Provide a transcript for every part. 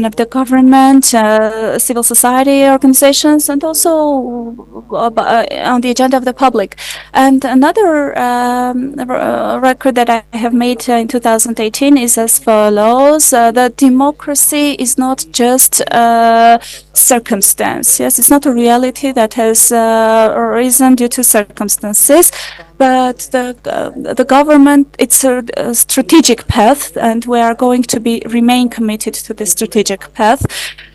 of the government, civil society organizations, and also on the agenda of the public. And another record that I have made in 2018 is as follows. That democracy is not just a circumstance. Yes, it's not a reality that has arisen due to circumstances, but the government, it's a strategic path, and we are going to remain committed to the strategic path.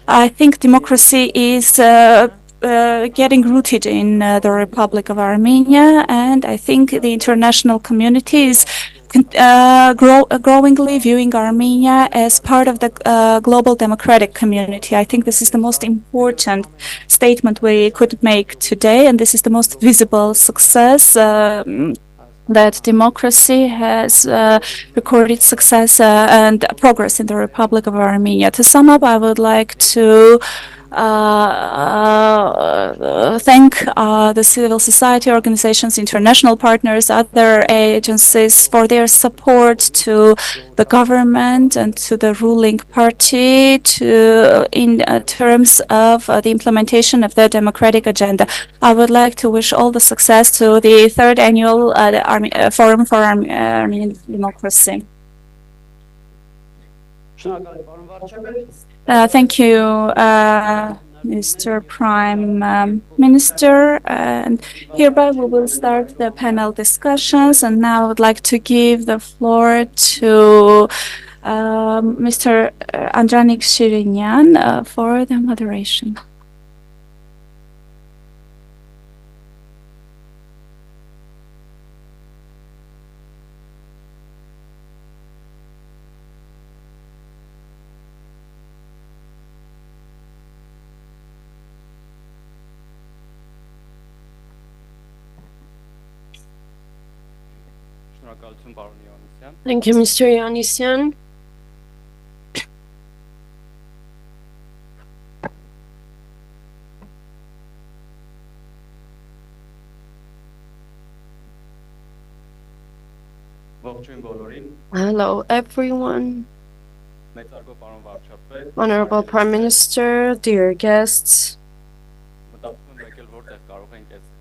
I think democracy is getting rooted in the Republic of Armenia, and I think the international community is growingly viewing Armenia as part of the global democratic community. I think this is the most important statement we could make today, and this is the most visible success that democracy has recorded success and progress in the Republic of Armenia. To sum up, I would like to thank the civil society organizations, international partners, other agencies for their support to the government and to the ruling party in terms of the implementation of the democratic agenda. I would like to wish all the success to the third annual Forum for Armenian Democracy. Thank you, Mr. Prime Minister. And hereby we will start the panel discussions. And now I would like to give the floor to Mr. Andranik Shirinyan for the moderation. Thank you, Mr. Ioannisian. Hello, everyone. Honorable Prime Minister, dear guests.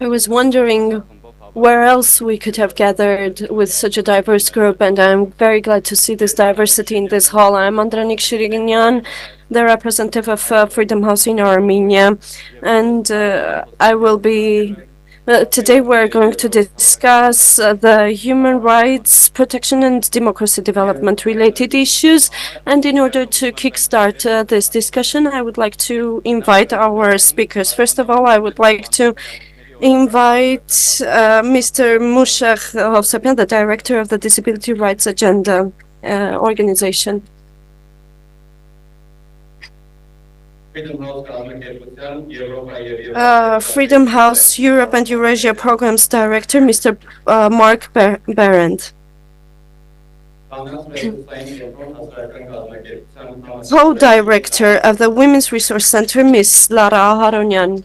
I was wondering where else we could have gathered with such a diverse group, and I'm very glad to see this diversity in this hall. I'm Andranik Shirinyan, the representative of Freedom House in Armenia, and I will be today we're going to discuss the human rights protection and democracy development related issues. And in order to kickstart this discussion, I would like to invite our speakers. First of all, I would like to invite Mr. Mushakh Hovsepian, the director of the Disability Rights Agenda organization. Freedom House Europe and Eurasia Programs Director, Mr. Mark Berendt. Co-director of the Women's Resource Center, Ms. Lara Aharonyan.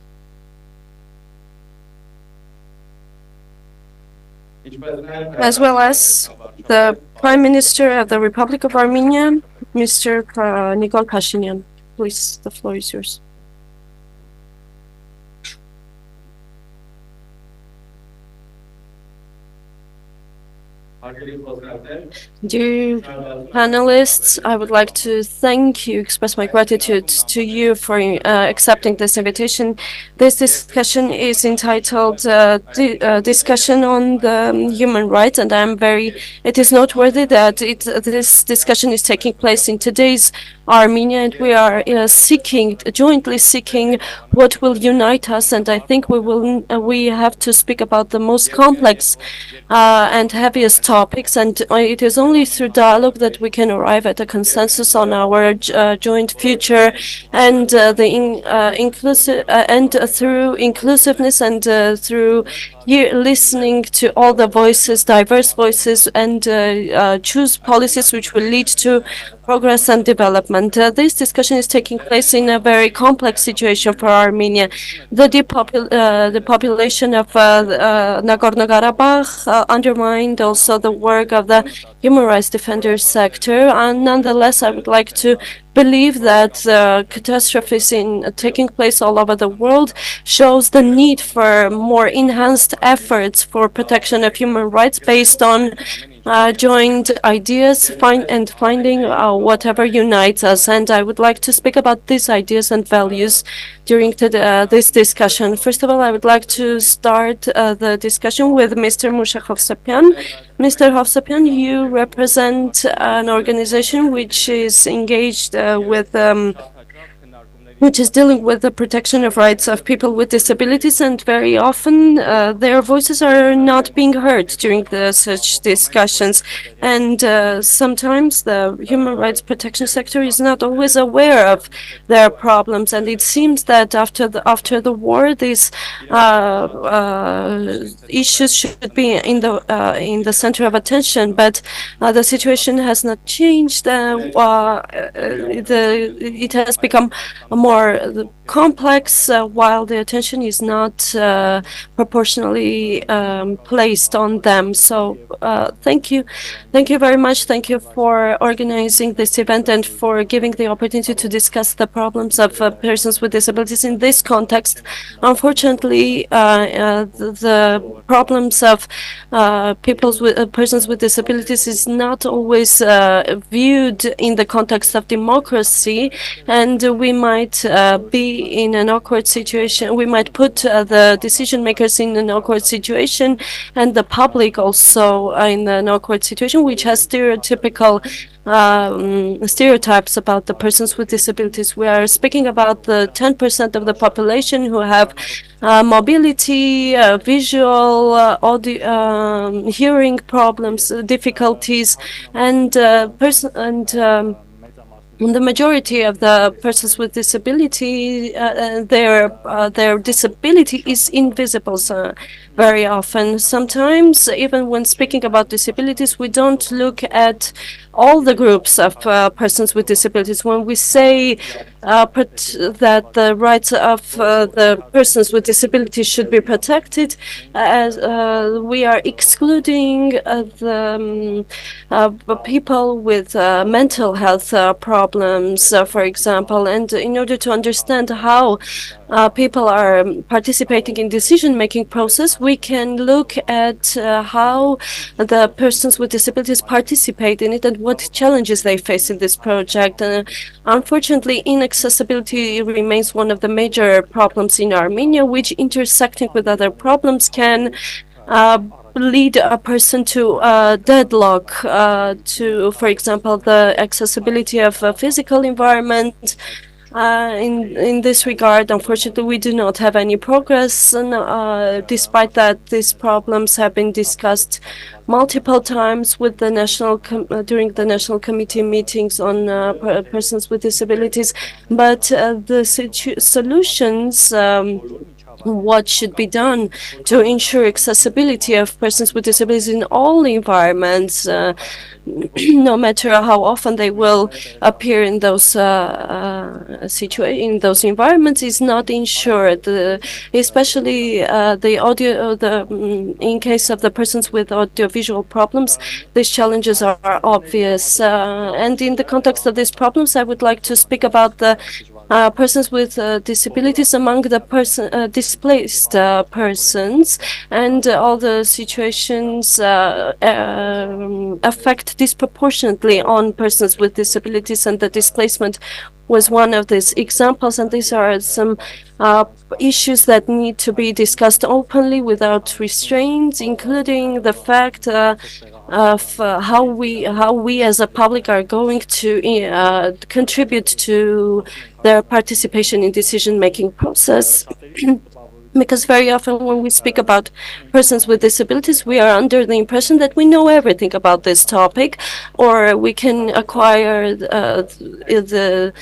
As well as the Prime Minister of the Republic of Armenia, Mr. Nikol Pashinyan. Please, the floor is yours. Dear panelists, I would like to thank you, express my gratitude to you for accepting this invitation. This discussion is entitled Discussion on the Human Rights, and it is noteworthy that this discussion is taking place in today's Armenia, and we are jointly seeking what will unite us, and I think we have to speak about the most complex and heaviest topics, and it is only through dialogue that we can arrive at a consensus on our joint future, and through inclusiveness and through listening to all the voices, diverse voices, and choose policies which will lead to progress and development. This discussion is taking place in a very complex situation for Armenia. The population of Nagorno-Karabakh undermined also the work of the human rights defenders sector. And nonetheless, I would like to believe that catastrophes taking place all over the world shows the need for more enhanced efforts for protection of human rights based on joint ideas finding whatever unites us. And I would like to speak about these ideas and values during this discussion. First of all, I would like to start the discussion with Mr. Musha Hovsepian. Mr. Hovsepian, you represent an organization which is engaged which is dealing with the protection of rights of people with disabilities, and very often their voices are not being heard during such discussions. And sometimes the human rights protection sector is not always aware of their problems. And it seems that after the war, these issues should be in the center of attention. But the situation has not changed. It has become more complex while the attention is not proportionally placed on them. So thank you very much. Thank you for organizing this event and for giving the opportunity to discuss the problems of persons with disabilities in this context. Unfortunately, the problems of persons with disabilities is not always viewed in the context of democracy, and we might be in an awkward situation. We might put the decision makers in an awkward situation, and the public also in an awkward situation, which has stereotypical stereotypes about the persons with disabilities. We are speaking about the 10% of the population who have mobility, visual, audio, hearing problems, difficulties, and the majority of the persons with disability, their disability is invisible very often. Sometimes, even when speaking about disabilities, we don't look at all the groups of persons with disabilities. When we say that the rights of the persons with disabilities should be protected, as we are excluding the people with mental health problems, for example. And in order to understand how people are participating in decision-making process, we can look at how the persons with disabilities participate in it and what challenges they face in this project. Unfortunately, inaccessibility remains one of the major problems in Armenia, which intersecting with other problems can lead a person to deadlock, to, for example, the accessibility of a physical environment. In this regard, unfortunately, we do not have any progress, and despite that, these problems have been discussed multiple times with the during the national committee meetings on persons with disabilities. But the solutions, what should be done to ensure accessibility of persons with disabilities in all environments, no matter how often they will appear in those in those environments, is not ensured. Especially in case of the persons with audiovisual problems, these challenges are obvious. And in the context of these problems, I would like to speak about the persons with disabilities among the displaced persons, and all the situations affect disproportionately on persons with disabilities, and the displacement was one of these examples. And these are some issues that need to be discussed openly without restraints, including the fact of how we as a public are going to contribute to their participation in decision-making process. Because very often when we speak about persons with disabilities, we are under the impression that we know everything about this topic, or we can acquire the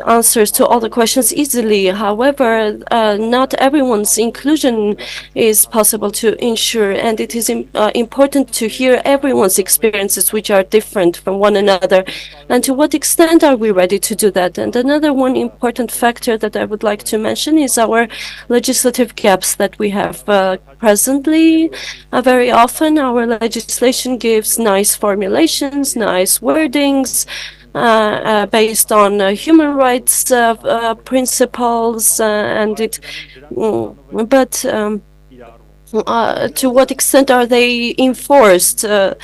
answers to all the questions easily. However, not everyone's inclusion is possible to ensure, and it is important to hear everyone's experiences, which are different from one another. And to what extent are we ready to do that? And another one important factor that I would like to mention is our legislative gaps that we have presently. Very often, our legislation gives nice formulations, nice wordings, based on human rights principles, and it. But to what extent are they enforced? The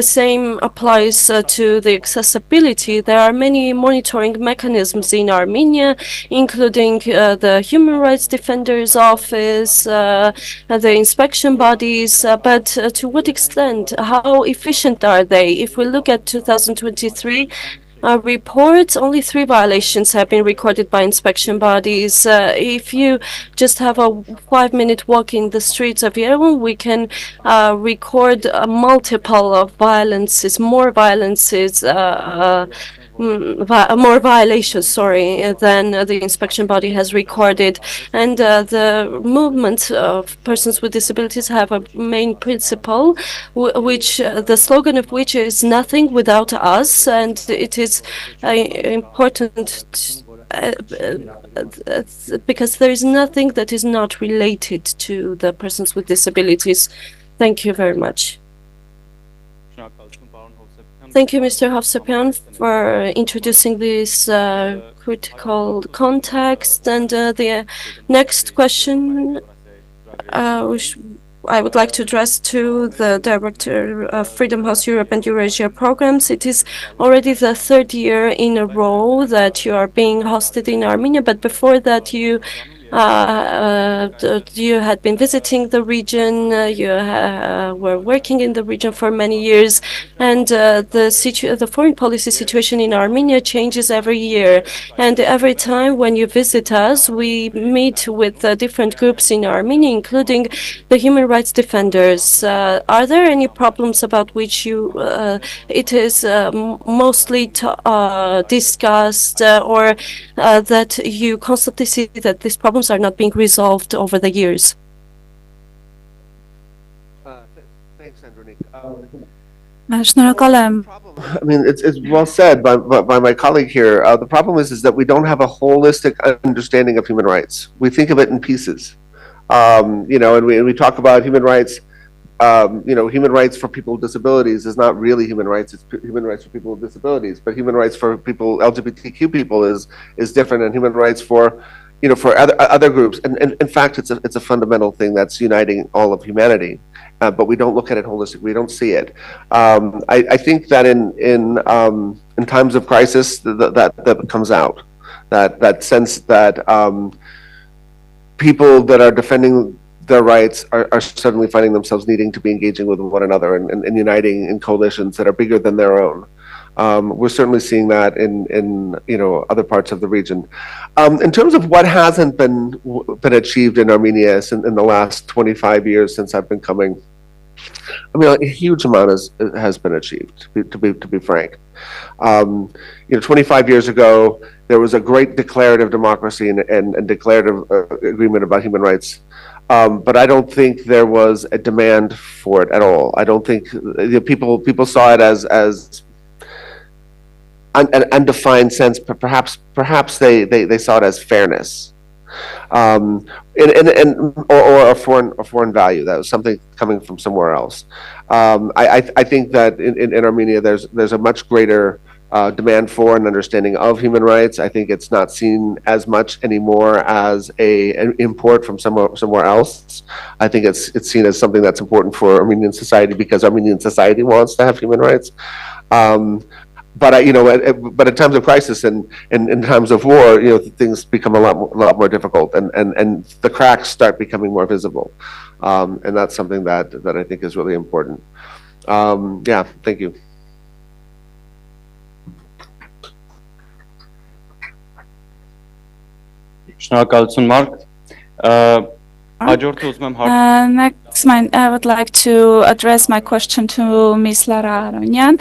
same applies to the accessibility. There are many monitoring mechanisms in Armenia, including the Human Rights Defender's Office, the inspection bodies, but to what extent, how efficient are they? If we look at 2023, reports, only 3 violations have been recorded by inspection bodies. If you just have a 5-minute walk in the streets of Yerevan, we can record multiple of violences, more violences, more violations, than the inspection body has recorded. And the movement of persons with disabilities have a main principle, which the slogan of which is "Nothing without us," and it is important because there is nothing that is not related to the persons with disabilities. Thank you very much. Thank you, Mr. Hovsepian, for introducing this critical context. And the next question which I would like to address to the Director of Freedom House Europe and Eurasia programs. It is already the 3rd year in a row that you are being hosted in Armenia, but before that you had been visiting the region, you were working in the region for many years, and the foreign policy situation in Armenia changes every year. And every time when you visit us, we meet with different groups in Armenia, including the human rights defenders. Are there any problems about which it is mostly discussed, or that you constantly see that these problems are not being resolved over the years? Thanks, Andronique. I mean, it's well said by my colleague here. The problem is that we don't have a holistic understanding of human rights. We think of it in pieces, and we talk about human rights. Human rights for people with disabilities is not really human rights. It's human rights for people with disabilities. But human rights for people, LGBTQ people, is different, and human rights for other groups. And in fact, it's a fundamental thing that's uniting all of humanity. But we don't look at it holistically. We don't see it. I think that in times of crisis, that comes out. That sense that people that are defending their rights are suddenly finding themselves needing to be engaging with one another and uniting in coalitions that are bigger than their own. We're certainly seeing that in other parts of the region. In terms of what hasn't been achieved in Armenia in the last 25 years since I've been coming, I mean, a huge amount has been achieved. To be frank, 25 years ago there was a great declarative democracy and declarative agreement about human rights. But I don't think there was a demand for it at all. I don't think people saw it as an undefined sense, but perhaps they saw it as fairness, or a foreign value. That was something coming from somewhere else. I think that in Armenia there's a much greater demand for and understanding of human rights. I think it's not seen as much anymore as an import from somewhere else. I think it's seen as something that's important for Armenian society because Armenian society wants to have human rights. But at times of crisis and in times of war, things become a lot more difficult, and the cracks start becoming more visible, and that's something that I think is really important. Yeah, thank you. Շնորհակալություն, Մարկ. Next, I would like to address my question to Ms. Lara Aronian.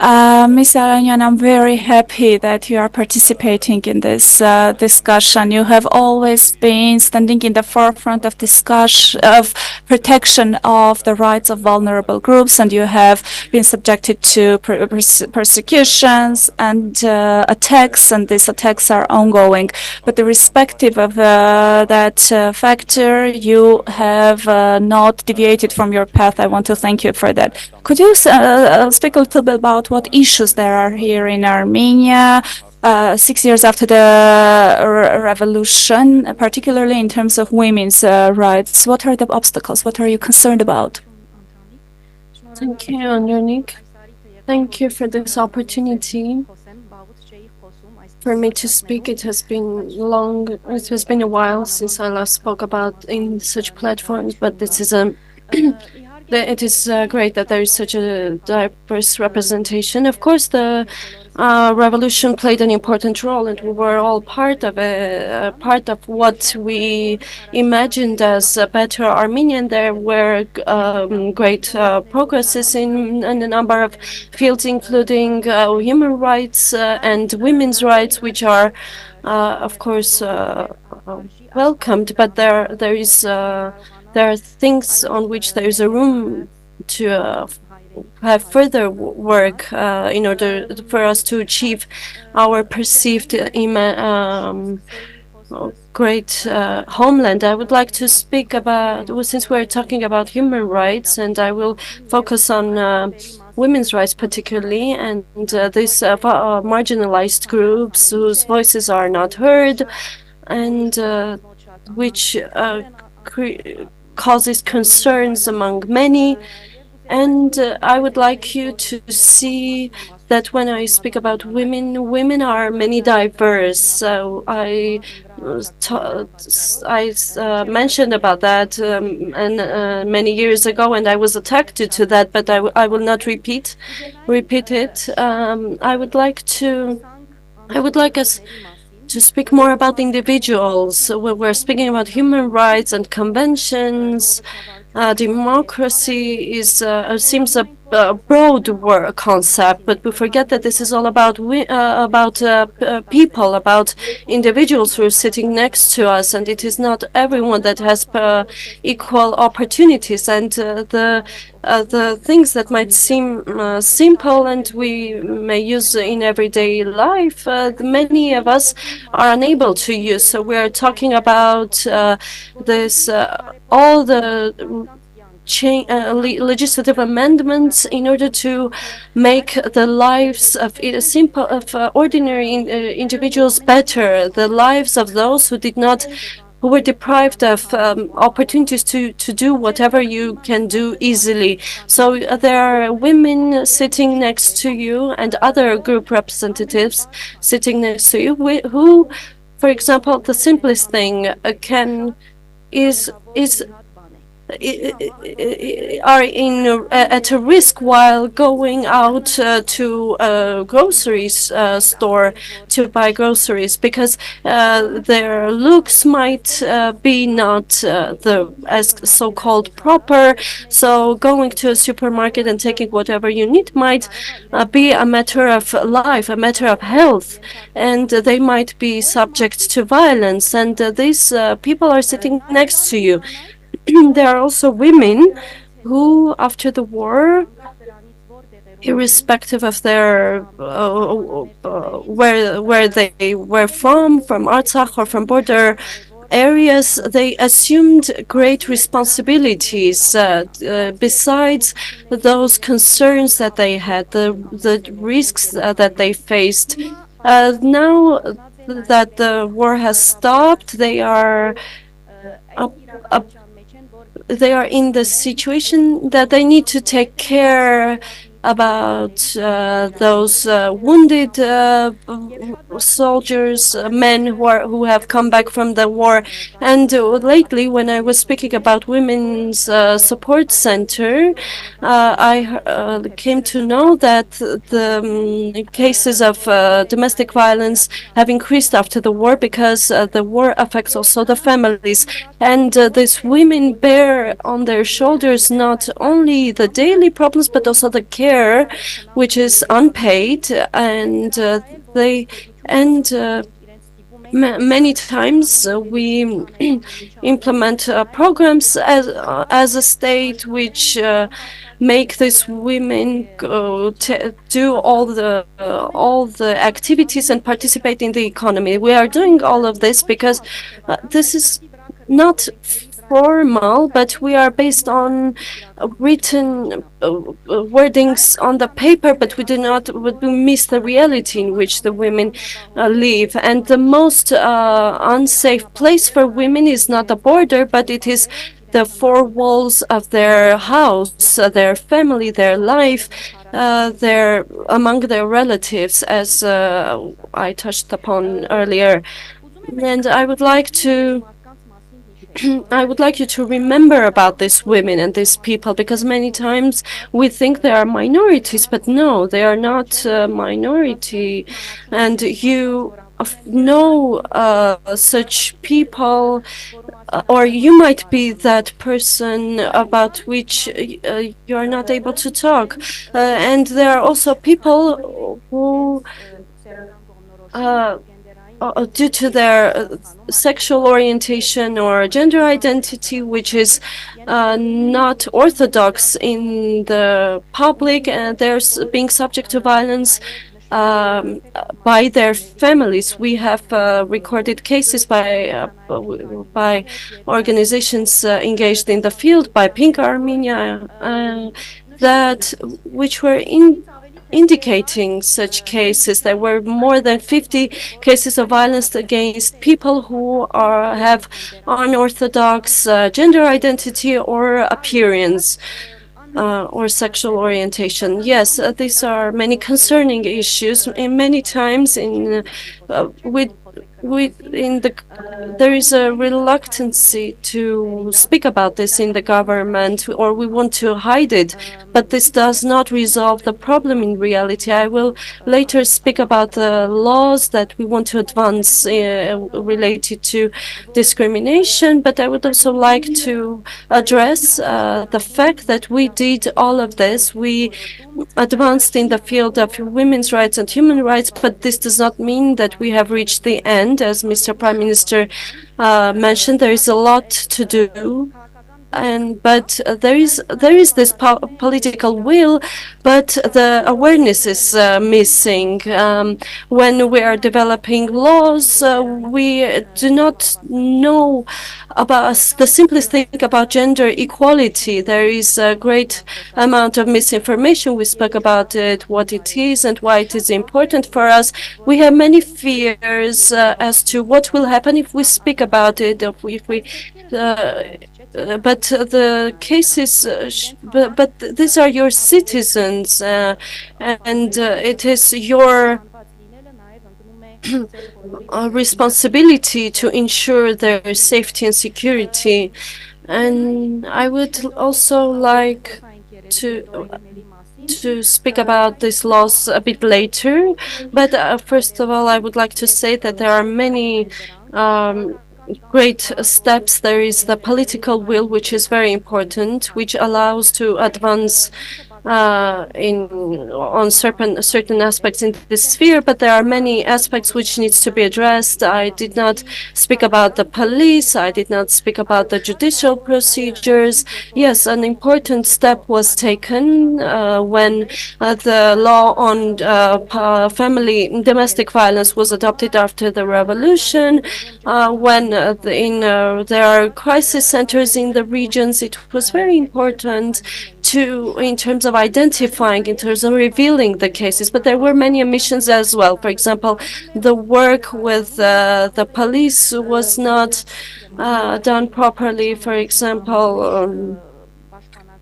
Ms. Aranyan, I'm very happy that you are participating in this discussion. You have always been standing in the forefront of discussion of protection of the rights of vulnerable groups, and you have been subjected to persecutions and attacks, and these attacks are ongoing. But irrespective of that factor, you have not deviated from your path. I want to thank you for that. Could you speak a little bit about what issues there are here in Armenia 6 years after the revolution, particularly in terms of women's rights? What are the obstacles? What are you concerned about? Thank you, Andronik. Thank you for this opportunity for me to speak. It has been a while since I last spoke about in such platforms, but this is it is great that there is such a diverse representation. Of course, the revolution played an important role, and we were all part of what we imagined as a better Armenian. There were great progresses in a number of fields, including human rights and women's rights, which are, of course, welcomed. But there are things on which there is a room to have further work in order for us to achieve our perceived great homeland. I would like to speak about, since we're talking about human rights, and I will focus on women's rights particularly, and these marginalized groups whose voices are not heard, and which causes concerns among many. And I would like you to see that when I speak about women are many diverse. So I mentioned about that many years ago, and I was attacked due to that, but I will not repeat it. I would like us to speak more about individuals. So we're speaking about human rights and conventions. Democracy seems a broad concept, but we forget that this is all about people, about individuals who are sitting next to us, and it is not everyone that has equal opportunities. And the things that might seem simple and we may use in everyday life, many of us are unable to use. So we are talking about this, all the legislative amendments in order to make the lives of ordinary individuals better, the lives of those who were deprived of opportunities to do whatever you can do easily. So there are women sitting next to you and other group representatives sitting next to you who, for example, the simplest thing are at a risk while going out to a grocery store to buy groceries, because their looks might be not as so-called proper. So going to a supermarket and taking whatever you need might be a matter of life, a matter of health, and they might be subject to violence. And these people are sitting next to you. There are also women who, after the war, irrespective of their where they were from Artsakh or from border areas, they assumed great responsibilities besides those concerns that they had, the risks that they faced. Now that the war has stopped, they are in the situation that they need to take care about those wounded soldiers, men who have come back from the war. And lately, when I was speaking about Women's Support Center, I came to know that the cases of domestic violence have increased after the war, because the war affects also the families. And these women bear on their shoulders not only the daily problems, but also the care care, which is unpaid, and many times we implement programs as a state which make these women do all the activities and participate in the economy. We are doing all of this because this is not formal, but we are based on written wordings on the paper, but we miss the reality in which the women live. And the most unsafe place for women is not the border, but it is the four walls of their house, their family, their life, among their relatives, as I touched upon earlier. And I would like you to remember about these women and these people, because many times we think they are minorities, but no, they are not a minority. And you know such people, or you might be that person about which you are not able to talk. And there are also people who due to their sexual orientation or gender identity, which is not orthodox in the public, and they're being subject to violence by their families. We have recorded cases by organizations engaged in the field, by Pink Armenia, which were indicating such cases. There were more than 50 cases of violence against people who have unorthodox gender identity or appearance or sexual orientation. Yes, these are many concerning issues, and many times there is a reluctancy to speak about this in the government, or we want to hide it, but this does not resolve the problem in reality. I will later speak about the laws that we want to advance related to discrimination, but I would also like to address the fact that we did all of this. We advanced in the field of women's rights and human rights, but this does not mean that we have reached the end. As Mr. Prime Minister mentioned, there is a lot to do, but there is this political will, but the awareness is missing. When we are developing laws, we do not know about the simplest thing about gender equality. There is a great amount of misinformation. We spoke about it, what it is and why it is important for us. We have many fears as to what will happen if we speak about it, but the cases, but these are your citizens, and it is your responsibility to ensure their safety and security. And I would also like to speak about these laws a bit later, but first of all, I would like to say that there are many great steps. There is the political will, which is very important, which allows to advance on certain aspects in this sphere, but there are many aspects which needs to be addressed. I did not speak about the police. I did not speak about the judicial procedures. Yes, an important step was taken when the law on domestic violence was adopted after the revolution. When there are crisis centers in the regions, it was very important in terms of identifying, in terms of revealing the cases, but there were many omissions as well. For example, the work with the police was not done properly. For example,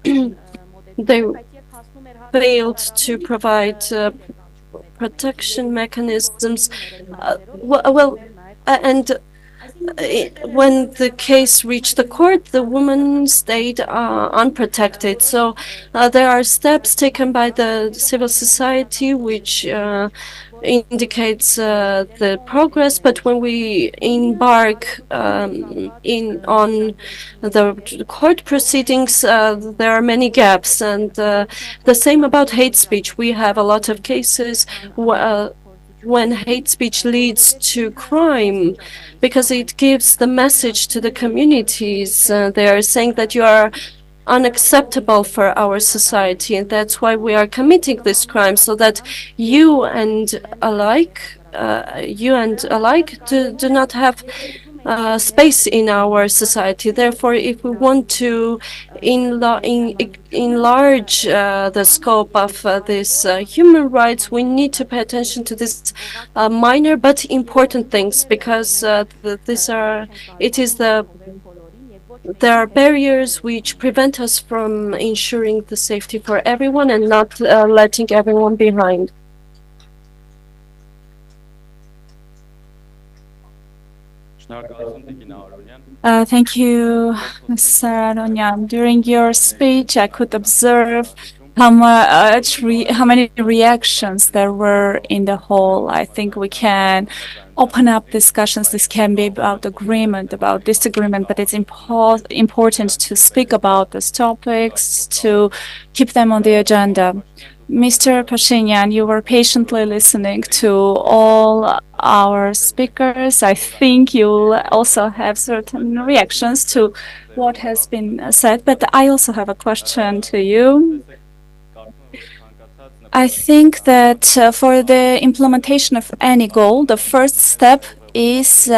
they failed to provide protection mechanisms. When the case reached the court, the woman stayed unprotected. So there are steps taken by the civil society which indicates the progress, but when we embark on the court proceedings, there are many gaps, and the same about hate speech. We have a lot of cases when hate speech leads to crime, because it gives the message to the communities. They are saying that you are unacceptable for our society, and that's why we are committing this crime, so that you and alike do not have space in our society. Therefore, if we want to enlarge the scope of this human rights, we need to pay attention to these minor but important things, because there are barriers which prevent us from ensuring the safety for everyone and not letting everyone behind. Thank you, Mr. Aronian. During your speech, I could observe how many reactions there were in the hall. I think we can open up discussions. This can be about agreement, about disagreement, but it's important to speak about these topics, to keep them on the agenda. Mr. Pashinyan, you were patiently listening to all our speakers. I think you'll also have certain reactions to what has been said, but I also have a question to you. I think that for the implementation of any goal, the first step is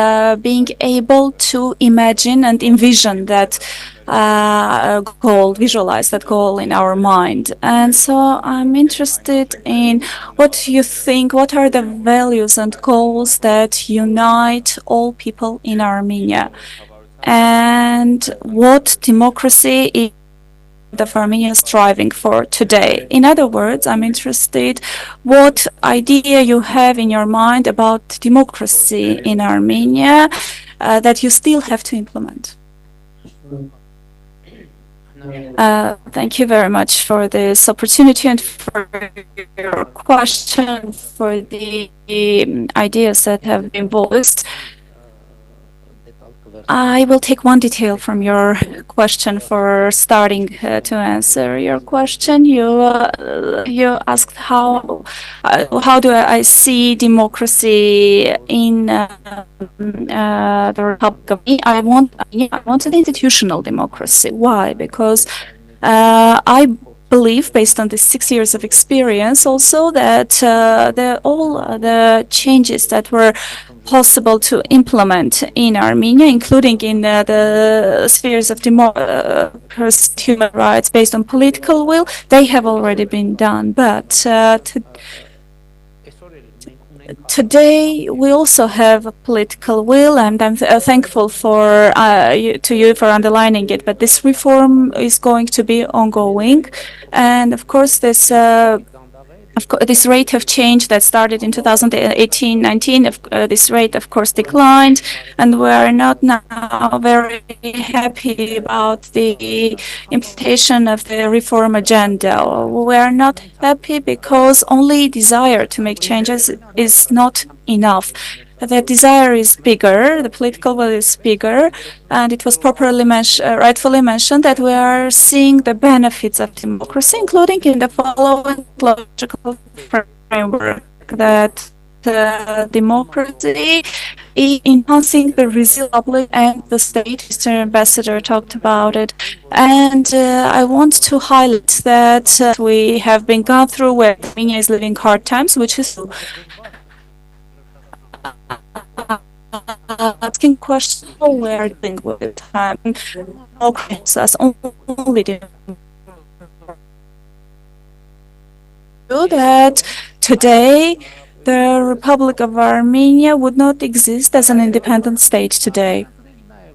being able to imagine and envision that goal, visualize that goal in our mind. And so I'm interested in what you think, what are the values and goals that unite all people in Armenia, and what democracy is of Armenia striving for today. In other words, I'm interested what idea you have in your mind about democracy in Armenia that you still have to implement. Thank you very much for this opportunity and for your question, for the ideas that have been voiced. I will take one detail from your question for starting to answer your question. You asked how do I see democracy in the Republic of Armenia. I want an institutional democracy. Why? Because I believe, based on the 6 years of experience, also that all the changes that were possible to implement in Armenia, including in the spheres of human rights based on political will, they have already been done. But today we also have a political will, and I'm thankful to you for underlining it. But this reform is going to be ongoing, and of course this rate of change that started in 2018-19, this rate of course declined, and we are not now very happy about the implementation of the reform agenda. We are not happy because only desire to make changes is not enough. The desire is bigger, the political will is bigger, and it was rightfully mentioned that we are seeing the benefits of democracy, including in the following logical framework, that democracy is enhancing the resilience of the public and the state. Mr. Ambassador talked about it, and I want to highlight that we have been gone through where Armenia is living hard times, which is asking questions how we are dealing with time. As only that today the Republic of Armenia would not exist as an independent state today.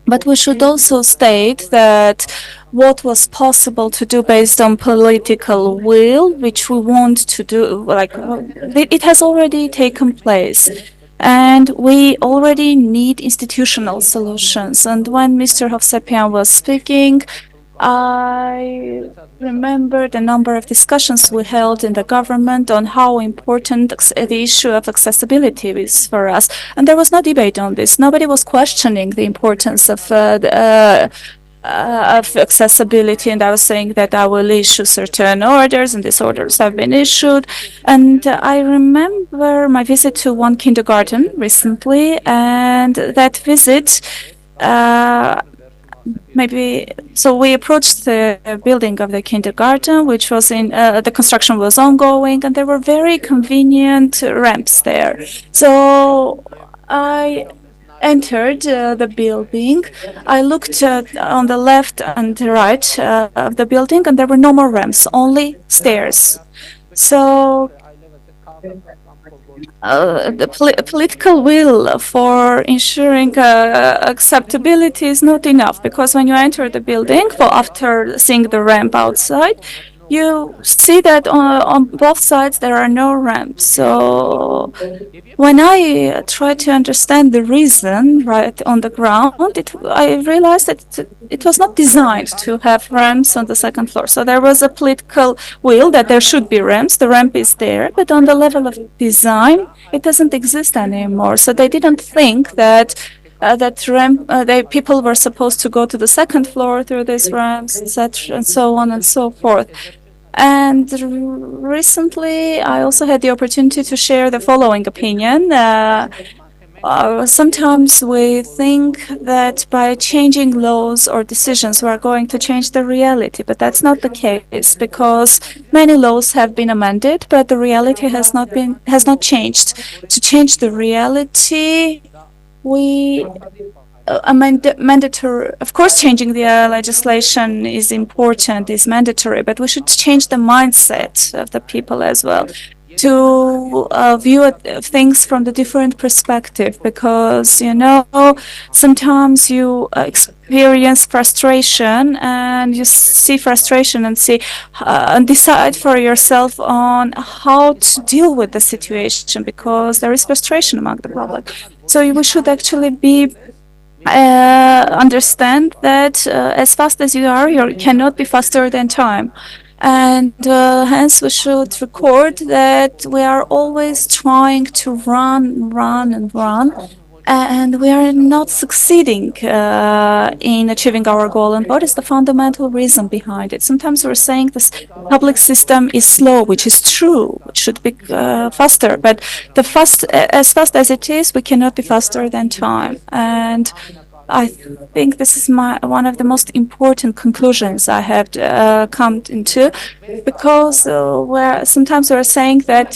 But we should also state that what was possible to do based on political will, which we want to do, it has already taken place. And we already need institutional solutions. And when Mr. Hovsepian was speaking, I remember the number of discussions we held in the government on how important the issue of accessibility is for us. And there was no debate on this. Nobody was questioning the importance of accessibility, and I was saying that I will issue certain orders, and these orders have been issued. And I remember my visit to one kindergarten recently, and that visit, so we approached the building of the kindergarten, which was the construction was ongoing, and there were very convenient ramps there. So I entered the building. I looked on the left and right of the building, and there were no more ramps, only stairs. So the political will for ensuring acceptability is not enough, because when you enter the building, after seeing the ramp outside, you see that on both sides there are no ramps. So when I tried to understand the reason right on the ground, I realized that it was not designed to have ramps on the second floor. So there was a political will that there should be ramps. The ramp is there, but on the level of design, it doesn't exist anymore. So they didn't think that people were supposed to go to the second floor through these ramps, etc., and so on and so forth. And recently, I also had the opportunity to share the following opinion. Sometimes we think that by changing laws or decisions, we are going to change the reality, but that's not the case, because many laws have been amended, but the reality has not changed. To change the reality, we mandatory. Of course, changing the legislation is important, is mandatory, but we should change the mindset of the people as well, to view things from the different perspective, because sometimes you experience frustration, and you see frustration and see and decide for yourself on how to deal with the situation, because there is frustration among the public. So we should actually be understand that as fast as you are, you cannot be faster than time. And hence we should record that we are always trying to run, and we are not succeeding in achieving our goal. And what is the fundamental reason behind it? Sometimes we're saying this public system is slow, which is true. It should be faster, but as fast as it is, we cannot be faster than time. And I think this is one of the most important conclusions I have come into, because sometimes we're saying that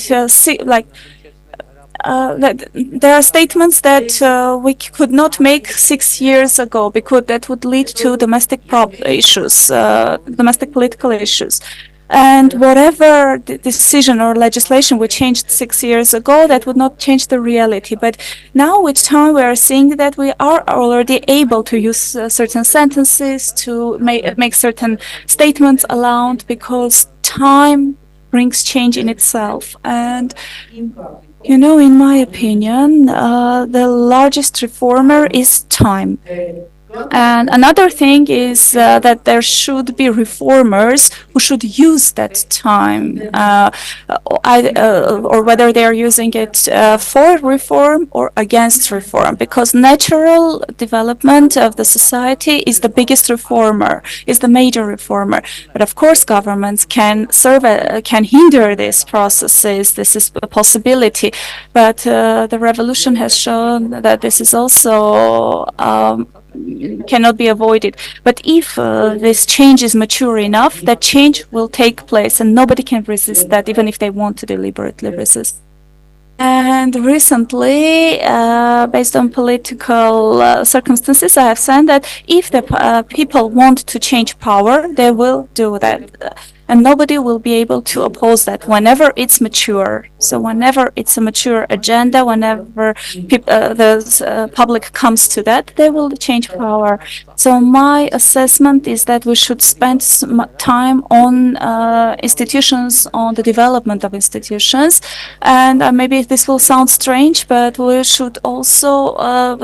that there are statements that we could not make 6 years ago, because that would lead to domestic political issues. And whatever decision or legislation we changed 6 years ago, that would not change the reality. But now with time, we are seeing that we are already able to use certain sentences, to make certain statements aloud, because time brings change in itself. And in my opinion, the largest reformer is time. And another thing is that there should be reformers who should use that time, or whether they are using it for reform or against reform, because natural development of the society is the biggest reformer, is the major reformer. But of course, governments can hinder these processes. This is a possibility. But the revolution has shown that this is also cannot be avoided. But if this change is mature enough, that change will take place, and nobody can resist that, even if they want to deliberately resist. And recently, based on political circumstances, I have said that if the people want to change power, they will do that. And nobody will be able to oppose that whenever it's mature. So whenever it's a mature agenda, whenever the public comes to that, they will change power. So my assessment is that we should spend some time on institutions, on the development of institutions. And maybe this will sound strange, but we should also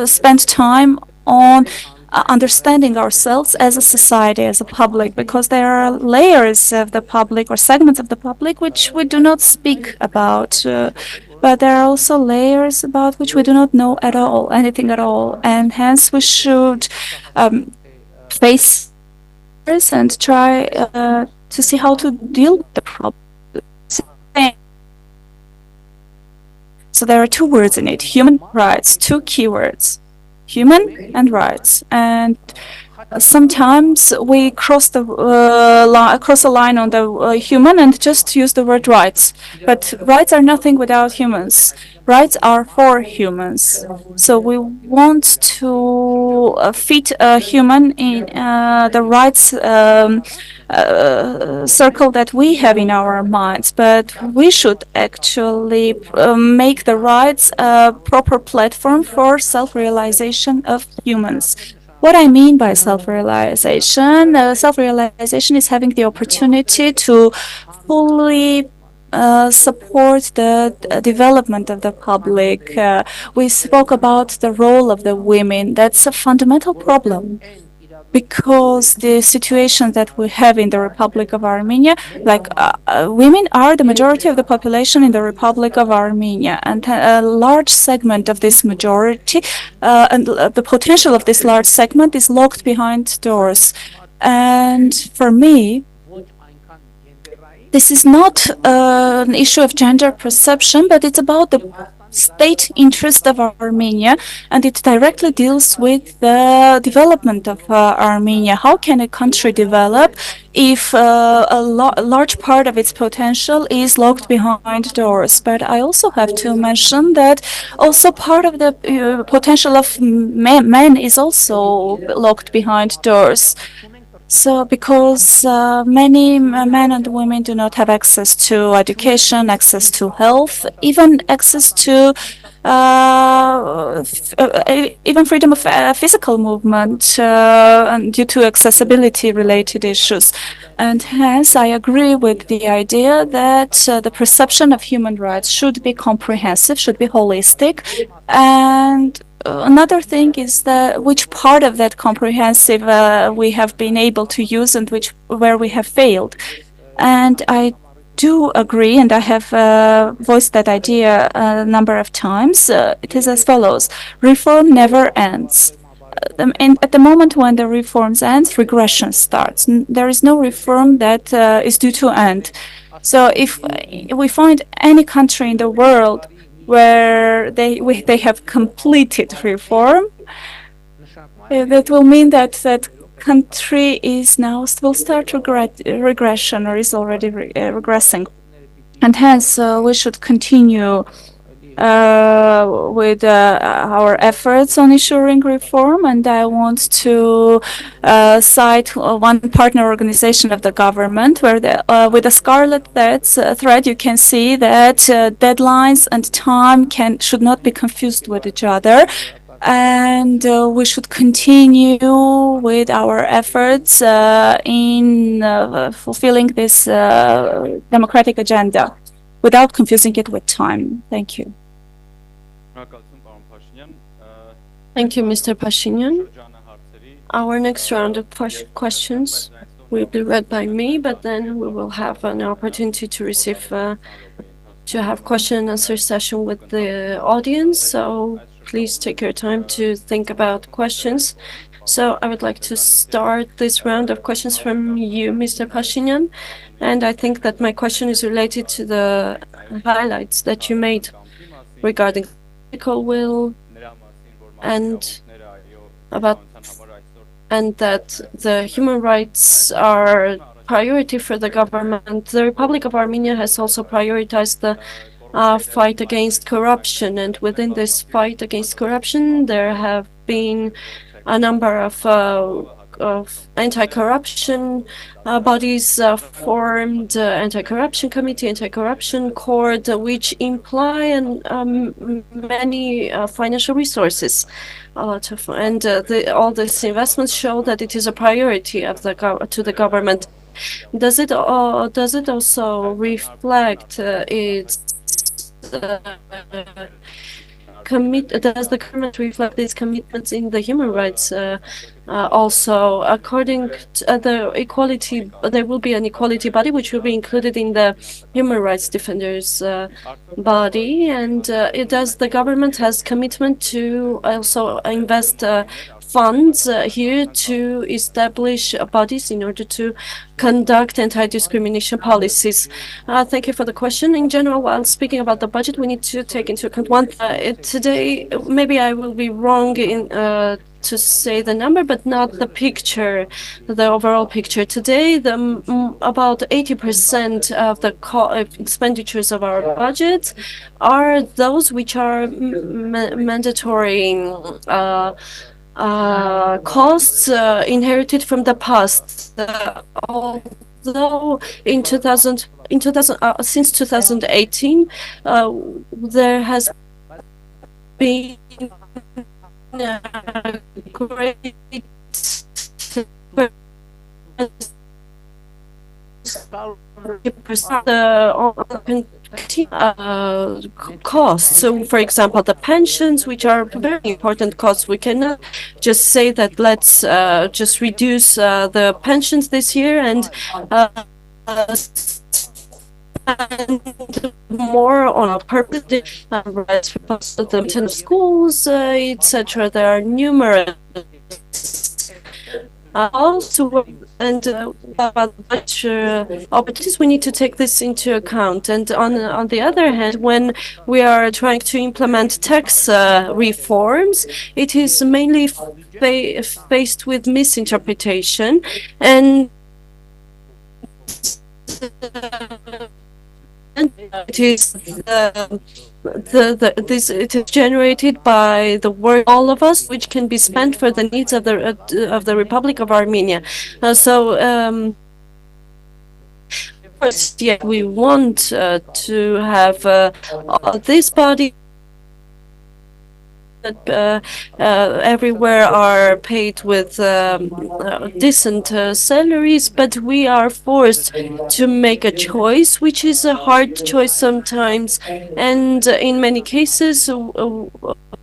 spend time on understanding ourselves as a society, as a public, because there are layers of the public or segments of the public which we do not speak about. But there are also layers about which we do not know at all, anything at all, and hence we should face this and try to see how to deal with the problem. So there are two words in it: human rights, two keywords, human and rights. And sometimes we cross a line on the human and just use the word rights. But rights are nothing without humans. Rights are for humans. So we want to fit a human in the rights circle that we have in our minds, but we should actually make the rights a proper platform for self-realization of humans. What I mean by self-realization, self-realization is having the opportunity to fully support the development of the public. We spoke about the role of the women. That's a fundamental problem, because the situation that we have in the Republic of Armenia, like women are the majority of the population in the Republic of Armenia, and a large segment of this majority, and the potential of this large segment is locked behind doors. And for me, this is not an issue of gender perception, but it's about the state interest of Armenia, and it directly deals with the development of Armenia. How can a country develop if a large part of its potential is locked behind doors? But I also have to mention that also part of the potential of men is also locked behind doors. So because many men and women do not have access to education, access to health, even access to even freedom of physical movement due to accessibility related issues. And hence I agree with the idea that the perception of human rights should be comprehensive, should be holistic. And another thing is that which part of that comprehensive we have been able to use and where we have failed. And I do agree, and I have voiced that idea a number of times. It is as follows: reform never ends. At the moment when the reforms ends, regression starts. There is no reform that is due to end. So if we find any country in the world where they have completed reform, that will mean that that country will start regression or is already regressing. And hence we should continue with our efforts on ensuring reform. And I want to cite one partner organization of the government where with the scarlet thread you can see that deadlines and time should not be confused with each other. And we should continue with our efforts in fulfilling this democratic agenda without confusing it with time. Thank you. Thank you, Mr. Pashinyan. Our next round of questions will be read by me, but then we will have an opportunity to receive to have question and answer session with the audience. So please take your time to think about questions. So I would like to start this round of questions from you, Mr. Pashinyan. And I think that my question is related to the highlights that you made regarding political will and that the human rights are priority for the government. The Republic of Armenia has also prioritized the fight against corruption, and within this fight against corruption there have been a number of anti-corruption bodies formed, anti-corruption committee, anti-corruption court, which imply many financial resources. All these investments show that it is a priority of to the government. Does it also reflect its does the government reflect these commitments in the human rights Also, according to the equality, there will be an equality body which will be included in the human rights defenders body, and it does. The government has commitment to also invest funds here to establish bodies in order to conduct anti-discrimination policies. Thank you for the question. In general, while speaking about the budget, we need to take into account one. Today, maybe I will be wrong in to say the number, but not the picture, the overall picture. Today, about 80% of the expenditures of our budget are those which are mandatory costs inherited from the past. Although since 2018, there has been great costs. So, for example, the pensions, which are very important costs, we cannot just say that let's just reduce the pensions this year and spend more on a purpose, the schools, etc. There are numerous also, and about opportunities, we need to take this into account. And on the other hand, when we are trying to implement tax reforms, it is mainly faced with misinterpretation, and it is it is generated by the work of all of us, which can be spent for the needs of the Republic of Armenia. First, yeah, we want to have this body that everywhere are paid with decent salaries, but we are forced to make a choice, which is a hard choice sometimes, and in many cases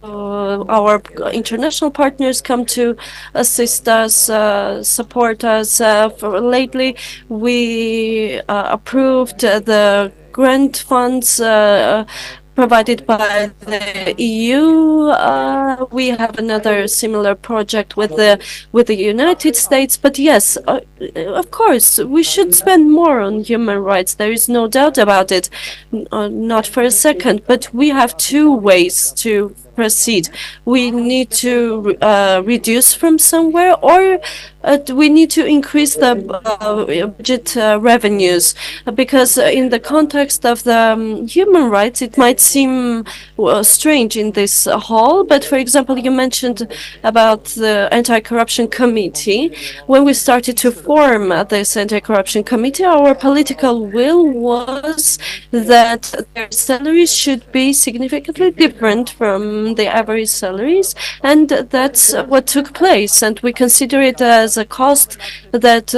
our international partners come to assist us, support us. Lately, we approved the grant funds provided by the EU. We have another similar project with the United States. But yes, of course, we should spend more on human rights. There is no doubt about it, not for a second. But we have two ways to proceed. We need to reduce from somewhere, or we need to increase the budget revenues, because in the context of the human rights, it might seem strange in this hall. But for example, you mentioned about the anti-corruption committee. When we started to form this anti-corruption committee, our political will was that their salaries should be significantly different from the average salaries, and that's what took place. And we consider it as a cost that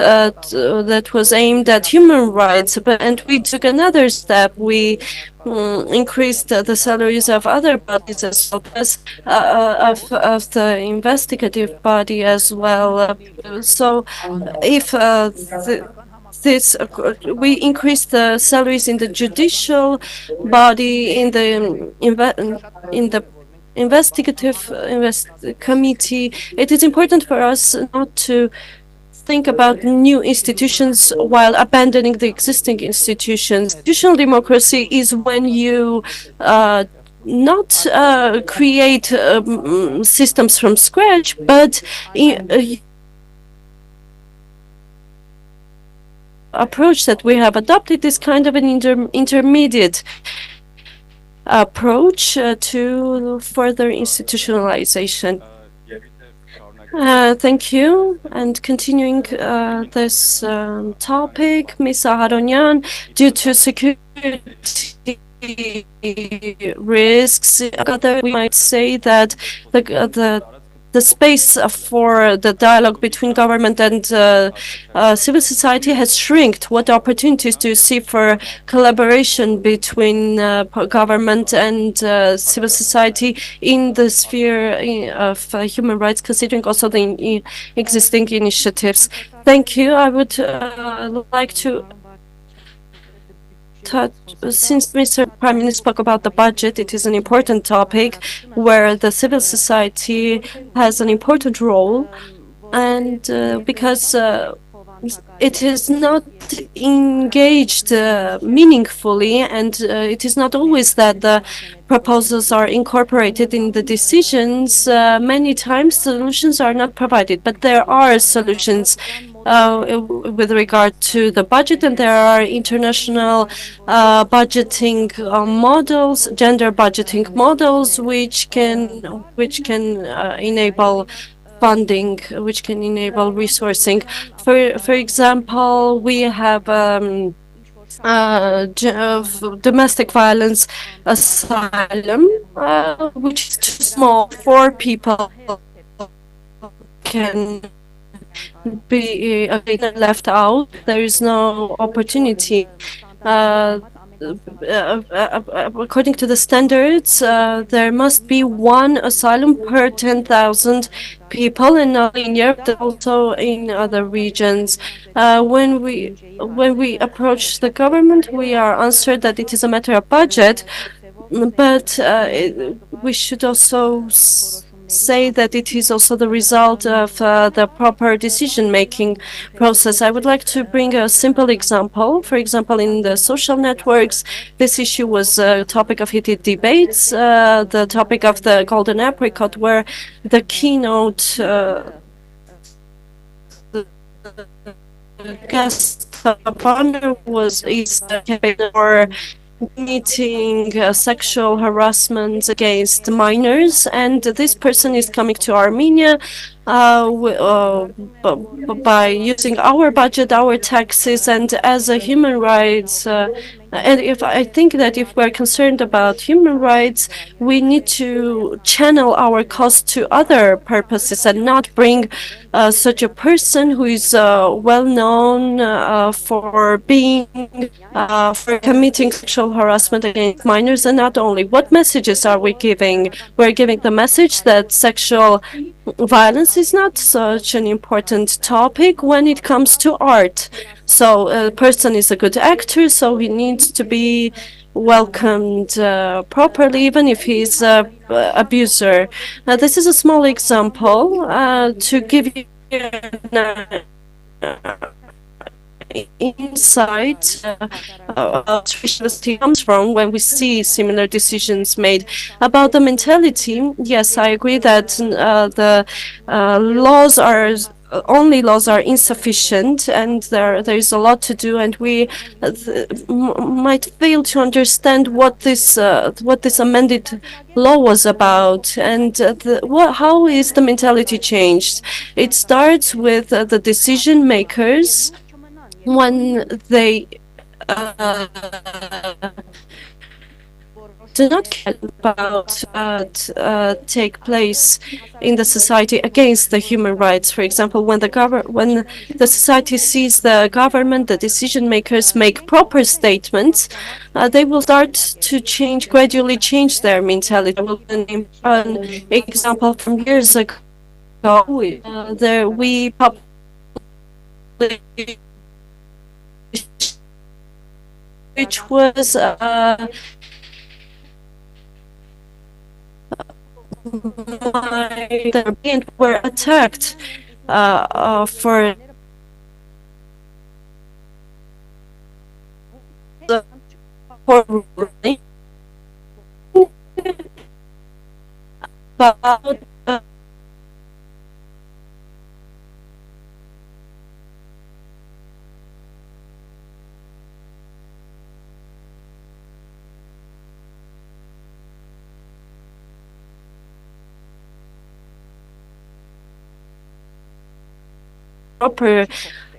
was aimed at human rights. And we took another step. We increased the salaries of other bodies as well as of the investigative body as well. So if we increased the salaries in the judicial body, in the investigative committee, it is important for us not to think about new institutions while abandoning the existing institutions. Institutional democracy is when you not create systems from scratch, but approach that we have adopted is kind of an intermediate approach to further institutionalization. Thank you. And continuing this topic, Ms. Aharonyan, due to security risks, we might say that the space for the dialogue between government and civil society has shrinked. What opportunities do you see for collaboration between government and civil society in the sphere of human rights, considering also the existing initiatives? Thank you. I would like to since Mr. Prime Minister spoke about the budget, it is an important topic where the civil society has an important role, and because it is not engaged meaningfully, and it is not always that the proposals are incorporated in the decisions. Many times solutions are not provided, but there are solutions with regard to the budget, and there are international budgeting models, gender budgeting models, which can enable funding, which can enable resourcing. For example, we have domestic violence asylum, which is too small for people can be left out. There is no opportunity. According to the standards, there must be one asylum per 10,000 people, and not in Europe, but also in other regions. When we approach the government, we are answered that it is a matter of budget, but we should also say that it is also the result of the proper decision-making process. I would like to bring a simple example. For example, in the social networks, this issue was a topic of heated debates, the topic of the golden apricot, where the keynote guest of honor is for meeting sexual harassment against minors, and this person is coming to Armenia by using our budget, our taxes, and as a human rights. And I think that if we're concerned about human rights, we need to channel our costs to other purposes and not bring such a person who is well known for committing sexual harassment against minors. And not only, what messages are we giving? We're giving the message that sexual violence is not such an important topic when it comes to art. So a person is a good actor, so he needs to be welcomed properly, even if he's an abuser. This is a small example to give you an insight comes from when we see similar decisions made. About the mentality, yes, I agree that the laws are insufficient, and there is a lot to do, and we might fail to understand what this amended law was about, and how is the mentality changed. It starts with the decision makers when they do not care about take place in the society against the human rights. For example, when the society sees the government, the decision makers make proper statements, they will start to gradually change their mentality. I will give an example from years ago. We published which was were attacked for the about proper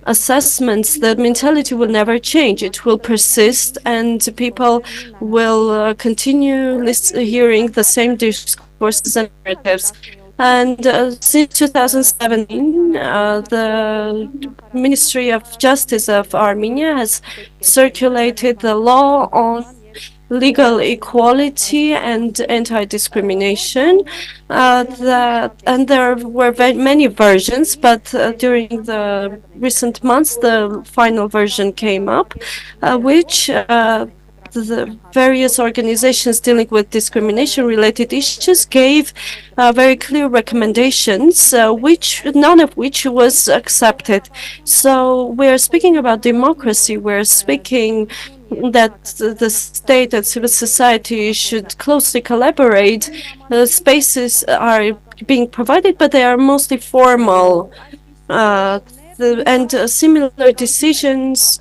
assessments, the mentality will never change. It will persist, and people will continue hearing the same discourses and narratives. And since 2017, the Ministry of Justice of Armenia has circulated the law on legal equality and anti-discrimination. And there were many versions, but during the recent months, the final version came up, which the various organizations dealing with discrimination-related issues gave very clear recommendations, which none of which was accepted. So we're speaking about democracy. We're speaking that the state and civil society should closely collaborate. Spaces are being provided, but they are mostly formal. And similar decisions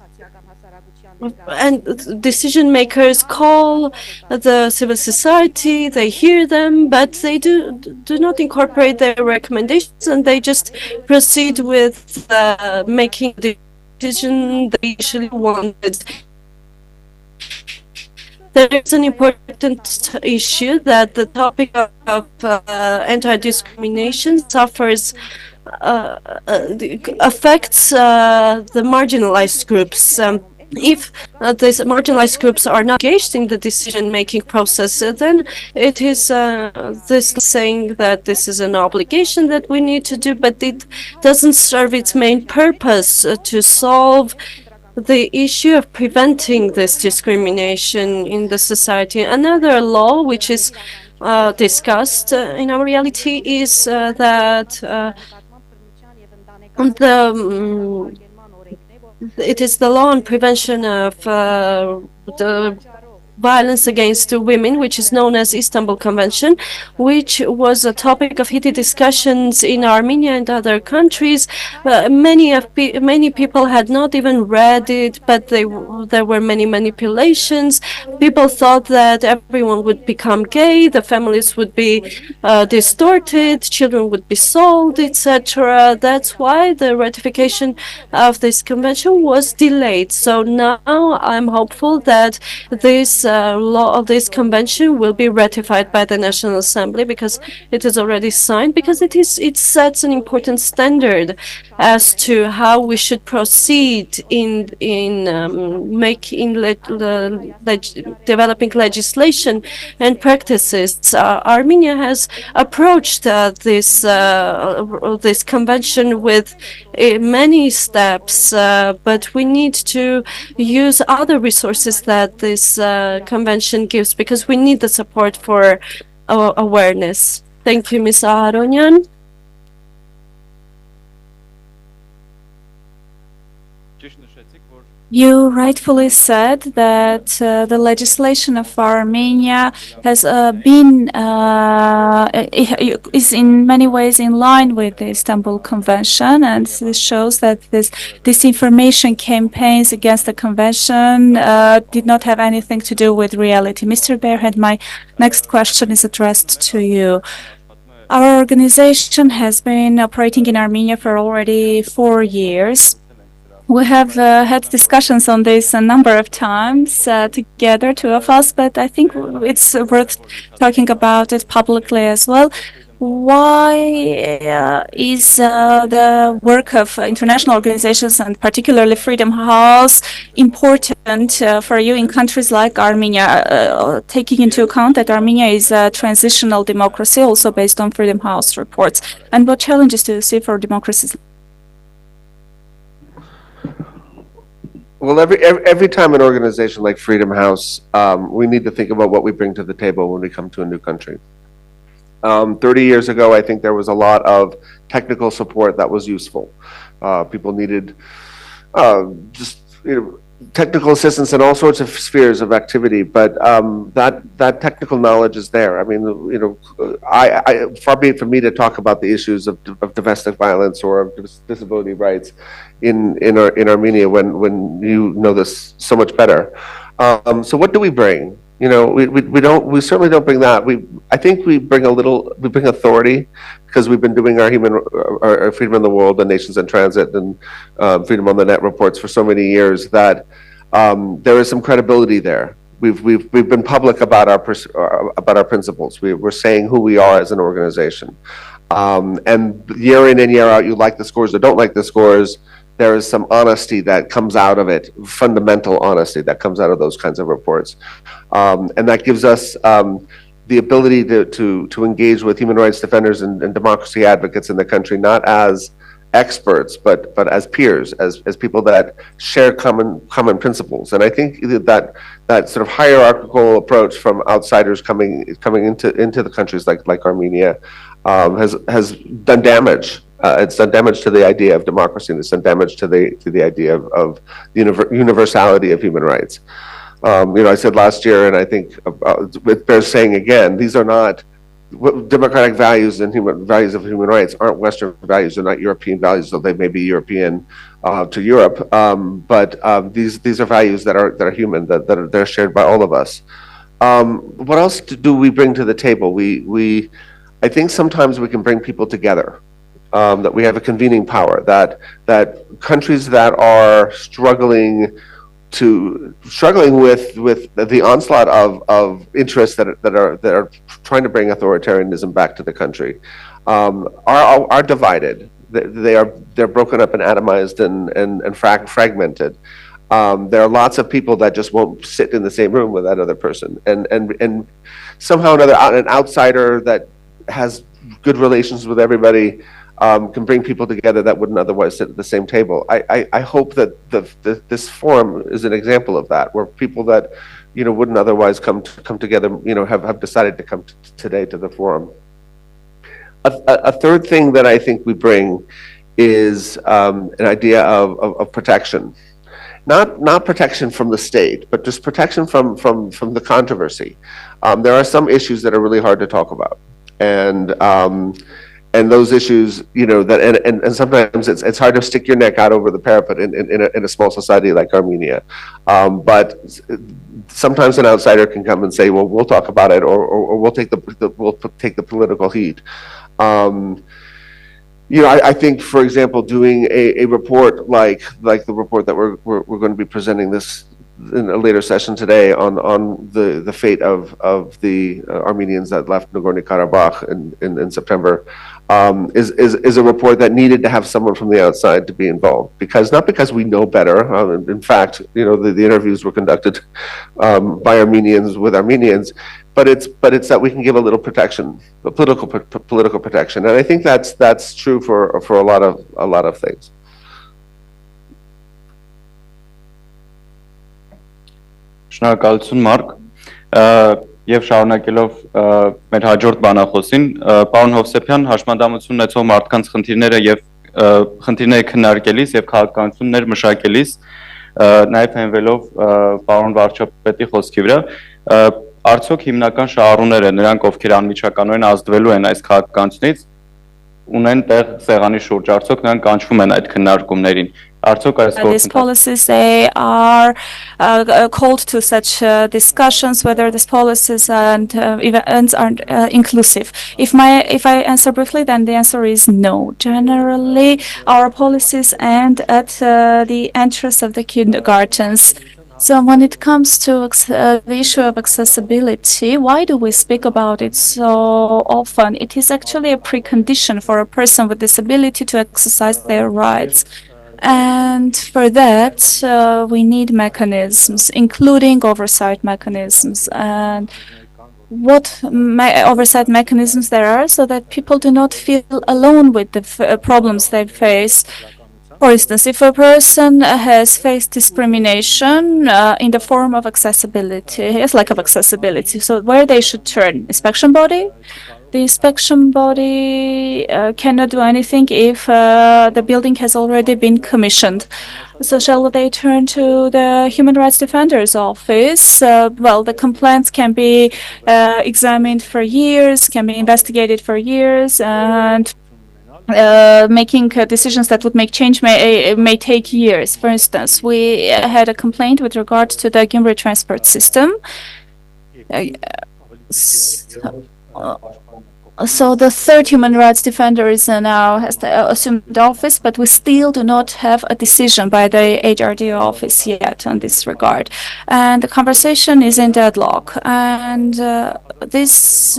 and decision makers call the civil society, they hear them, but they do not incorporate their recommendations, and they just proceed with making the decision they usually wanted. There is an important issue that the topic of anti-discrimination suffers affects the marginalized groups. If these marginalized groups are not engaged in the decision-making process, then it is this saying that this is an obligation that we need to do, but it doesn't serve its main purpose to solve the issue of preventing this discrimination in the society. Another law which is discussed in our reality is that it is the law on prevention of the violence against women, which is known as Istanbul Convention, which was a topic of heated discussions in Armenia and other countries. Many people had not even read it, but there were many manipulations. People thought that everyone would become gay, the families would be distorted, children would be sold, etc. That's why the ratification of this convention was delayed. So now I'm hopeful that this law of this convention will be ratified by the National Assembly, because it is already signed, because it sets an important standard as to how we should proceed in making developing legislation and practices. Armenia has approached this convention with many steps, but we need to use other resources that this convention gives, because we need the support for awareness. Thank you, Ms. Aharonian. You rightfully said that the legislation of Armenia has is in many ways in line with the Istanbul Convention, and this shows that this disinformation campaigns against the convention did not have anything to do with reality. Mr. Berhead, my next question is addressed to you. Our organization has been operating in Armenia for already 4 years. We have had discussions on this a number of times together, two of us, but I think it's worth talking about it publicly as well. Why is the work of international organizations, and particularly Freedom House, important for you in countries like Armenia, taking into account that Armenia is a transitional democracy, also based on Freedom House reports? And what challenges do you see for democracies? Well, every time an organization like Freedom House, we need to think about what we bring to the table when we come to a new country. 30 years ago, I think there was a lot of technical support that was useful. People needed just technical assistance in all sorts of spheres of activity, but that technical knowledge is there. I mean, far be it from me to talk about the issues of domestic violence or of disability rights in Armenia when you know this so much better. So what do we bring? We certainly don't bring that. I think we bring authority, because we've been doing our Freedom in the World and Nations in Transit and Freedom on the Net reports for so many years that there is some credibility there. We've been public about our principles. We're saying who we are as an organization. And year in and year out, you like the scores or don't like the scores, there is some honesty that comes out of it, fundamental honesty that comes out of those kinds of reports. And that gives us the ability to engage with human rights defenders and democracy advocates in the country, not as experts, but as peers, as people that share common principles. And I think that sort of hierarchical approach from outsiders coming into the countries like Armenia has done damage. It's done damage to the idea of democracy, and it's done damage to the idea of the universality of human rights. I said last year, and I think it bears saying again, these are not democratic values and values of human rights aren't Western values. They're not European values, though they may be European to Europe. But these are values that are human, that are shared by all of us. What else do we bring to the table? I think sometimes we can bring people together. That we have a convening power. That countries that are struggling with the onslaught of interests that are trying to bring authoritarianism back to the country are divided. They're broken up and atomized and fragmented. There are lots of people that just won't sit in the same room with that other person, and somehow or another, an outsider that has good relations with everybody can bring people together that wouldn't otherwise sit at the same table. I hope that this forum is an example of that, where people that wouldn't otherwise come together have decided to come today to the forum. A third thing that I think we bring is an idea of protection, not protection from the state, but just protection from the controversy. There are some issues that are really hard to talk about, and those issues, and sometimes it's hard to stick your neck out over the parapet in a small society like Armenia. But sometimes an outsider can come and say, "Well, we'll talk about it," or we'll take the political heat. I think, for example, doing a report like the report that we're going to be presenting this in a later session today on the fate of the Armenians that left Nagorno-Karabakh in September is a report that needed to have someone from the outside to be involved, not because we know better. In fact, the interviews were conducted by Armenians with Armenians, but it's that we can give a little protection, a political protection, and I think that's true for a lot of things. Շնորհակալություն Մարկ, եւ շարունակելով մեր հաջորդ բանախոսին, պարոն Հովսեփյան, հաշմանդամություն ունեցող մարդկանց խնդիրները եւ խնդիրները քննարկելիս եւ քաղաքականություններ մշակելիս, նաեւ հենվելով պարոն վարչապետի խոսքի վրա, արդյոք հիմնական շահառուները, նրանք ովքեր անմիջականորեն ազդվելու են այս քաղաքականությունից, ունեն տեղ սեղանի շուրջ, արդյոք նրանք կանչվում են այդ քննարկումներին, արդյոք այս these policies, they are called to such discussions, whether these policies and events are inclusive. If I answer briefly, then the answer is no. Generally, our policies end at the entrance of the kindergartens. So when it comes to the issue of accessibility, why do we speak about it so often? It is actually a precondition for a person with disability to exercise their rights. And for that, we need mechanisms, including oversight mechanisms. And what oversight mechanisms there are so that people do not feel alone with the problems they face. For instance, if a person has faced discrimination in the form of accessibility, yes, lack of accessibility, so where they should turn? Inspection body? The inspection body cannot do anything if the building has already been commissioned. So shall they turn to the Human Rights Defender's Office? Well, the complaints can be examined for years, can be investigated for years, and making decisions that would make change may take years. For instance, we had a complaint with regard to the Gyumri transport system. So the third human rights defender is now has assumed the office, but we still do not have a decision by the HRD office yet on this regard. And the conversation is in deadlock. And this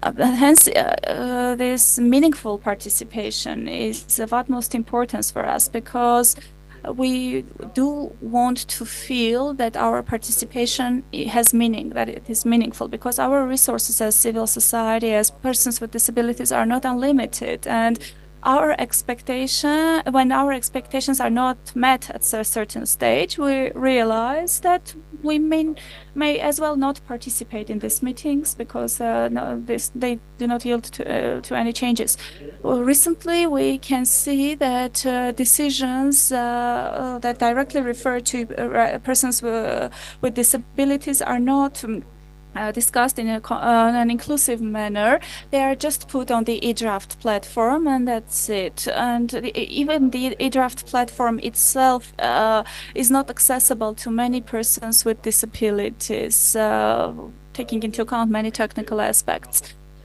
hence, this meaningful participation is of utmost importance for us, because we do want to feel that our participation has meaning, that it is meaningful, because our resources as civil society, as persons with disabilities, are not unlimited. And when our expectations are not met at a certain stage, we realize that we may as well not participate in these meetings, because they do not yield to any changes. Well, recently, we can see that decisions that directly refer to persons with disabilities are not discussed in an inclusive manner. They are just put on the e-draft platform, and that's it. And even the e-draft platform itself is not accessible to many persons with disabilities, taking into account many technical aspects.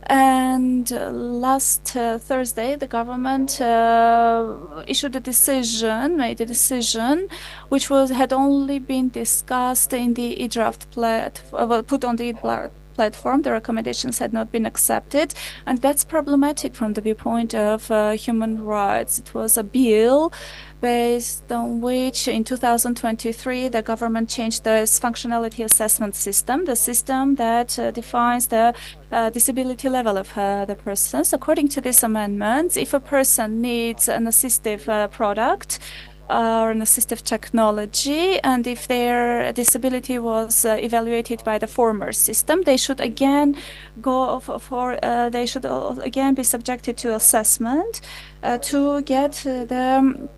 And last Thursday, the government made a decision, which had only been discussed in the e-draft put on the platform. The recommendations had not been accepted, and that's problematic from the viewpoint of human rights. It was a bill based on which in 2023 the government changed the functionality assessment system, the system that defines the disability level of the persons. According to this amendment, if a person needs an assistive product or an assistive technology, and if their disability was evaluated by the former system, they should again again be subjected to assessment to get the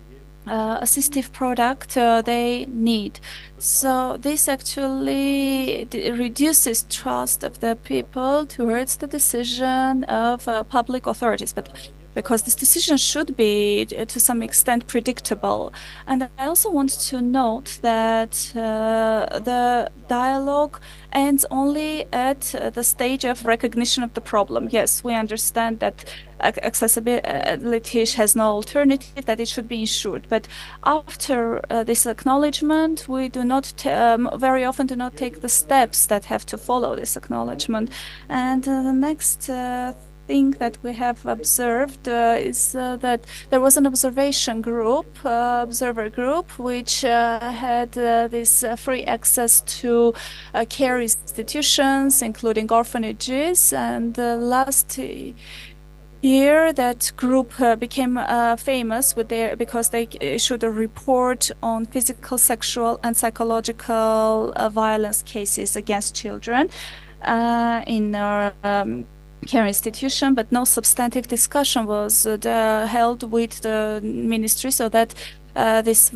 assistive product they need. So this actually reduces trust of the people towards the decision of public authorities, but because this decision should be to some extent predictable. And I also want to note that the dialogue ends only at the stage of recognition of the problem. Yes, we understand that accessibility has no alternative, that it should be ensured. But after this acknowledgement, we do not very often do not take the steps that have to follow this acknowledgement. And the next thing that we have observed is that there was an observer group, which had this free access to care institutions, including orphanages. And last year, that group became famous because they issued a report on physical, sexual, and psychological violence cases against children in our care institution, but no substantive discussion was held with the ministry, so that these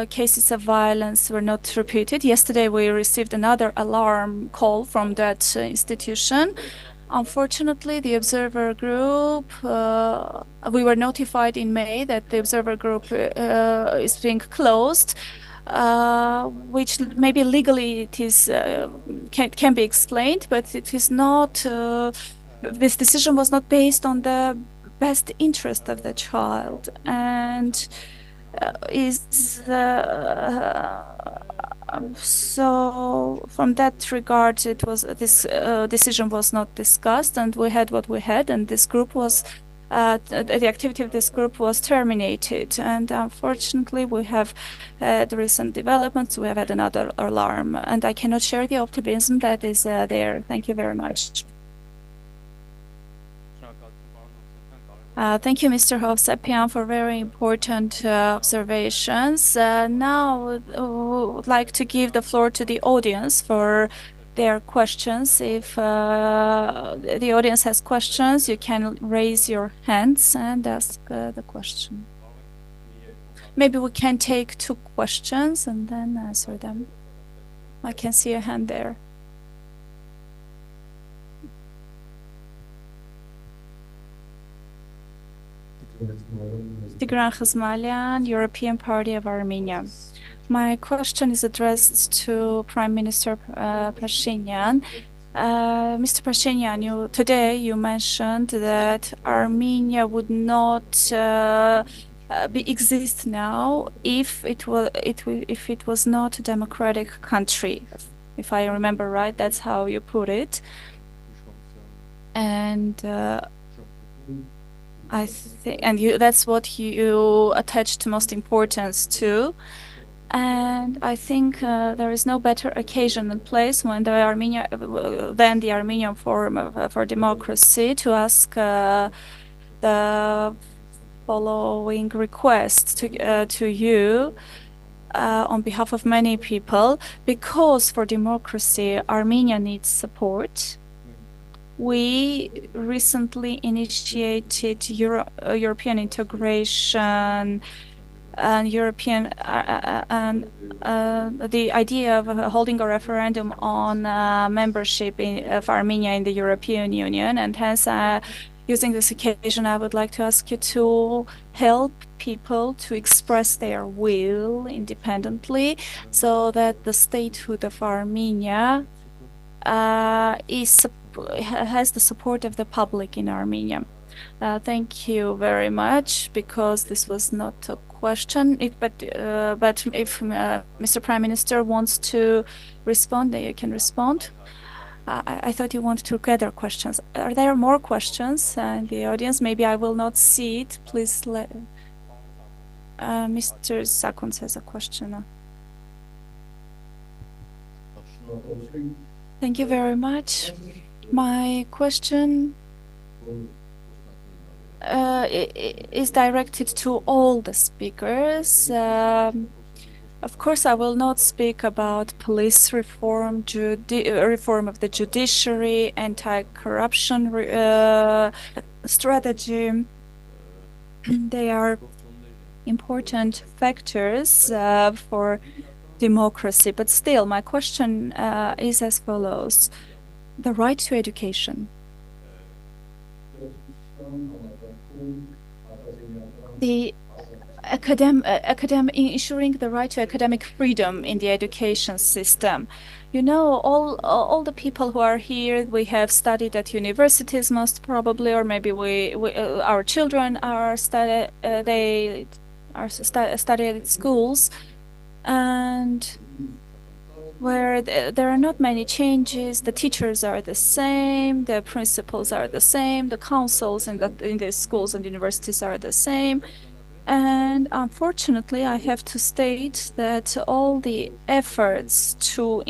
cases of violence were not repeated. Yesterday, we received another alarm call from that institution. Unfortunately, the observer group, we were notified in May that the observer group is being closed, which maybe legally it is can be explained, but it is not. This decision was not based on the best interest of the child, and so from that regard, this decision was not discussed, and we had what we had, and this group was the activity of this group was terminated. And unfortunately, we have had recent developments. We have had another alarm, and I cannot share the optimism that is there. Thank you very much. Thank you, Mr. Hovsepian, for very important observations. Now, we would like to give the floor to the audience for their questions. If the audience has questions, you can raise your hands and ask the question. Maybe we can take 2 questions and then answer them. I can see a hand there. Tigran, European Party of Armenia. My question is addressed to Prime Minister Pashinyan. Mr. Pashinyan, today you mentioned that Armenia would not exist now if it was not a democratic country. If I remember right, that's how you put it. And I think, and that's what you attach most importance to. And I think there is no better occasion and place when the Armenian Forum for Democracy to ask the following request to you on behalf of many people, because for democracy, Armenia needs support. We recently initiated European integration and European the idea of holding a referendum on membership of Armenia in the European Union, and hence using this occasion, I would like to ask you to help people to express their will independently, so that the statehood of Armenia has the support of the public in Armenia. Thank you very much, because this was not a question. But if Mr. Prime Minister wants to respond, you can respond. I thought you wanted to gather questions. Are there more questions in the audience? Maybe I will not see it. Please let Mr. Sakun has a question. Thank you very much. My question is directed to all the speakers. Of course, I will not speak about police reform, reform of the judiciary, anti-corruption strategy. They are important factors for democracy. But still, my question is as follows. The right to education. The ensuring the right to academic freedom in the education system. You know, all the people who are here, we have studied at universities most probably, or maybe our children are studied at schools, and where there are not many changes. The teachers are the same, the principals are the same, the councils in the schools and universities are the same. And unfortunately, I have to state that all the efforts to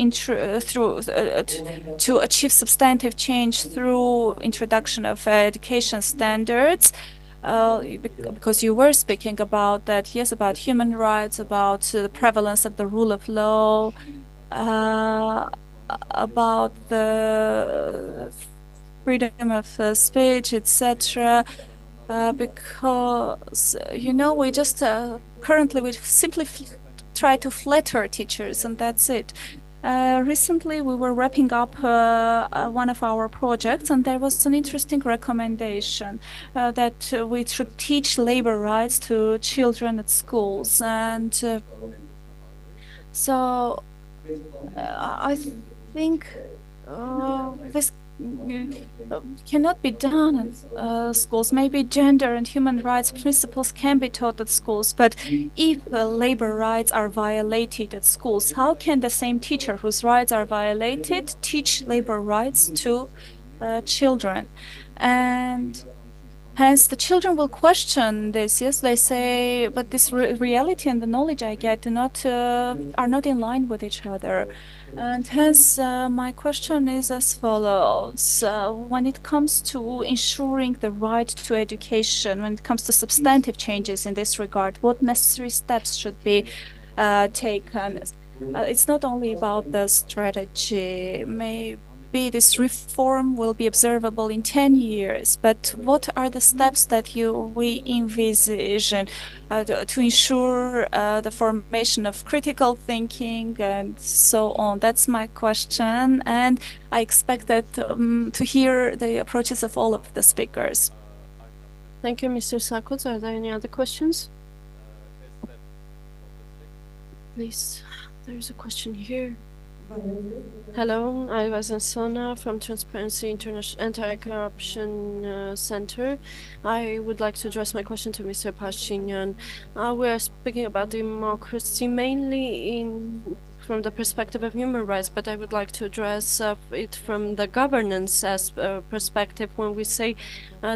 achieve substantive change through introduction of education standards, because you were speaking about that, yes, about human rights, about the prevalence of the rule of law, about the freedom of speech, etc. Because, you know, we just currently we simply try to flatter teachers, and that's it. Recently, we were wrapping up one of our projects, and there was an interesting recommendation that we should teach labor rights to children at schools. And so I think this cannot be done at schools. Maybe gender and human rights principles can be taught at schools, but if labor rights are violated at schools, how can the same teacher whose rights are violated teach labor rights to children? And hence, the children will question this. Yes, they say, but this reality and the knowledge I get are not in line with each other. And hence, my question is as follows. When it comes to ensuring the right to education, when it comes to substantive changes in this regard, what necessary steps should be taken? It's not only about the strategy. Maybe this reform will be observable in 10 years, but what are the steps that we envision to ensure the formation of critical thinking and so on? That's my question, and I expect that to hear the approaches of all of the speakers. Thank you, Mr. Sakut. Are there any other questions? Please, there's a question here. Hello, I was Sona from Transparency International Anti-Corruption Center. I would like to address my question to Mr. Pashinyan. We are speaking about democracy mainly from the perspective of human rights, but I would like to address it from the governance as perspective. When we say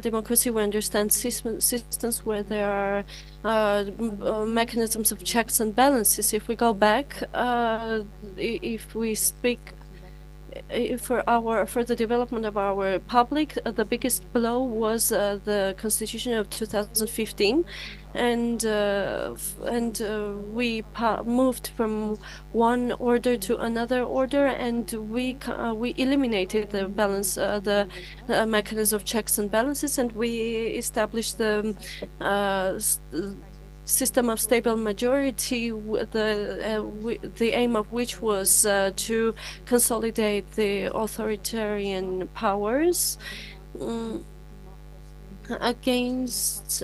democracy, we understand systems where there are mechanisms of checks and balances. If we go back, if we speak for the development of our public, the biggest blow was the Constitution of 2015, and we moved from one order to another order, and we eliminated the balance, the mechanism of checks and balances, and we established the system of stable majority, the aim of which was to consolidate the authoritarian powers against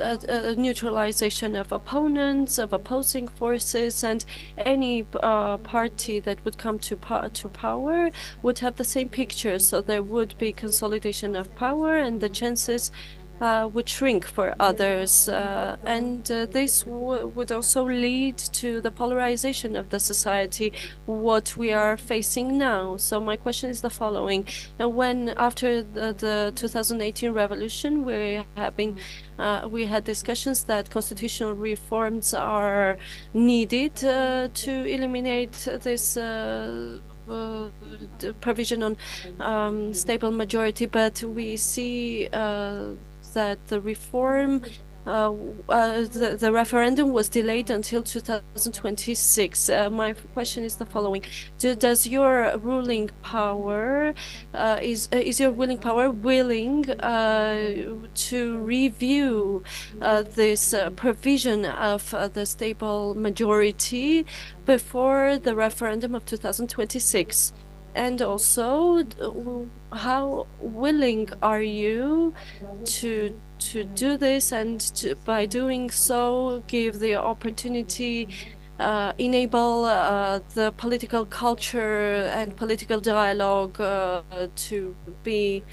neutralization of opponents, of opposing forces, and any party that would come to power would have the same picture. So there would be consolidation of power, and the chances would shrink for others, and this would also lead to the polarization of the society, what we are facing now. So my question is the following: when after the 2018 revolution, we had discussions that constitutional reforms are needed to eliminate this provision on stable majority, but we see that the reform, the referendum was delayed until 2026. My question is the following: does your ruling power is your ruling power willing to review this provision of the stable majority before the referendum of 2026? And also, how willing are you to do this, and by doing so give the opportunity, enable the political culture and political dialogue to be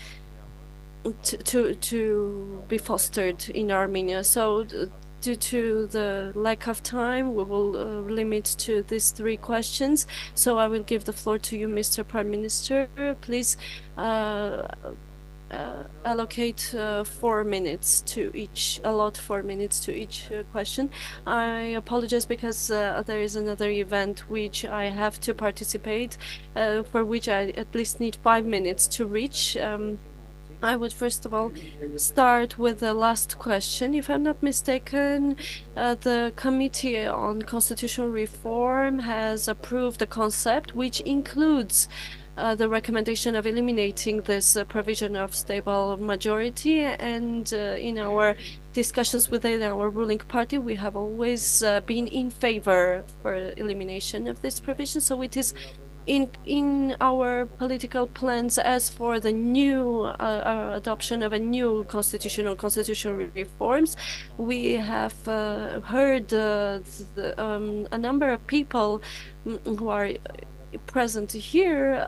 fostered in Armenia? So due to the lack of time, we will limit to these three questions. So I will give the floor to you, Mr. Prime Minister. Please allocate 4 minutes to each, allot 4 minutes to each question. I apologize because there is another event which I have to participate, for which I at least need 5 minutes to reach. I would first of all start with the last question. If I'm not mistaken, the Committee on Constitutional Reform has approved a concept which includes the recommendation of eliminating this provision of stable majority, and in our discussions within our ruling party, we have always been in favor for elimination of this provision. So it is in our political plans. As for the new adoption of a new constitutional reforms, we have heard a number of people who are present here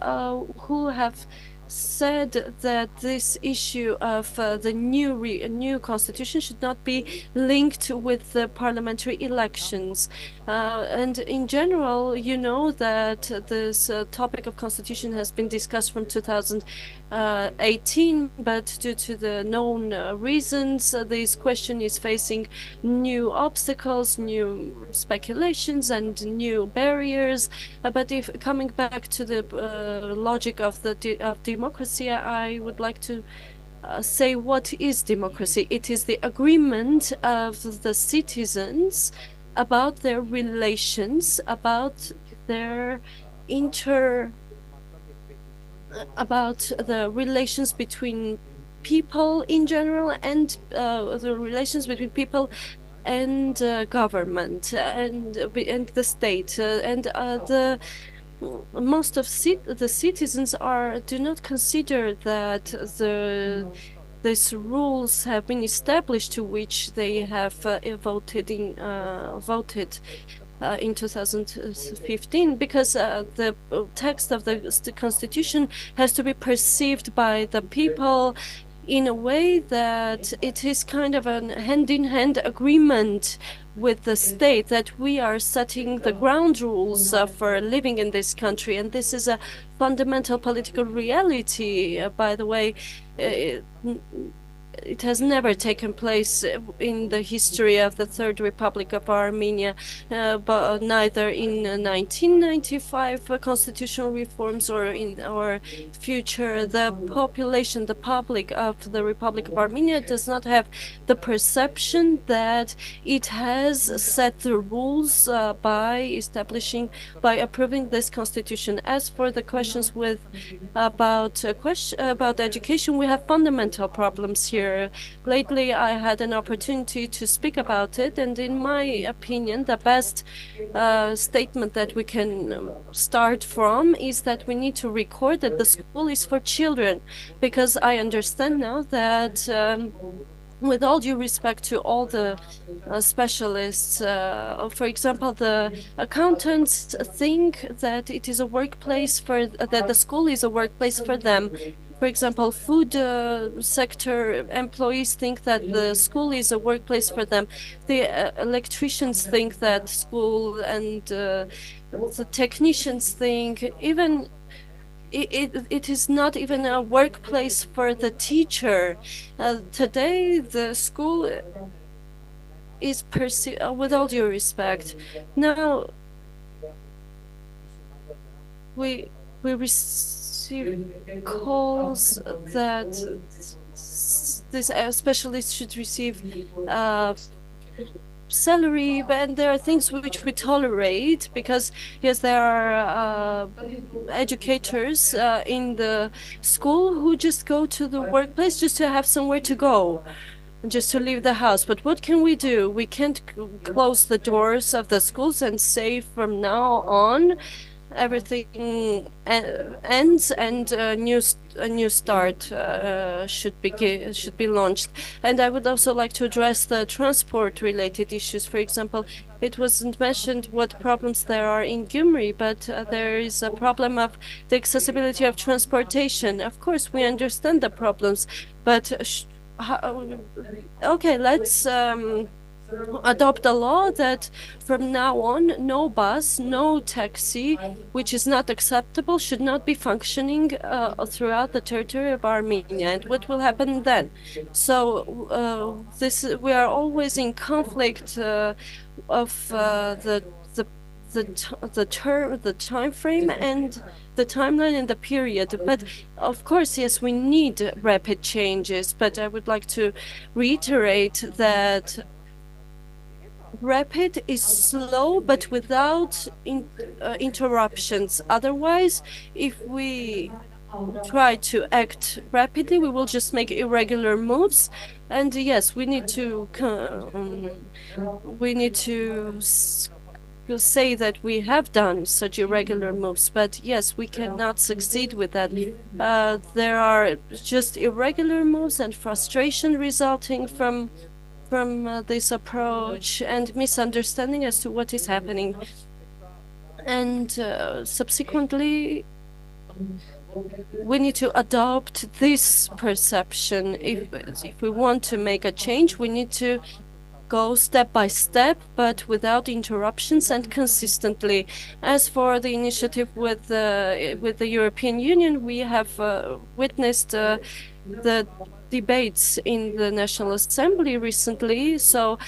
who have said that this issue of the new constitution should not be linked with the parliamentary elections, and in general, you know that this topic of constitution has been discussed from 2018, but due to the known reasons, this question is facing new obstacles, new speculations, and new barriers. But if coming back to the logic of democracy, I would like to say, what is democracy? It is the agreement of the citizens about their relations, about their about the relations between people in general, and the relations between people and government and the state, and most of the citizens do not consider that these rules have been established, to which they have voted in 2015, because the text of the constitution has to be perceived by the people in a way that it is kind of an hand-in-hand agreement with the state, that we are setting the ground rules for living in this country. And this is a fundamental political reality, by the way. It has never taken place in the history of the Third Republic of Armenia, but neither in 1995 constitutional reforms or in our future. The population, the public of the Republic of Armenia does not have the perception that it has set the rules by approving this constitution. As for the questions about education, we have fundamental problems here. Lately, I had an opportunity to speak about it, and in my opinion, the best statement that we can start from is that we need to record that the school is for children, because I understand now that with all due respect to all the specialists, for example, the accountants think that it is a workplace that the school is a workplace for them. For example, food sector employees think that the school is a workplace for them. The electricians think that school, and the technicians think even it is not even a workplace for the teacher. Today, the school is perceived, with all due respect. Now, we receive calls that this specialist should receive salary, and there are things which we tolerate because, yes, there are educators in the school who just go to the workplace just to have somewhere to go, just to leave the house. But what can we do? We can't close the doors of the schools and say from now on everything ends and a new start should be launched. And I would also like to address the transport related issues. For example, it wasn't mentioned what problems there are in Gyumri, but there is a problem of the accessibility of transportation. Of course, we understand the problems, but okay, let's adopt a law that from now on no bus, no taxi, which is not acceptable, should not be functioning throughout the territory of Armenia. And what will happen then? So we are always in conflict of the time frame and the timeline and the period. But of course, yes, we need rapid changes, but I would like to reiterate that rapid is slow, but without interruptions. Otherwise, if we try to act rapidly, we will just make irregular moves. And yes, we need to say that we have done such irregular moves, but yes, we cannot succeed with that. There are just irregular moves and frustration resulting from this approach and misunderstanding as to what is happening. And subsequently, we need to adopt this perception. If we want to make a change, we need to go step by step, but without interruptions and consistently. As for the initiative with the European Union, we have witnessed the debates in the National Assembly recently. So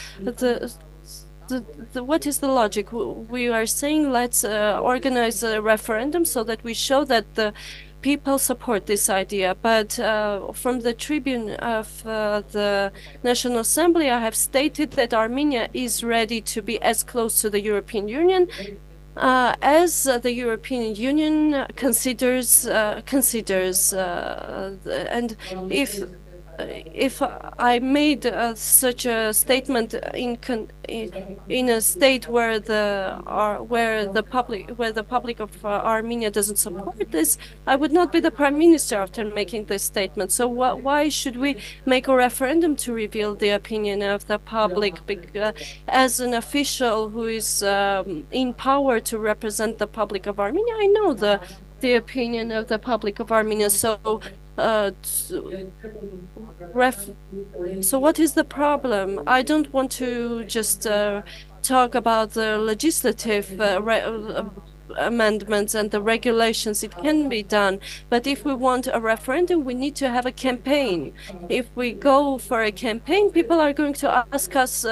what is the logic? We are saying let's organize a referendum so that we show that the people support this idea. But from the tribune of the National Assembly, I have stated that Armenia is ready to be as close to the European Union as the European Union considers, and if I made such a statement in a state where the public of Armenia doesn't support this, I would not be the prime minister after making this statement. So why should we make a referendum to reveal the opinion of the public? As an official who is in power to represent the public of Armenia, I know the opinion of the public of Armenia. So So what is the problem? I don't want to just talk about the legislative amendments and the regulations. It can be done, but if we want a referendum, we need to have a campaign. If we go for a campaign, people are going to ask us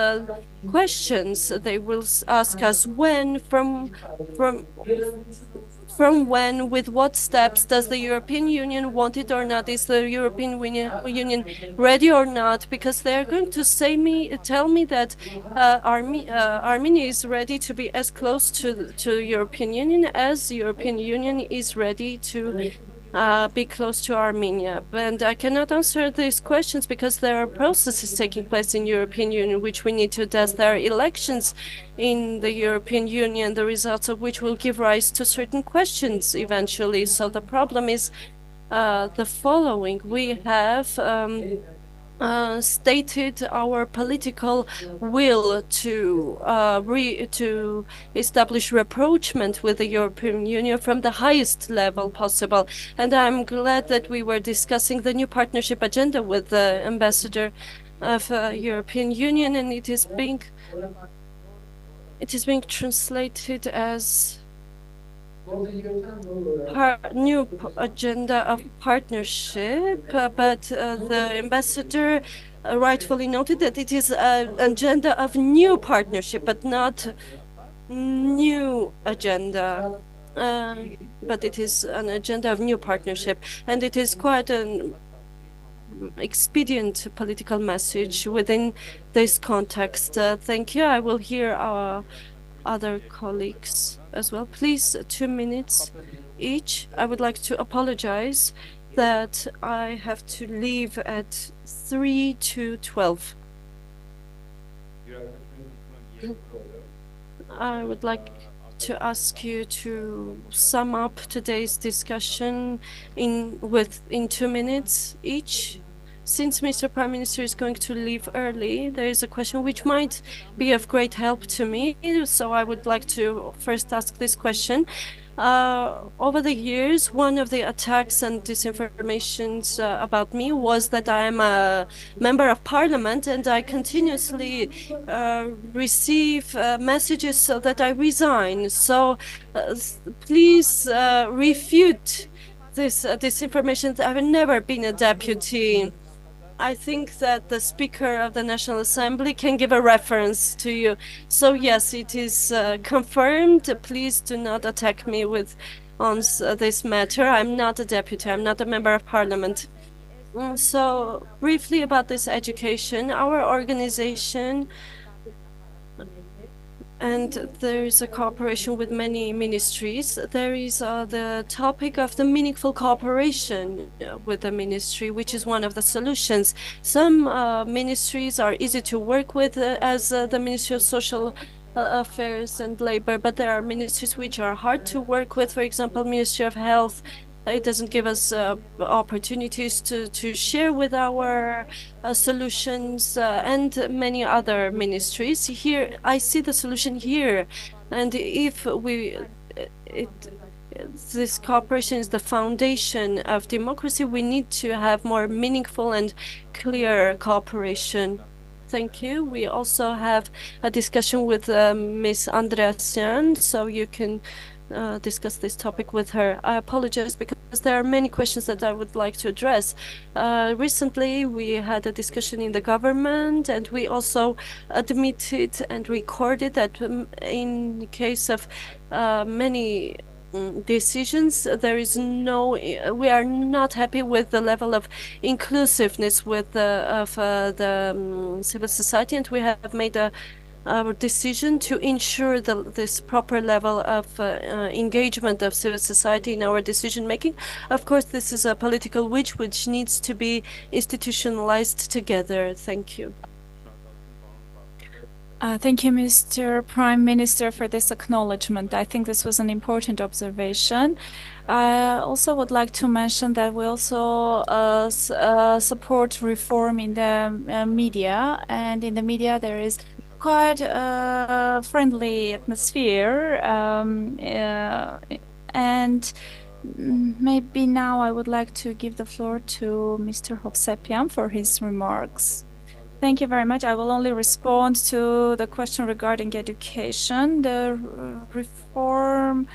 questions. They will ask us when, from when, with what steps does the European Union want it or not? Is the European Union ready or not? Because they're going to tell me that Armenia is ready to be as close to European Union as European Union is ready to be close to Armenia. And I cannot answer these questions because there are processes taking place in European Union which we need to test. There are elections in the European Union, the results of which will give rise to certain questions eventually. So the problem is the following. We have stated our political will to establish rapprochement with the European Union from the highest level possible. And I'm glad that we were discussing the new partnership agenda with the ambassador of European Union, and it is being translated as new agenda of partnership, but the ambassador rightfully noted that it is an agenda of new partnership, but not new agenda. But it is an agenda of new partnership, and it is quite an expedient political message within this context. Thank you. I will hear our other colleagues as well. Please, 2 minutes each. I would like to apologize that I have to leave at 3 to 12. I would like to ask you to sum up today's discussion in 2 minutes each. Since Mr. Prime Minister is going to leave early, there is a question which might be of great help to me. So I would like to first ask this question. Over the years, one of the attacks and disinformations about me was that I am a member of parliament, and I continuously receive messages so that I resign. So please refute this disinformation. I've never been a deputy. I think that the Speaker of the National Assembly can give a reference to you. So yes, it is confirmed. Please do not attack me on this matter. I'm not a deputy. I'm not a member of parliament. So briefly about this education, our organization, and there is a cooperation with many ministries. There is the topic of the meaningful cooperation with the ministry, which is one of the solutions. Some ministries are easy to work with, as the Ministry of Social Affairs and Labor, but there are ministries which are hard to work with. For example, Ministry of Health. It doesn't give us opportunities to share with our solutions, and many other ministries. Here, I see the solution here. And if this cooperation is the foundation of democracy, we need to have more meaningful and clear cooperation. Thank you. We also have a discussion with Ms. Andreasian, so you can discuss this topic with her. I apologize because there are many questions that I would like to address. Recently, we had a discussion in the government, and we also admitted and recorded that in the case of many decisions, we are not happy with the level of inclusiveness of the civil society, and we have made our decision to ensure this proper level of engagement of civil society in our decision making. Of course, this is a political which needs to be institutionalized together. Thank you. Thank you, Mr. Prime Minister, for this acknowledgement. I think this was an important observation. I also would like to mention that we also support reform in the media, and in the media there is quite a friendly atmosphere, and Maybe now I would like to give the floor to Mr. Hovsepian for his remarks. Thank you very much. I will only respond to the question regarding education. The reform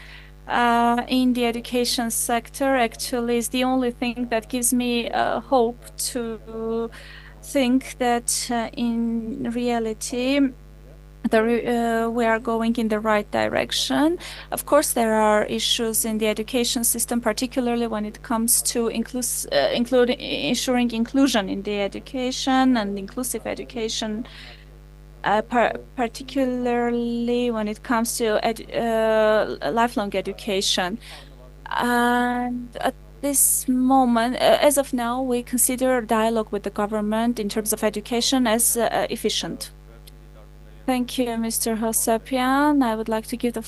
in the education sector actually is the only thing that gives me hope to think that in reality we are going in the right direction. Of course, there are issues in the education system, particularly when it comes to including ensuring inclusion in the education and inclusive education, particularly when it comes to lifelong education. And at this moment, as of now, we consider dialogue with the government in terms of education as efficient. Thank you, Mr. Hosepian. I would like to give the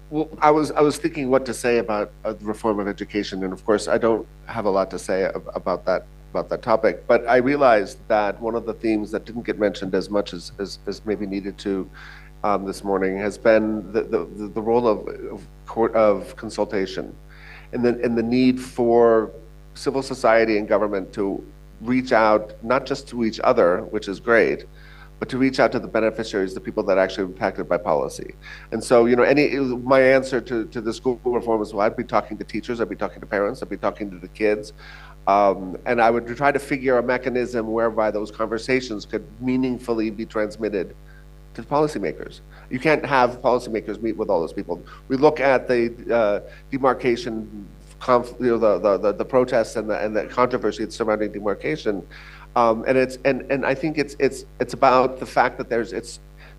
Well, I was thinking what to say about the reform of education, and of course, I don't have a lot to say about that topic. But I realized that one of the themes that didn't get mentioned as much as maybe needed to this morning has been the role of consultation, and the need for civil society and government to reach out not just to each other, which is great, but to reach out to the beneficiaries, the people that are actually impacted by policy. And so, my answer to the school reform is, well, I'd be talking to teachers, I'd be talking to parents, I'd be talking to the kids, and I would try to figure a mechanism whereby those conversations could meaningfully be transmitted to policymakers. You can't have policymakers meet with all those people. We look at the demarcation, the protests and the controversy surrounding demarcation, and I think it's about the fact that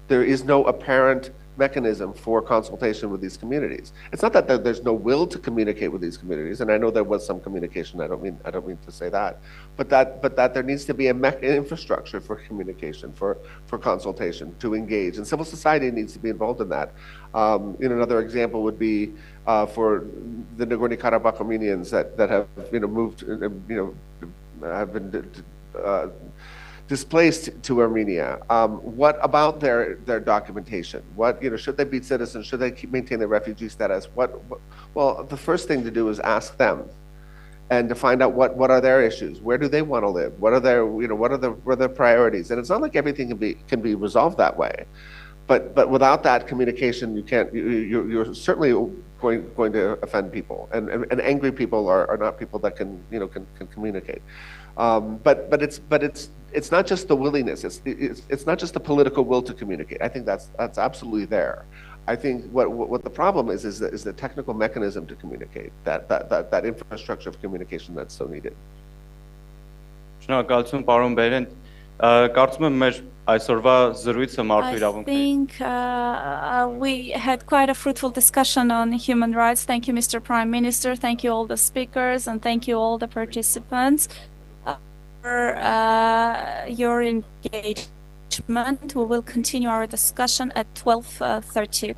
there is no apparent mechanism for consultation with these communities. It's not that there's no will to communicate with these communities, and I know there was some communication. I don't mean to say that, but that there needs to be an infrastructure for communication, for consultation, to engage, and civil society needs to be involved in that. Another example would be for the Nagorno-Karabakh Armenians that have moved, have been displaced to Armenia. What about their documentation? What should they be citizens? Should they maintain their refugee status? Well, the first thing to do is ask them, and to find out what are their issues. Where do they want to live? What are their priorities? And it's not like everything can be resolved that way. But without that communication, you're certainly going to offend people, and angry people are not people that can communicate. But it's not just the willingness. It's not just the political will to communicate. I think that's absolutely there. I think what the problem is the technical mechanism to communicate, that infrastructure of communication that's so needed. Շնորհակալություն, պարոն Բերենտ։ Կարծում եմ մեր այսօրվա զրույցը մարդու I իրավունքների think we had quite a fruitful discussion on human rights. Thank you, Mr. Prime Minister. Thank you all the speakers, and thank you all the participants for your engagement. We will continue our discussion at 12:30.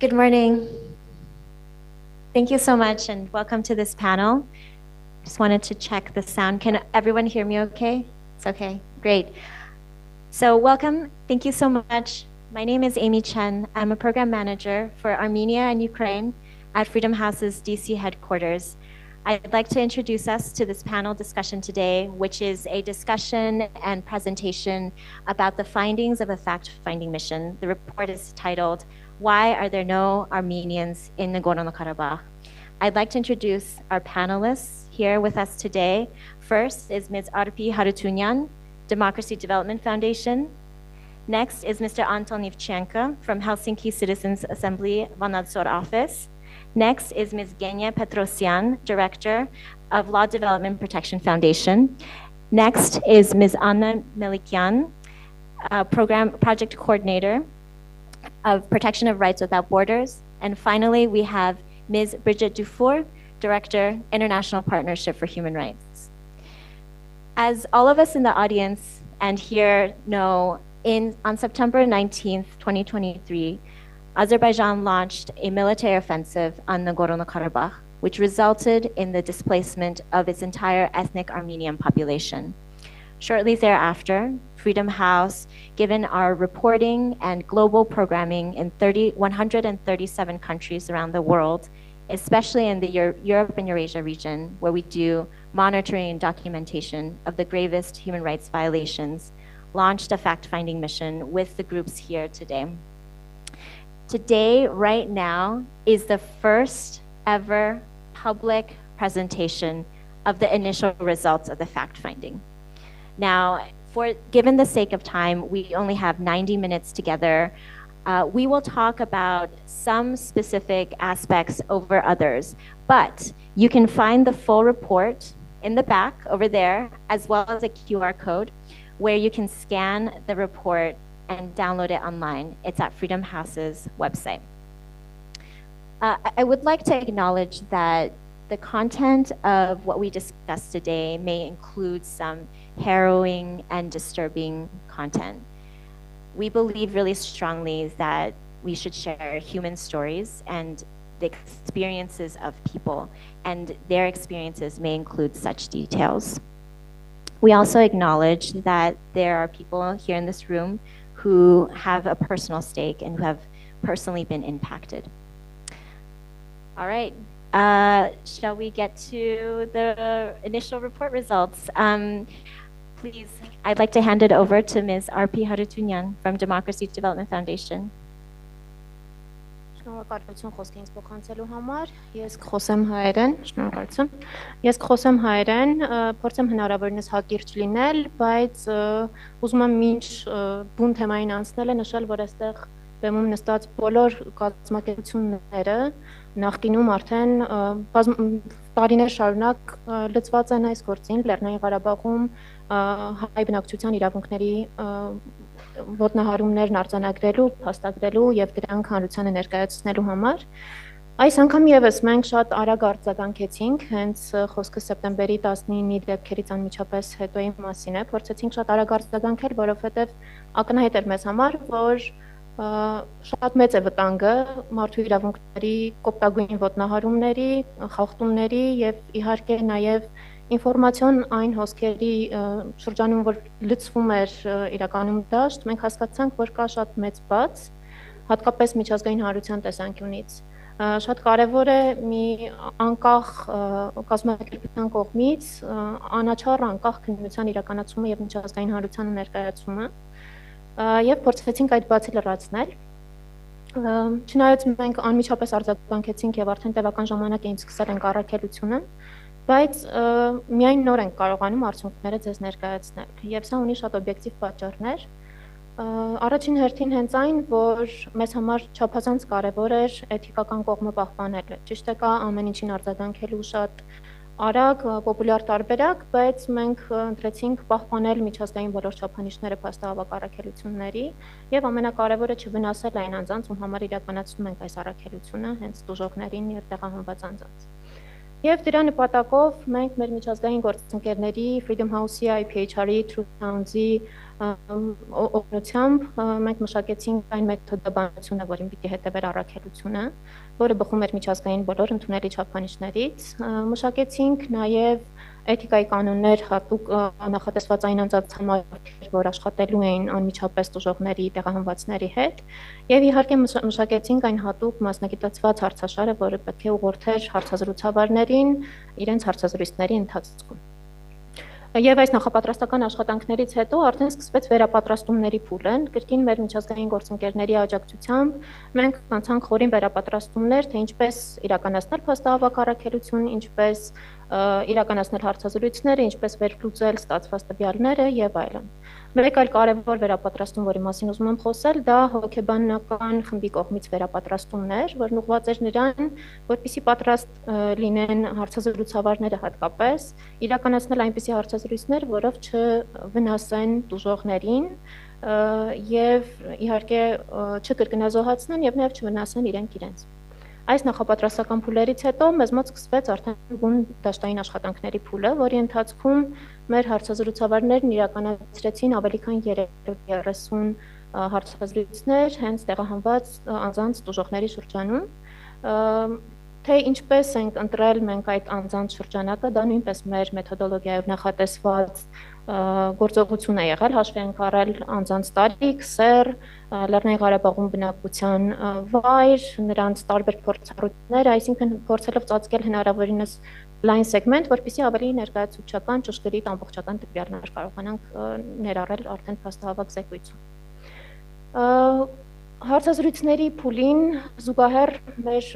Good morning. Thank you so much and welcome to this panel. Just wanted to check the sound. Can everyone hear me okay? It's okay, great. So welcome, thank you so much. My name is Amy Chen. I'm a program manager for Armenia and Ukraine at Freedom House's DC headquarters. I'd like to introduce us to this panel discussion today, which is a discussion and presentation about the findings of a fact-finding mission. The report is titled, "Why Are There No Armenians in Nagorno-Karabakh?" I'd like to introduce our panelists here with us today. First is Ms. Arpi Harutyunyan, Democracy Development Foundation. Next is Mr. Anton Ivchenko from Helsinki Citizens Assembly Vanadzor Office. Next is Ms. Genia Petrosyan, Director of Law Development Protection Foundation. Next is Ms. Anna Melikian, Project Coordinator of Protection of Rights Without Borders. And finally, we have Ms. Brigitte Dufour, Director, International Partnership for Human Rights. As all of us in the audience and here know, on September 19th, 2023, Azerbaijan launched a military offensive on Nagorno-Karabakh, which resulted in the displacement of its entire ethnic Armenian population. Shortly thereafter, Freedom House, given our reporting and global programming in 137 countries around the world, especially in the Europe and Eurasia region, where we do monitoring and documentation of the gravest human rights violations, launched a fact-finding mission with the groups here today. Today, right now, is the first ever public presentation of the initial results of the fact-finding. Now, given the sake of time, we only have 90 minutes together. We will talk about some specific aspects over others, but you can find the full report in the back over there, as well as a QR code where you can scan the report and download it online. It's at Freedom House's website. I would like to acknowledge that the content of what we discussed today may include some harrowing and disturbing content. We believe really strongly that we should share human stories and the experiences of people, and their experiences may include such details. We also acknowledge that there are people here in this room who have a personal stake and who have personally been impacted. All right, shall we get to the initial report results? Please, I'd like to hand it over to Ms. Arpi Harutyunyan from Democracy Development Foundation. Շնորհակալություն խոսքին փոխանցելու համար։ Ես կխոսեմ հայերեն, շնորհակալություն։ Ես կխոսեմ հայերեն, փորձեմ հնարավորինս հակիրճ լինել, բայց ուզում եմ ինչ բուն թեմային անցնել է նշել, որ այստեղ բեմում նստած բոլոր կազմակերպությունները նախկինում արդեն տարիներ շարունակ լծված են այս գործին, Լեռնային Ղարաբաղում հայ բնակչության իրավունքների ոտնահարումներն արձանագրելու, փաստագրելու եւ դրանք հանրությանը ներկայացնելու համար։ Այս անգամ եւս մենք շատ արագ արձագանքեցինք, հենց խոսքը սեպտեմբերի 19-ի դեպքերից անմիջապես հետոյի մասին է, փորձեցինք շատ արագ արձագանքել, որովհետեւ ակնհայտ էր մեզ համար, որ շատ մեծ է վտանգը մարդու իրավունքների կոպտագույն ոտնահարումների, խախտումների եւ իհարկե նաեւ ինֆորմացիոն այն հոսքերի շրջանում, որ լցվում էր իրականում դաշտ, մենք հասկացանք, որ կա շատ մեծ բաց, հատկապես միջազգային հանրության տեսանկյունից։ Շատ կարևոր է մի անկախ կազմակերպության կողմից անաչառ անկախ քննության իրականացումը եւ միջազգային հանրությանը ներկայացումը եւ փորձեցինք այդ բացը լրացնել։ Չնայած մենք անմիջապես արձագանքեցինք եւ արդեն տևական ժամանակ էին սկսել ենք առաքելությունը, բայց միայն նոր ենք կարողանում արդյունքները ձեզ ներկայացնել եւ սա ունի շատ օբյեկտիվ պատճառներ։ Առաջին հերթին հենց այն, որ մեզ համար չափազանց կարևոր էր էթիկական կողմը պահպանելը։ Ճիշտ է, կա ամեն ինչին արձագանքելու շատ արագ պոպուլյար տարբերակ, բայց մենք ընտրեցինք պահպանել միջազգային բոլոր չափանիշները փաստահավաք առաքելությունների եւ ամենակարևորը չվնասել այն անձանց, ում համար իրականացնում ենք այս առաքելությունը, հենց տուժողներին եւ տեղահանված անձանց։ Եվ դրա նպատակով մենք մեր միջազգային գործընկերների Freedom House-ի, IPHR-ի, Truth Hounds-ի, օգնությամբ մենք մշակեցինք այն մեթոդաբանությունը, որին պիտի հետևեր առաքելությունը, որը բխում էր միջազգային բոլոր ընդունելի չափանիշներից։ Մշակեցինք նաև էթիկայի կանոններ հատուկ նախատեսված այն անձանց համար, որ աշխատելու էին անմիջապես տուժողների տեղահանվածների հետ, եւ իհարկե մշակեցինք այն հատուկ մասնագիտացված հարցաշարը, որը պետք է ուղղորդեր հարցազրույցավարներին իրենց հարցազրույցների ընթացքում։ Եվ այս նախապատրաստական աշխատանքներից հետո արդեն սկսվեց վերապատրաստումների փուլը, կրկին մեր միջազգային գործընկերների աջակցությամբ մենք անցանք խորին վերապատրաստումներ, թե ինչպես իրականացնել փաստահավաք առաքելություն, ինչպես իրականացնել հարցազրույցները, ինչպես վերլուծել ստացված տվյալները եւ այլն։ Մեկ այլ կարևոր վերապատրաստում, որի մասին ուզում եմ խոսել, դա հոգեբանական խմբի կողմից վերապատրաստումներ, որն ուղղված էր նրան, որպեսզի պատրաստ լինեն հարցազրույցավարները հատկապես, իրականացնել այնպիսի հարցազրույցներ, որով չվնասեն տուժողներին եւ իհարկե չկրկնազոհացնեն եւ նաեւ չվնասեն իրենց։ Այս նախապատրաստական փուլերից հետո մեզ մոտ սկսվեց արդեն բուն դաշտային աշխատանքների փուլը, որի ընթացքում մեր հարցազրույցավարներն իրականացրեցին ավելի քան 30 հարցազրույցներ հենց տեղահանված անձանց տուժողների շրջանում։ Թե ինչպես ենք ընտրել մենք այդ անձանց շրջանակը, դա նույնպես մեր մեթոդոլոգիայով նախատեսված գործողություն է եղել, հաշվի ենք առել անձանց տարիք, սեռ, Լեռնային Ղարաբաղում բնակության վայր, նրանց տարբեր փորձառությունները, այսինքն փորձելով ծածկել հնարավորինս լայն սեգմենտ, որպեսզի ավելի ներկայացուցչական, ճշգրիտ, ամբողջական տվյալներ կարողանանք ներառել արդեն փաստահավաք զեկույցում։ Հարցազրույցների փուլին զուգահեռ մեր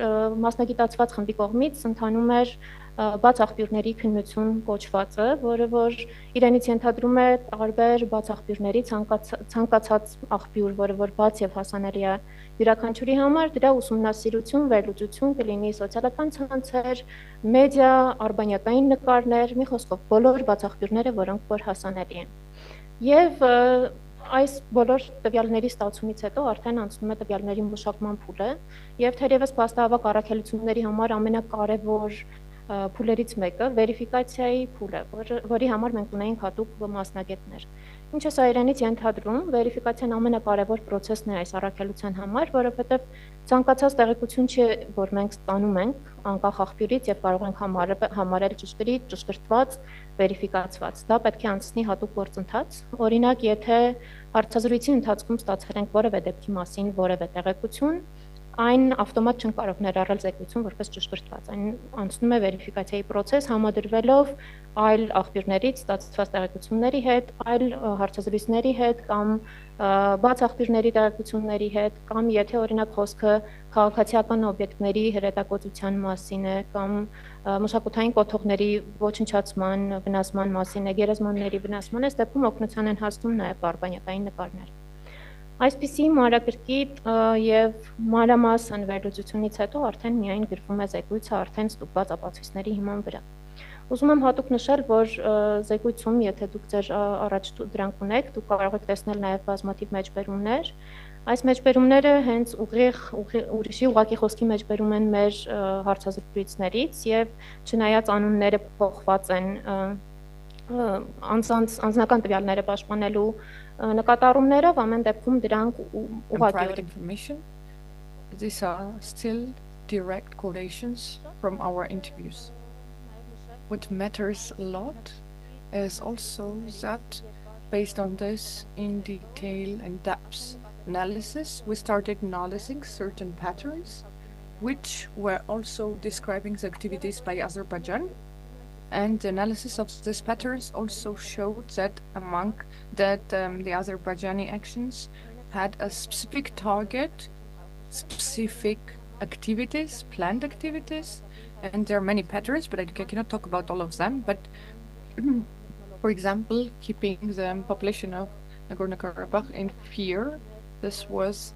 մասնագիտացված խմբի կողմից ընթանում էր բաց աղբյուրների քննություն կոչվածը, որը որ իրենից ենթադրում է տարբեր բաց աղբյուրների ցանկացած աղբյուր, որը որ բաց եւ հասանելի է յուրաքանչյուրի համար, դրա ուսումնասիրություն, վերլուծություն կլինի սոցիալական ցանցեր, մեդիա, արբանյակային նկարներ, մի խոսքով բոլոր բաց աղբյուրները, որոնք որ հասանելի են։ Եվ այս բոլոր տվյալների ստացումից հետո արդեն անցնում է տվյալների մշակման փուլը եւ թերևս փաստահավաք առաքելությունների համար ամենակարևոր փուլերից մեկը վերիֆիկացիայի փուլը, որի համար մենք ունենք հատուկ մասնագետներ։ Ինչը սա իրենից ենթադրում, վերիֆիկացիան ամենակարևոր process-ն է այս առաքելության համար, որովհետեւ ցանկացած տեղեկություն չի, որ մենք ստանում ենք անկախ աղբյուրից եւ կարող ենք համարել ճշգրիտ, ճշգրտված, վերիֆիկացված։ Դա պետք է անցնի հատուկ գործընթաց։ Օրինակ, եթե հարցազրույցի ընթացքում ստացել ենք որևէ դեպքի մասին որևէ տեղեկություն, այն ավտոմատ չեն կարող ներառել զեկույցում որպես ճշգրտված։ Այն անցնում է վերիֆիկացիայի process համադրվելով այլ աղբյուրներից ստացված տեղեկությունների հետ, այլ հարցազրույցների հետ կամ բաց աղբյուրների տեղեկությունների հետ, կամ եթե օրինակ խոսքը քաղաքացիական օբյեկտների հրետակոծության մասին է, կամ մշակութային կոթողների ոչնչացման, վնասման մասին է, գերեզմանների վնասման, այս դեպքում օգնության են հասնում նաև արբանյակային նկարներ։ Այսպիսի մանրակրկիտ եւ մանրամասն վերլուծությունից հետո արդեն միայն գրվում է զեկույցը արդեն ստուգված ապացույցների հիման վրա։ Ուզում եմ հատուկ նշել, որ զեկույցում, եթե դուք ձեր առաջ դրանք ունեք, դուք կարող եք տեսնել նաեւ բազմաթիվ մեջբերումներ։ Այս մեջբերումները հենց ուրիշի ուղղակի խոսքի մեջբերում են մեր հարցազրույցներից եւ չնայած անունները փոխված են անձնական տվյալները պաշտպանելու նկատառումներով ամեն դեպքում դրանք ուղղակի information. These are still direct quotations from our interviews. What matters a lot is also that based on this in detail and depth analysis, we started analyzing certain patterns which were also describing the activities by Azerbaijan. And the analysis of these patterns also showed that the Azerbaijani actions had a specific target, specific activities, planned activities, and there are many patterns, but I cannot talk about all of them. But for example, keeping the population of Nagorno-Karabakh in fear, this was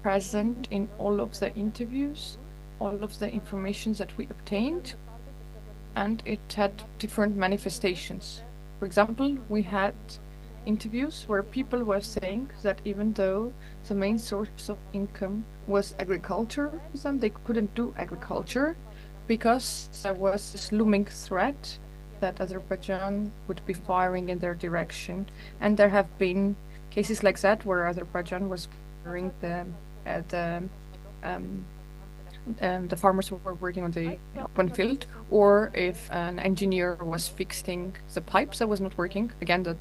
present in all of the interviews, all of the information that we obtained. And it had different manifestations. For example, we had interviews where people were saying that even though the main source of income was agriculture, they couldn't do agriculture because there was this looming threat that Azerbaijan would be firing in their direction. And there have been cases like that where Azerbaijan was firing the farmers who were working on the open field, or if an engineer was fixing the pipes that was not working, again, that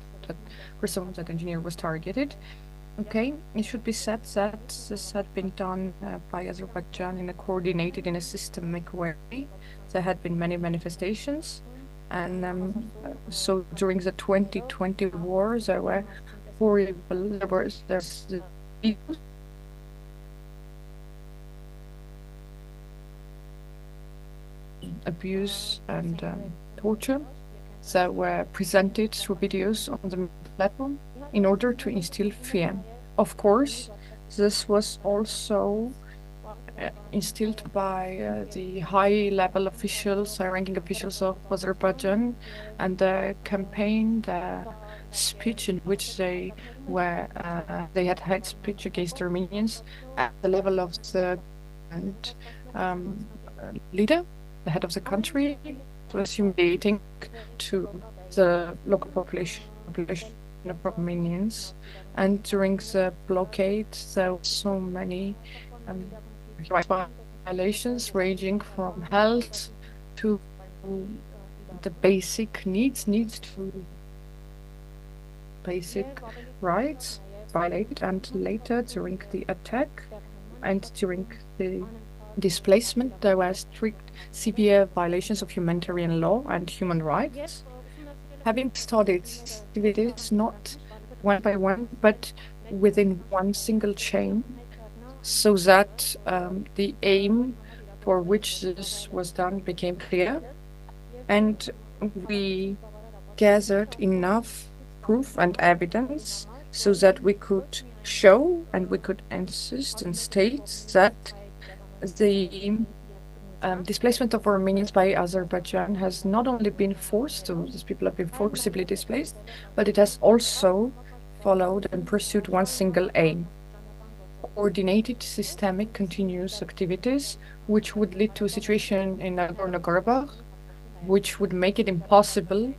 person, that engineer was targeted. Okay, it should be said that this had been done by Azerbaijan in a systemic way. There had been many manifestations, and so during the 2020 war, there were horrible, there's the abuse and torture that were presented through videos on the platform in order to instill fear. Of course, this was also instilled by the high-level officials, high-ranking officials of Azerbaijan, and the campaign, the speech in which they had hate speech against Armenians at the level of the leader, the head of the country, was humiliating to the local population of Armenians. And during the blockade, there were so many violations ranging from health to the basic needs to basic rights violated. And later, during the attack and during the displacement, there were strict, severe violations of humanitarian law and human rights. Having studied activities not one by one, but within one single chain, so that the aim for which this was done became clear, and we gathered enough proof and evidence so that we could show and we could insist and state that the displacement of Armenians by Azerbaijan has not only been forced, so these people have been forcibly displaced, but it has also followed and pursued one single aim: coordinated, systemic, continuous activities, which would lead to a situation in Nagorno-Karabakh, which would make it impossible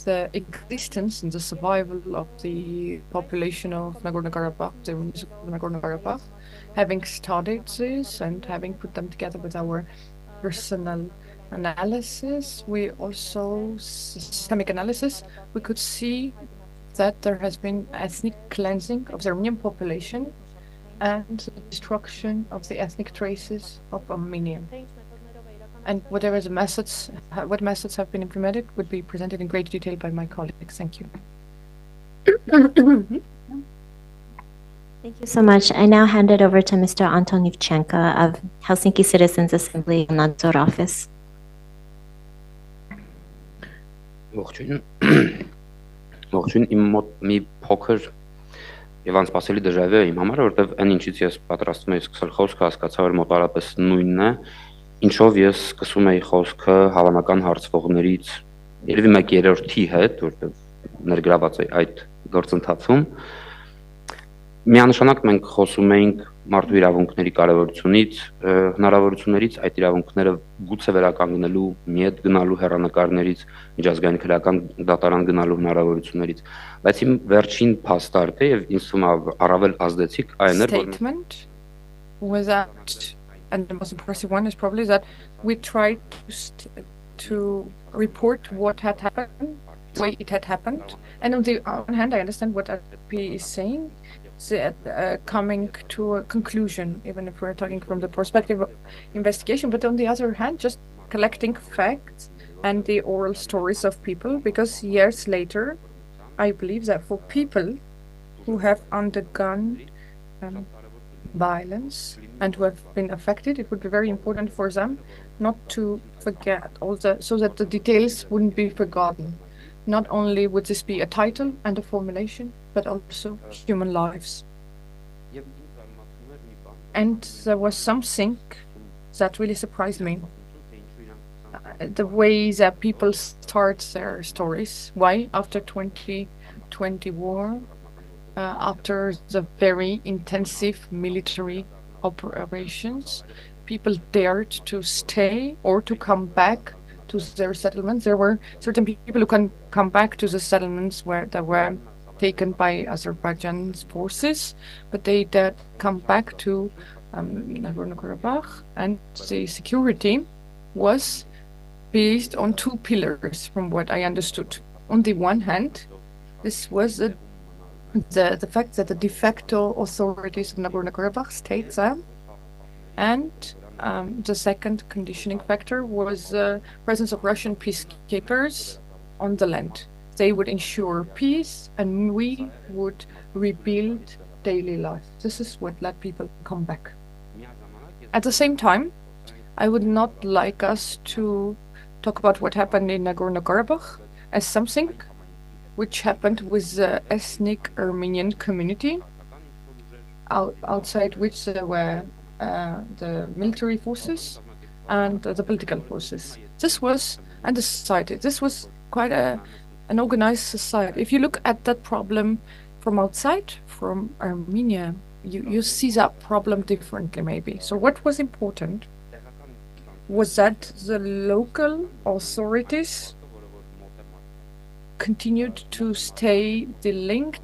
the existence and the survival of the population of Nagorno-Karabakh, the Nagorno-Karabakh. Having studied this and having put them together with our personal analysis, we also, systemic analysis, we could see that there has been ethnic cleansing of the Armenian population and the destruction of the ethnic traces of Armenian. And whatever the methods, what methods have been implemented would be presented in great detail by my colleagues. Thank you. Thank you so much. I now hand it over to Mr. Anton Yevchenko of Helsinki Citizens Assembly Nadzor Office. Ողջույն, իմ մոտ մի փոքր եւ անսպասելի դեժավյու է իմ համար, որովհետեւ այն ինչից ես պատրաստվում եի սկսել խոսքը, հասկացա, որ մոտարապես նույնն է, ինչով ես սկսում էի խոսքը հավանական հարցվողներից երևի 1/3-ի հետ, որովհետեւ ներգրաված է այդ գործընթացում։ Միանշանակ մենք խոսում էինք մարդու իրավունքների կարևորությունից, հնարավորություններից այդ իրավունքները գուցե վերականգնելու, մի հետ գնալու հեռանկարներից, միջազգային քրեական դատարան գնալու հնարավորություններից, բայց իմ վերջին փաստարկը եւ ինձ թվում է առավել ազդեցիկ այն էր, որ and the most impressive one is probably that we tried to report what had happened, the way it had happened, and on the one hand I understand what RP is saying, coming to a conclusion, even if we're talking from the perspective of investigation, but on the other hand, just collecting facts and the oral stories of people, because years later, I believe that for people who have undergone violence and who have been affected, it would be very important for them not to forget so that the details wouldn't be forgotten. Not only would this be a title and a formulation, but also human lives. And there was something that really surprised me. The way that people start their stories. Why? After 2020 war, after the very intensive military operations, people dared to stay or to come back to their settlements. There were certain people who can come back to the settlements that were taken by Azerbaijan's forces, but they did come back to Nagorno-Karabakh, and the security was based on two pillars, from what I understood. On the one hand, this was the fact that the de facto authorities of Nagorno-Karabakh stayed there, and the second conditioning factor was the presence of Russian peacekeepers on the land. They would ensure peace, and we would rebuild daily life. This is what let people come back. At the same time, I would not like us to talk about what happened in Nagorno-Karabakh as something which happened with the ethnic Armenian community, outside which there were the military forces and the political forces. This was, and the society, this was quite an organized society. If you look at that problem from outside, from Armenia, you see that problem differently maybe. So what was important was that the local authorities continued to stay the link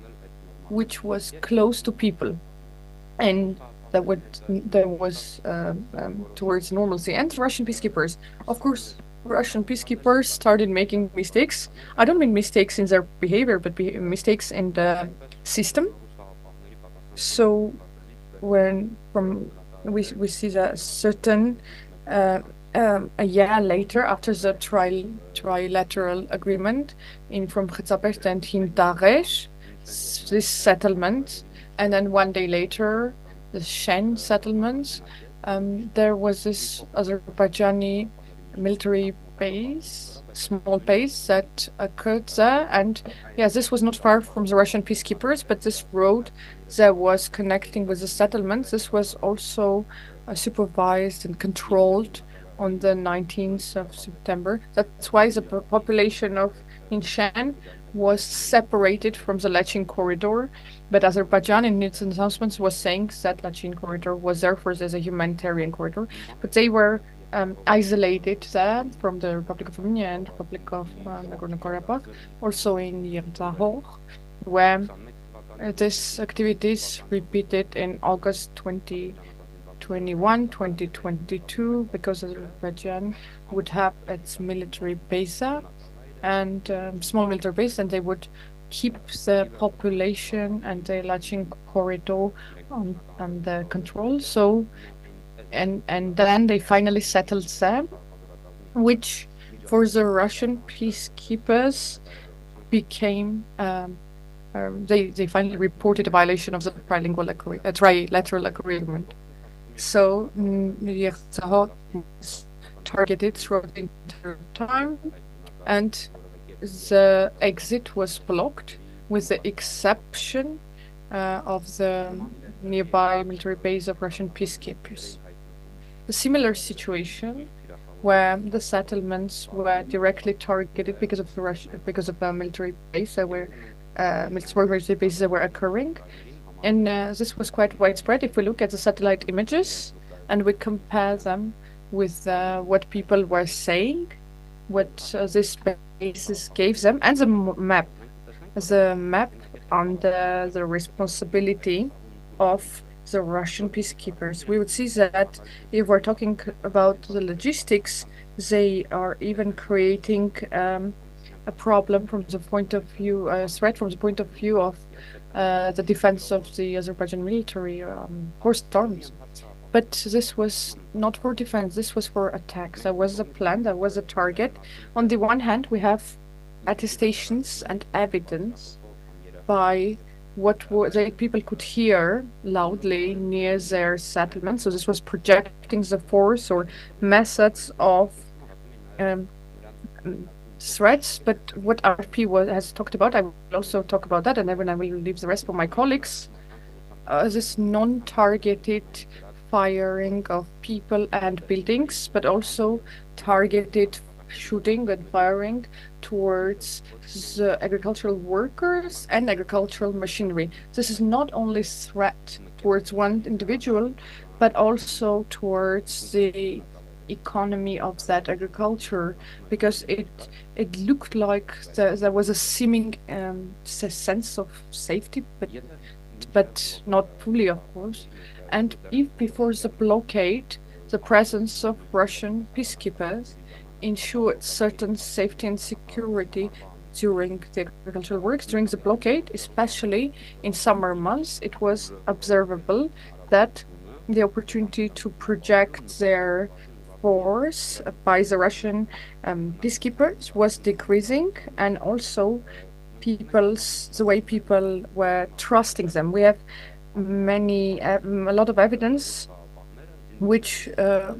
which was close to people, and there was towards normalcy. And Russian peacekeepers, of course, Russian peacekeepers started making mistakes. I don't mean mistakes in their behavior, but mistakes in the system. So when we see that certain a year later, after the trilateral agreement from Khazabert and Hindaresh, this settlement, and then one day later, the Shen settlements, there was this Azerbaijani military base, small base that occurred there. And yes, this was not far from the Russian peacekeepers, but this road that was connecting with the settlements, this was also supervised and controlled on the 19th of September. That's why the population of Inshan was separated from the Lachin corridor, but Azerbaijan in its announcements was saying that Lachin corridor was therefore as a humanitarian corridor, but they were isolated there from the Republic of Armenia and Republic of Nagorno-Karabakh, also in Yerzahor, where these activities repeated in August 2021, 2022, because Azerbaijan would have its military base there, and small military base, and they would keep the population and the Lachin corridor under control. So, and then they finally settled there, which for the Russian peacekeepers became they finally reported a violation of the trilateral agreement. So Yerzahor was targeted throughout the entire time, and the exit was blocked with the exception of the nearby military base of Russian peacekeepers. A similar situation where the settlements were directly targeted because of the military base that were military bases that were occurring, and this was quite widespread. If we look at the satellite images and we compare them with what people were saying, what this basis gave them, and the map under the responsibility of the Russian peacekeepers, we would see that if we're talking about the logistics, they are even creating a problem from the point of view, a threat from the point of view of the defense of the Azerbaijan military horsed arms. But this was not for defense, this was for attacks. That was the plan, that was the target. On the one hand, we have attestations and evidence by what the people could hear loudly near their settlement. So this was projecting the force or methods of threats. But what RP has talked about, I will also talk about that, and then I will leave the rest for my colleagues. This non-targeted firing of people and buildings, but also targeted shooting and firing towards the agricultural workers and agricultural machinery. This is not only threat towards one individual, but also towards the economy of that agriculture, because it looked like there was a seeming sense of safety, but not fully, of course. And if before the blockade, the presence of Russian peacekeepers ensured certain safety and security during the agricultural works, during the blockade, especially in summer months, it was observable that the opportunity to project their force by the Russian peacekeepers was decreasing, and also the way people were trusting them. We have a lot of evidence which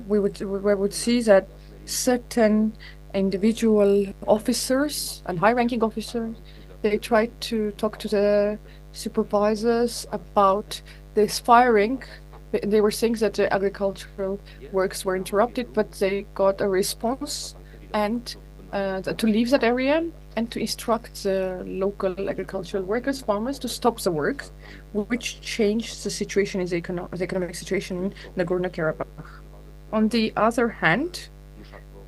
we would see that certain individual officers and high-ranking officers, they tried to talk to the supervisors about this firing. They were saying that the agricultural works were interrupted, but they got a response and to leave that area and to instruct the local agricultural workers, farmers, to stop the works, which changed the situation in the economic situation in Nagorno-Karabakh. On the other hand,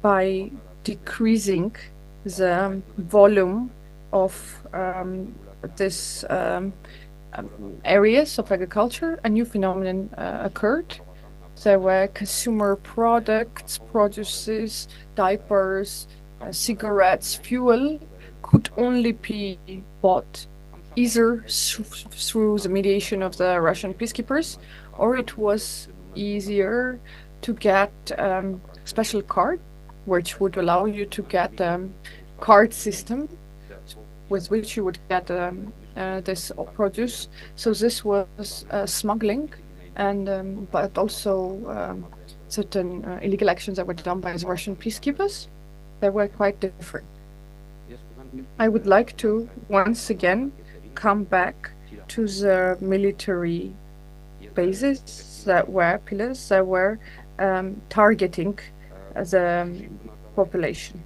by decreasing the volume of this areas of agriculture, a new phenomenon occurred. There were consumer products, produces, diapers, cigarettes, fuel could only be bought either through the mediation of the Russian peacekeepers, or it was easier to get special card, which would allow you to get card system with which you would get this produce. So this was smuggling, and but also certain illegal actions that were done by the Russian peacekeepers. They were quite different. I would like to once again come back to the military bases that were pillars that were targeting the population.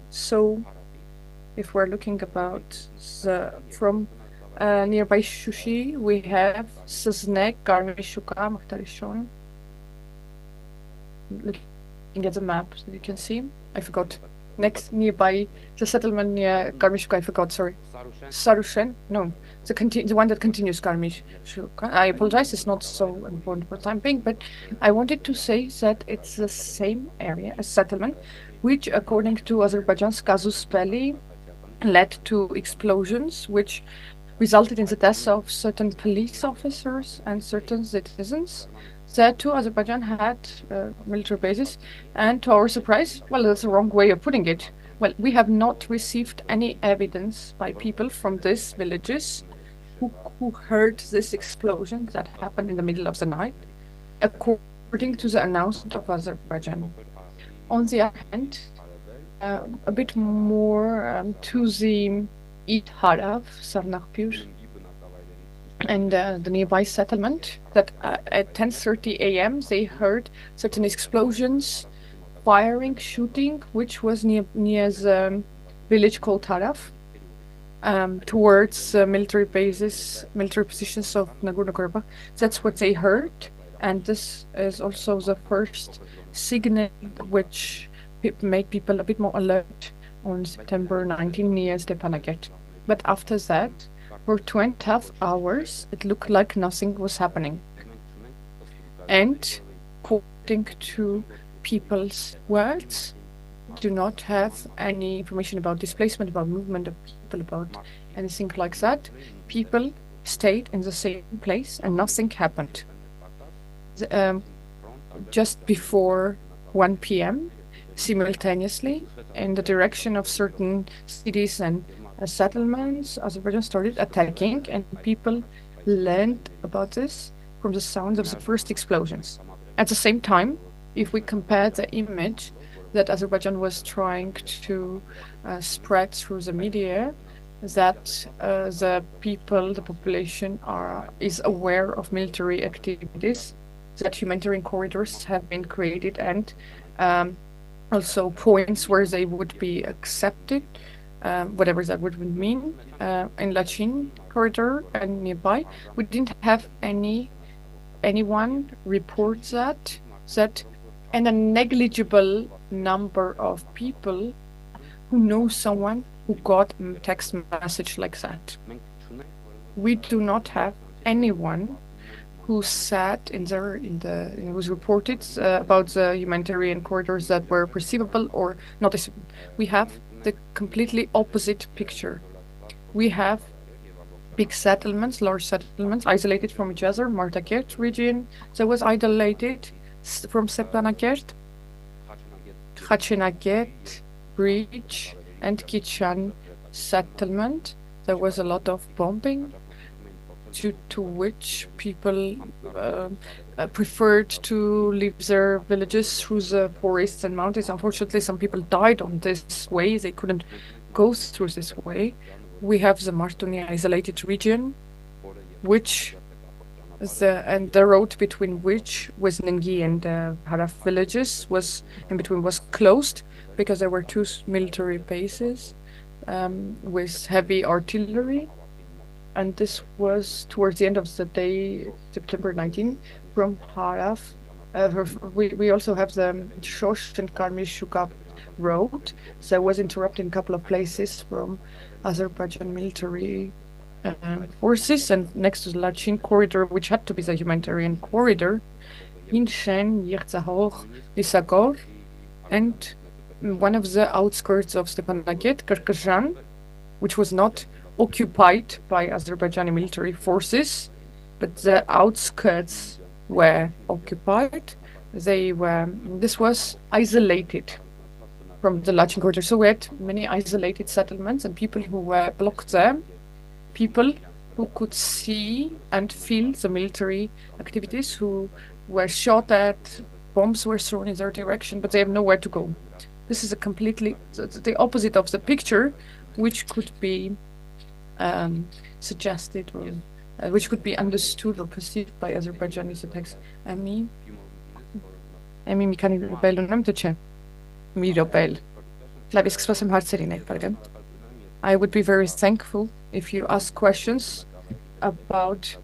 So if we're looking about from nearby Shushi, we have Saznek, Garmishuka, Makhtarishon. Looking at the map, so you can see. I forgot. Next, nearby the settlement near Garmishuka, I forgot, sorry. Sarushen? No, the one that continues Garmishuka. I apologize, it's not so important for the time being, but I wanted to say that it's the same area, a settlement, which, according to Azerbaijan's casus belli, led to explosions, which resulted in the deaths of certain police officers and certain citizens. There too, Azerbaijan had military bases, and to our surprise, well, that's the wrong way of putting it. Well, we have not received any evidence by people from these villages who heard this explosion that happened in the middle of the night, according to the announcement of Azerbaijan. On the other hand, a bit more to the Eid Harav, Sarnakpur, and the nearby settlement, that at 10:30 a.m. they heard certain explosions, firing, shooting, which was near the village called Taraf, towards military bases, military positions of Nagorno-Karabakh. That's what they heard, and this is also the first signal which made people a bit more alert on September 19 near Stepanaket. But after that, for 2.5 hours, it looked like nothing was happening. And according to people's words, do not have any information about displacement, about movement of people, about anything like that. People stayed in the same place and nothing happened. Just before 1 p.m., simultaneously, in the direction of certain cities and settlements, Azerbaijan started attacking, and people learned about this from the sounds of the first explosions. At the same time, if we compare the image that Azerbaijan was trying to spread through the media, that the population is aware of military activities, that humanitarian corridors have been created, and also points where they would be accepted, whatever that would mean, in Lachin corridor and nearby. We didn't have anyone report that and a negligible number of people who know someone who got a text message like that. We do not have anyone who said it was reported about the humanitarian corridors that were perceivable or noticeable. We have the completely opposite picture. We have big settlements, large settlements, isolated from each other. Martakert region that was isolated from Stepanakert, Khachinakert bridge, and Kichan settlement. There was a lot of bombing, due to which people preferred to leave their villages through the forests and mountains. Unfortunately, some people died on this way. They couldn't go through this way. We have the Martuni isolated region, the road between which was Nengi and Haraf villages was closed because there were two military bases with heavy artillery. And this was towards the end of the day, September 19, from Haraf. We also have the Shosh and Karmishuka road that was interrupted in a couple of places from Azerbaijan military forces, and next to the Lachin corridor, which had to be the humanitarian corridor, Hinshen, Yerzahor, Isagor, and one of the outskirts of Stepanakert, Kirkazan, which was not occupied by Azerbaijani military forces, but the outskirts were occupied. This was isolated from the Lachin corridor. So we had many isolated settlements and people who were blocked there, people who could see and feel the military activities, who were shot at, bombs were thrown in their direction, but they have nowhere to go. This is a completely the opposite of the picture, which could be suggested or which could be understood or perceived by Azerbaijanis attacks. I would be very thankful if you ask questions about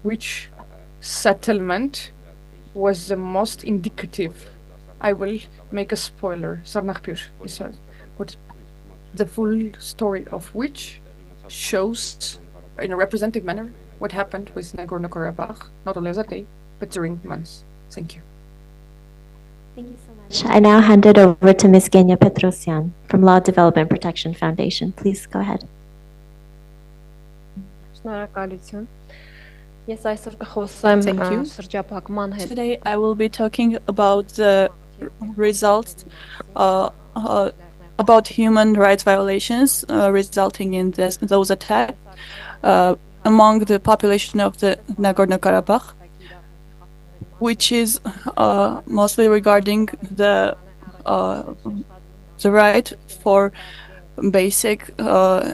which settlement was the most indicative. I will make a spoiler. The full story of which shows in a representative manner what happened with Nagorno-Karabakh, not only that day, but during months. Thank you. Thank you so much. I now hand it over to Ms. Genya Petrosyan from Law Development Protection Foundation. Please go ahead. Thank you. Today I will be talking about the results about human rights violations resulting in those attacks among the population of the Nagorno-Karabakh, which is mostly regarding the right for basic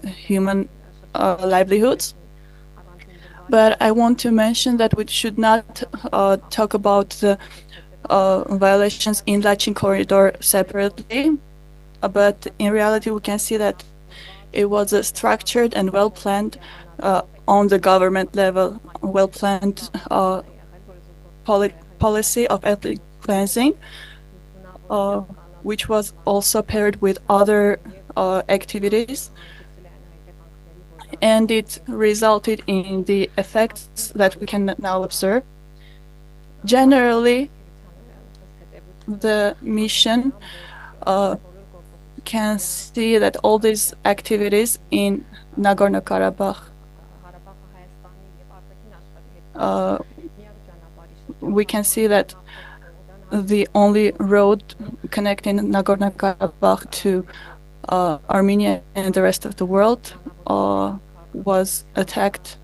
human livelihoods. But I want to mention that we should not talk about the violations in Lachin corridor separately, but in reality we can see that it was a structured and well-planned on the government level, well-planned policy of ethnic cleansing, which was also paired with other activities, and it resulted in the effects that we can now observe. Generally, the mission can see that all these activities in Nagorno-Karabakh we can see that the only road connecting Nagorno-Karabakh to Armenia and the rest of the world was attacked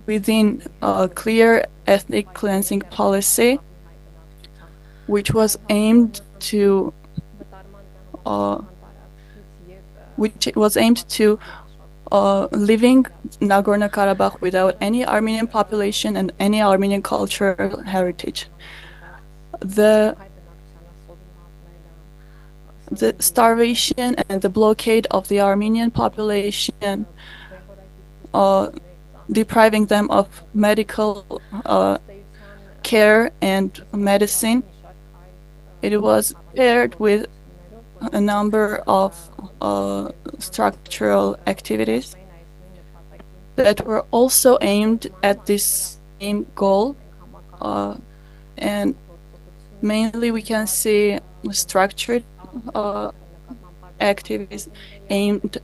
within a clear ethnic cleansing policy, which was aimed to living Nagorno-Karabakh without any Armenian population and any Armenian cultural heritage. The starvation and the blockade of the Armenian population, depriving them of medical care and medicine, It was paired with a number of structural activities that were also aimed at this same goal. And mainly we can see structured activities aimed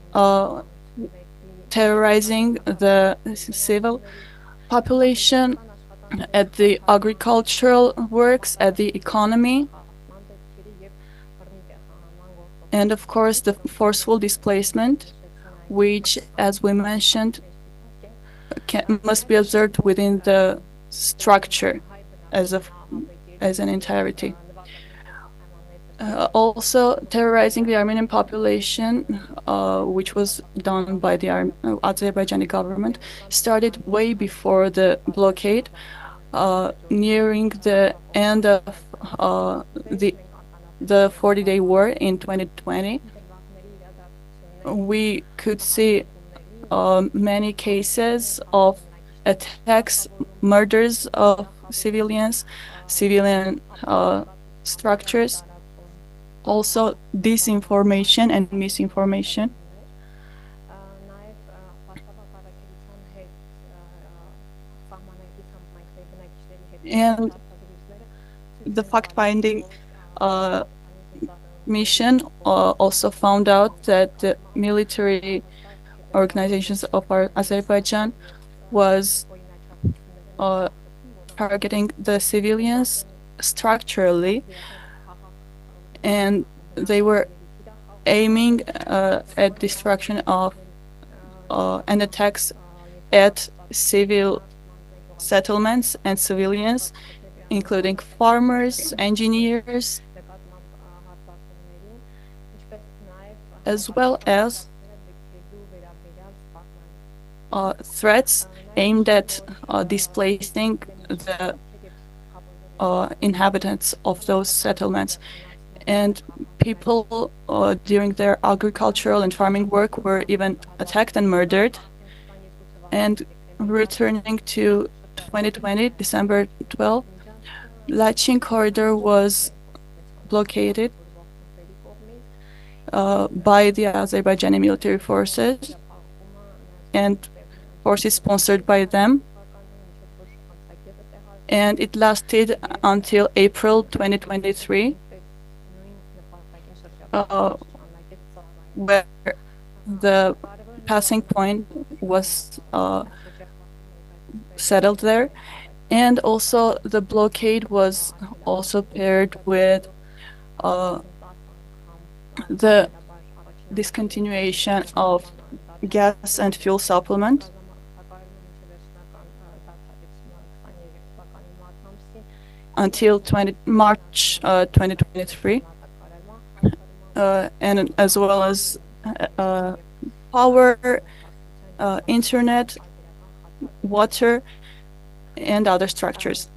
terrorizing the civil population, at the agricultural works, at the economy, and of course the forceful displacement, which, as we mentioned, must be observed within the structure as an entirety. Also terrorizing the Armenian population, which was done by the Azerbaijani government, started way before the blockade. Nearing the end of the 40-day war in 2020, we could see many cases of attacks, murders of civilians, civilian structures, also disinformation and misinformation. And the fact-finding mission also found out that the military organizations of Azerbaijan was targeting the civilians structurally, and they were aiming at destruction of and attacks at civil settlements and civilians, including farmers, engineers, as well as threats aimed at displacing the inhabitants of those settlements. And people during their agricultural and farming work were even attacked and murdered. And returning to 2020, December 12, Lachin corridor was blockaded by the Azerbaijani military forces and forces sponsored by them. And it lasted until April 2023, where the passing point was settled there. And also the blockade was also paired with the discontinuation of gas and fuel supplement until March 2023, and as well as power, internet, water, and other structures.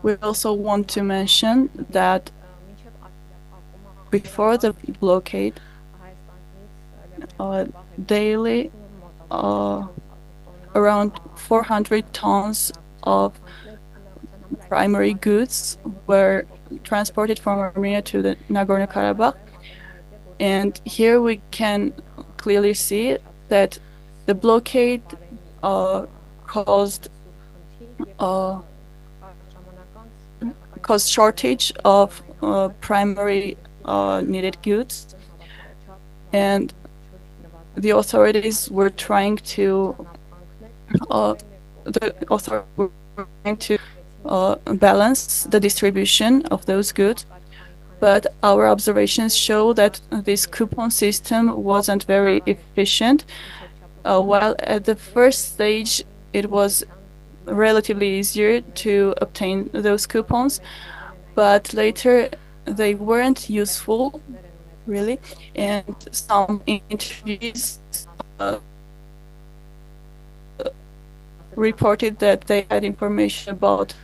We also want to mention that before the blockade, daily around 400 tons of primary goods were transported from Armenia to the Nagorno-Karabakh. And here we can clearly see that the blockade caused shortage of primary needed goods, and the authorities were trying to balance the distribution of those goods, but our observations show that this coupon system wasn't very efficient. While at the first stage it was relatively easier to obtain those coupons, but later they weren't useful, really, and some interviews reported that they had information about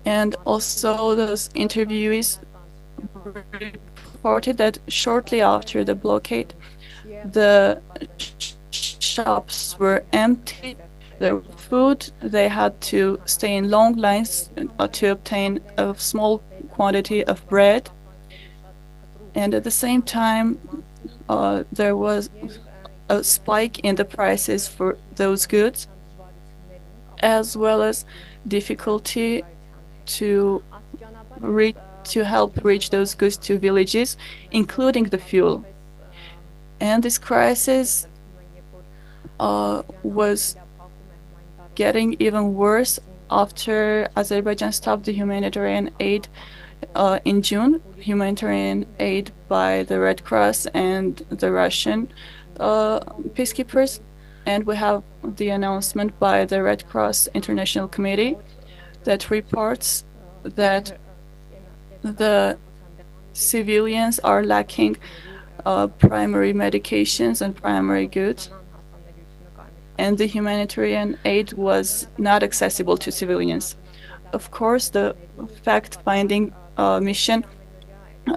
and also those interviewees reported that shortly after the blockade, The shops were empty. There was food. They had to stay in long lines to obtain a small quantity of bread. And at the same time, there was a spike in the prices for those goods, as well as difficulty to help reach those goods to villages, including the fuel. And this crisis was getting even worse after Azerbaijan stopped the humanitarian aid in June, humanitarian aid by the Red Cross and the Russian peacekeepers. And we have the announcement by the Red Cross International Committee that reports that the civilians are lacking primary medications and primary goods, and the humanitarian aid was not accessible to civilians. Of course, the fact-finding mission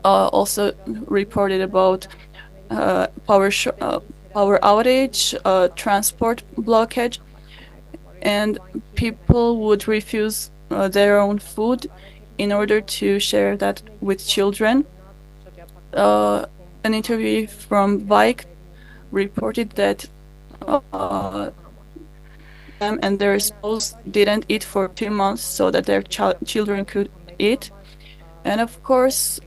also reported about power outage, transport blockage, and people would refuse their own food in order to share that with children. An interview from Vike reported that them and their spouse didn't eat for 2 months so that their children could eat. And of course,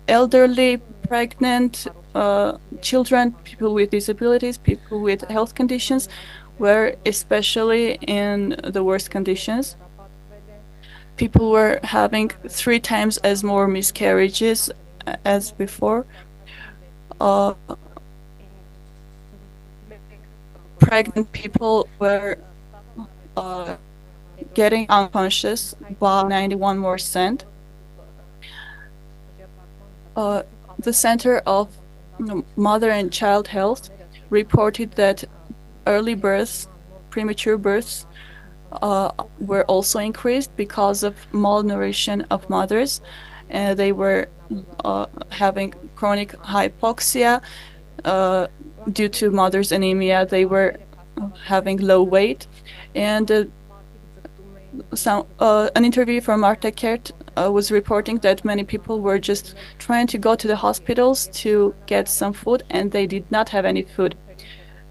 elderly, pregnant, children, people with disabilities, people with health conditions were especially in the worst conditions. People were having 3 times as more miscarriages as before. Pregnant people were getting unconscious by 91%. The Center of Mother and Child Health reported that early births, premature births, were also increased because of malnutrition of mothers. They were having chronic hypoxia due to mother's anemia. They were having low weight. And an interview from Marta Kert was reporting that many people were just trying to go to the hospitals to get some food, and they did not have any food.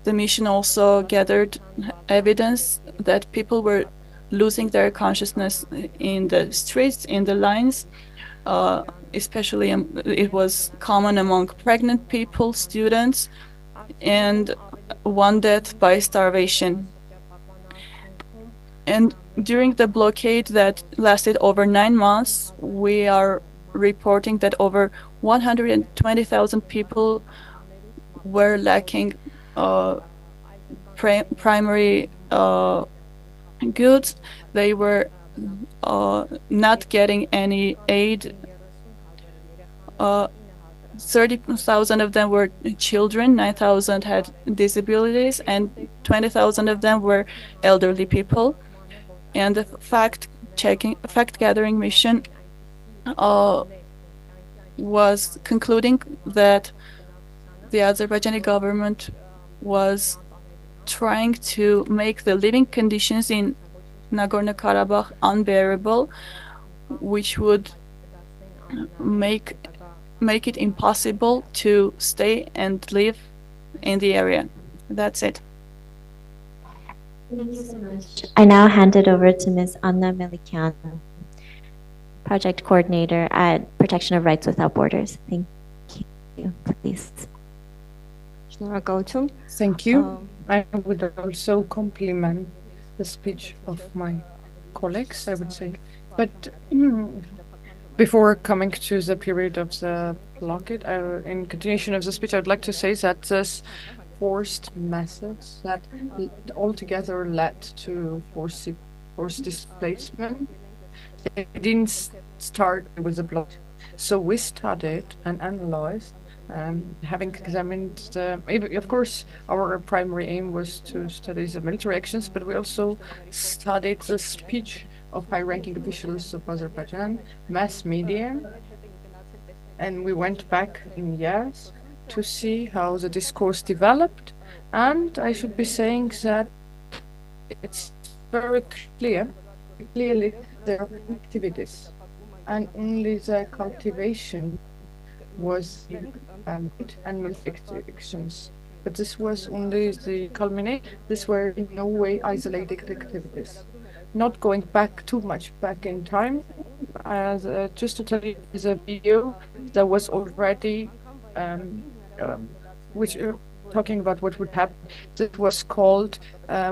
The mission also gathered evidence that people were losing their consciousness in the streets, in the lines. Especially it was common among pregnant people, students, and 1 death by starvation. And during the blockade that lasted over 9 months, we are reporting that over 120,000 people were lacking primary goods. They were not getting any aid. 30,000 of them were children, 9,000 had disabilities, and 20,000 of them were elderly people. And the fact-gathering mission was concluding that the Azerbaijani government was trying to make the living conditions in Nagorno-Karabakh unbearable, which would make it impossible to stay and live in the area. That's it. Thank you so much. I now hand it over to Ms. Anna Melikian, Project Coordinator at Protection of Rights Without Borders. Thank you. Please. Thank you. I would also compliment the speech of my colleagues, I would say. But before coming to the period of the blockade, in continuation of the speech, I would like to say that this forced methods that altogether led to forced displacement, they didn't start with the blockade. So we studied and analyzed, having examined of course, our primary aim was to study the military actions, but we also studied the speech of high-ranking officials of Azerbaijan, mass media, and we went back in years to see how the discourse developed, and I should be saying that it's very clearly there are activities, and only the cultivation was and actions. But this was only the culmination. These were in no way isolated activities. Not going back too much back in time, as just to tell you, there's a video that was already, which talking about what would happen. That was called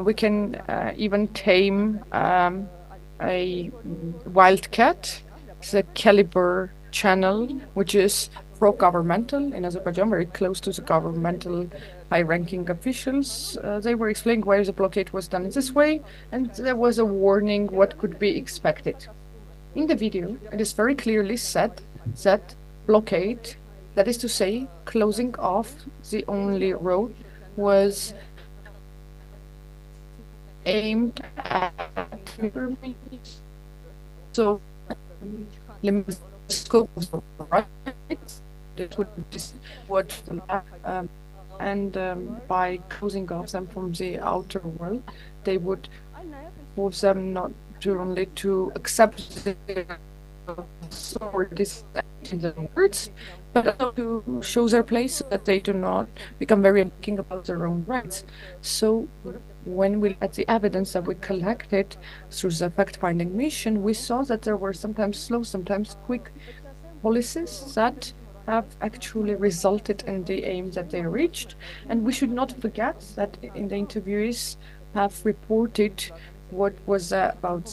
"We Can Even Tame a Wild Cat." It's a Caliber channel, which is pro-governmental in Azerbaijan, very close to the governmental high-ranking officials. They were explaining why the blockade was done in this way, and there was a warning what could be expected. In the video, it is very clearly said that blockade, that is to say, closing off the only road, was aimed at so limit the scope of the rights. That would be what and by closing off them from the outer world, they would force them not to only to accept the authorities in the words, but also to show their place so that they do not become very thinking about their own rights. So when we at the evidence that we collected through the fact-finding mission, we saw that there were sometimes slow, sometimes quick policies that have actually resulted in the aim that they reached. And we should not forget that in the interviewees have reported what was about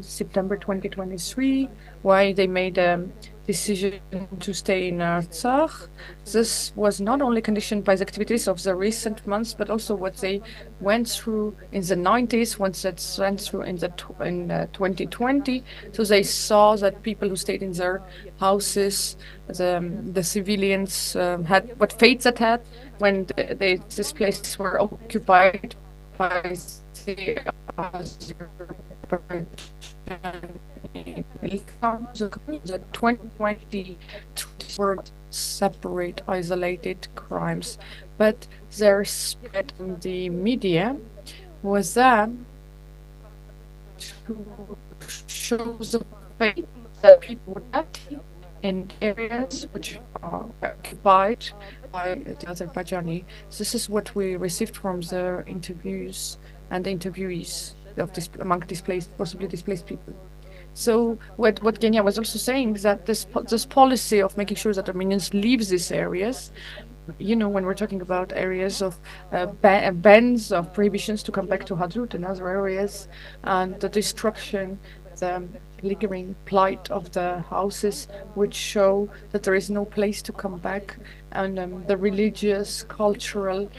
September 2023, why they made a decision to stay in Artsakh. This was not only conditioned by the activities of the recent months, but also what they went through in the 90s, once that went through in 2020. So they saw that people who stayed in their houses, the civilians had what fate that had when these places were occupied by the the 2020 were separate, isolated crimes, but their spread in the media was that to show the fate that people would act in areas which are occupied by the Azerbaijani. This is what we received from the interviews and the interviewees of among displaced, possibly displaced people. So what Kenya was also saying is that this policy of making sure that Armenians leave these areas, you know, when we're talking about areas of bans of prohibitions to come back to Hadrut and other areas, and the destruction, the lingering plight of the houses, which show that there is no place to come back, and the religious, cultural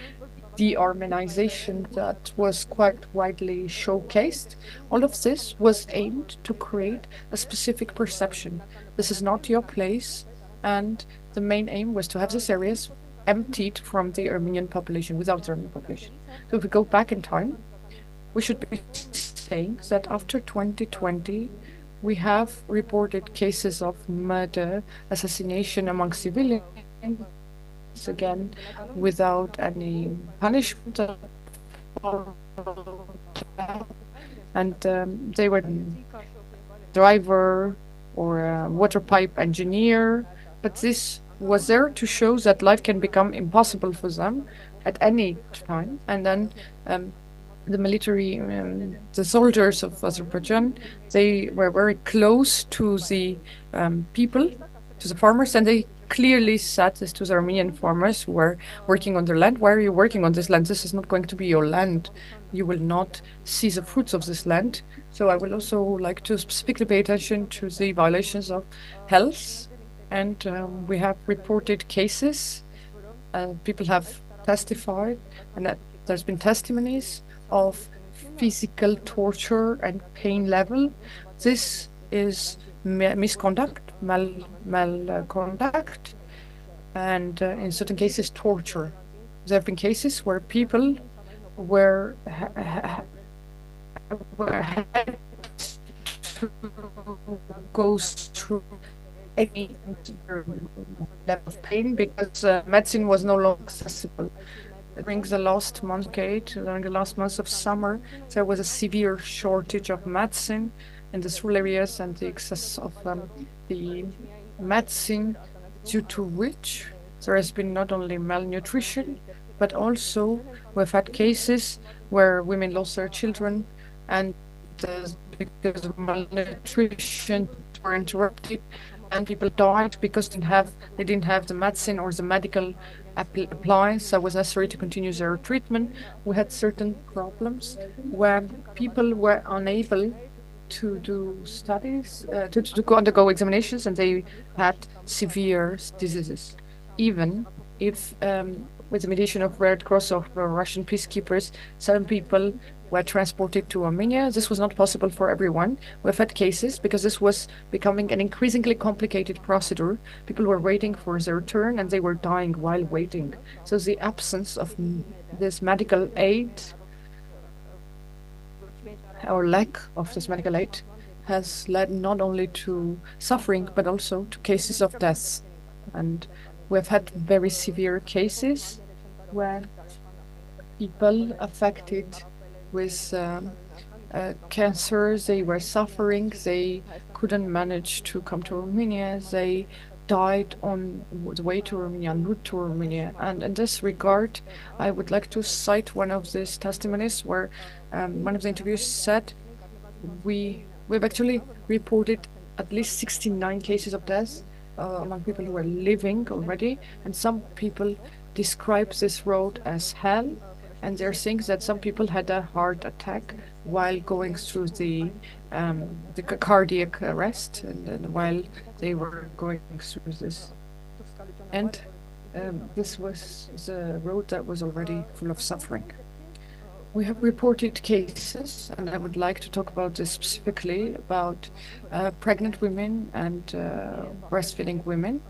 de-Armenization that was quite widely showcased. All of this was aimed to create a specific perception. This is not your place, and the main aim was to have these areas emptied from the Armenian population, without the Armenian population. So if we go back in time, we should be saying that after 2020, we have reported cases of murder, assassination among civilians, again, without any punishment, and they were driver or a water pipe engineer, but this was there to show that life can become impossible for them at any time. And then the military, the soldiers of Azerbaijan, they were very close to the people, to the farmers, and they clearly said this to the Armenian farmers who were working on their land. Why are you working on this land? This is not going to be your land. You will not see the fruits of this land. So I will also like to specifically pay attention to the violations of health. And we have reported cases. People have testified, and that there's been testimonies of physical torture and pain level. This is misconduct, malconduct, and in certain cases torture. There have been cases where people were had to go through any level of pain because medicine was no longer accessible. During the last months of summer, there was a severe shortage of medicine in the rural areas, and the excess of the medicine, due to which there has been not only malnutrition, but also we've had cases where women lost their children, and because of malnutrition were interrupted, and people died because they didn't have the medicine or the medical appliance that was necessary to continue their treatment. We had certain problems where people were unable to do studies, to undergo examinations, and they had severe diseases. Even if, with the mediation of Red Cross of Russian peacekeepers, 7 people were transported to Armenia. This was not possible for everyone. We've had cases because this was becoming an increasingly complicated procedure. People were waiting for their turn and they were dying while waiting. So the absence of this medical aid or lack of this medical aid has led not only to suffering but also to cases of death. And we've had very severe cases where people affected with cancer, they were suffering, they couldn't manage to come to Armenia, they died on the way to Armenia, en route to Armenia. And in this regard, I would like to cite one of these testimonies where one of the interviews said, we've actually reported at least 69 cases of death among people who were living already, and some people describe this road as hell. And they're saying that some people had a heart attack while going through the cardiac arrest, and while they were going through this. And this was the road that was already full of suffering. We have reported cases, and I would like to talk about this specifically, about pregnant women and breastfeeding women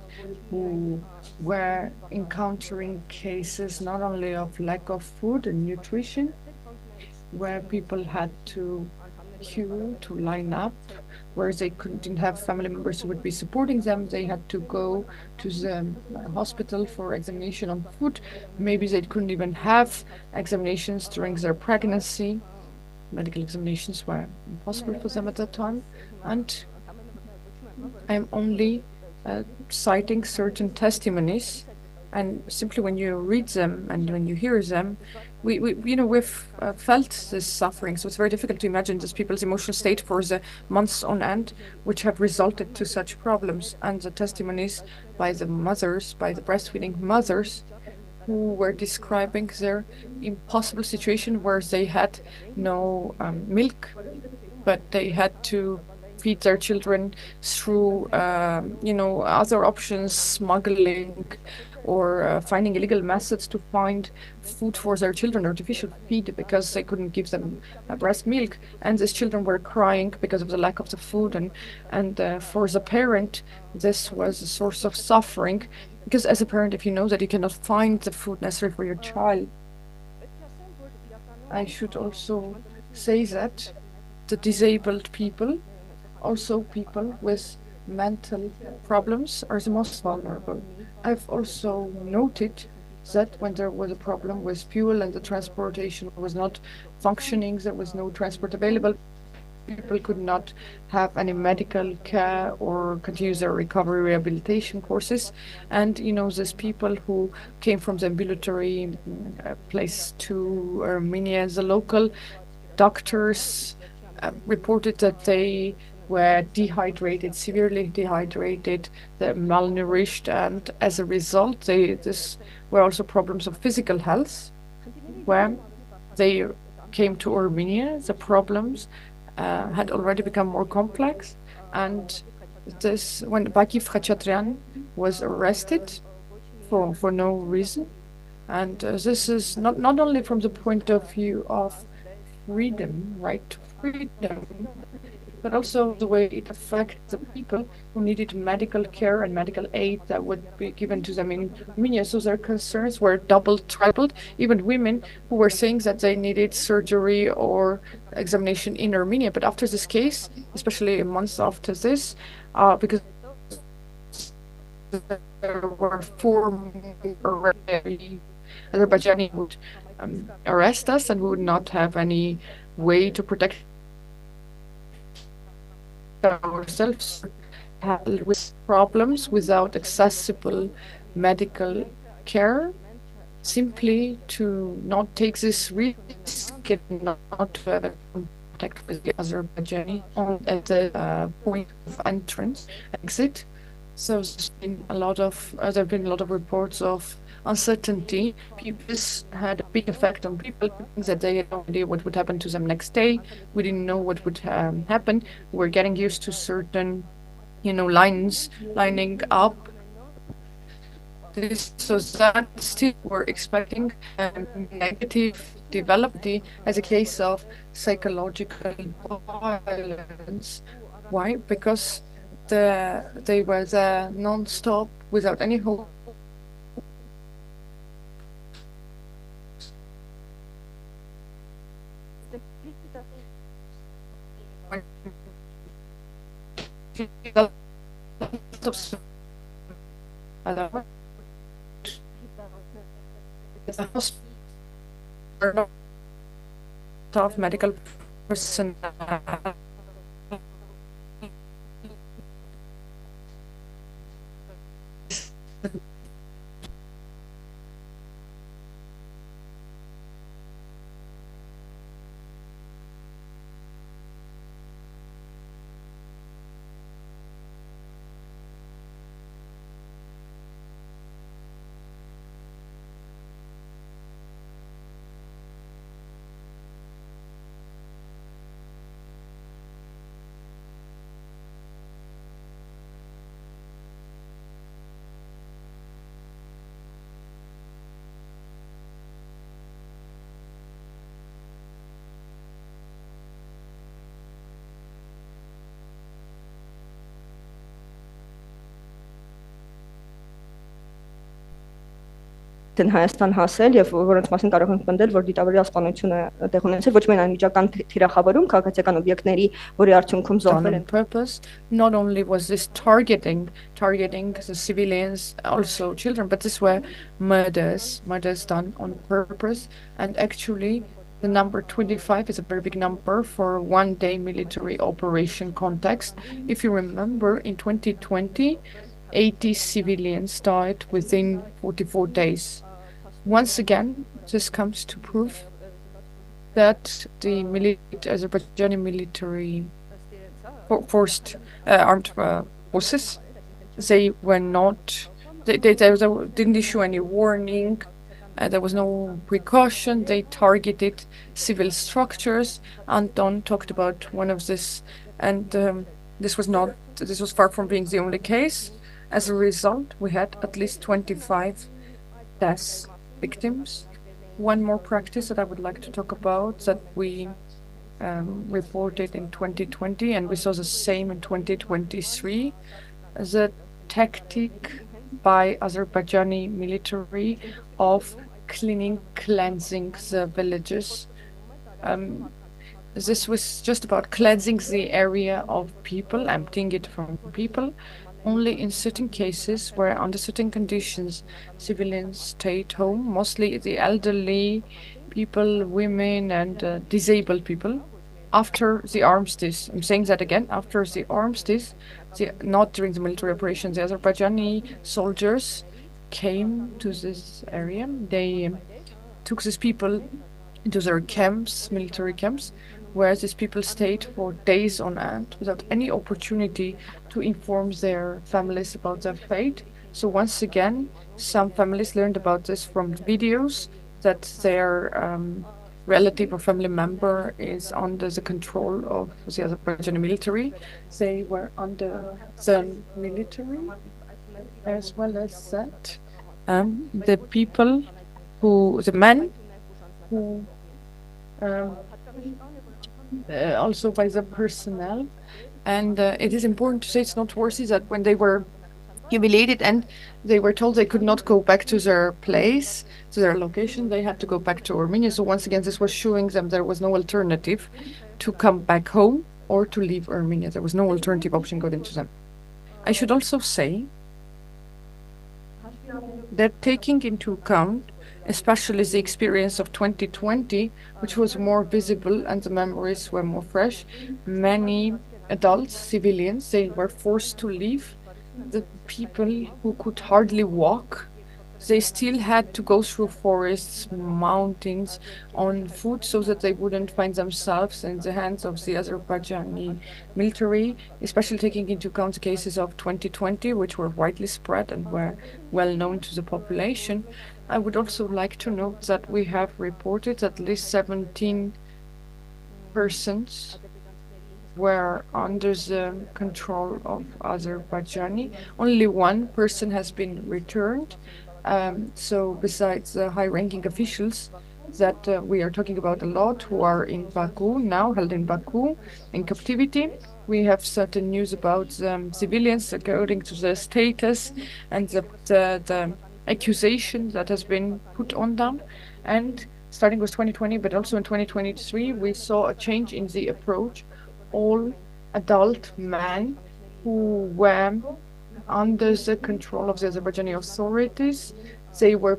who were encountering cases not only of lack of food and nutrition, where people had to queue to line up, where they didn't have family members who would be supporting them. They had to go to the hospital for examination on food. Maybe they couldn't even have examinations during their pregnancy. Medical examinations were impossible for them at that time. And I'm only citing certain testimonies, and simply when you read them and when you hear them, we've felt this suffering. So it's very difficult to imagine these people's emotional state for the months on end, which have resulted to such problems. And the testimonies by the mothers, by the breastfeeding mothers, who were describing their impossible situation where they had no milk, but they had to feed their children through, other options, smuggling, or finding illegal methods to find food for their children, artificial feed, because they couldn't give them breast milk. And these children were crying because of the lack of the food. And for the parent, this was a source of suffering, because as a parent, if you know that you cannot find the food necessary for your child, I should also say that the disabled people, also people with mental problems, are the most vulnerable. I've also noted that when there was a problem with fuel and the transportation was not functioning, there was no transport available, people could not have any medical care or continue their recovery rehabilitation courses. And these people who came from the ambulatory place to Armenia, the local doctors reported that they were dehydrated, severely dehydrated, they're malnourished, and as a result, this were also problems of physical health. When they came to Armenia, the problems had already become more complex, and when Bakif Khachatryan was arrested for no reason, and this is not only from the point of view of freedom, right to freedom, but also the way it affects the people who needed medical care and medical aid that would be given to them in Armenia. So their concerns were doubled, tripled. Even women who were saying that they needed surgery or examination in Armenia. But after this case, especially a month after this, because there were 4 Azerbaijani would arrest us, and we would not have any way to protect ourselves, with problems without accessible medical care, simply to not take this risk and not to have contact with the Azerbaijani at the point of entrance, exit. So there's been a lot of reports of uncertainty. This had a big effect on people, that they had no idea what would happen to them next day. We didn't know what would happen. We're getting used to certain, lines lining up. So that still we're expecting a negative development as a case of psychological violence. Why? Because they were there non-stop without any hope. Of medical personnel. Են Հայաստան հասել եւ որոնց մասին կարող ենք պնդել, որ դիտավորյալ սպանությունը տեղ ունեցել ոչ միայն անմիջական թիրախավորում քաղաքացիական օբյեկտների, որի արդյունքում զոհվել են. Purpose, not only was this targeting the civilians, also children, but this were murders done on purpose. And actually, the number 25 is a very big number for a one-day military operation context. If you remember, in 2020, 80 civilians died within 44 days. Once again, this comes to prove that the Azerbaijani military armed forces, they were not, they didn't issue any warning, there was no precaution, they targeted civil structures. Anton talked about one of this, and this was far from being the only case. As a result, we had at least 25 deaths, victims. One more practice that I would like to talk about that we reported in 2020, and we saw the same in 2023, the tactic by Azerbaijani military of cleansing the villages. This was just about cleansing the area of people, emptying it from people. Only in certain cases where under certain conditions civilians stayed home, mostly the elderly people, women and disabled people. After the armistice, I'm saying that again, after the armistice, not during the military operations, the Azerbaijani soldiers came to this area. They took these people into their camps, military camps, where these people stayed for days on end without any opportunity to inform their families about their fate. So once again, some families learned about this from videos, that their relative or family member is under the control of the Azerbaijani military. They were under the military, as well as that the men who also by the personnel. And it is important to say, it's not worthy that when they were humiliated and they were told they could not go back to their place, to their location, they had to go back to Armenia. So once again, this was showing them there was no alternative to come back home or to leave Armenia. There was no alternative option given to them. I should also say that taking into account especially the experience of 2020, which was more visible and the memories were more fresh, many adults, civilians, they were forced to leave. The people who could hardly walk, they still had to go through forests, mountains, on foot, so that they wouldn't find themselves in the hands of the Azerbaijani military, especially taking into account the cases of 2020, which were widely spread and were well known to the population. I would also like to note that we have reported at least 17 persons were under the control of Azerbaijani. Only one person has been returned. So besides the high-ranking officials that we are talking about a lot, who are in Baku now, held in Baku, in captivity, we have certain news about civilians according to the status and the accusation that has been put on them. And starting with 2020, but also in 2023, we saw a change in the approach. All adult men who were under the control of the Azerbaijani authorities, they were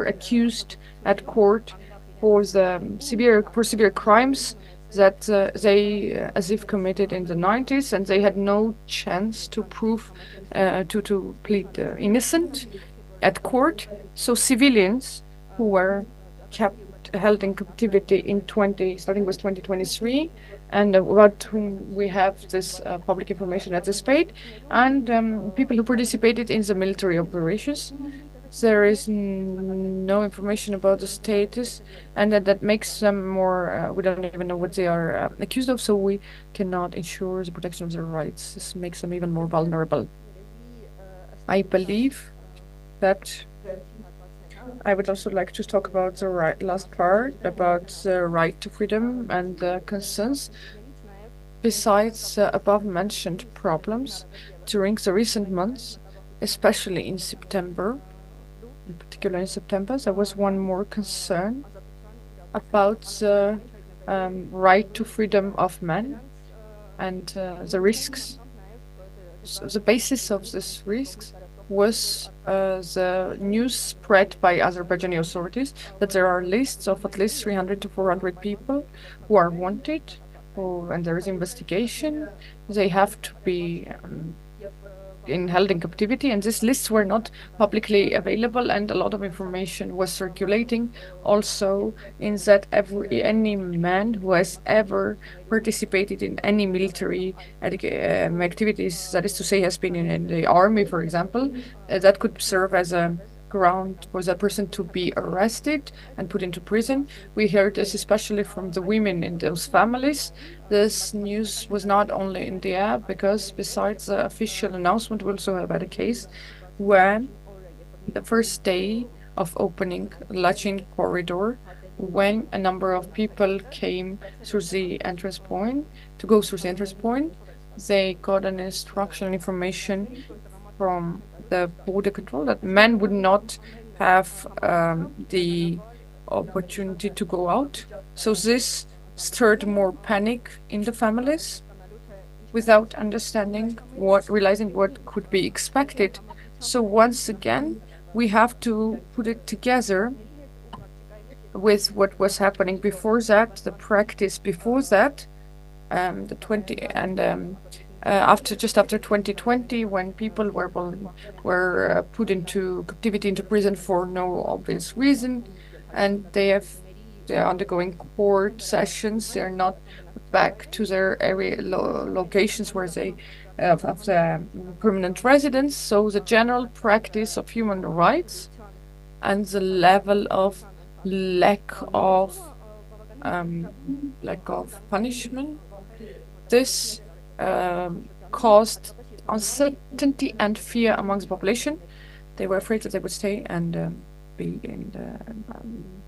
accused at court for severe crimes that they as if committed in the 90s, and they had no chance to prove to plead innocent at court. So civilians who were held in captivity starting with 2023, and about whom we have this public information at this page, and people who participated in the military operations. There is no information about the status, and that makes them more, we don't even know what they are accused of, so we cannot ensure the protection of their rights. This makes them even more vulnerable. I believe that I would also like to talk about the last part, about the right to freedom and the concerns. Besides above-mentioned problems, during the recent months, especially in September, in particular in September, there was one more concern about the right to freedom of men and the risks. So the basis of these risks was the news spread by Azerbaijani authorities that there are lists of at least 300 to 400 people who are wanted, and there is investigation. They have to be held in captivity, and these lists were not publicly available, and a lot of information was circulating also in that any man who has ever participated in any military activities, that is to say, has been in the army, for example, that could serve as a ground for that person to be arrested and put into prison. We heard this especially from the women in those families. This news was not only in the air, because besides the official announcement, we also have had a case where the first day of opening Lachin corridor, when a number of people came through the entrance point, they got an instruction information from the border control that men would not have the opportunity to go out. So this stirred more panic in the families without realizing what could be expected. So once again, we have to put it together with what was happening before that, the practice before that, just after 2020, when people were put into captivity, into prison for no obvious reason, and they're undergoing court sessions. They're not back to their area locations where they have the permanent residence. So the general practice of human rights and the level of lack of punishment, this caused uncertainty and fear amongst the population. They were afraid that they would stay and be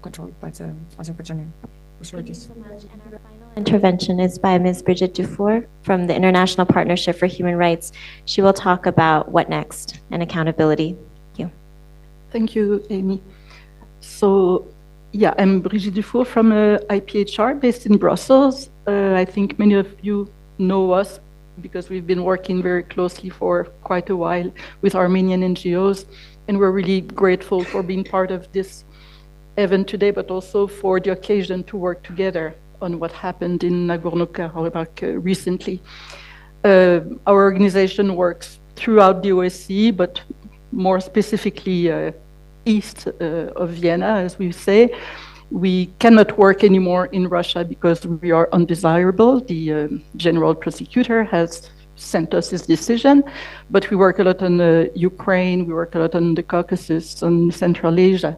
controlled by the Azerbaijani authorities. And our final intervention is by Ms. Brigitte Dufour from the International Partnership for Human Rights. She will talk about what next and accountability. Thank you. Thank you, Amy. So, yeah, I'm Brigitte Dufour from IPHR based in Brussels. I think many of you know us because we've been working very closely for quite a while with Armenian NGOs, and we're really grateful for being part of this event today, but also for the occasion to work together on what happened in Nagorno-Karabakh recently. Our organization works throughout the OSCE, but more specifically east of Vienna, as we say. We cannot work anymore in Russia because we are undesirable. The general prosecutor has sent us his decision, but we work a lot on Ukraine, we work a lot on the Caucasus, on Central Asia.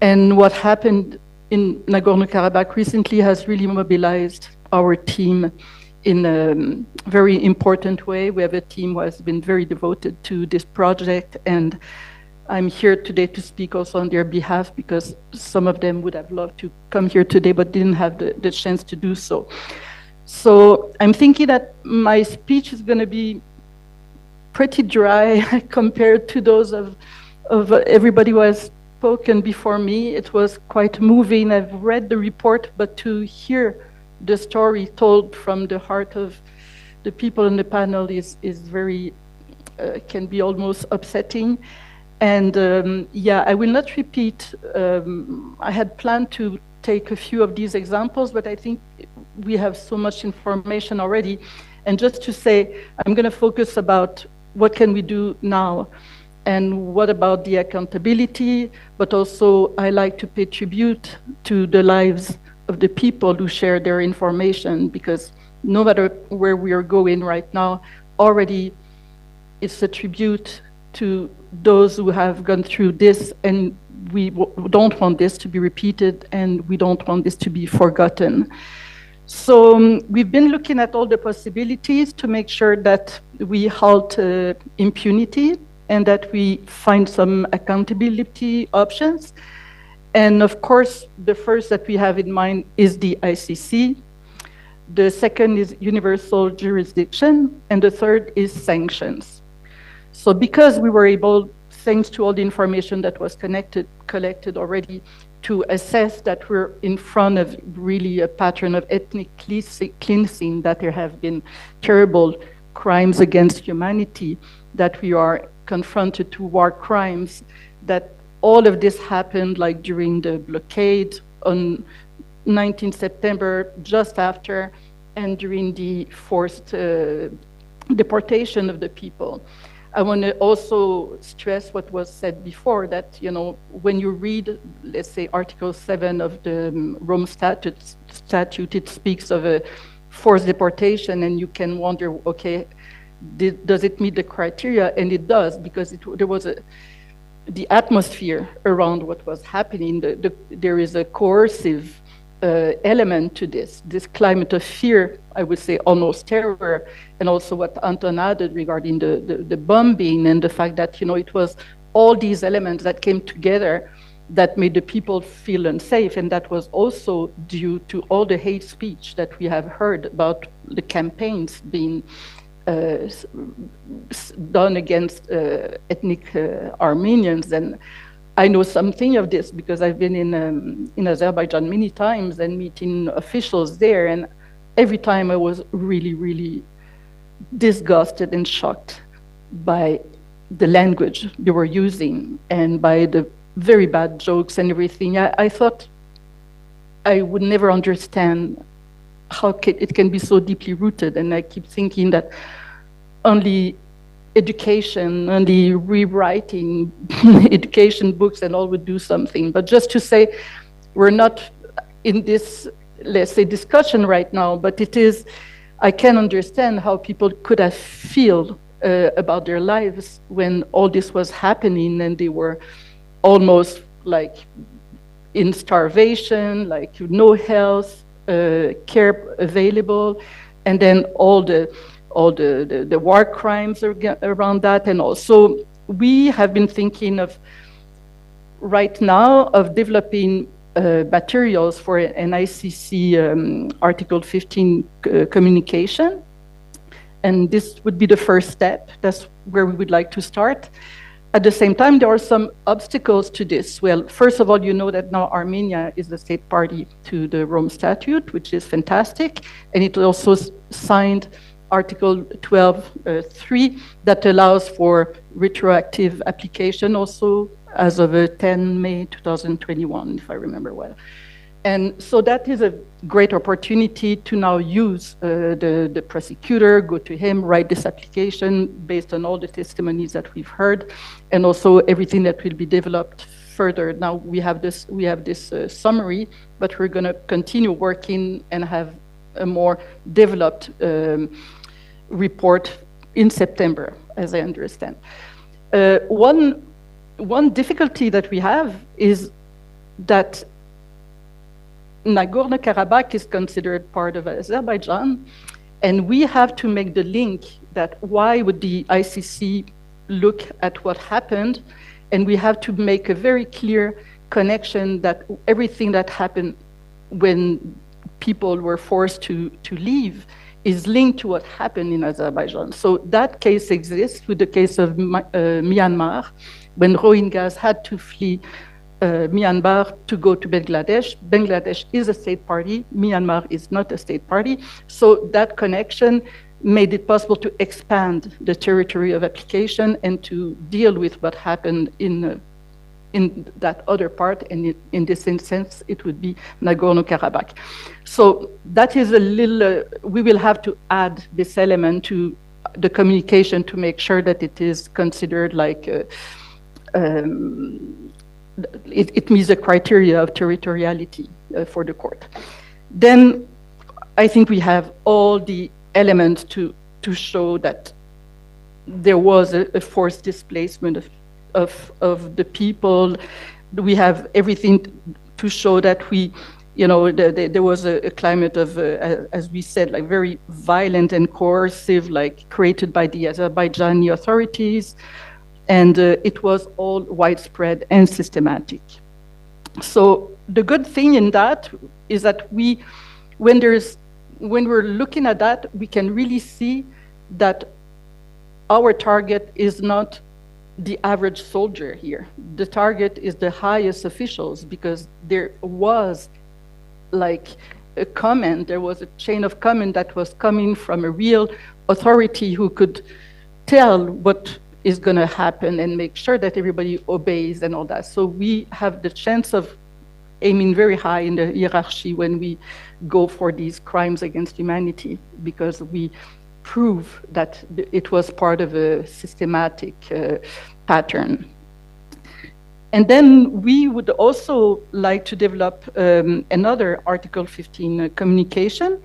And what happened in Nagorno-Karabakh recently has really mobilized our team in a very important way. We have a team who has been very devoted to this project, and I'm here today to speak also on their behalf because some of them would have loved to come here today but didn't have the chance to do so. So I'm thinking that my speech is going to be pretty dry compared to those of everybody who has spoken before me. It was quite moving. I've read the report, but to hear the story told from the heart of the people in the panel is very, can be almost upsetting. And yeah, I will not repeat. I had planned to take a few of these examples, but I think we have so much information already. And just to say, I'm going to focus about what can we do now and what about the accountability, but also I like to pay tribute to the lives of the people who share their information, because no matter where we are going right now, already it's a tribute to those who have gone through this, and we don't want this to be repeated, and we don't want this to be forgotten. So we've been looking at all the possibilities to make sure that we halt impunity and that we find some accountability options. And of course, the first that we have in mind is the ICC. The second is universal jurisdiction, and the third is sanctions. So because we were able, thanks to all the information that was collected already, to assess that we're in front of really a pattern of ethnic cleansing, that there have been terrible crimes against humanity, that we are confronted to war crimes, that all of this happened like during the blockade on 19 September, just after, and during the forced deportation of the people. I want to also stress what was said before, that, you know, when you read, let's say, Article 7 of the Rome Statute, it speaks of a forced deportation, and you can wonder, okay, does it meet the criteria? And it does, because there was the atmosphere around what was happening. There is a coercive element to this climate of fear, I would say almost terror, and also what Anton added regarding the bombing and the fact that, you know, it was all these elements that came together that made the people feel unsafe. And that was also due to all the hate speech that we have heard about the campaigns being done against ethnic Armenians. And I know something of this because I've been in Azerbaijan many times and meeting officials there, and every time I was really, really disgusted and shocked by the language they were using and by the very bad jokes and everything. I thought I would never understand how it can be so deeply rooted, and I keep thinking that only education, only rewriting education books and all would do something. But just to say, we're not in this, let's say, discussion right now, but it is, I can understand how people could have feel about their lives when all this was happening, and they were almost like in starvation, like no health care available, and then all the war crimes around that. And also we have been thinking of right now of developing materials for an ICC Article 15 communication. And this would be the first step. That's where we would like to start. At the same time, there are some obstacles to this. Well, first of all, you know that now Armenia is the state party to the Rome Statute, which is fantastic. And it also signed Article 12.3 that allows for retroactive application also as of 10 May 2021, if I remember well. And so that is a great opportunity to now use the prosecutor, go to him, write this application based on all the testimonies that we've heard, and also everything that will be developed further. Now we have this summary, but we're going to continue working and have a more developed report in September, as I understand. One difficulty that we have is that Nagorno-Karabakh is considered part of Azerbaijan, and we have to make the link that why would the ICC look at what happened, and we have to make a very clear connection that everything that happened when people were forced to leave is linked to what happened in Azerbaijan. So that case exists with the case of Myanmar, when Rohingyas had to flee Myanmar to go to Bangladesh. Bangladesh is a state party, Myanmar is not a state party. So that connection made it possible to expand the territory of application and to deal with what happened in that other part, and in this instance, it would be Nagorno-Karabakh. So that is a little, we will have to add this element to the communication to make sure that it is considered like, it meets the criteria of territoriality for the court. Then I think we have all the elements to show that there was a forced displacement of the people. We have everything to show that there was a climate of, as we said, like very violent and coercive, like created by the Azerbaijani authorities, and it was all widespread and systematic. So the good thing in that is that when we're looking at that, we can really see that our target is not the average soldier here. The target is the highest officials, because there was like a comment, there was a chain of comment that was coming from a real authority who could tell what is going to happen and make sure that everybody obeys and all that. So we have the chance of aiming very high in the hierarchy when we go for these crimes against humanity, because we prove that it was part of a systematic pattern. And then we would also like to develop another Article 15 communication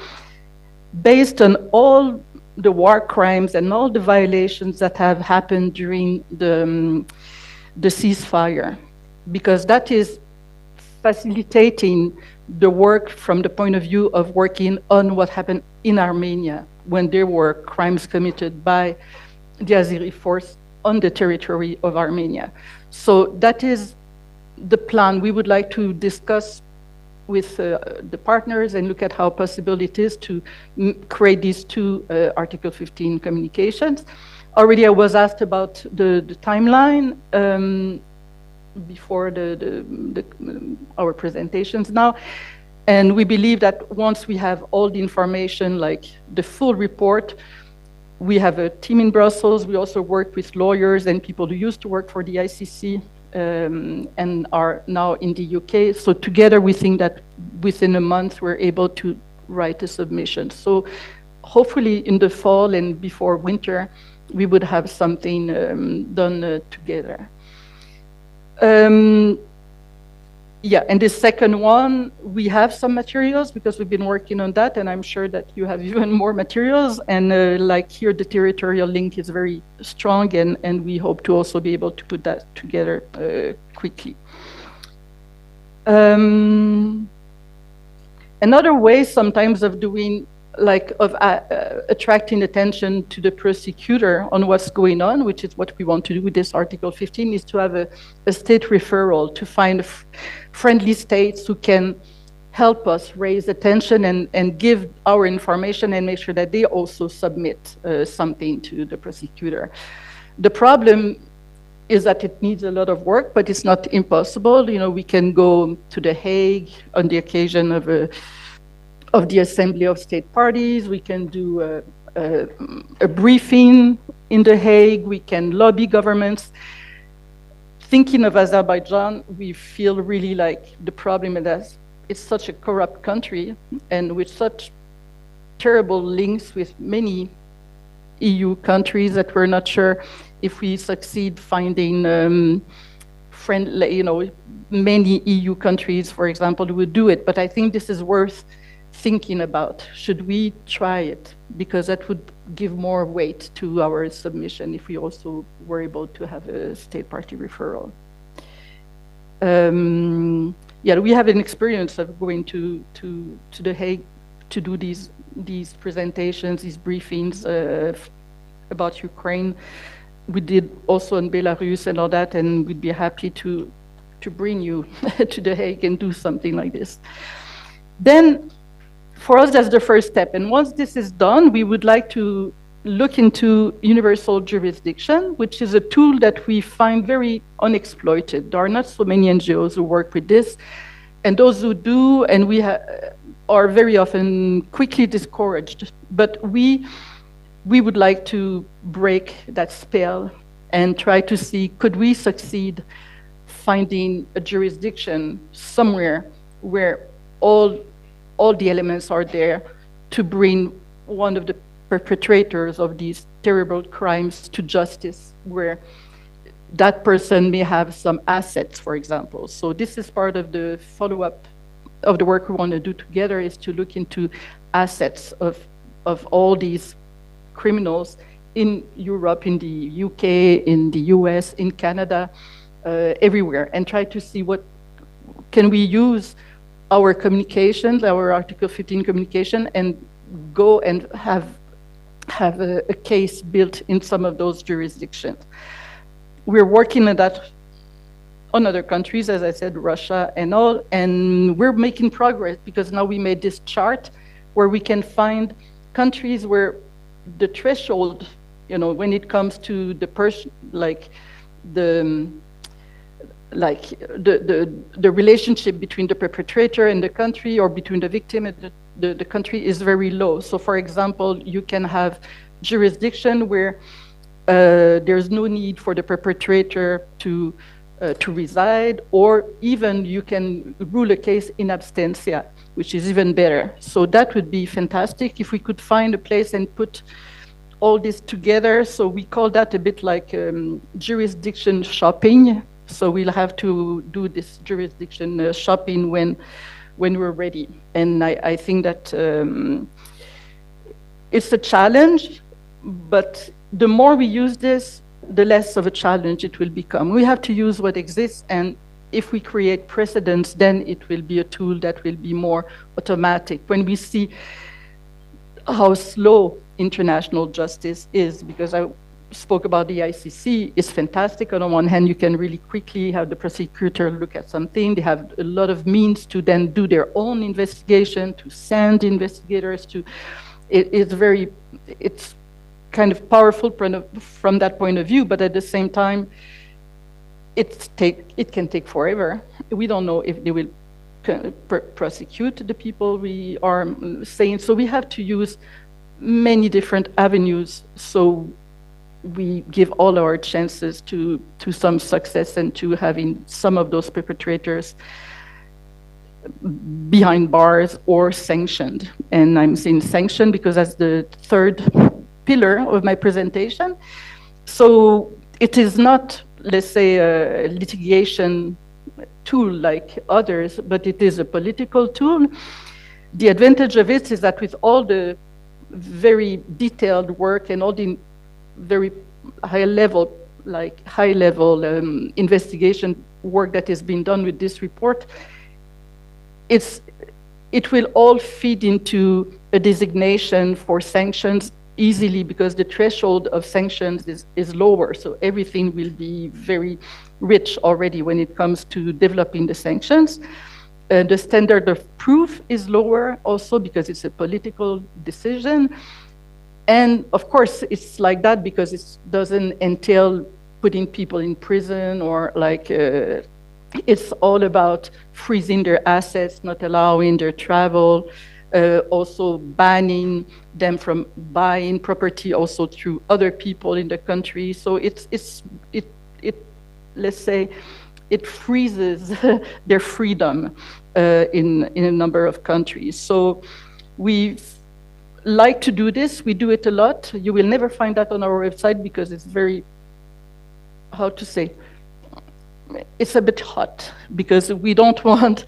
based on all the war crimes and all the violations that have happened during the ceasefire, because that is facilitating the work from the point of view of working on what happened in Armenia when there were crimes committed by the Azeri force on the territory of Armenia. So that is the plan. We would like to discuss with the partners and look at how possible it is to create these two Article 15 communications. Already I was asked about the timeline before our presentations now. And we believe that once we have all the information, like the full report, we have a team in Brussels. We also work with lawyers and people who used to work for the ICC and are now in the UK. So together we think that within a month we're able to write a submission. So hopefully in the fall and before winter, we would have something done together. Yeah, and the second one, we have some materials because we've been working on that, and I'm sure that you have even more materials. And like here, the territorial link is very strong, and we hope to also be able to put that together quickly. Another way sometimes of doing, attracting attention to the prosecutor on what's going on, which is what we want to do with this Article 15, is to have a state referral to find friendly states who can help us raise attention and give our information and make sure that they also submit something to the prosecutor. The problem is that it needs a lot of work, but it's not impossible. You know, we can go to The Hague on the occasion of the Assembly of State Parties. We can do a briefing in The Hague, we can lobby governments. Thinking of Azerbaijan, we feel really like the problem is that it's such a corrupt country and with such terrible links with many EU countries that we're not sure if we succeed finding many EU countries, for example, would do it. But I think this is worth thinking about. Should we try it? Because that would give more weight to our submission if we also were able to have a state party referral. Yeah, we have an experience of going to The Hague to do these presentations, these briefings about Ukraine. We did also in Belarus and all that, and we'd be happy to bring you to The Hague and do something like this. Then, for us, that's the first step. And once this is done, we would like to look into universal jurisdiction, which is a tool that we find very unexploited. There are not so many NGOs who work with this, and those who do, and we are very often quickly discouraged. But we would like to break that spell and try to see, could we succeed finding a jurisdiction somewhere where all the elements are there to bring one of the perpetrators of these terrible crimes to justice, where that person may have some assets, for example. So this is part of the follow-up of the work we want to do together, is to look into assets of all these criminals in Europe, in the UK, in the US, in Canada, everywhere, and try to see what can we use our communications, our Article 15 communication, and go and have a case built in some of those jurisdictions. We're working on that on other countries, as I said, Russia and all, and we're making progress because now we made this chart where we can find countries where the threshold, when it comes to the person, the relationship between the perpetrator and the country, or between the victim and the country, is very low. So, for example, you can have jurisdiction where there's no need for the perpetrator to reside, or even you can rule a case in absentia, which is even better. So that would be fantastic if we could find a place and put all this together. So we call that a bit like jurisdiction shopping. So we'll have to do this jurisdiction shopping when we're ready. And I think that it's a challenge, but the more we use this, the less of a challenge it will become. We have to use what exists, and if we create precedents, then it will be a tool that will be more automatic. When we see how slow international justice is, because I spoke about the ICC, is fantastic. On one hand, you can really quickly have the prosecutor look at something. They have a lot of means to then do their own investigation, to send investigators to. It's kind of powerful from that point of view, but at the same time, it can take forever. We don't know if they will prosecute the people we are saying. So we have to use many different avenues, so we give all our chances to some success and to having some of those perpetrators behind bars or sanctioned. And I'm saying sanctioned because that's the third pillar of my presentation. So it is not, let's say, a litigation tool like others, but it is a political tool. The advantage of it is that with all the very detailed work and all the very high level investigation work that has been done with this report, it will all feed into a designation for sanctions easily, because the threshold of sanctions is lower. So everything will be very rich already when it comes to developing the sanctions. The standard of proof is lower also because it's a political decision. And of course, it's like that because it doesn't entail putting people in prison or it's all about freezing their assets, not allowing their travel, also banning them from buying property also through other people in the country. So it let's say it freezes their freedom in a number of countries. So we like to do this. We do it a lot. You will never find that on our website because it's very, how to say, it's a bit hot because we don't want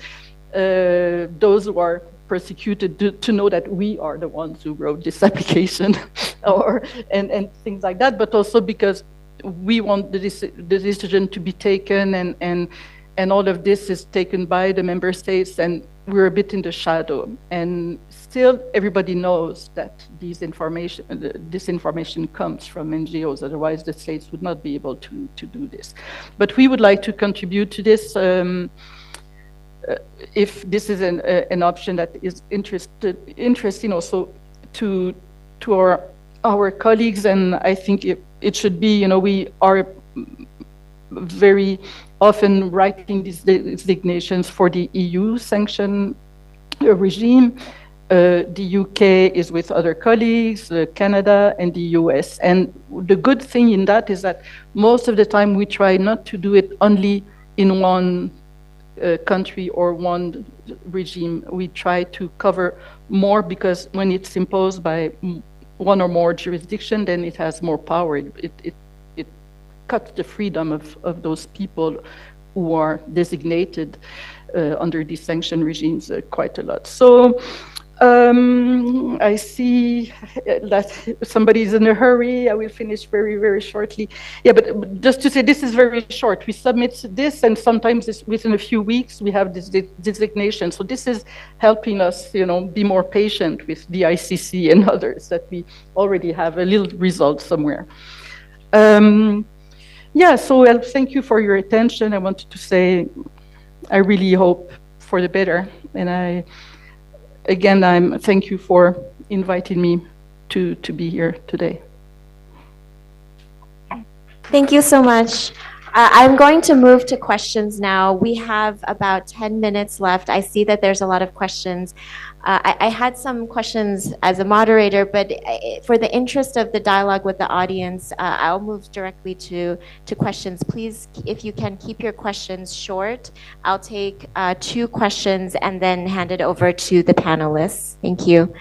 those who are persecuted to know that we are the ones who wrote this application and things like that, but also because we want the decision to be taken and all of this is taken by the member states and we're a bit in the shadow. And still everybody knows that this information comes from NGOs, otherwise the states would not be able to do this. But we would like to contribute to this if this is an option that is interesting also to our colleagues, and I think it should be, you know, we are very often writing these designations for the EU sanction regime. The UK is with other colleagues, Canada and the US. And the good thing in that is that most of the time we try not to do it only in one country or one regime. We try to cover more because when it's imposed by one or more jurisdiction, then it has more power. It cuts the freedom of those people who are designated under these sanction regimes quite a lot. So I see that somebody is in a hurry. I will finish very, very shortly. Yeah, but just to say, this is very short. We submit this, and sometimes it's within a few weeks we have this designation. So this is helping us, you know, be more patient with the ICC and others, that we already have a little result somewhere. Yeah, so well, thank you for your attention. I wanted to say I really hope for the better, and Again, thank you for inviting me to be here today. Thank you so much. I'm going to move to questions now. We have about 10 minutes left. I see that there's a lot of questions. I had some questions as a moderator, but for the interest of the dialogue with the audience, I'll move directly to questions. Please, if you can keep your questions short, I'll take 2 questions and then hand it over to the panelists. Thank you.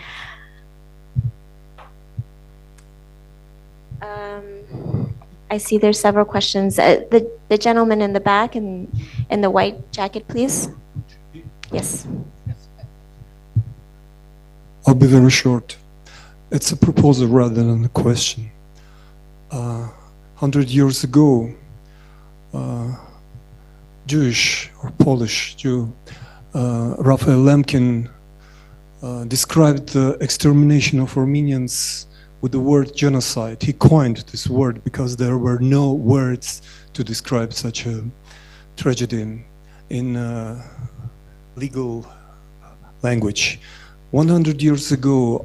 I see there's several questions. The gentleman in the back in the white jacket, please. Yes. I'll be very short. It's a proposal rather than a question. 100 years ago, Jewish or Polish Jew, Raphael Lemkin described the extermination of Armenians with the word genocide. He coined this word because there were no words to describe such a tragedy in legal language. 100 years ago,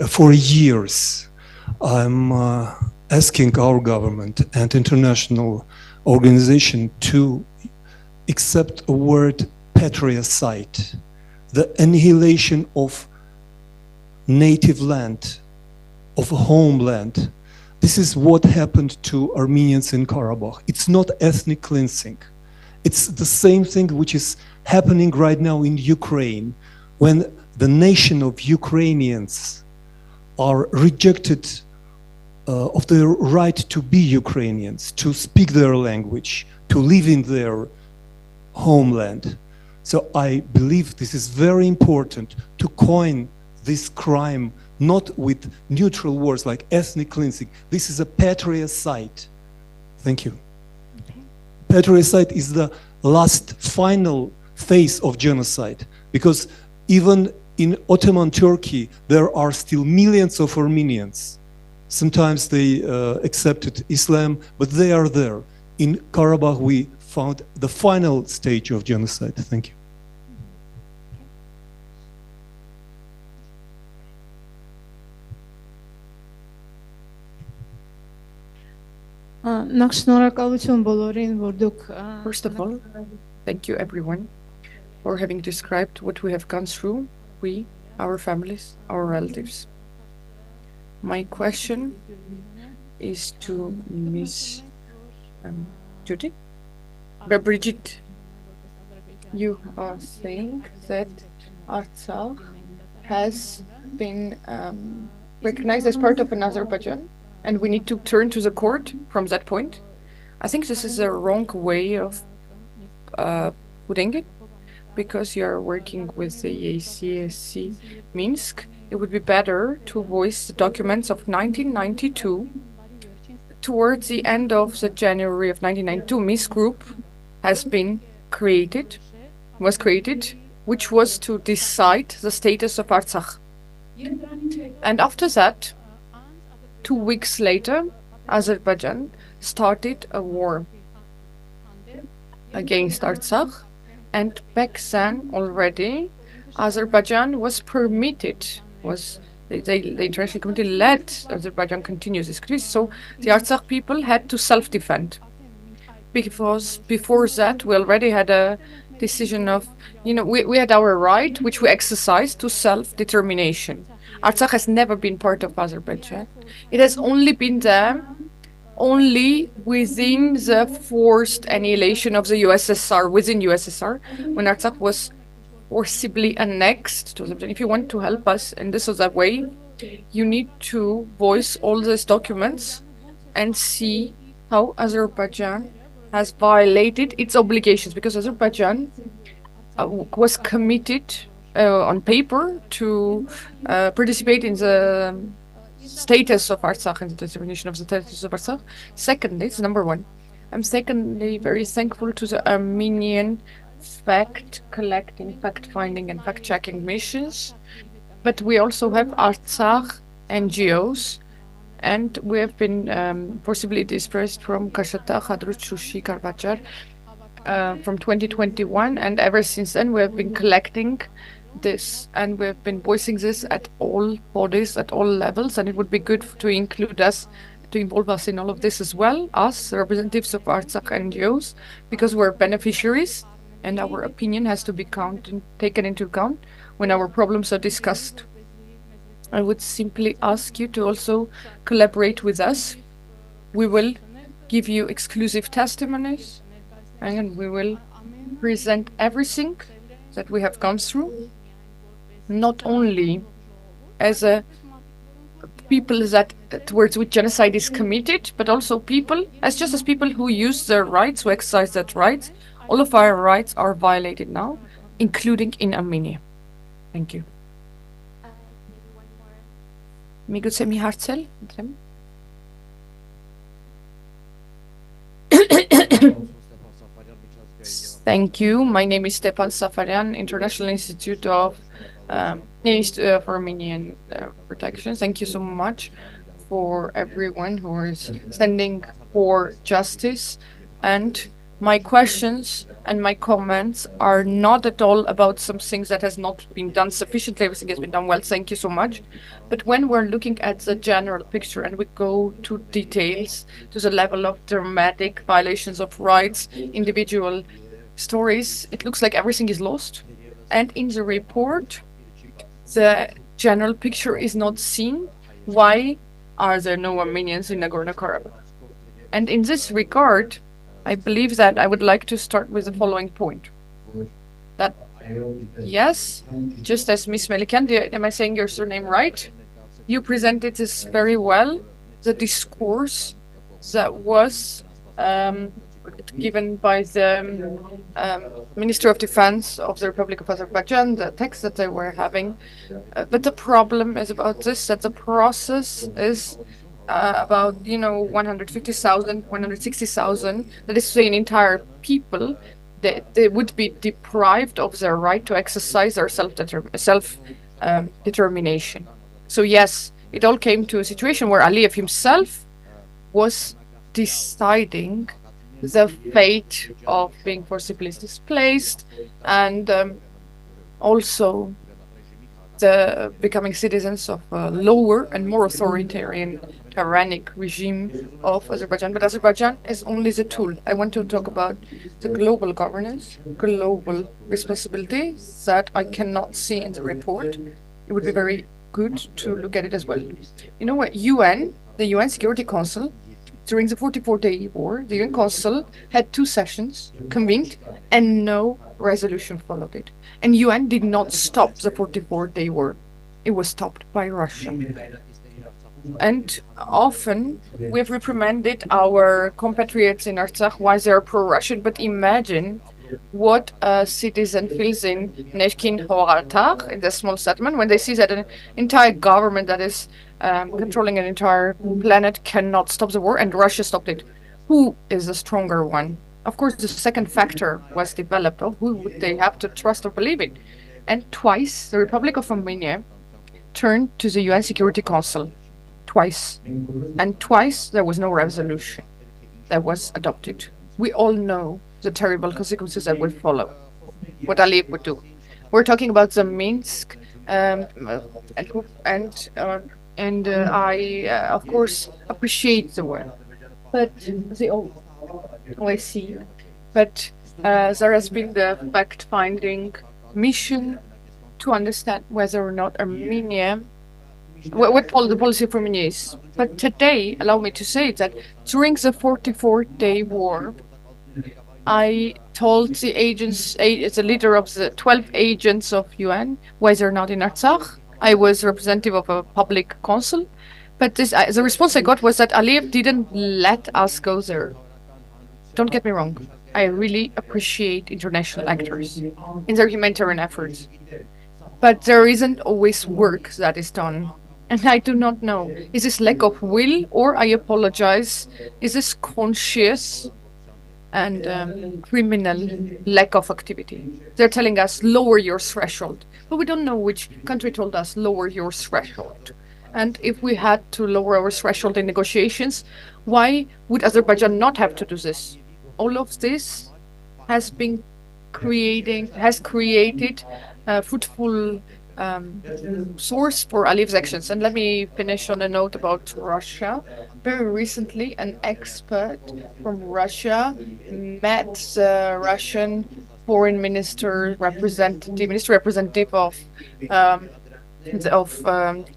for years, I'm asking our government and international organization to accept a word patricide, the annihilation of native land, of a homeland. This is what happened to Armenians in Karabakh. It's not ethnic cleansing. It's the same thing which is happening right now in Ukraine, when the nation of Ukrainians are rejected of their right to be Ukrainians, to speak their language, to live in their homeland. So I believe this is very important to coin this crime not with neutral words like ethnic cleansing. This is a patricide. Thank you. Okay. Patricide is the last final phase of genocide, because even in Ottoman Turkey, there are still millions of Armenians. Sometimes they accepted Islam, but they are there. In Karabakh, we found the final stage of genocide. Thank you. First of all, thank you everyone for having described what we have gone through. We, our families, our relatives. My question is to Miss Judy. Brigitte, you are saying that Artsakh has been recognized as part of an Azerbaijan, and we need to turn to the court from that point. I think this is a wrong way of putting it, because you're working with the ACSC Minsk. It would be better to voice the documents of 1992. Towards the end of the January of 1992, Minsk Group was created, which was to decide the status of Artsakh. And after that, 2 weeks later, Azerbaijan started a war against Artsakh. And back then already, Azerbaijan was permitted, the international community let Azerbaijan continue this crisis. So the Artsakh people had to self-defend. Because before that, we already had a decision of, we had our right, which we exercised, to self-determination. Artsakh has never been part of Azerbaijan. It has only been there only within the forced annihilation of the USSR, within USSR, when Artsakh was forcibly annexed to Azerbaijan. If you want to help us in this or that way, you need to voice all these documents and see how Azerbaijan has violated its obligations, because Azerbaijan was committed on paper to participate in the status of Artsakh and the determination of the status of Artsakh. Secondly, it's number one. I'm secondly very thankful to the Armenian fact-collecting, fact-finding, and fact-checking missions. But we also have Artsakh NGOs, and we have been forcibly dispersed from Kashata, Khadrut, Shushi, Karbajar from 2021, and ever since then we have been collecting this, and we have been voicing this at all bodies, at all levels, and it would be good to include us, to involve us in all of this as well, us, representatives of Artsakh NGOs, because we're beneficiaries, and our opinion has to be taken into account when our problems are discussed. I would simply ask you to also collaborate with us. We will give you exclusive testimonies, and we will present everything that we have gone through, not only as a people that towards which genocide is committed, but also people, just as people who use their rights, who exercise that rights. All of our rights are violated now, including in Armenia. Thank you. Thank you. My name is Stepan Safarian, International Institute of for Armenian Protection. Thank you so much for everyone who is standing for justice. And my questions and my comments are not at all about some things that has not been done sufficiently. Everything has been done well. Thank you so much. But when we're looking at the general picture and we go to details, to the level of dramatic violations of rights, individual stories, it looks like everything is lost. And in the report, the general picture is not seen. Why are there no Armenians in Nagorno-Karabakh? And in this regard, I believe that I would like to start with the following point. That, yes, just as Ms. Melikan, am I saying your surname right? You presented this very well, the discourse that was given by the Minister of Defense of the Republic of Azerbaijan, the text that they were having. But the problem is about this, that the process is about 150,000, 160,000, that is to say an entire people, they would be deprived of their right to exercise their self-determination. So yes, it all came to a situation where Aliyev himself was deciding the fate of being forcibly displaced, and also the becoming citizens of a lower and more authoritarian, tyrannic regime of Azerbaijan. But Azerbaijan is only the tool. I want to talk about the global governance, global responsibility that I cannot see in the report. it would be very good to look at it as well. You know what? The UN Security Council, during the 44-day war, the UN Council had 2 sessions convened and no resolution followed it. And UN did not stop the 44-day war. It was stopped by Russia. And often we have reprimanded our compatriots in Artsakh why they are pro-Russian, but imagine what a citizen feels in Neshkin Horatar, in the small settlement, when they see that an entire government that is controlling an entire planet cannot stop the war, and Russia stopped it. Who is the stronger one? Of course, the second factor was developed. Of who would they have to trust or believe in? And twice, the Republic of Armenia turned to the UN Security Council. Twice. And twice, there was no resolution that was adopted. We all know the terrible consequences that will follow, what Aliyev would do. We're talking about the Minsk, and I, of course, appreciate the work, but but there has been the fact-finding mission to understand whether or not Armenia, what the policy of Armenia is. But today, allow me to say that during the 44-day war, I told the agents, the leader of the 12 agents of UN, whether or not in Artsakh. I was representative of a public council, but the response I got was that Aliyev didn't let us go there. Don't get me wrong. I really appreciate international actors in their humanitarian efforts, but there isn't always work that is done. And I do not know, is this lack of will, or I apologize, is this conscious and criminal lack of activity? They're telling us, lower your threshold. But we don't know which country told us, lower your threshold. And if we had to lower our threshold in negotiations, why would Azerbaijan not have to do this? All of this has created a fruitful source for Aliyev's actions. And let me finish on a note about Russia. Very recently, an expert from Russia met the Russian foreign ministry representative of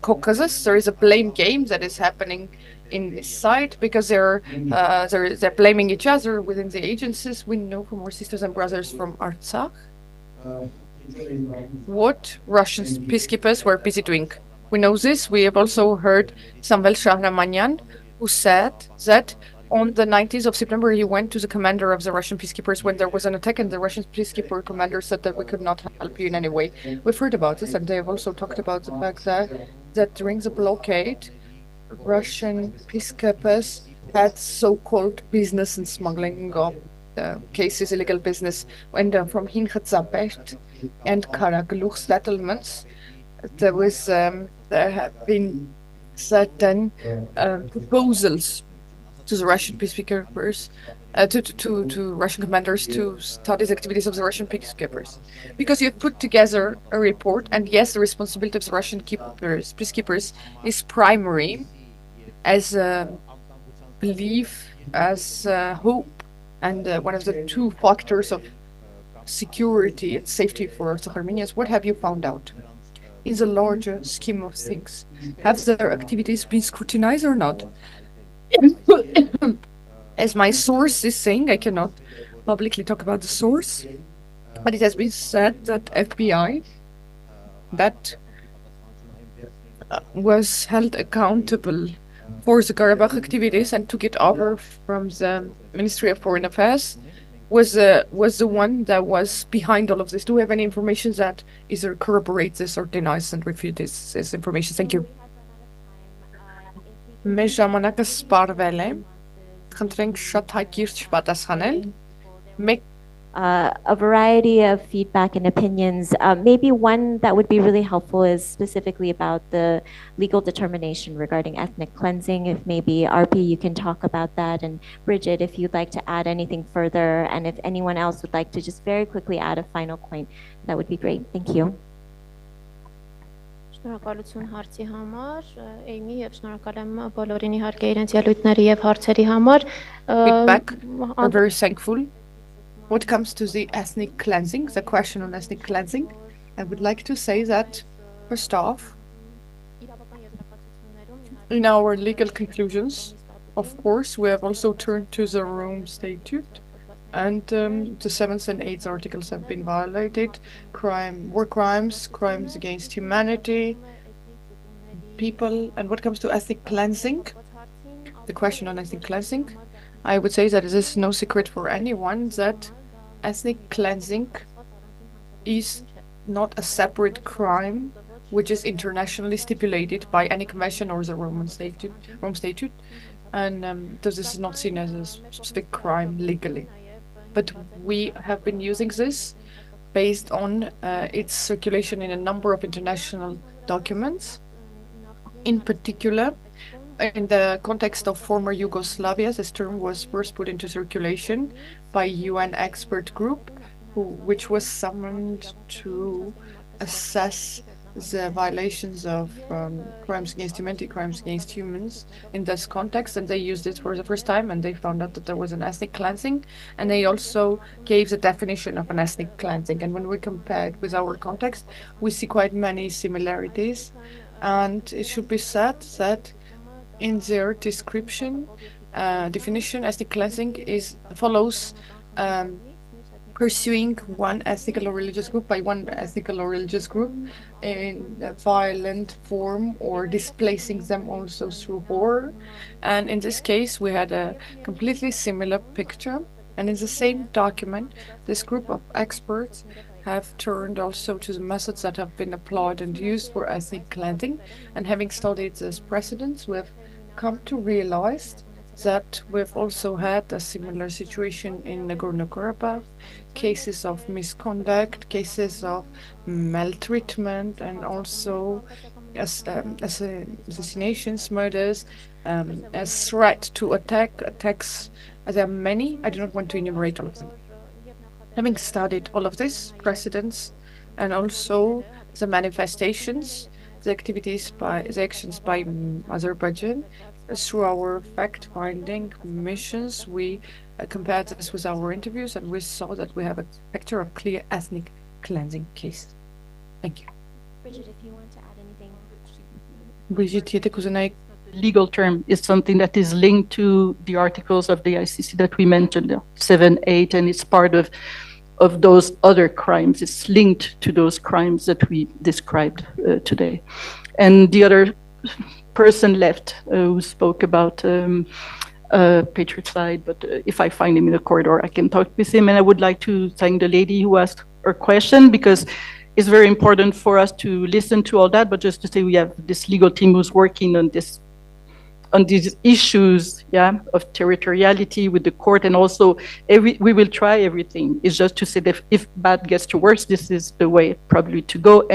Caucasus. There is a blame game that is happening in this site because they're blaming each other within the agencies. We know from our sisters and brothers from Artsakh what Russian peacekeepers were busy doing. We know this. We have also heard Samvel Shahramanyan, who said that on the 19th of September, he went to the commander of the Russian peacekeepers when there was an attack, and the Russian peacekeeper commander said that we could not help you in any way. We've heard about this, and they have also talked about the fact that during the blockade, Russian peacekeepers had so-called business and smuggling of cases, illegal business, and from Hinkhatzabet and Karagluch settlements, there have been certain proposals to the Russian peacekeepers, to Russian commanders to start these activities of the Russian peacekeepers. Because you've put together a report, and yes, the responsibility of the Russian peacekeepers is primary as belief, as hope, and one of the 2 factors of security and safety for Armenians. What have you found out? In the larger scheme of things, have their activities been scrutinized or not? As my source is saying, I cannot publicly talk about the source, but it has been said that FBI that was held accountable for the Karabakh activities and took it over from the Ministry of Foreign Affairs was the one that was behind all of this. Do we have any information that either corroborates this or denies and refutes this information? Thank you. Մեր ժամանակը սպառվել է։ Խնդրենք շատ հակիրճ պատասխանել։ A variety of feedback and opinions. Maybe one that would be really helpful is specifically about the legal determination regarding ethnic cleansing. If maybe RP, you can talk about that, and Bridget, if you'd like to add anything further, and if anyone else would like to just very quickly add a final point, that would be great. Thank you. Շնորհակալություն հարցի համար, Էյմի, եւ շնորհակալ եմ բոլորին իհարկե իրենց ելույթների եւ հարցերի համար։ Feedback. We're very thankful. When it comes to the ethnic cleansing, the question on ethnic cleansing, I would like to say that First off, in our legal conclusions, of course, we have also turned to the Rome Statute, and the 7th and 8th articles have been violated. War crimes, crimes against humanity, people. And what comes to ethnic cleansing, the question on ethnic cleansing, I would say that it is no secret for anyone that ethnic cleansing is not a separate crime which is internationally stipulated by any convention or the Rome Statute, and this is not seen as a specific crime legally. But we have been using this based on its circulation in a number of international documents. In particular, in the context of former Yugoslavia, this term was first put into circulation by UN expert group, which was summoned to assess the violations of crimes against humanity, crimes against humans in this context, and they used it for the first time, and they found out that there was an ethnic cleansing, and they also gave the definition of an ethnic cleansing. And when we compare it with our context, we see quite many similarities, and it should be said that in their description, definition, ethnic cleansing follows pursuing one ethnic or religious group by one ethnic or religious group in a violent form or displacing them also through horror. And in this case, we had a completely similar picture. And in the same document, this group of experts have turned also to the methods that have been applied and used for ethnic cleansing. And having studied this precedents, we've come to realize that we've also had a similar situation in Nagorno-Karabakh, cases of misconduct, cases of maltreatment, and also assassinations, murders, a threat to attacks. There are many. I do not want to enumerate all of them. Having studied all of this precedents and also the manifestations, the activities the actions by Azerbaijan, through our fact-finding missions, we compared this with our interviews, and we saw that we have a picture of clear ethnic cleansing case. Thank you. Bridget, if you want to add anything. Bridget, legal term is something that is linked to the articles of the ICC that we mentioned, 7, 8, and it's part of those other crimes. It's linked to those crimes that we described today. And the other person left who spoke about patricide, but if I find him in the corridor, I can talk with him. And I would like to thank the lady who asked her question, because it's very important for us to listen to all that, but just to say we have this legal team who's working on these issues, of territoriality with the court, and also we will try everything. It's just to say that if bad gets to worse, this is the way probably to go,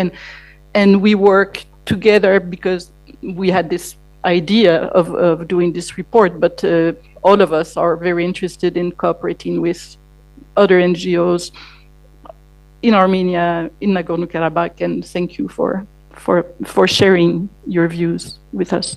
and we work together because we had this idea of doing this report, but all of us are very interested in cooperating with other NGOs in Armenia, in Nagorno-Karabakh, and thank you for sharing your views with us.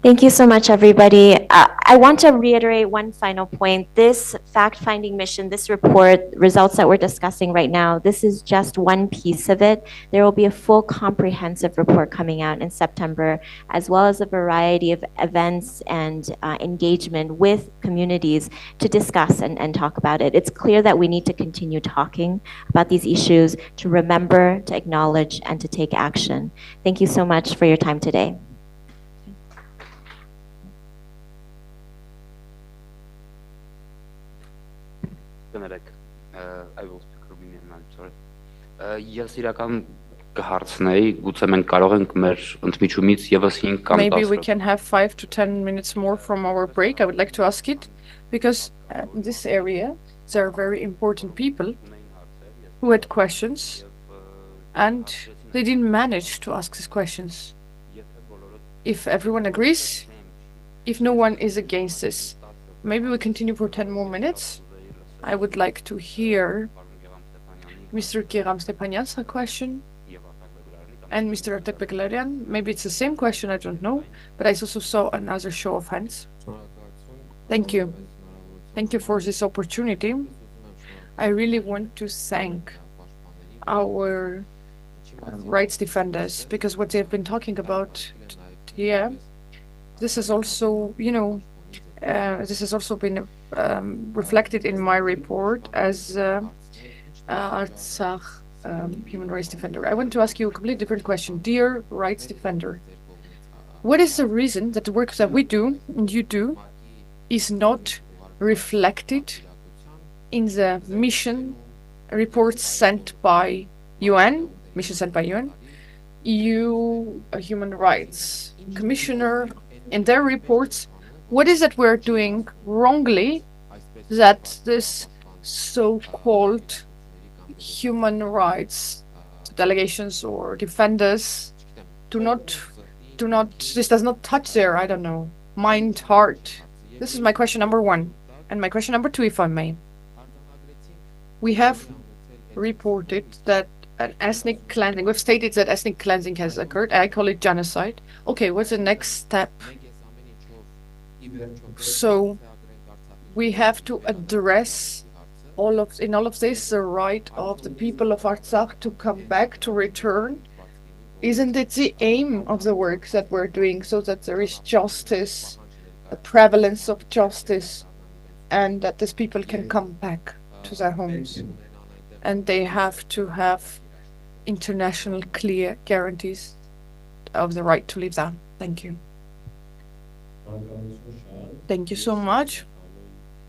Thank you so much, everybody. I want to reiterate one final point. This fact-finding mission, this report, results that we're discussing right now, this is just one piece of it. There will be a full comprehensive report coming out in September, as well as a variety of events and engagement with communities to discuss and talk about it. It's clear that we need to continue talking about these issues, to remember, to acknowledge, and to take action. Thank you so much for your time today. I will speak Romanian, I'm sorry. Ես իրական կհարցնեի, գուցե մենք կարող ենք մեր ընդմիջումից եւս 5 կամ 10 Maybe we can have 5 to 10 minutes more from our break. I would like to ask it, because in this area there are very important people who had questions and they didn't manage to ask these questions. If everyone agrees, if no one is against this, maybe we continue for 10 more minutes. I would like to hear Mr. Kiram Stepanyan's question and Mr. Artek. Maybe it's the same question, I don't know, but I also saw another show of hands. Thank you. Thank you for this opportunity. I really want to thank our rights defenders, because what they've been talking about here, this is also, this has also been reflected in my report as Artsakh human rights defender. I want to ask you a completely different question. Dear rights defender, what is the reason that the work that we do and you do is not reflected in the mission reports sent by UN, EU Human Rights Commissioner, in their reports? What is it we're doing wrongly that this so-called human rights delegations or defenders this does not touch their, I don't know, mind, heart? This is my question number one. And my question number two, if I may. We have reported that an ethnic cleansing, we've stated that ethnic cleansing has occurred. I call it genocide. Okay, what's the next step? So we have to address in all of this the right of the people of Artsakh to come back, to return. Isn't it the aim of the work that we're doing, so that there is justice, a prevalence of justice, and that these people can come back to their homes? And they have to have international clear guarantees of the right to live there. Thank you. Thank you so much.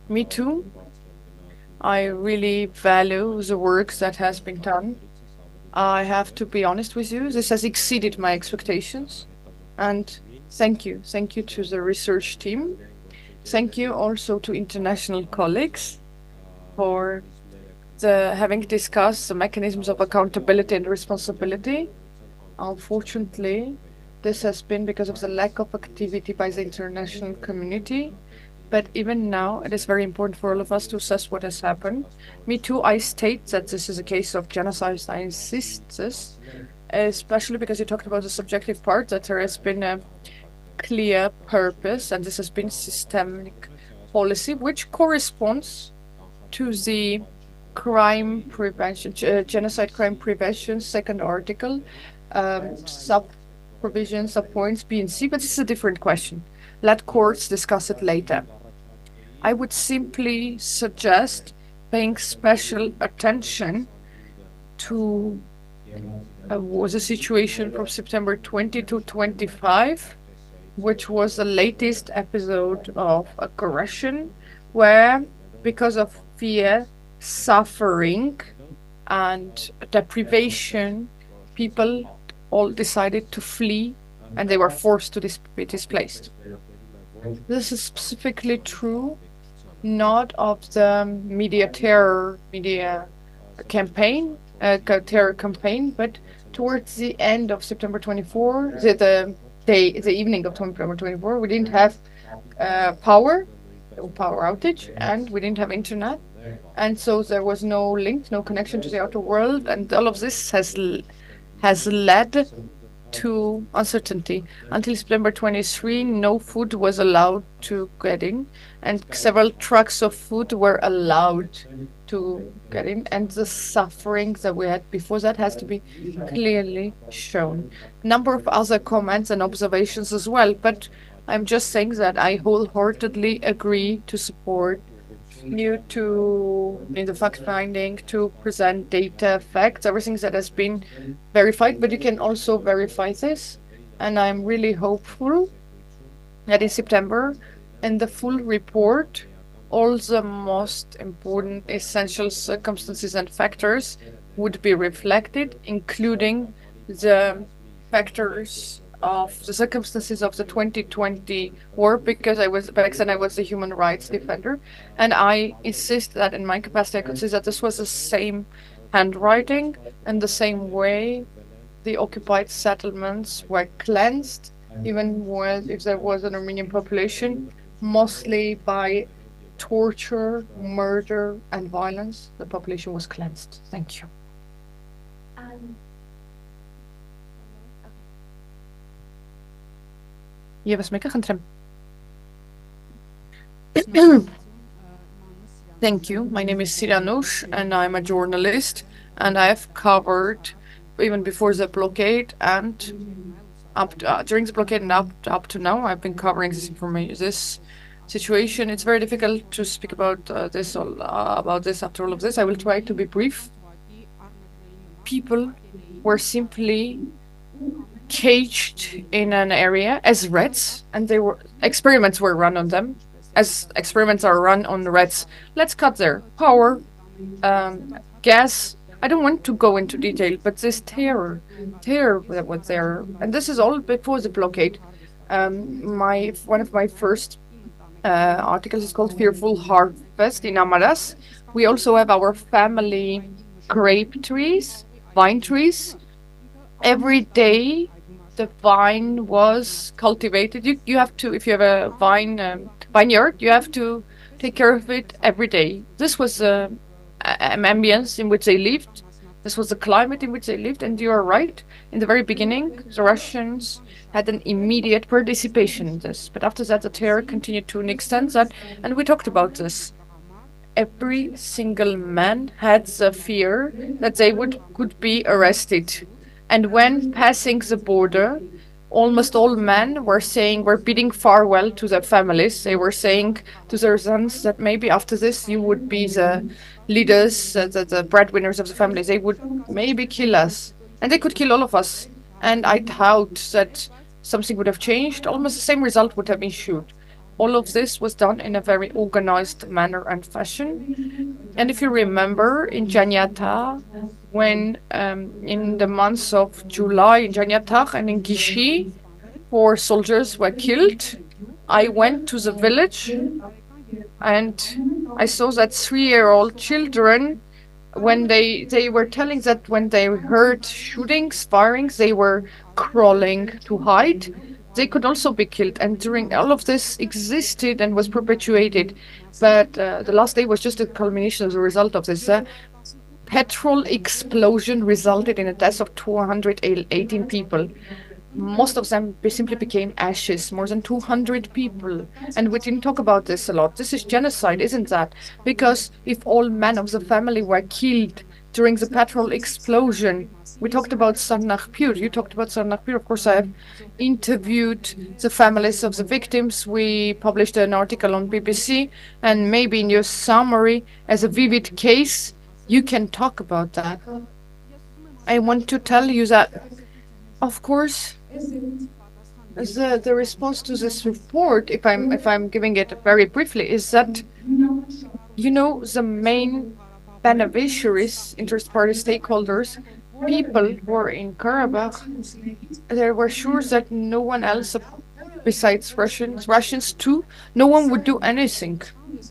Me too. I really value the work that has been done. I have to be honest with you, this has exceeded my expectations. And thank you. Thank you to the research team. Thank you also to international colleagues for having discussed the mechanisms of accountability and responsibility. Unfortunately, this has been because of the lack of activity by the international community. But even now, it is very important for all of us to assess what has happened. Me too, I state that this is a case of genocide. I insist this, especially because you talked about the subjective part, that there has been a clear purpose, and this has been systemic policy, which corresponds to the crime prevention, genocide crime prevention, second article, sub-provision, sub-points B and C, but this is a different question. Let courts discuss it later. I would simply suggest paying special attention to was a situation from September 20 to 25, which was the latest episode of aggression, where because of fear, suffering, and deprivation, people all decided to flee, and they were forced to be displaced. This is specifically true not of the terror campaign, but towards the end of September 24, the evening of September 24, we didn't have power outage, and we didn't have internet, and so there was no link, no connection to the outer world, and all of this has led to uncertainty. Until September 23, no food was allowed to get in, and several trucks of food were allowed to get in, and the suffering that we had before that has to be clearly shown. A number of other comments and observations as well, but I'm just saying that I wholeheartedly agree to support you in the fact-finding, to present data, facts, everything that has been verified, but you can also verify this. And I'm really hopeful that in September, in the full report, all the most important essential circumstances and factors would be reflected, including the factors of the circumstances of the 2020 war, because back then I was a human rights defender, and I insist that in my capacity I could say that this was the same handwriting and the same way the occupied settlements were cleansed, even if there was an Armenian population, mostly by torture, murder, and violence. The population was cleansed. Thank you. Thank you. My name is Siranush, and I'm a journalist, and I have covered even before the blockade and during the blockade and up to now. I've been covering this information, this situation. It's very difficult to speak about this after all of this. I will try to be brief. People were simply caged in an area as rats, and experiments were run on them, as experiments are run on rats. Let's cut their power, gas. I don't want to go into detail, but this terror that was there, and this is all before the blockade. One of my first articles is called "Fearful Harvest" in Amaras. We also have our family grape trees, vine trees. Every day, the vine was cultivated. You have to, if you have a vineyard, you have to take care of it every day. This was an ambience in which they lived. This was the climate in which they lived. And you are right. In the very beginning, the Russians had an immediate participation in this. But after that, the terror continued to an extent that, and we talked about this, every single man had the fear that they could be arrested. And when passing the border, almost all men were bidding farewell to their families. They were saying to their sons that maybe after this you would be the leaders, the breadwinners of the families. They would maybe kill us, and they could kill all of us. And I doubt that something would have changed. Almost the same result would have ensued. All of this was done in a very organized manner and fashion. And if you remember, in Janyata, when in the months of July in Janyata and in Gishi, 4 soldiers were killed, I went to the village and I saw that 3-year-old children, when they were telling that when they heard shootings, firings, they were crawling to hide. They could also be killed, and during all of this existed and was perpetuated. But the last day was just a culmination as a result of this. Petrol explosion resulted in a death of 218 people. Most of them simply became ashes, more than 200 people. And we didn't talk about this a lot. This is genocide, isn't that? Because if all men of the family were killed during the petrol explosion, we talked about Sarnakpur. You talked about Sarnakpur. Of course, I have interviewed the families of the victims. We published an article on BBC, and maybe in your summary, as a vivid case, you can talk about that. I want to tell you that, of course, the response to this report, if I'm giving it very briefly, is that, you know, the main beneficiaries, interest party stakeholders, people who were in Karabakh, they were sure that no one else besides Russians too, no one would do anything.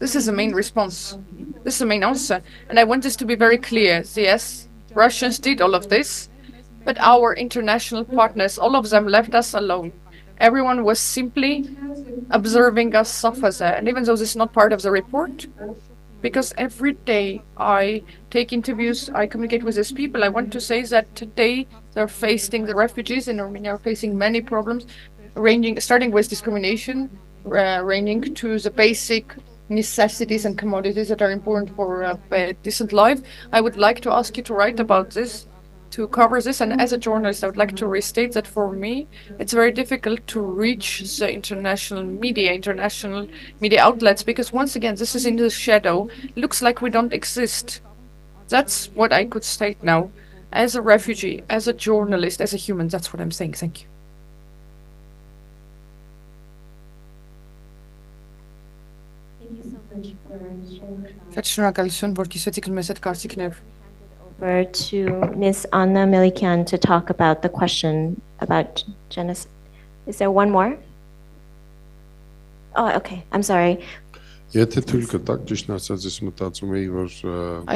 This is the main response. This is the main answer. And I want this to be very clear. Yes, Russians did all of this, but our international partners, all of them left us alone. Everyone was simply observing us suffer there. And even though this is not part of the report, because every day I take interviews, I communicate with these people, I want to say that today they're facing, the refugees in Armenia are facing many problems, starting with discrimination, ranging to the basic necessities and commodities that are important for a decent life. I would like to ask you to write about this, to cover this, and as a journalist I would like to restate that for me it's very difficult to reach the international media outlets, because once again this is in the shadow. It looks like we don't exist. That's what I could state now. As a refugee, as a journalist, as a human, that's what I'm saying. Thank you. Շնորհակալություն, որ կիսվեցիք մեզ այդ կարծիքներ։ Over to Ms. Anna Melikian to talk about the question about genocide. Is there one more? Oh, okay. I'm sorry. I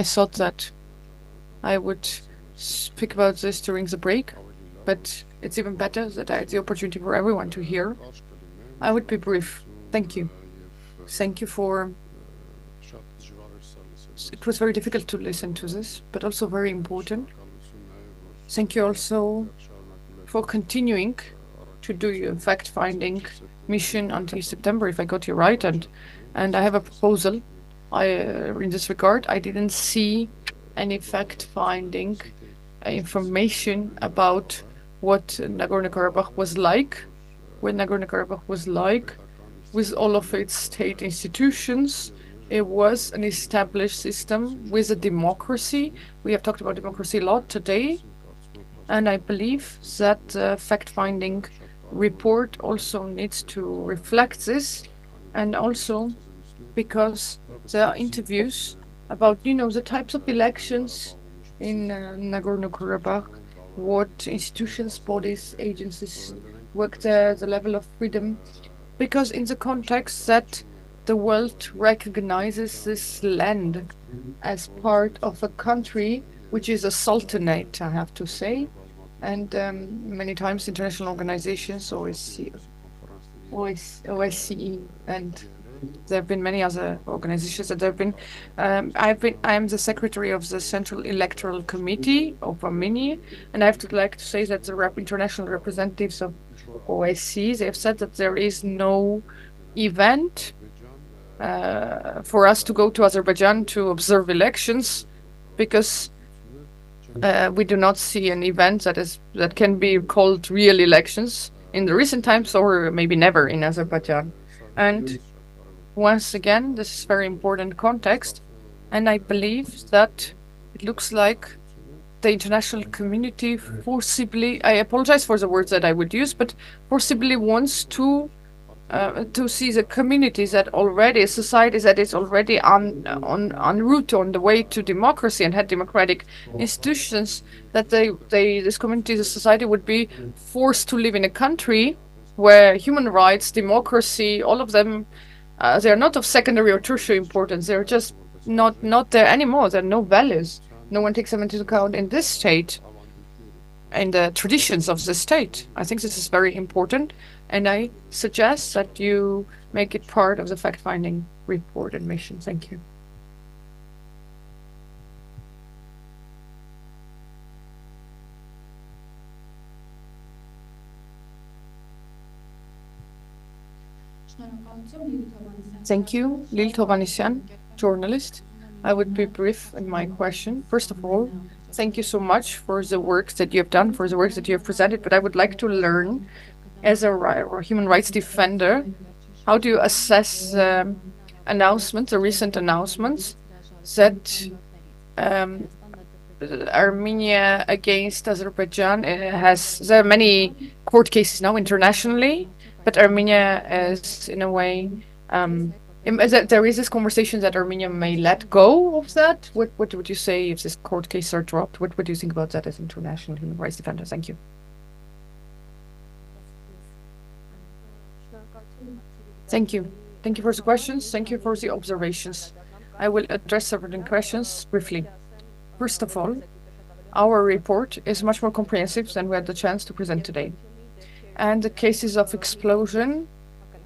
thought that I would speak about this during the break, but it's even better that I had the opportunity for everyone to hear. I would be brief. Thank you. Thank you for... It was very difficult to listen to this, but also very important. Thank you also for continuing to do your fact-finding mission until September, if I got you right. And I have a proposal in this regard. I didn't see any fact-finding information about what Nagorno-Karabakh was like, what Nagorno-Karabakh was like, with all of its state institutions. It was an established system with a democracy. We have talked about democracy a lot today. And I believe that the fact-finding report also needs to reflect this. And also because there are interviews about, you know, the types of elections in Nagorno-Karabakh, what institutions, bodies, agencies work there, the level of freedom. Because in the context that the world recognizes this land as part of a country which is a sultanate, I have to say. And many times international organizations, OSCE, and there have been many other organizations that there have been. I'm the secretary of the Central Electoral Committee of Armenia, and I have to like to say that the international representatives of OSCE, they have said that there is no event for us to go to Azerbaijan to observe elections, because we do not see an event that can be called real elections in the recent times, or maybe never in Azerbaijan. And once again, this is very important context, and I believe that it looks like the international community forcibly, I apologize for the words that I would use, but forcibly wants to see the communities that already, societies that is already en route on the way to democracy and had democratic institutions, that this community, the society would be forced to live in a country where human rights, democracy, all of them, they are not of secondary or tertiary importance. They're just not there anymore. There are no values. No one takes them into account in this state, in the traditions of the state. I think this is very important, and I suggest that you make it part of the fact-finding report and mission. Thank you. Thank you, Lil Tovanisyan, journalist. I would be brief in my question. First of all, thank you so much for the work that you have done, for the work that you have presented, but I would like to learn, as a human rights defender, how do you assess the recent announcements that Armenia against Azerbaijan there are many court cases now internationally, but Armenia is in a way, there is this conversation that Armenia may let go of that. What would you say if this court case are dropped? What do you think about that as international human rights defender? Thank you. Thank you. Thank you for the questions. Thank you for the observations. I will address certain questions briefly. First of all, our report is much more comprehensive than we had the chance to present today. And the cases of explosion,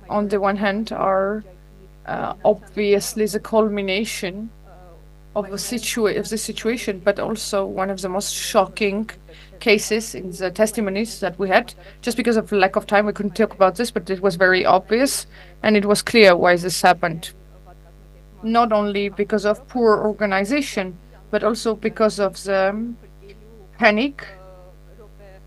on the one hand, are obviously the culmination of the situation, but also one of the most shocking cases in the testimonies that we had. Just because of lack of time, we couldn't talk about this, but it was very obvious, and it was clear why this happened. Not only because of poor organization, but also because of the panic,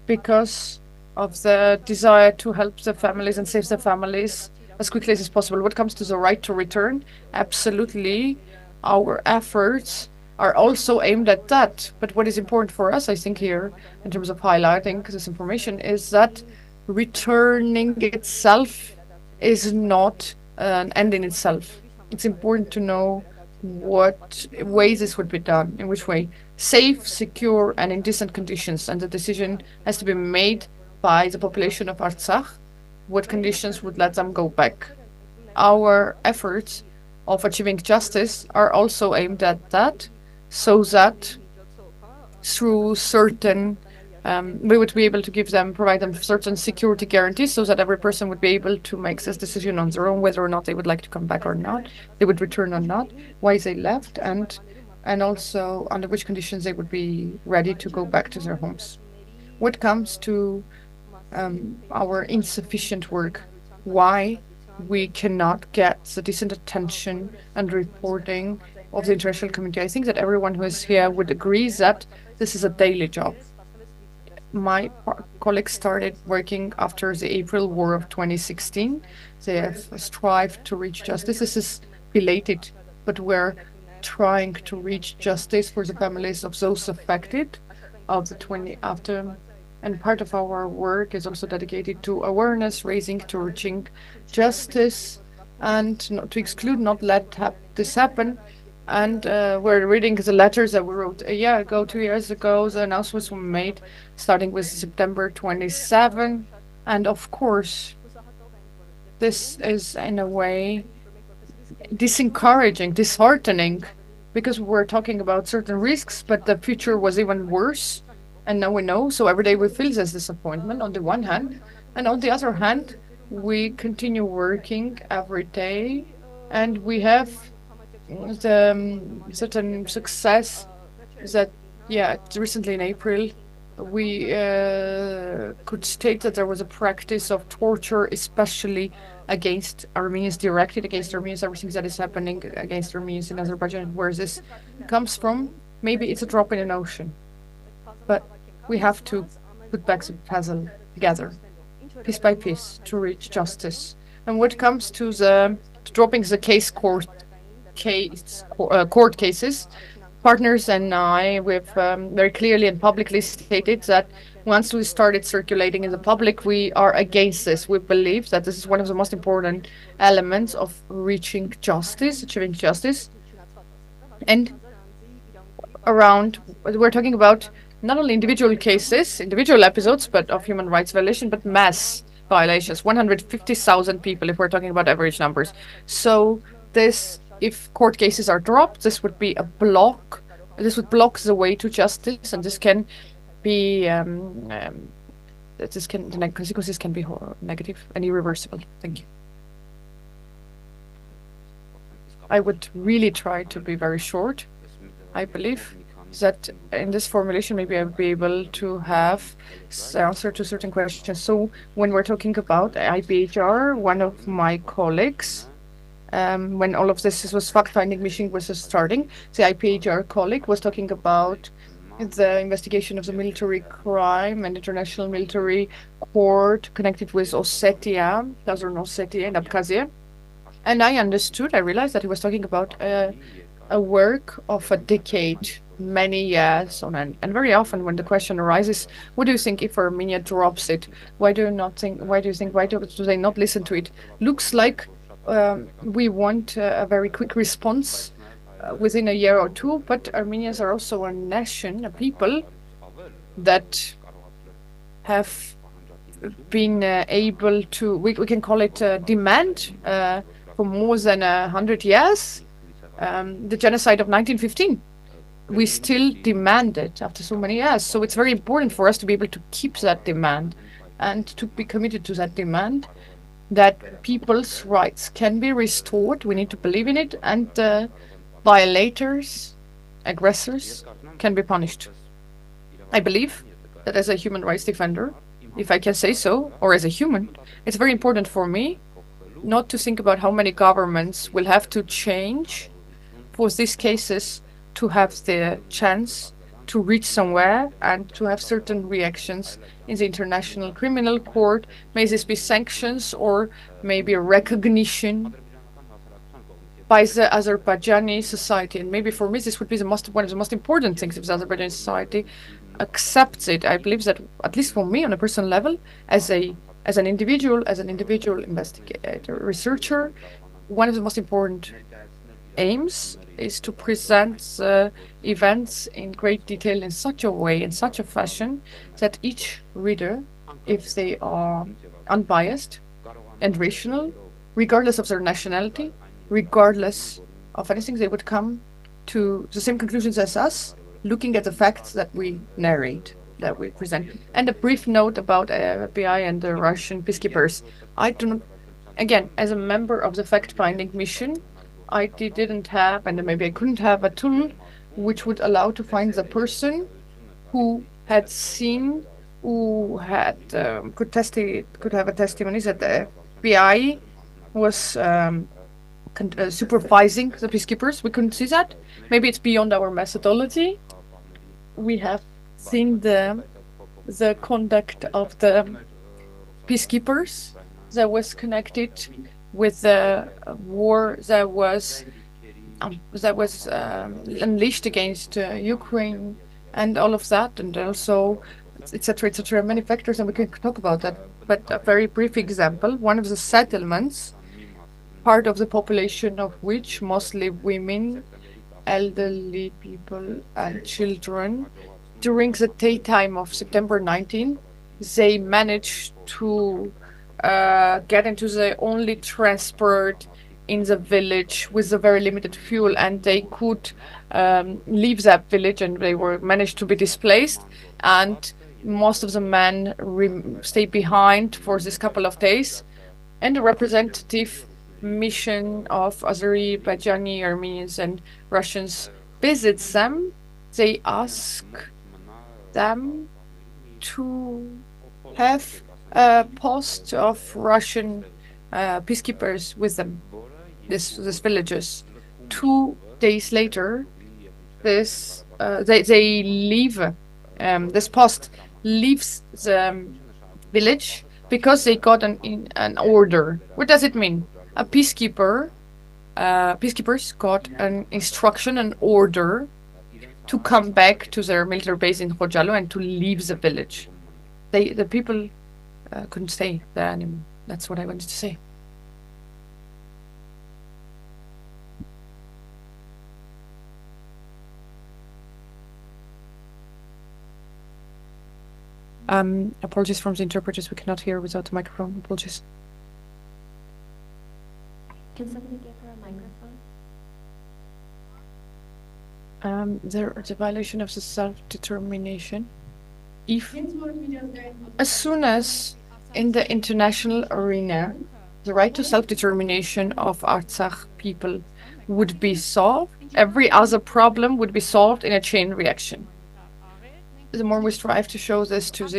because of the desire to help the families and save the families as quickly as possible. What comes to the right to return, absolutely, our efforts are also aimed at that. But what is important for us, I think, here, in terms of highlighting this information, is that returning itself is not an end in itself. It's important to know what ways this would be done, in which way. Safe, secure, and in decent conditions. And the decision has to be made by the population of Artsakh, what conditions would let them go back. Our efforts of achieving justice are also aimed at that, so that through certain, we would be able to provide them certain security guarantees, so that every person would be able to make this decision on their own, whether or not they would like to come back or not, they would return or not, why they left, and also under which conditions they would be ready to go back to their homes. What comes to our insufficient work, why we cannot get the decent attention and reporting of the international community. I think that everyone who is here would agree that this is a daily job. My colleagues started working after the April War of 2016. They have strived to reach justice. This is belated, but we're trying to reach justice for the families of those affected of the 20 after. And part of our work is also dedicated to awareness raising, to reaching justice, and not to exclude, not let this happen. And we're reading the letters that we wrote a year ago, 2 years ago. The announcements were made starting with September 27. And of course, this is in a way disheartening, because we're talking about certain risks, but the future was even worse. And now we know, so every day we feel this disappointment on the one hand, and on the other hand, we continue working every day, and we have the certain success that, recently in April, we could state that there was a practice of torture, especially against Armenians, directed against Armenians, everything that is happening against Armenians in Azerbaijan. Where this comes from, maybe it's a drop in an ocean, but we have to put back the puzzle together, piece by piece, to reach justice. And when it comes to dropping the court cases, partners and I, we've very clearly and publicly stated that once we started circulating in the public, we are against this. We believe that this is one of the most important elements of reaching justice, achieving justice. And we're talking about not only individual cases, individual episodes, but of human rights violation, but mass violations, 150,000 people, if we're talking about average numbers. So if court cases are dropped, this would be a block. This would block the way to justice, and this can be, the consequences can be negative and irreversible. Thank you. I would really try to be very short. I believe that in this formulation, maybe I'll be able to have answer to certain questions. So when we're talking about IPHR, one of my colleagues, when all of this was fact-finding mission was starting, the IPHR colleague was talking about the investigation of the military crime and international military court connected with Ossetia, Southern Ossetia and Abkhazia. And I realized that he was talking about a work of a decade, many years on end. And very often when the question arises, what do you think if Armenia drops it? Why do they not listen to it? Looks like we want a very quick response within a year or two, but Armenians are also a nation, a people that have been able to, we can call it demand for more than 100 years. The genocide of 1915. We still demand it after so many years. So it's very important for us to be able to keep that demand and to be committed to that demand, that people's rights can be restored. We need to believe in it, and violators, aggressors can be punished. I believe that as a human rights defender, if I can say so, or as a human, it's very important for me not to think about how many governments will have to change for these cases to have the chance to reach somewhere and to have certain reactions in the International Criminal Court. May this be sanctions or maybe a recognition by the Azerbaijani society. And maybe for me, this would be one of the most important things if the Azerbaijani society accepts it. I believe that, at least for me on a personal level, as an individual investigator, researcher, one of the most important aims is to present events in great detail in such a way, in such a fashion, that each reader, if they are unbiased and rational, regardless of their nationality, regardless of anything, they would come to the same conclusions as us, looking at the facts that we narrate, that we present. And a brief note about FBI and the Russian peacekeepers. I do not, again, as a member of the fact-finding mission, I didn't have, and maybe I couldn't have, a tool which would allow to find the person who had seen, who had could have a testimony that the FBI was supervising the peacekeepers. We couldn't see that. Maybe it's beyond our methodology. We have seen the conduct of the peacekeepers that was connected with the war that was unleashed against Ukraine and all of that, and also etc. Many factors, and we can talk about that. But a very brief example: one of the settlements, part of the population of which mostly women, elderly people, and children, during the daytime of September 19, they managed to get into the only transport in the village with a very limited fuel, and they could leave that village, and they were managed to be displaced, and most of the men stayed behind for this couple of days, and a representative mission of Azerbaijani, Armenians, and Russians visits them. They ask them to have a post of Russian peacekeepers with them, this villagers. 2 days later, they leave. This post leaves the village because they got an order. What does it mean? A peacekeepers got an instruction, an order to come back to their military base in Khojalu and to leave the village. The people couldn't stay there anymore. That's what I wanted to say. Apologies from the interpreters. We cannot hear without the microphone. Apologies. Can somebody give her a microphone? The violation of the self-determination. As soon as in the international arena, the right to self-determination of Artsakh people would be solved, every other problem would be solved in a chain reaction. The more we strive to show this to as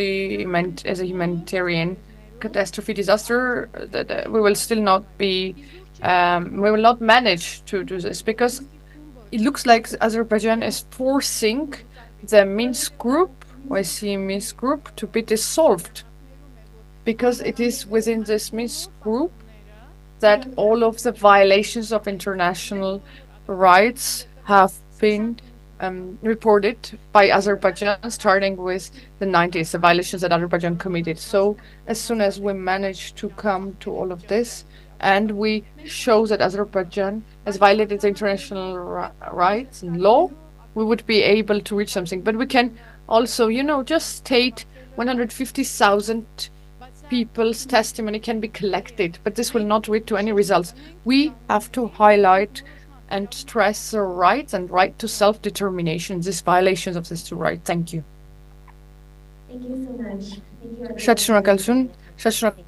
a humanitarian catastrophe disaster, that we will still not be, we will not manage to do this, because it looks like Azerbaijan is forcing the Minsk group, YC Minsk group, to be dissolved, because it is within this Minsk group that all of the violations of international rights have been reported by Azerbaijan, starting with the 90s, the violations that Azerbaijan committed. So as soon as we manage to come to all of this, and we show that Azerbaijan has violated the international rights and law, we would be able to reach something. But we can also, just state 150,000 people's testimony can be collected, but this will not lead to any results. We have to highlight and stress the rights and right to self-determination, these violations of these two rights. Thank you. Thank you so much. Thank you. Շատ շնորհակալություն. Շատ շնորհակալ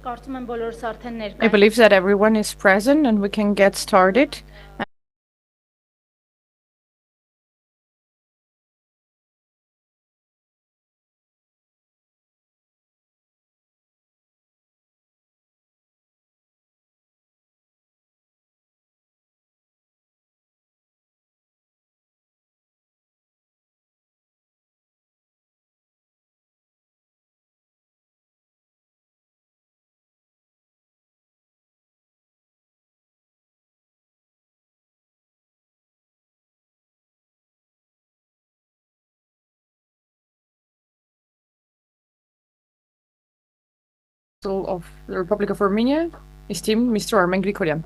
I believe that everyone is present and we can get started. Of the Republic of Armenia, esteemed Mr. Armen Grigoryan.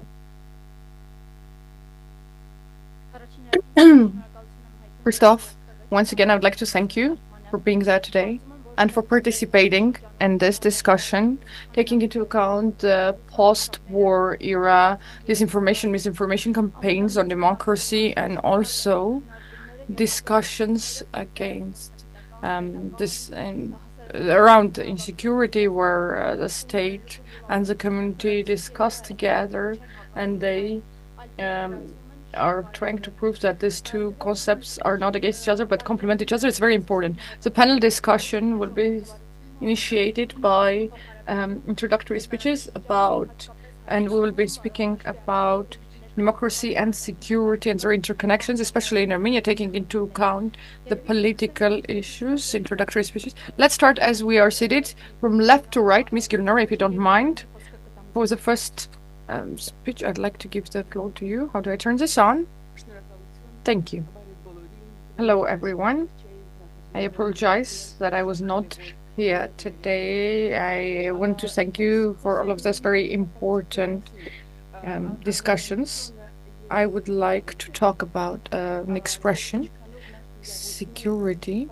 First off, once again, I would like to thank you for being there today and for participating in this discussion, taking into account the post-war era disinformation, misinformation campaigns on democracy, and also discussions against around insecurity, where the state and the community discuss together, and they are trying to prove that these two concepts are not against each other but complement each other. It's very important. The panel discussion will be initiated by introductory speeches and we will be speaking about democracy and security and their interconnections, especially in Armenia, taking into account the political issues. Introductory speeches. Let's start as we are seated from left to right. Ms. Gulnara, if you don't mind. For the first speech, I'd like to give the floor to you. How do I turn this on? Thank you. Hello, everyone. I apologize that I was not here today. I want to thank you for all of this very important discussions. I would like to talk about an expression, security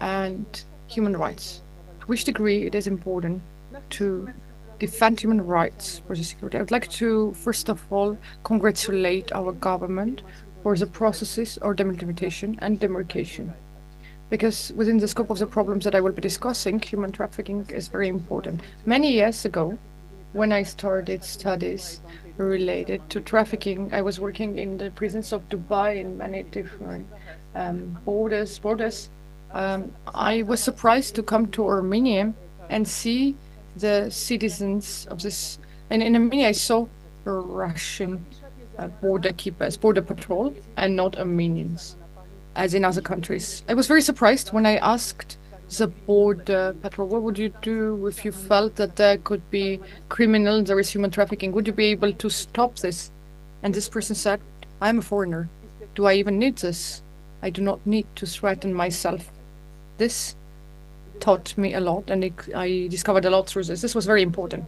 and human rights. To which degree it is important to defend human rights for the security. I would like to, first of all, congratulate our government for the processes of delimitation and demarcation. Because within the scope of the problems that I will be discussing, human trafficking is very important. Many years ago, when I started studies related to trafficking, I was working in the prisons of Dubai in many different borders. I was surprised to come to Armenia and see the citizens of this. And in Armenia, I saw Russian border keepers, border patrol, and not Armenians, as in other countries. I was very surprised when I asked the border patrol, what would you do if you felt that there could be criminals, there is human trafficking? Would you be able to stop this? And this person said, I'm a foreigner. Do I even need this? I do not need to threaten myself. This taught me a lot, and I discovered a lot through this. This was very important.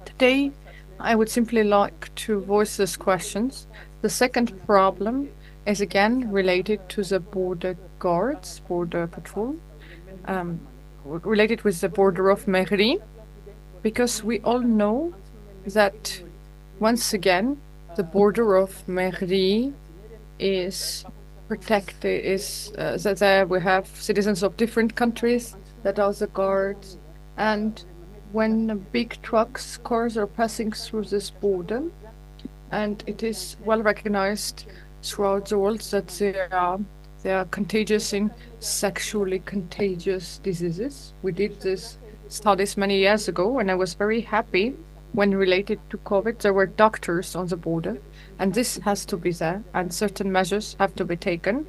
Today, I would simply like to voice these questions. The second problem is again related to the border guards, border patrol, related with the border of Mehri, because we all know that once again the border of Mehri is protected, that there we have citizens of different countries that are the guards, and when big trucks, cars are passing through this border, and it is well recognized throughout the world that they are contagious in sexually contagious diseases. We did this studies many years ago, and I was very happy when related to COVID, there were doctors on the border, and this has to be there, and certain measures have to be taken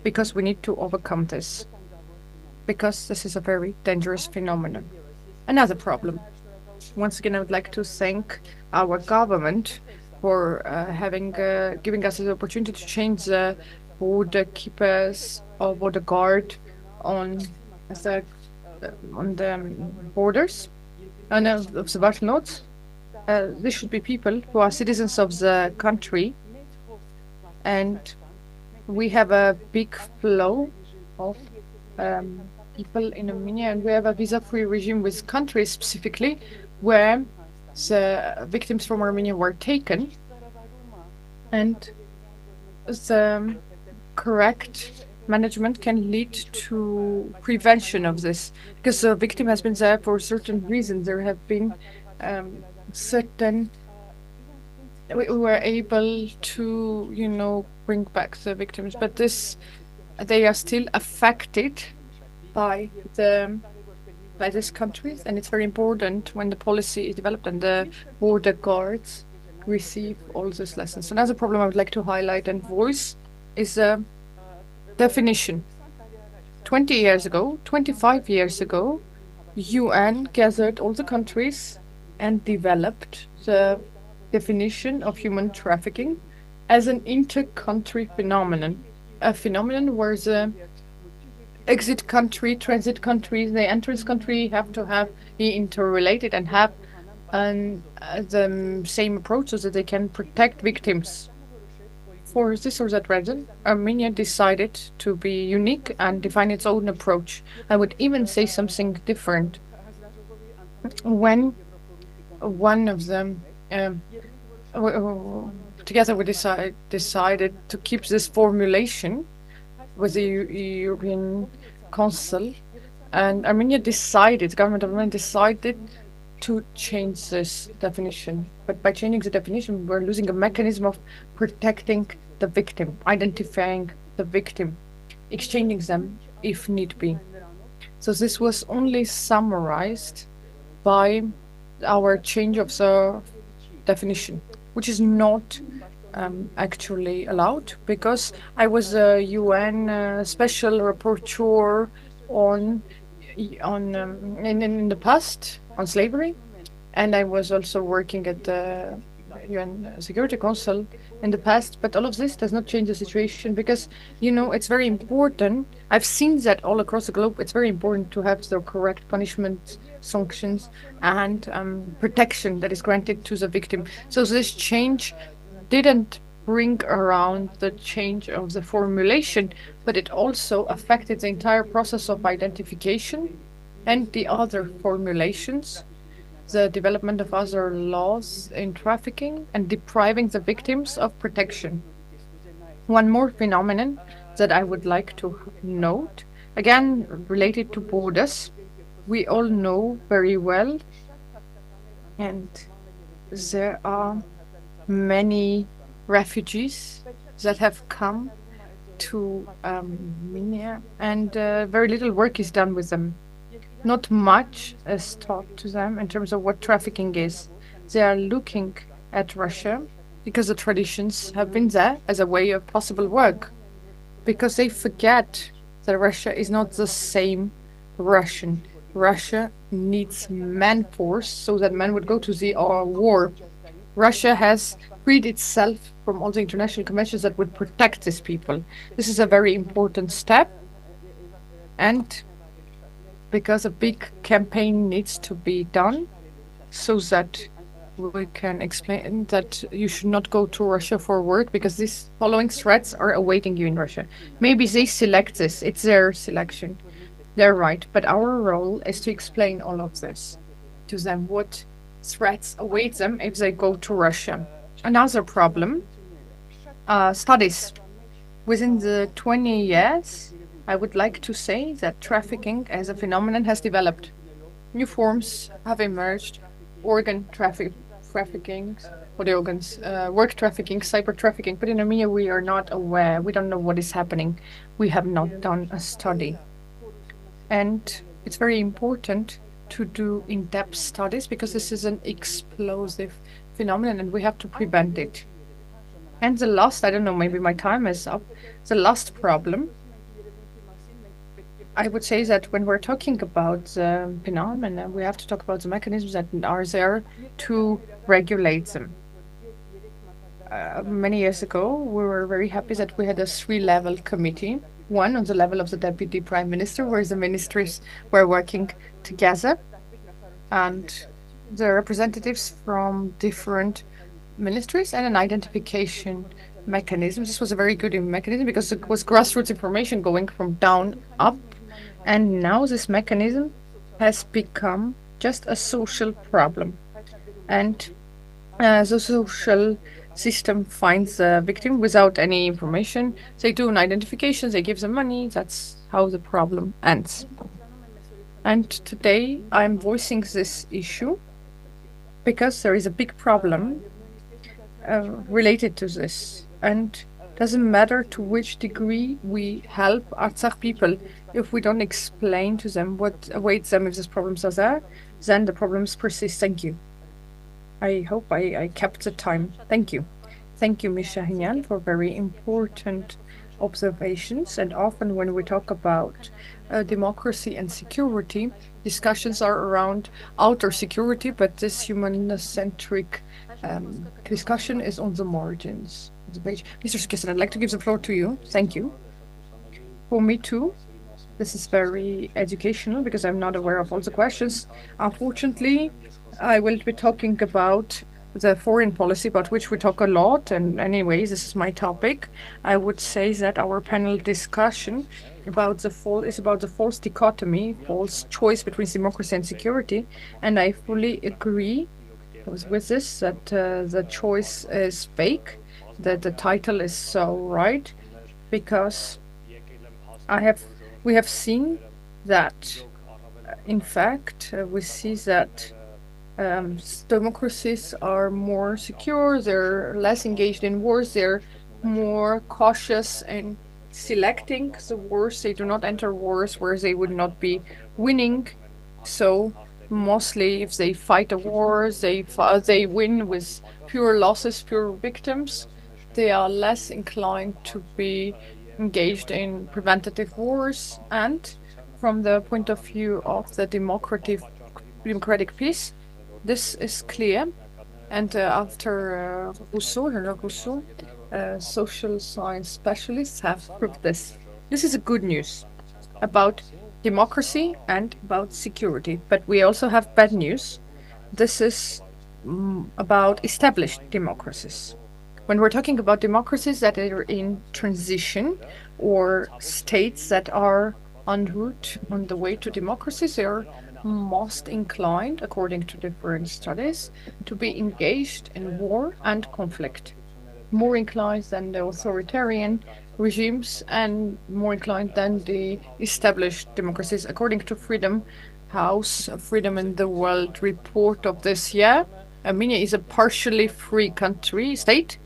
because we need to overcome this, because this is a very dangerous phenomenon. Another problem. Once again, I would like to thank our government for giving us the opportunity to change the border keepers or border guard on the borders and of the battle notes. This should be people who are citizens of the country, and we have a big flow of people in Armenia, and we have a visa-free regime with countries specifically where the victims from Armenia were taken, and the correct management can lead to prevention of this, because the victim has been there for certain reasons. There have been certain, we were able to, you know, bring back the victims, but they are still affected by these countries, and it's very important when the policy is developed and the border guards receive all these lessons. Another problem I would like to highlight and voice is a definition. 20 years ago, 25 years ago, UN gathered all the countries and developed the definition of human trafficking as an inter-country phenomenon. A phenomenon where the exit country, transit countries, the entrance country have to be interrelated and have the same approach so that they can protect victims. For this or that reason, Armenia decided to be unique and define its own approach. I would even say something different. When one of them, together we decided to keep this formulation with the European Council, and Armenia decided, the government of Armenia decided to change this definition. But by changing the definition, we're losing a mechanism of protecting the victim, identifying the victim, exchanging them if need be. So this was only summarized by our change of the definition, which is not actually allowed, because I was a UN special rapporteur in the past on slavery, and I was also working at the UN Security Council in the past. But all of this does not change the situation, because, you know, it's very important. I've seen that all across the globe. It's very important to have the correct punishment, sanctions, and protection that is granted to the victim. So this change didn't bring around the change of the formulation, but it also affected the entire process of identification and the other formulations, the development of other laws in trafficking, and depriving the victims of protection. One more phenomenon that I would like to note, again related to borders, we all know very well, and there are many refugees that have come to Armenia, and very little work is done with them. Not much is taught to them in terms of what trafficking is. They are looking at Russia because the traditions have been there as a way of possible work, because they forget that Russia is not the same Russian. Russia needs man-force so that men would go to the war. Russia has freed itself from all the international conventions that would protect these people. This is a very important step, and because a big campaign needs to be done so that we can explain that you should not go to Russia for work, because these following threats are awaiting you in Russia. Maybe they select this, it's their selection, they're right, but our role is to explain all of this to them, what threats await them if they go to Russia. Another problem, studies. Within the 20 years, I would like to say that trafficking as a phenomenon has developed. New forms have emerged, organ trafficking, for the organs, work trafficking, cyber trafficking, but in Armenia we are not aware, we don't know what is happening. We have not done a study. And it's very important to do in-depth studies, because this is an explosive phenomenon and we have to prevent it. And the last, I don't know, maybe my time is up, the last problem, I would say that when we're talking about the phenomena, we have to talk about the mechanisms that are there to regulate them. Many years ago, we were very happy that we had a 3-level committee. One on the level of the Deputy Prime Minister, where the ministries were working together, and the representatives from different ministries, and an identification mechanism. This was a very good mechanism because it was grassroots information going from down up. And now this mechanism has become just a social problem. And the social system finds the victim without any information. They do an identification, they give them money. That's how the problem ends. And today I'm voicing this issue because there is a big problem related to this. And doesn't matter to which degree we help Artsakh people, if we don't explain to them what awaits them if these problems are there, then the problems persist. Thank you. I hope I kept the time. Thank you. Thank you, Ms. Shahinian, for very important observations. And often when we talk about democracy and security, discussions are around outer security, but this human-centric discussion is on the margins of the page. Mr. Skisson, I'd like to give the floor to you. Thank you. For me too. This is very educational because I'm not aware of all the questions. Unfortunately, I will be talking about the foreign policy, about which we talk a lot, and anyway, this is my topic. I would say that our panel discussion about the false dichotomy, false choice between democracy and security, and I fully agree with this, that the choice is fake, that the title is so right, because we have seen that, in fact, we see that democracies are more secure, they're less engaged in wars, they're more cautious in selecting the wars. They do not enter wars where they would not be winning. So mostly if they fight a war, they win with pure losses, pure victims. They are less inclined to be engaged in preventative wars. And from the point of view of the democratic peace, this is clear. And after Rousseau, social science specialists have proved this. This is a good news about democracy and about security. But we also have bad news. This is about established democracies. When we're talking about democracies that are in transition or states that are en route on the way to democracy, they are most inclined, according to different studies, to be engaged in war and conflict. More inclined than the authoritarian regimes and more inclined than the established democracies. According to Freedom House, Freedom in the World report of this year, Armenia is a partially free state.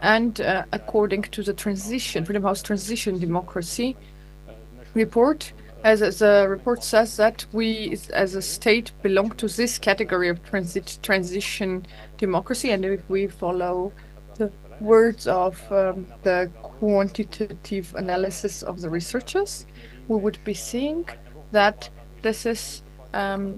And according to the Freedom House Transition Democracy report, as the report says that we as a state belong to this category of transition democracy. And if we follow the words of the quantitative analysis of the researchers, we would be seeing that this is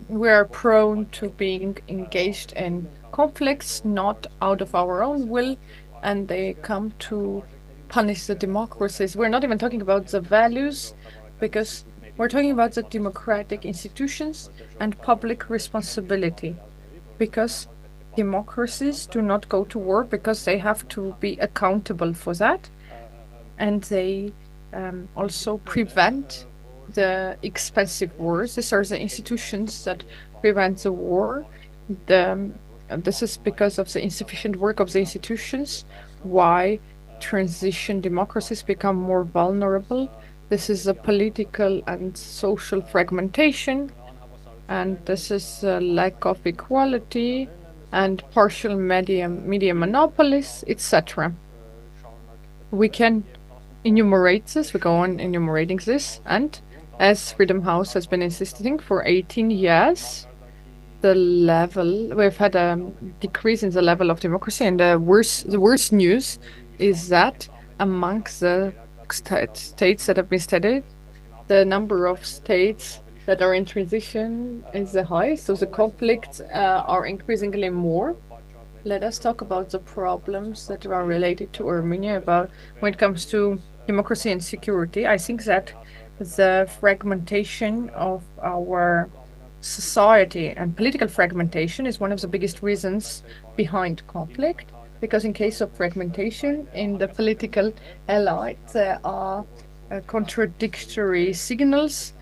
we are prone to being engaged in conflicts not out of our own will, and they come to punish the democracies. We're not even talking about the values, because we're talking about the democratic institutions and public responsibility, because democracies do not go to war because they have to be accountable for that, and they also prevent the expensive wars. These are the institutions that prevent the war. This is because of the insufficient work of the institutions why transition democracies become more vulnerable. This is a political and social fragmentation, and this is a lack of equality and partial media monopolies, etc. We can enumerate this, we go on enumerating this, and as Freedom House has been insisting for 18 years, we've had a decrease in the level of democracy, and the worst news is that amongst the states that have been studied, the number of states that are in transition is the highest, so the conflicts are increasingly more. Let us talk about the problems that are related to Armenia about when it comes to democracy and security. I think that the fragmentation of our society and political fragmentation is one of the biggest reasons behind conflict, because in case of fragmentation in the political elite, there are contradictory signals.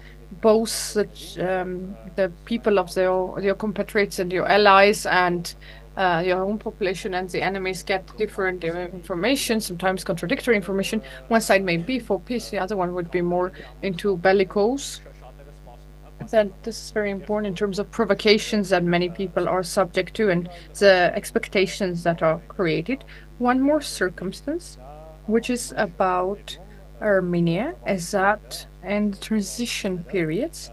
Both the people of your compatriots and your allies and your own population and the enemies get different information, sometimes contradictory information. One side may be for peace, the other one would be more into bellicose. Then this is very important in terms of provocations that many people are subject to and the expectations that are created. One more circumstance, which is about Armenia, is that in transition periods,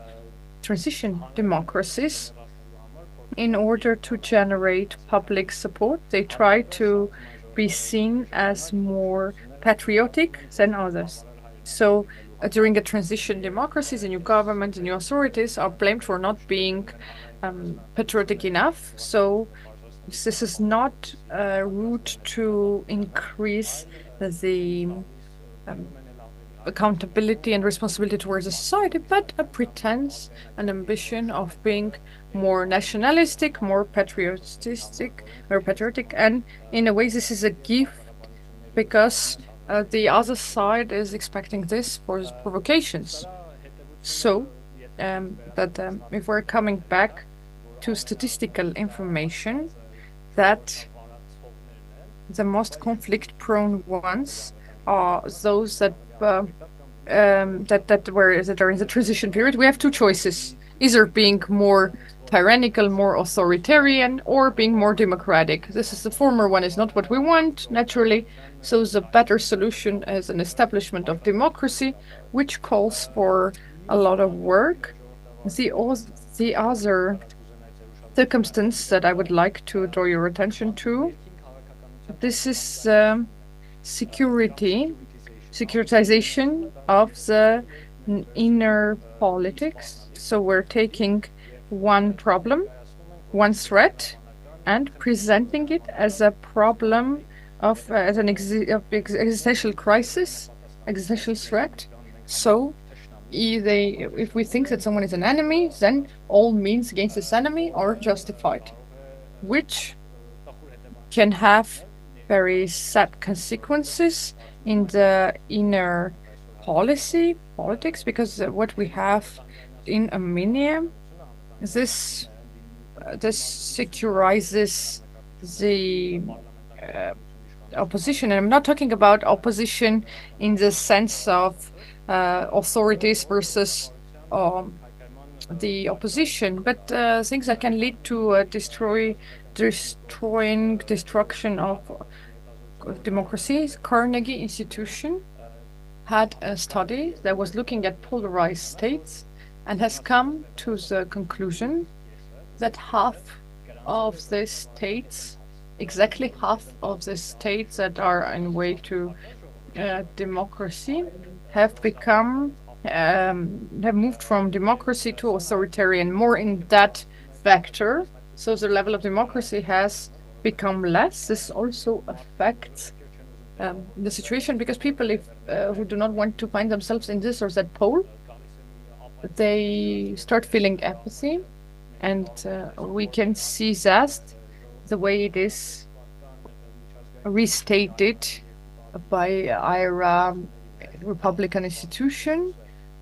transition democracies, in order to generate public support, they try to be seen as more patriotic than others. So during a transition democracies, the new government, the new authorities are blamed for not being patriotic enough. So this is not a route to increase the accountability and responsibility towards the society, but a pretense, an ambition of being more nationalistic, more patriotic, and in a way this is a gift because the other side is expecting this for provocations. So if we're coming back to statistical information, that the most conflict-prone ones are those that are in the transition period. We have two choices: either being more tyrannical, more authoritarian, or being more democratic. This is the former one is not what we want, naturally. So the better solution is an establishment of democracy, which calls for a lot of work. The other circumstance that I would like to draw your attention to, this is securitization of the inner politics. So we're taking one problem, one threat, and presenting it as a problem of as an existential crisis, existential threat. So if we think that someone is an enemy, then all means against this enemy are justified, which can have very sad consequences in the inner politics, because what we have in Armenia, this securizes the opposition. And I'm not talking about opposition in the sense of authorities versus the opposition, but things that can lead to destruction of democracies. Carnegie Institution had a study that was looking at polarized states and has come to the conclusion that exactly half of the states that are on way to democracy have moved from democracy to authoritarian, more in that factor. So the level of democracy has become less. This also affects the situation, because people who do not want to find themselves in this or that pole, they start feeling apathy, and we can see that the way it is restated by IRA Republican Institution,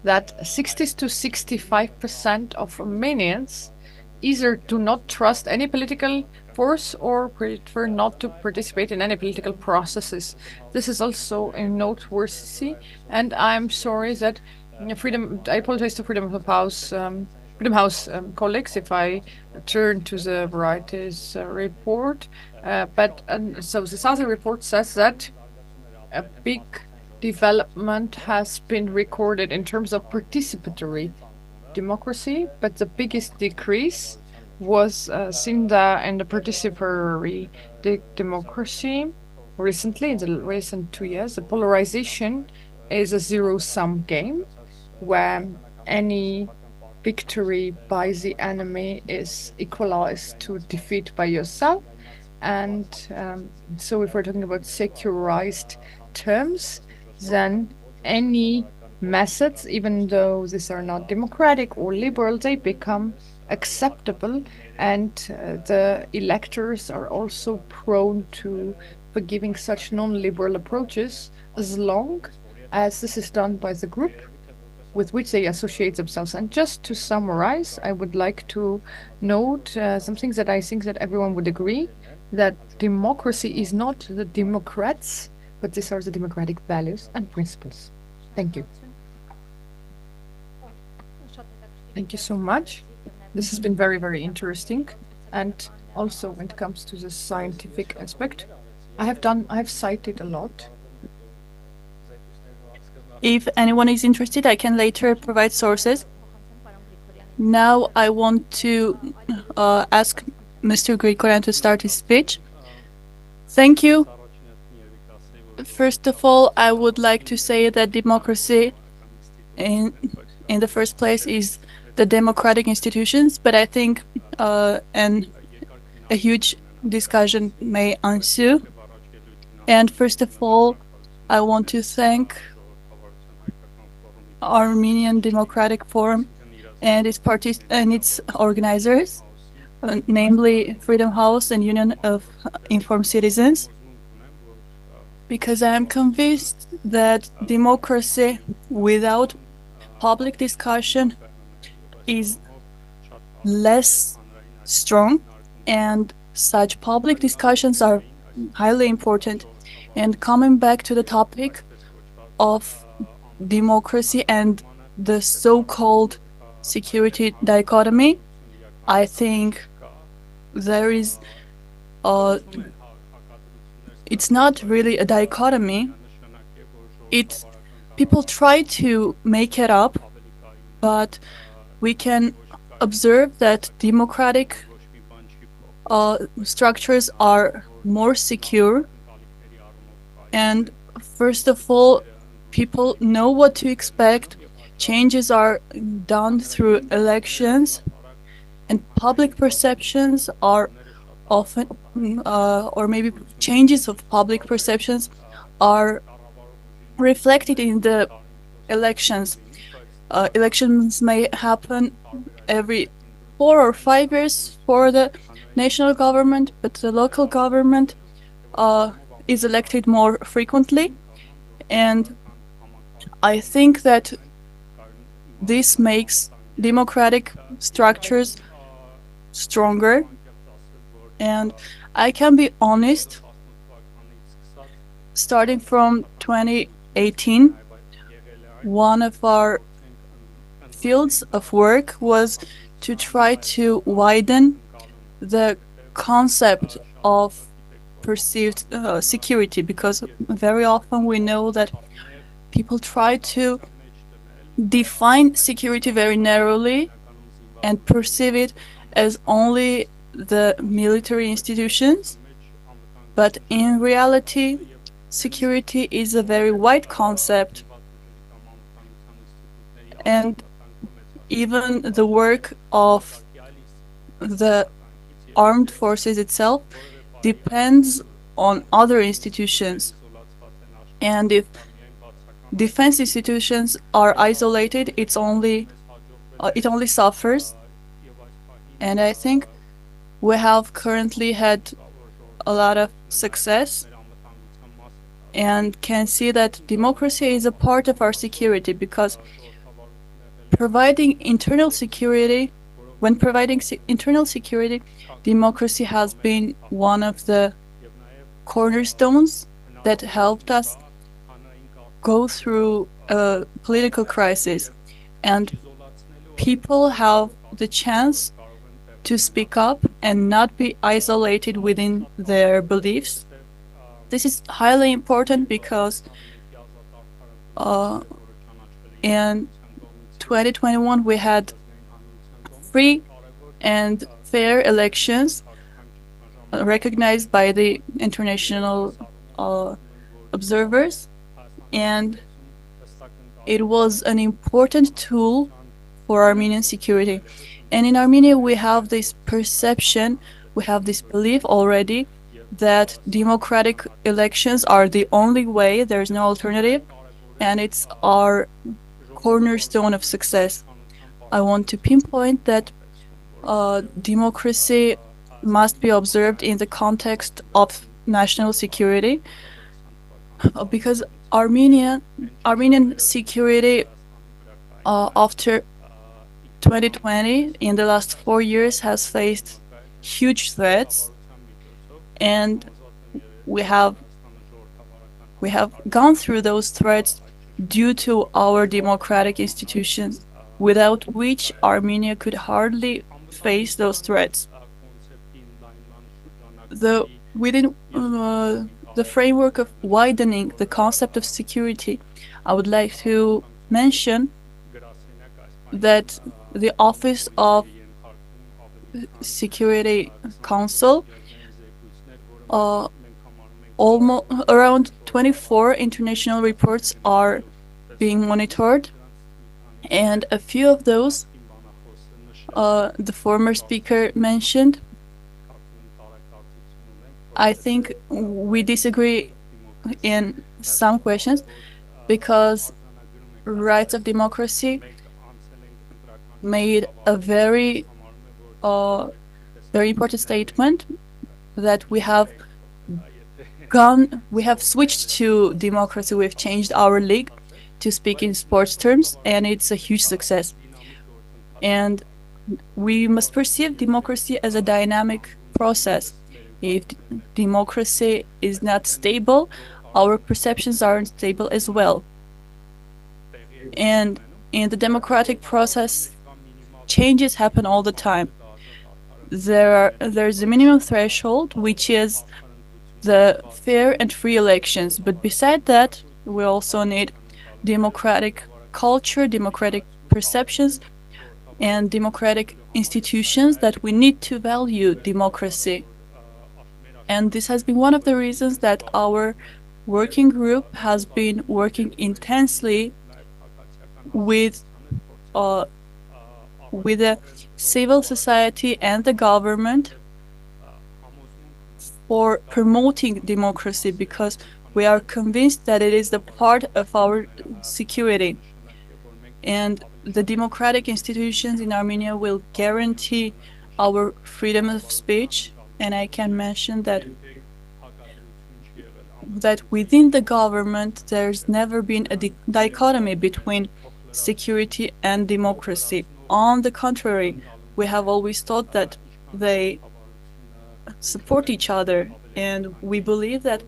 that 60 to 65% of Armenians either do not trust any political force or prefer not to participate in any political processes. This is also a noteworthy, and I'm sorry that I apologize to Freedom House colleagues if I turn to the Varieties report, so this other report says that a big development has been recorded in terms of participatory democracy, but the biggest decrease was seen in the participatory democracy recently, in the recent 2 years. The polarization is a zero-sum game where any victory by the enemy is equalized to defeat by yourself. And so if we're talking about secularized terms, then any methods, even though these are not democratic or liberal, they become acceptable, and the electors are also prone to forgiving such non-liberal approaches as long as this is done by the group with which they associate themselves. And just to summarize, I would like to note some things that I think that everyone would agree. that democracy is not the Democrats, but these are the democratic values and principles. Thank you. Thank you so much. This has been very, very interesting. And also when it comes to the scientific aspect, I have cited a lot. If anyone is interested, I can later provide sources. Now I want to ask Mr. Grigorian to start his speech. Thank you. First of all, I would like to say that democracy in the first place is the democratic institutions, but I think a huge discussion may ensue. And first of all, I want to thank Armenian Democratic Forum and its parties and its organizers, namely Freedom House and Union of Informed Citizens, because I am convinced that democracy without public discussion is less strong, and such public discussions are highly important. And coming back to the topic of democracy and the so-called security dichotomy, I think there is it's not really a dichotomy. People try to make it up, but we can observe that democratic structures are more secure. And first of all, people know what to expect. Changes are done through elections, and public perceptions are often, or maybe changes of public perceptions are reflected in the elections. Elections may happen every 4 or 5 years for the national government, but the local government is elected more frequently. And I think that this makes democratic structures stronger. And I can be honest, starting from 2018, one of our fields of work was to try to widen the concept of perceived security, because very often we know that people try to define security very narrowly and perceive it as only the military institutions. But in reality, security is a very wide concept, and even the work of the armed forces itself depends on other institutions. And if defense institutions are isolated, it only suffers. And I think we have currently had a lot of success and can see that democracy is a part of our security, because providing internal security, democracy has been one of the cornerstones that helped us go through a political crisis. And people have the chance to speak up and not be isolated within their beliefs. This is highly important because in 2021 we had free and fair elections recognized by the international observers, and it was an important tool for Armenian security. And in Armenia we have this perception, we have this belief already that democratic elections are the only way, there's no alternative, and it's our cornerstone of success. I want to pinpoint that democracy must be observed in the context of national security, because Armenian security after 2020 in the last 4 years has faced huge threats, And we have gone through those threats due to our democratic institutions, without which Armenia could hardly face those threats. Within the framework of widening the concept of security, I would like to mention that the Office of Security Council, almost around 24 international reports are being monitored, and a few of those the former speaker mentioned. I think we disagree in some questions, because Rights of Democracy made a very important statement that we have switched to democracy. We've changed our league to speak in sports terms, and it's a huge success. And we must perceive democracy as a dynamic process. If democracy is not stable, our perceptions aren't stable as well. And in the democratic process, changes happen all the time. There's a minimum threshold, which is the fair and free elections. But beside that, we also need democratic culture, democratic perceptions, and democratic institutions that we need to value democracy. And this has been one of the reasons that our working group has been working intensely with the civil society and the government for promoting democracy, because we are convinced that it is the part of our security. And the democratic institutions in Armenia will guarantee our freedom of speech. And I can mention that within the government, there's never been a dichotomy between security and democracy. On the contrary, we have always thought that they support each other, and we believe that we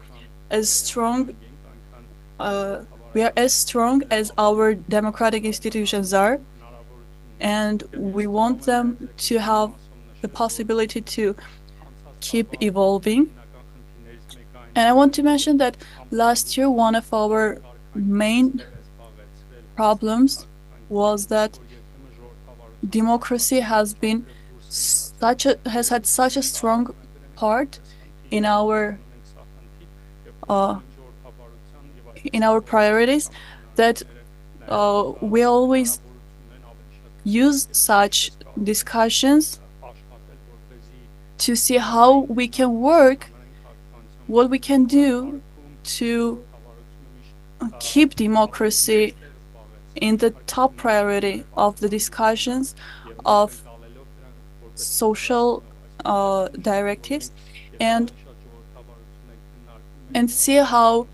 are as strong as our democratic institutions are, and we want them to have the possibility to keep evolving. And I want to mention that last year, one of our main problems was that democracy has had such a strong part in our priorities that we always use such discussions to see how we can work, what we can do to keep democracy in the top priority of the discussions of social directives, and see how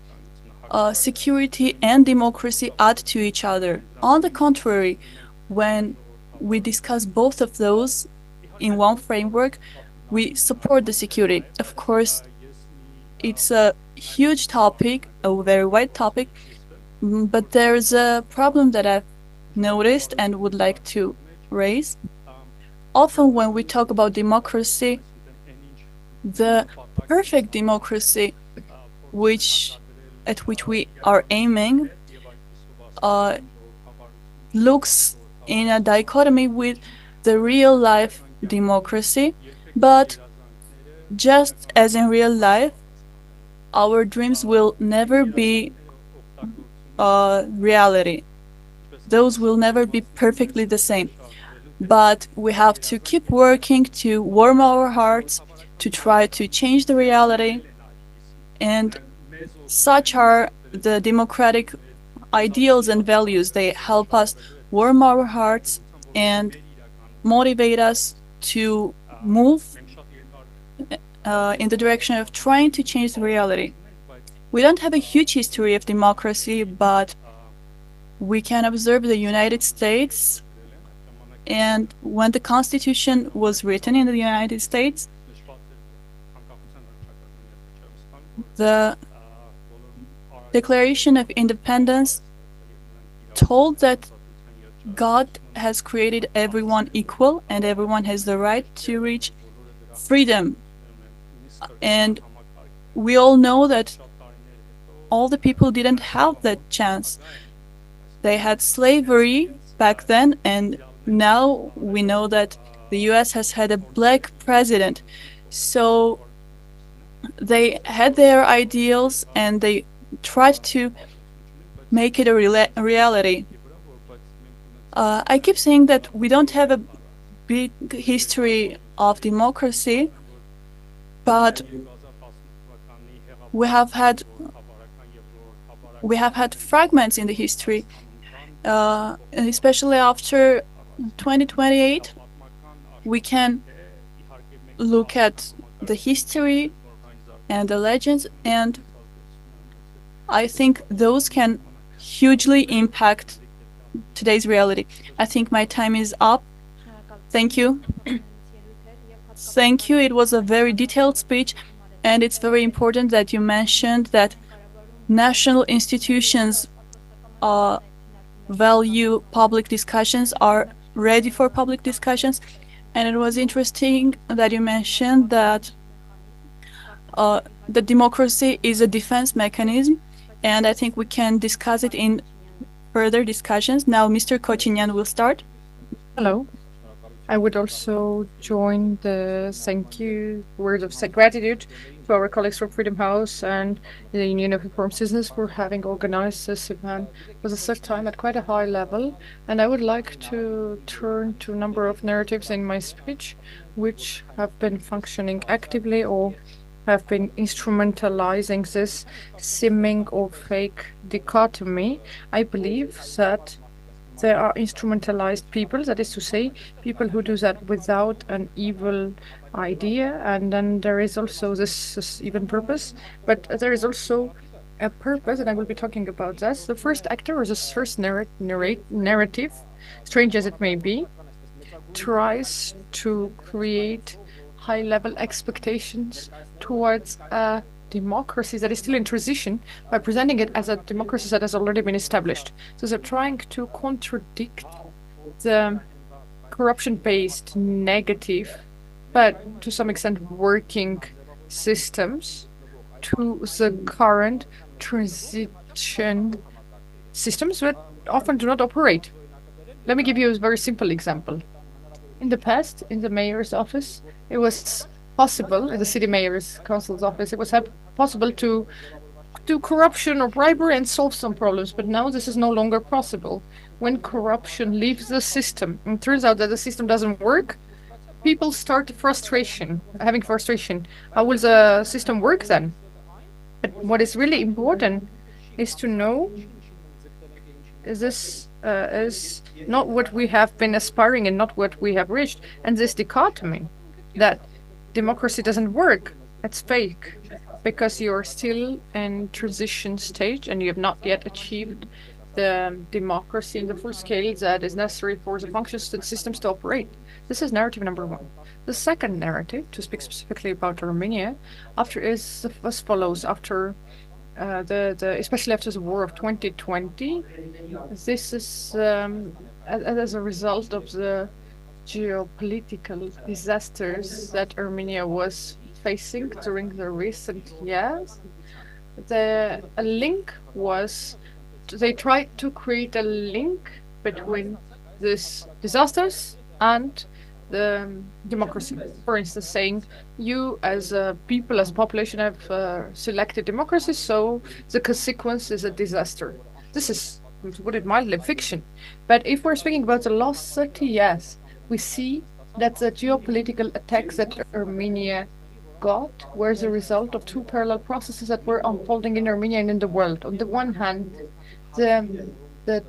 security and democracy add to each other. On the contrary, when we discuss both of those in one framework, we support the security. Of course, it's a huge topic, a very wide topic, but there's a problem that I've noticed and would like to raise. Often when we talk about democracy, the perfect democracy at which we are aiming looks in a dichotomy with the real life democracy. But just as in real life, our dreams will never be reality. Those will never be perfectly the same. But we have to keep working to warm our hearts, to try to change the reality. And such are the democratic ideals and values. They help us warm our hearts and motivate us to move in the direction of trying to change the reality. We don't have a huge history of democracy, but we can observe the United States. And when the Constitution was written in the United States, the Declaration of Independence told that God has created everyone equal and everyone has the right to reach freedom. And we all know that all the people didn't have that chance. They had slavery back then, and now we know that the US has had a black president. So they had their ideals and they tried to make it a reality. I keep saying that we don't have a big history of democracy, but we have had fragments in the history, and especially after 2028, we can look at the history and the legends, and I think those can hugely impact today's reality. I think my time is up. Thank you. Thank you. It was a very detailed speech, and it's very important that you mentioned that national institutions value public discussions, are ready for public discussions. And it was interesting that you mentioned that the democracy is a defense mechanism, and I think we can discuss it in further discussions. Now, Mr. Kochinyan will start. Hello. I would also join the thank you words of gratitude to our colleagues from Freedom House and the Union of Informed Citizens for having organized this event for the third time at quite a high level. And I would like to turn to a number of narratives in my speech which have been functioning actively or have been instrumentalizing this seeming or fake dichotomy. I believe that there are instrumentalized people, that is to say, people who do that without an evil idea, and then there is also this even purpose, but there is also a purpose, and I will be talking about that. The first actor, or the first narrative, strange as it may be, tries to create high-level expectations towards a democracy that is still in transition by presenting it as a democracy that has already been established. So they're trying to contradict the corruption-based, negative, but to some extent working systems to the current transition systems that often do not operate. Let me give you a very simple example. In the past, in the mayor's office, it was possible, in the city mayor's council's office, it was possible to do corruption or bribery and solve some problems, but now this is no longer possible. When corruption leaves the system and it turns out that the system doesn't work, people start having frustration. How will the system work then? But what is really important is to know this is not what we have been aspiring and not what we have reached. And this dichotomy that democracy doesn't work, it's fake, because you're still in transition stage and you have not yet achieved the democracy in the full scale that is necessary for the functions of the systems to operate. This is narrative number one. The second narrative, to speak specifically about Armenia, is as follows. After especially after the war of 2020, this is as a result of the geopolitical disasters that Armenia was facing during the recent years. They tried to create a link between these disasters and the democracy. For instance, saying you as a people, as a population have selected democracy, so the consequence is a disaster. This is, to put it mildly, fiction. But if we're speaking about the last 30 years, we see that the geopolitical attacks that Armenia got were the result of two parallel processes that were unfolding in Armenia and in the world. On the one hand, the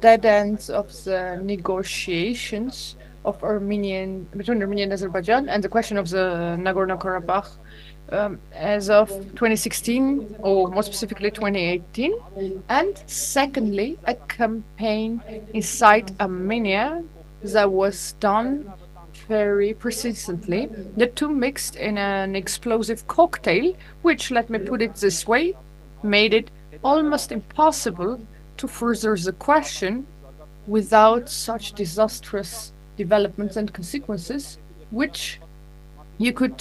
dead ends of the negotiations of between Armenia and Azerbaijan, and the question of the Nagorno-Karabakh as of 2016, or more specifically 2018. And secondly, a campaign inside Armenia that was done very persistently, the two mixed in an explosive cocktail, which, let me put it this way, made it almost impossible to further the question without such disastrous developments and consequences, which you could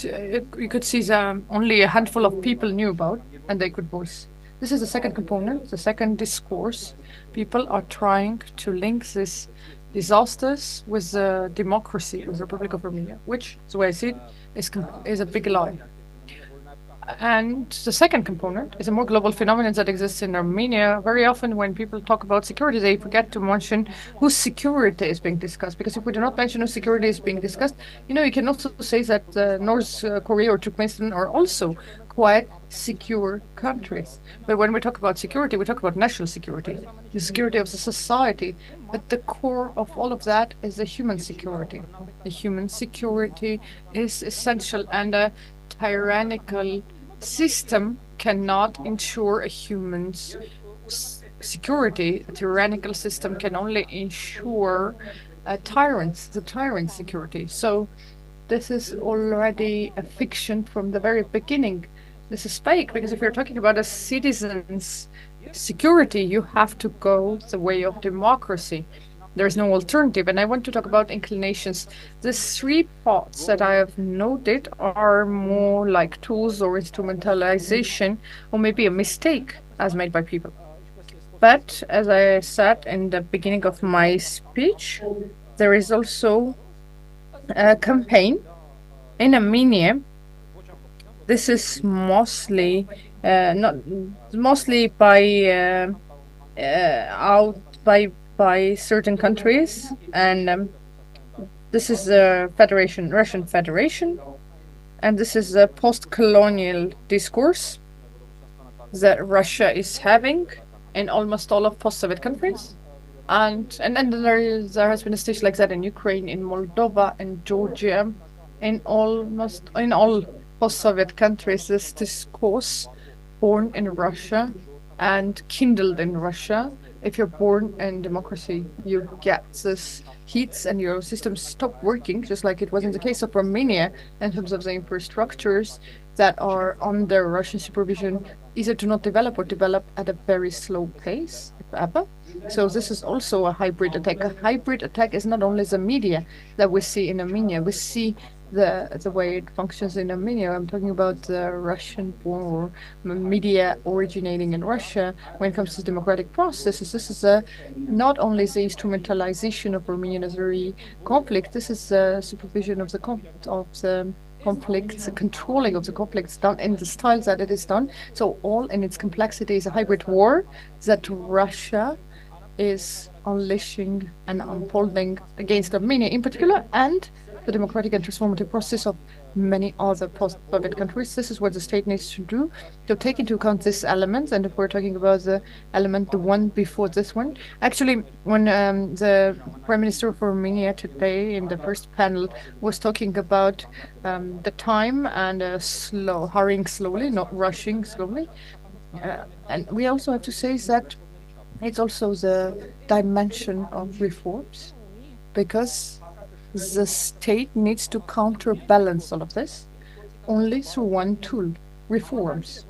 see only a handful of people knew about and they could voice. This is the second component, the second discourse. People are trying to link this disasters with democracy, with the Republic of Armenia, which, the way I see it, is a big lie. And the second component is a more global phenomenon that exists in Armenia. Very often when people talk about security, they forget to mention whose security is being discussed. Because if we do not mention whose security is being discussed, you can also say that North Korea or Turkmenistan are also quite secure countries. But when we talk about security, we talk about national security, the security of the society. But the core of all of that is the human security. The human security is essential, and a tyrannical system cannot ensure a human's security. A tyrannical system can only ensure the tyrant's security. So this is already a fiction from the very beginning. This is fake, because if you're talking about a citizen's security, you have to go the way of democracy. There is no alternative. And I want to talk about inclinations. The three parts that I have noted are more like tools or instrumentalization, or maybe a mistake as made by people. But as I said in the beginning of my speech, there is also a campaign in Armenia. This is mostly by certain countries, and this is the Russian Federation, and this is a post-colonial discourse that Russia is having in almost all of post-Soviet countries, and then there has been a stage like that in Ukraine, in Moldova, and Georgia, in all post-Soviet countries. This discourse born in Russia and kindled in Russia. If you're born in democracy, you get this heats and your systems stop working, just like it was in the case of Armenia, in terms of the infrastructures that are under Russian supervision, either do not develop or develop at a very slow pace, if ever. So this is also a hybrid attack. A hybrid attack is not only the media that we see in Armenia, we see the way it functions in Armenia. I'm talking about the Russian-born or media originating in Russia when it comes to democratic processes. This is not only the instrumentalization of Armenian Azeri conflict, this is the supervision of the conflicts, the controlling of the conflicts done in the style that it is done. So all in its complexity is a hybrid war that Russia is unleashing and unfolding against Armenia in particular, and the democratic and transformative process of many other post-Soviet countries. This is what the state needs to do, to take into account this element. And if we're talking about the element, the one before this one, actually, when the Prime Minister of Armenia today in the first panel was talking about the time and hurrying slowly, not rushing slowly. And we also have to say that it's also the dimension of reforms, because the state needs to counterbalance all of this only through one tool: reforms.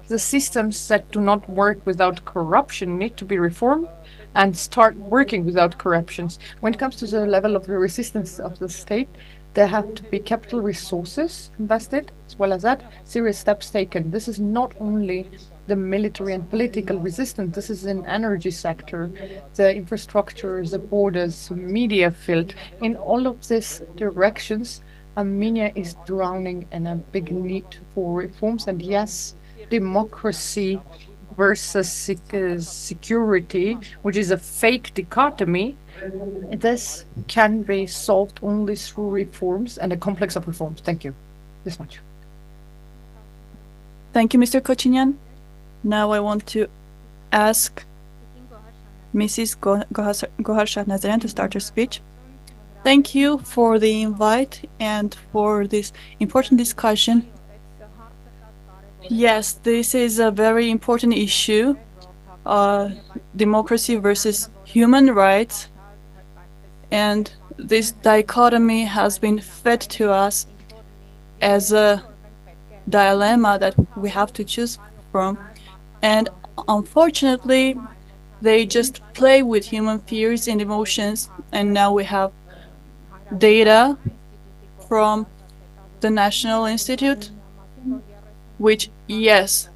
The systems that do not work without corruption need to be reformed and start working without corruptions. When it comes to the level of the resistance of the state, there have to be capital resources invested, as well as that, serious steps taken. This is not only the military and political resistance, this is an energy sector, the infrastructure, the borders, media field. In all of these directions, Armenia is drowning in a big need for reforms. And yes, democracy versus security, which is a fake dichotomy, this can be solved only through reforms and a complex of reforms. Thank you. This much. Thank you, Mr. Kochinyan. Now I want to ask Mrs. Gohar Shahnazarian to start her speech. Thank you for the invite and for this important discussion. Yes, this is a very important issue, democracy versus human rights. And this dichotomy has been fed to us as a dilemma that we have to choose from. And unfortunately, they just play with human fears and emotions. And now we have data from the National Institute, which, yes,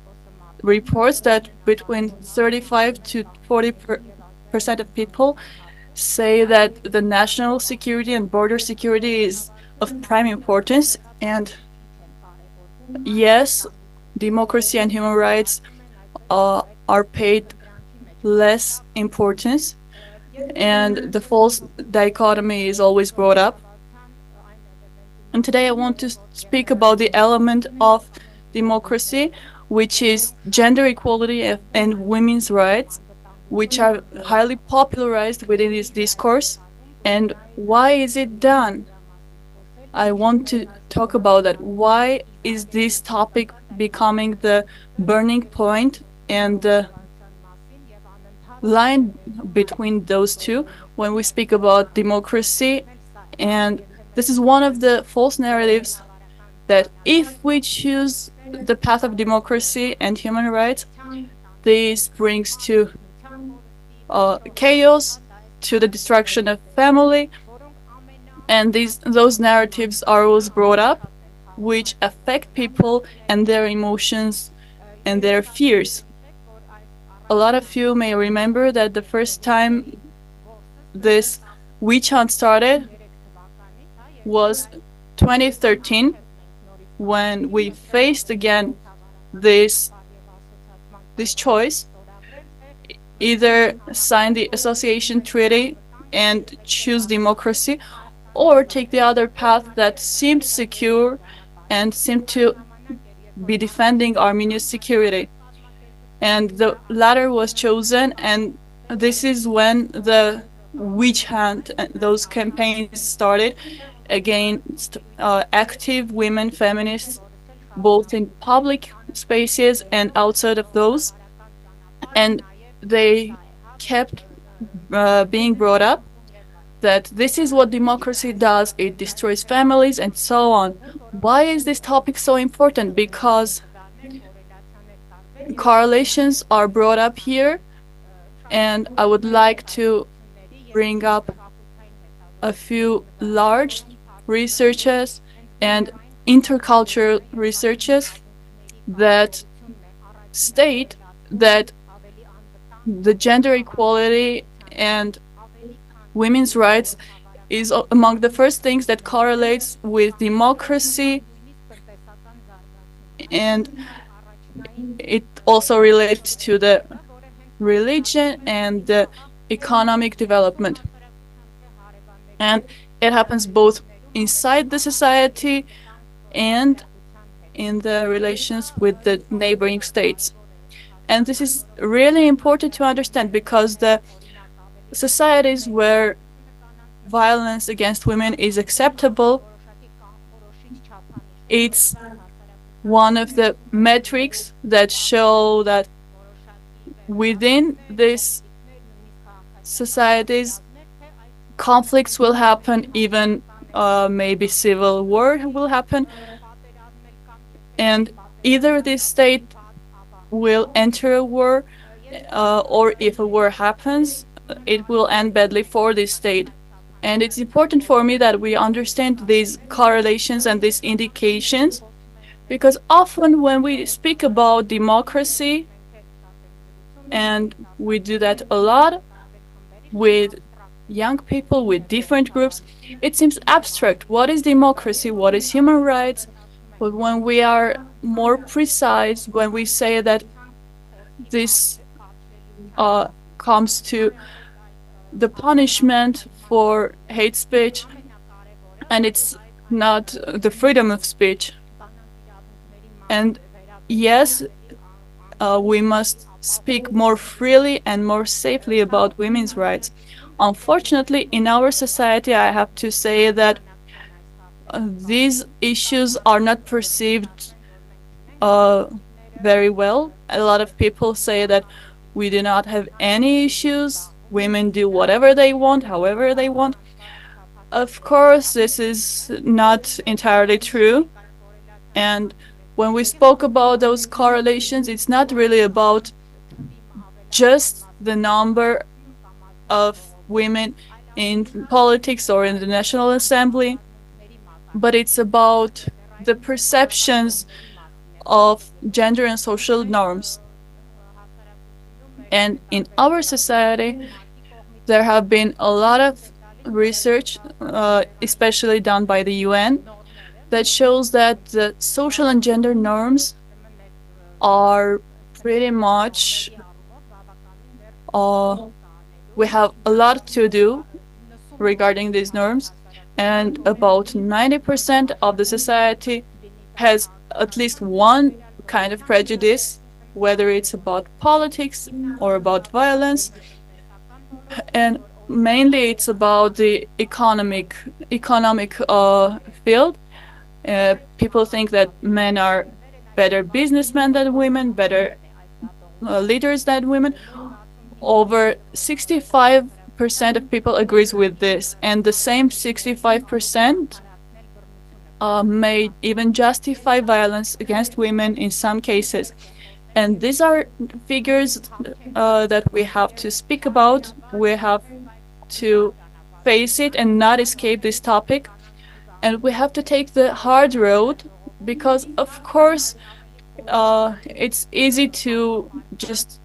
reports that between 35 to 40% of people say that the national security and border security is of prime importance. And yes, democracy and human rights are paid less importance, and the false dichotomy is always brought up. And today I want to speak about the element of democracy, which is gender equality and women's rights, which are highly popularized within this discourse. And why is it done? I want to talk about that. Why is this topic becoming the burning point and the line between those two when we speak about democracy? And this is one of the false narratives that if we choose the path of democracy and human rights, this brings to chaos, to the destruction of family, and those narratives are always brought up, which affect people and their emotions and their fears. A lot of you may remember that the first time this witch hunt started was 2013, when we faced again this choice: either sign the association treaty and choose democracy, or take the other path that seemed secure and seemed to be defending Armenia's security. And the latter was chosen, and this is when the witch hunt and those campaigns started against active women feminists, both in public spaces and outside of those. And they kept being brought up that this is what democracy does, it destroys families and so on. Why is this topic so important? Because correlations are brought up here, and I would like to bring up a few large researches and intercultural researches that state that the gender equality and women's rights is among the first things that correlates with democracy, and it also relates to the religion and the economic development. And it happens both inside the society and in the relations with the neighboring states. And this is really important to understand, because the societies where violence against women is acceptable, it's one of the metrics that show that within these societies conflicts will happen, even maybe civil war will happen, and either this state will enter a war, or if a war happens, it will end badly for this state. And it's important for me that we understand these correlations and these indications, because often when we speak about democracy, and we do that a lot with young people, with different groups, it seems abstract. What is democracy? What is human rights? But when we are more precise, when we say that this comes to the punishment for hate speech, and it's not the freedom of speech. And yes, we must speak more freely and more safely about women's rights. Unfortunately, in our society, I have to say that these issues are not perceived very well. A lot of people say that we do not have any issues. Women do whatever they want, however they want. Of course, this is not entirely true. And when we spoke about those correlations, it's not really about just the number of women in politics or in the National Assembly, but it's about the perceptions of gender and social norms. And in our society, there have been a lot of research, especially done by the UN, that shows that the social and gender norms are pretty much, we have a lot to do regarding these norms, and about 90% of the society has at least one kind of prejudice, whether it's about politics or about violence, and mainly it's about the economic field. People think that men are better businessmen than women, better leaders than women. Over 65% of people agrees with this, and the same 65% may even justify violence against women in some cases. And these are figures that we have to speak about. We have to face it and not escape this topic. And we have to take the hard road because, of course, it's easy to just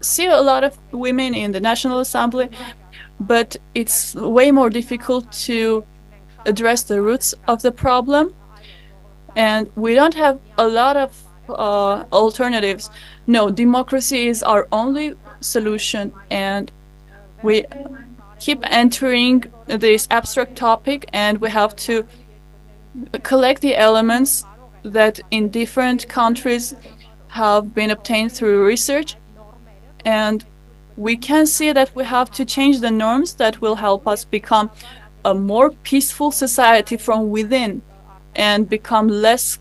see a lot of women in the National Assembly, but it's way more difficult to address the roots of the problem. And we don't have a lot of alternatives. No, democracy is our only solution, and we keep entering this abstract topic, and we have to collect the elements that in different countries have been obtained through research, and we can see that we have to change the norms that will help us become a more peaceful society from within and become less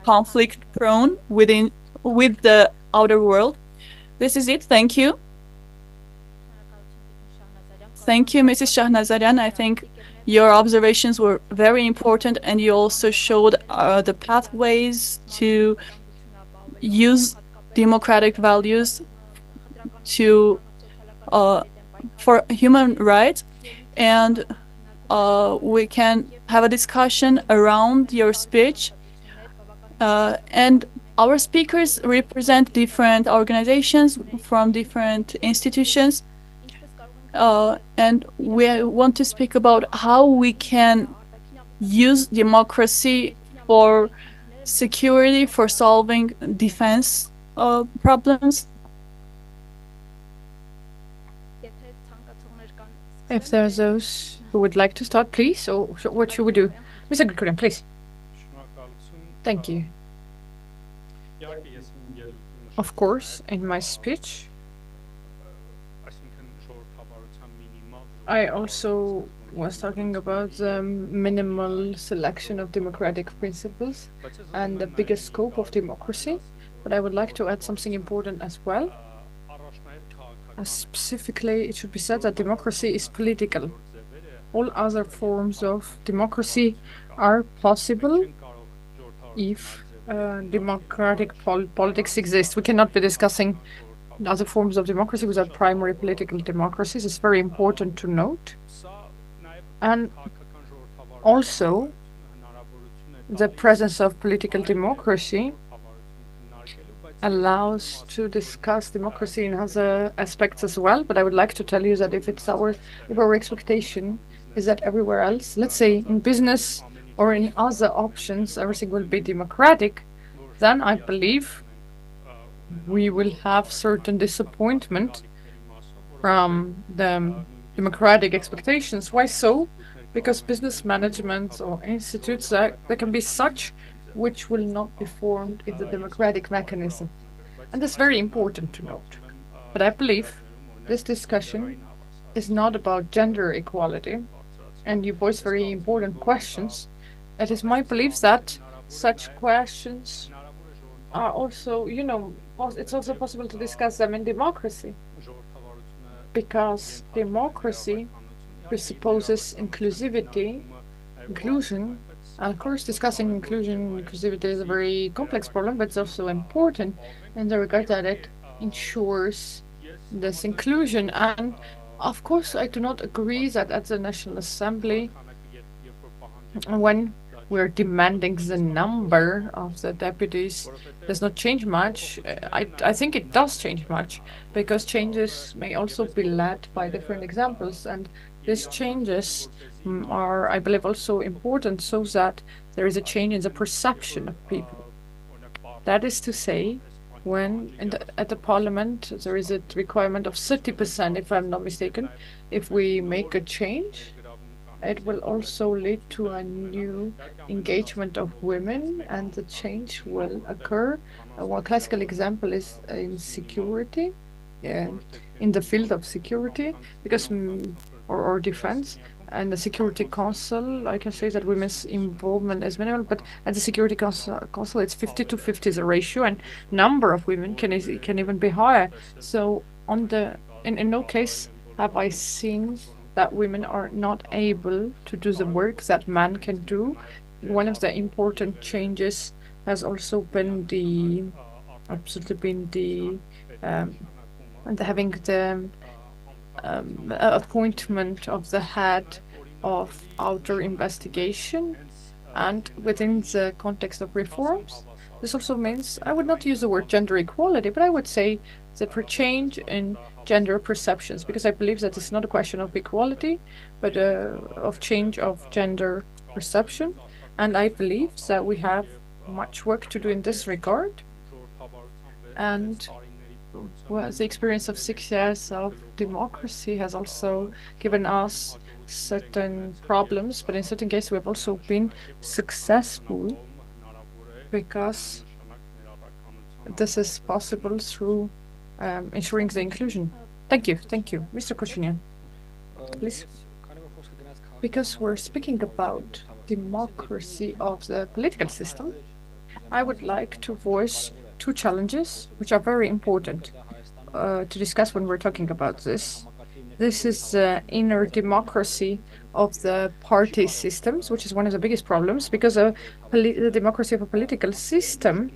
conflict prone with the outer world. This is it. Thank you. Thank you, Mrs. Shahnazarian. I think your observations were very important, and you also showed the pathways to use democratic values to for human rights, and we can have a discussion around your speech. And our speakers represent different organizations from different institutions, and we want to speak about how we can use democracy for security, for solving defense problems. If there's those who would like to start, please, or what should we do? Mr. Gregorian, please. Thank you. Of course, in my speech, I also was talking about the minimal selection of democratic principles and the bigger scope of democracy, but I would like to add something important as well. Specifically, it should be said that democracy is political. All other forms of democracy are possible if democratic politics exist. We cannot be discussing other forms of democracy without primary political democracies. It's very important to note. And also, the presence of political democracy allows to discuss democracy in other aspects as well. But I would like to tell you that if our expectation is that everywhere else, let's say in business or in other options, everything will be democratic, then I believe we will have certain disappointment from the democratic expectations. Why so? Because business management or institutes, there can be such which will not be formed in the democratic mechanism. And that's very important to note. But I believe this discussion is not about gender equality, and you voice very important questions. It is my belief that such questions are also, it's also possible to discuss them in democracy, because democracy presupposes inclusivity, inclusion. And of course, discussing inclusion and inclusivity is a very complex problem, but it's also important in the regard that it ensures this inclusion. And of course, I do not agree that at the National Assembly, when we're demanding the number of the deputies does not change much. I think it does change much, because changes may also be led by different examples, and these changes are, I believe, also important so that there is a change in the perception of people. That is to say, when at the parliament there is a requirement of 30%, if I'm not mistaken, if we make a change, it will also lead to a new engagement of women, and the change will occur. One classical example is in security, in the field of security, because or defense. And the Security Council, I can say that women's involvement is minimal, but at the Security Council it's 50-50 the ratio, and number of women can even be higher. So in no case have I seen that women are not able to do the work that men can do. One of the important changes has also been having the appointment of the head of outer investigation, and within the context of reforms. This also means, I would not use the word gender equality, but I would say that for change in gender perceptions, because I believe that it's not a question of equality, but of change of gender perception. And I believe that we have much work to do in this regard. And well, the experience of 6 years of democracy has also given us certain problems, but in certain cases we have also been successful, because this is possible through ensuring the inclusion. Thank you. Mr. Koshinian, please. Because we're speaking about democracy of the political system, I would like to voice two challenges which are very important to discuss when we're talking about this. This is the inner democracy of the party systems, which is one of the biggest problems, because the democracy of a political system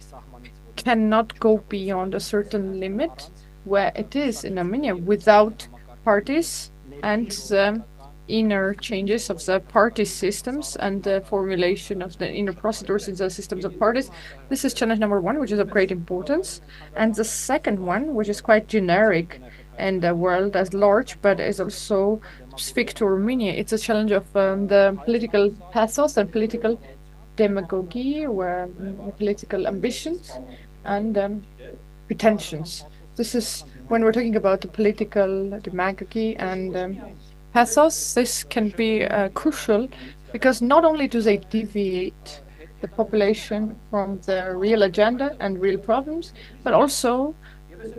cannot go beyond a certain limit where it is in Armenia without parties and the inner changes of the party systems and the formulation of the inner procedures in the systems of parties. This is challenge number one, which is of great importance. And the second one, which is quite generic in the world as large, but is also specific to Armenia, it's a challenge of the political pathos and political demagogy, or political ambitions and pretensions. This is when we're talking about the political demagogy and pathos. This can be crucial, because not only do they deviate the population from the real agenda and real problems, but also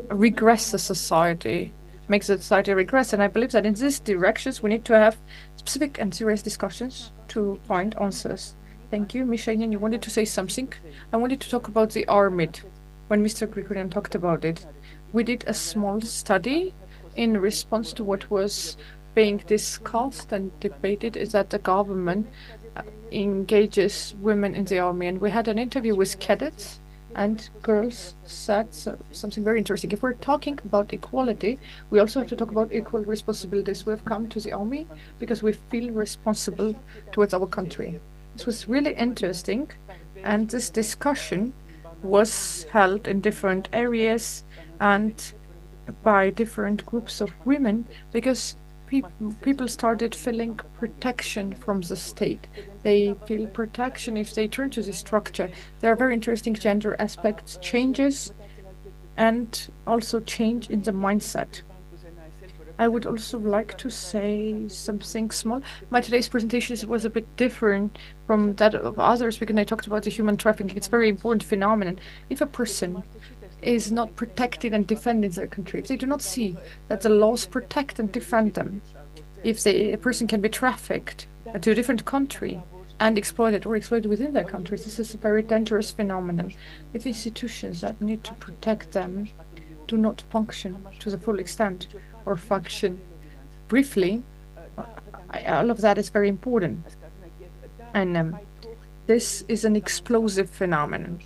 regress the society, makes the society regress. And I believe that in these directions we need to have specific and serious discussions to find answers. Thank you. Mishanian, you wanted to say something? I wanted to talk about the ARMED. When Mr. Grigorian talked about it, we did a small study in response to what was being discussed and debated, is that the government engages women in the army. And we had an interview with cadets, and girls said something very interesting. If we're talking about equality, we also have to talk about equal responsibilities. We have come to the army because we feel responsible towards our country. This was really interesting, and this discussion was held in different areas and by different groups of women, because people started feeling protection from the state. They feel protection if they turn to the structure. There are very interesting gender aspects, changes, and also change in the mindset. I would also like to say something small. My today's presentation was a bit different from that of others, because I talked about the human trafficking. It's a very important phenomenon. If a person is not protected and defended their country, if they do not see that the laws protect and defend them, if a person can be trafficked to a different country and exploited within their countries, this is a very dangerous phenomenon. If institutions that need to protect them do not function to the full extent, or function briefly, All of that is very important. And this is an explosive phenomenon.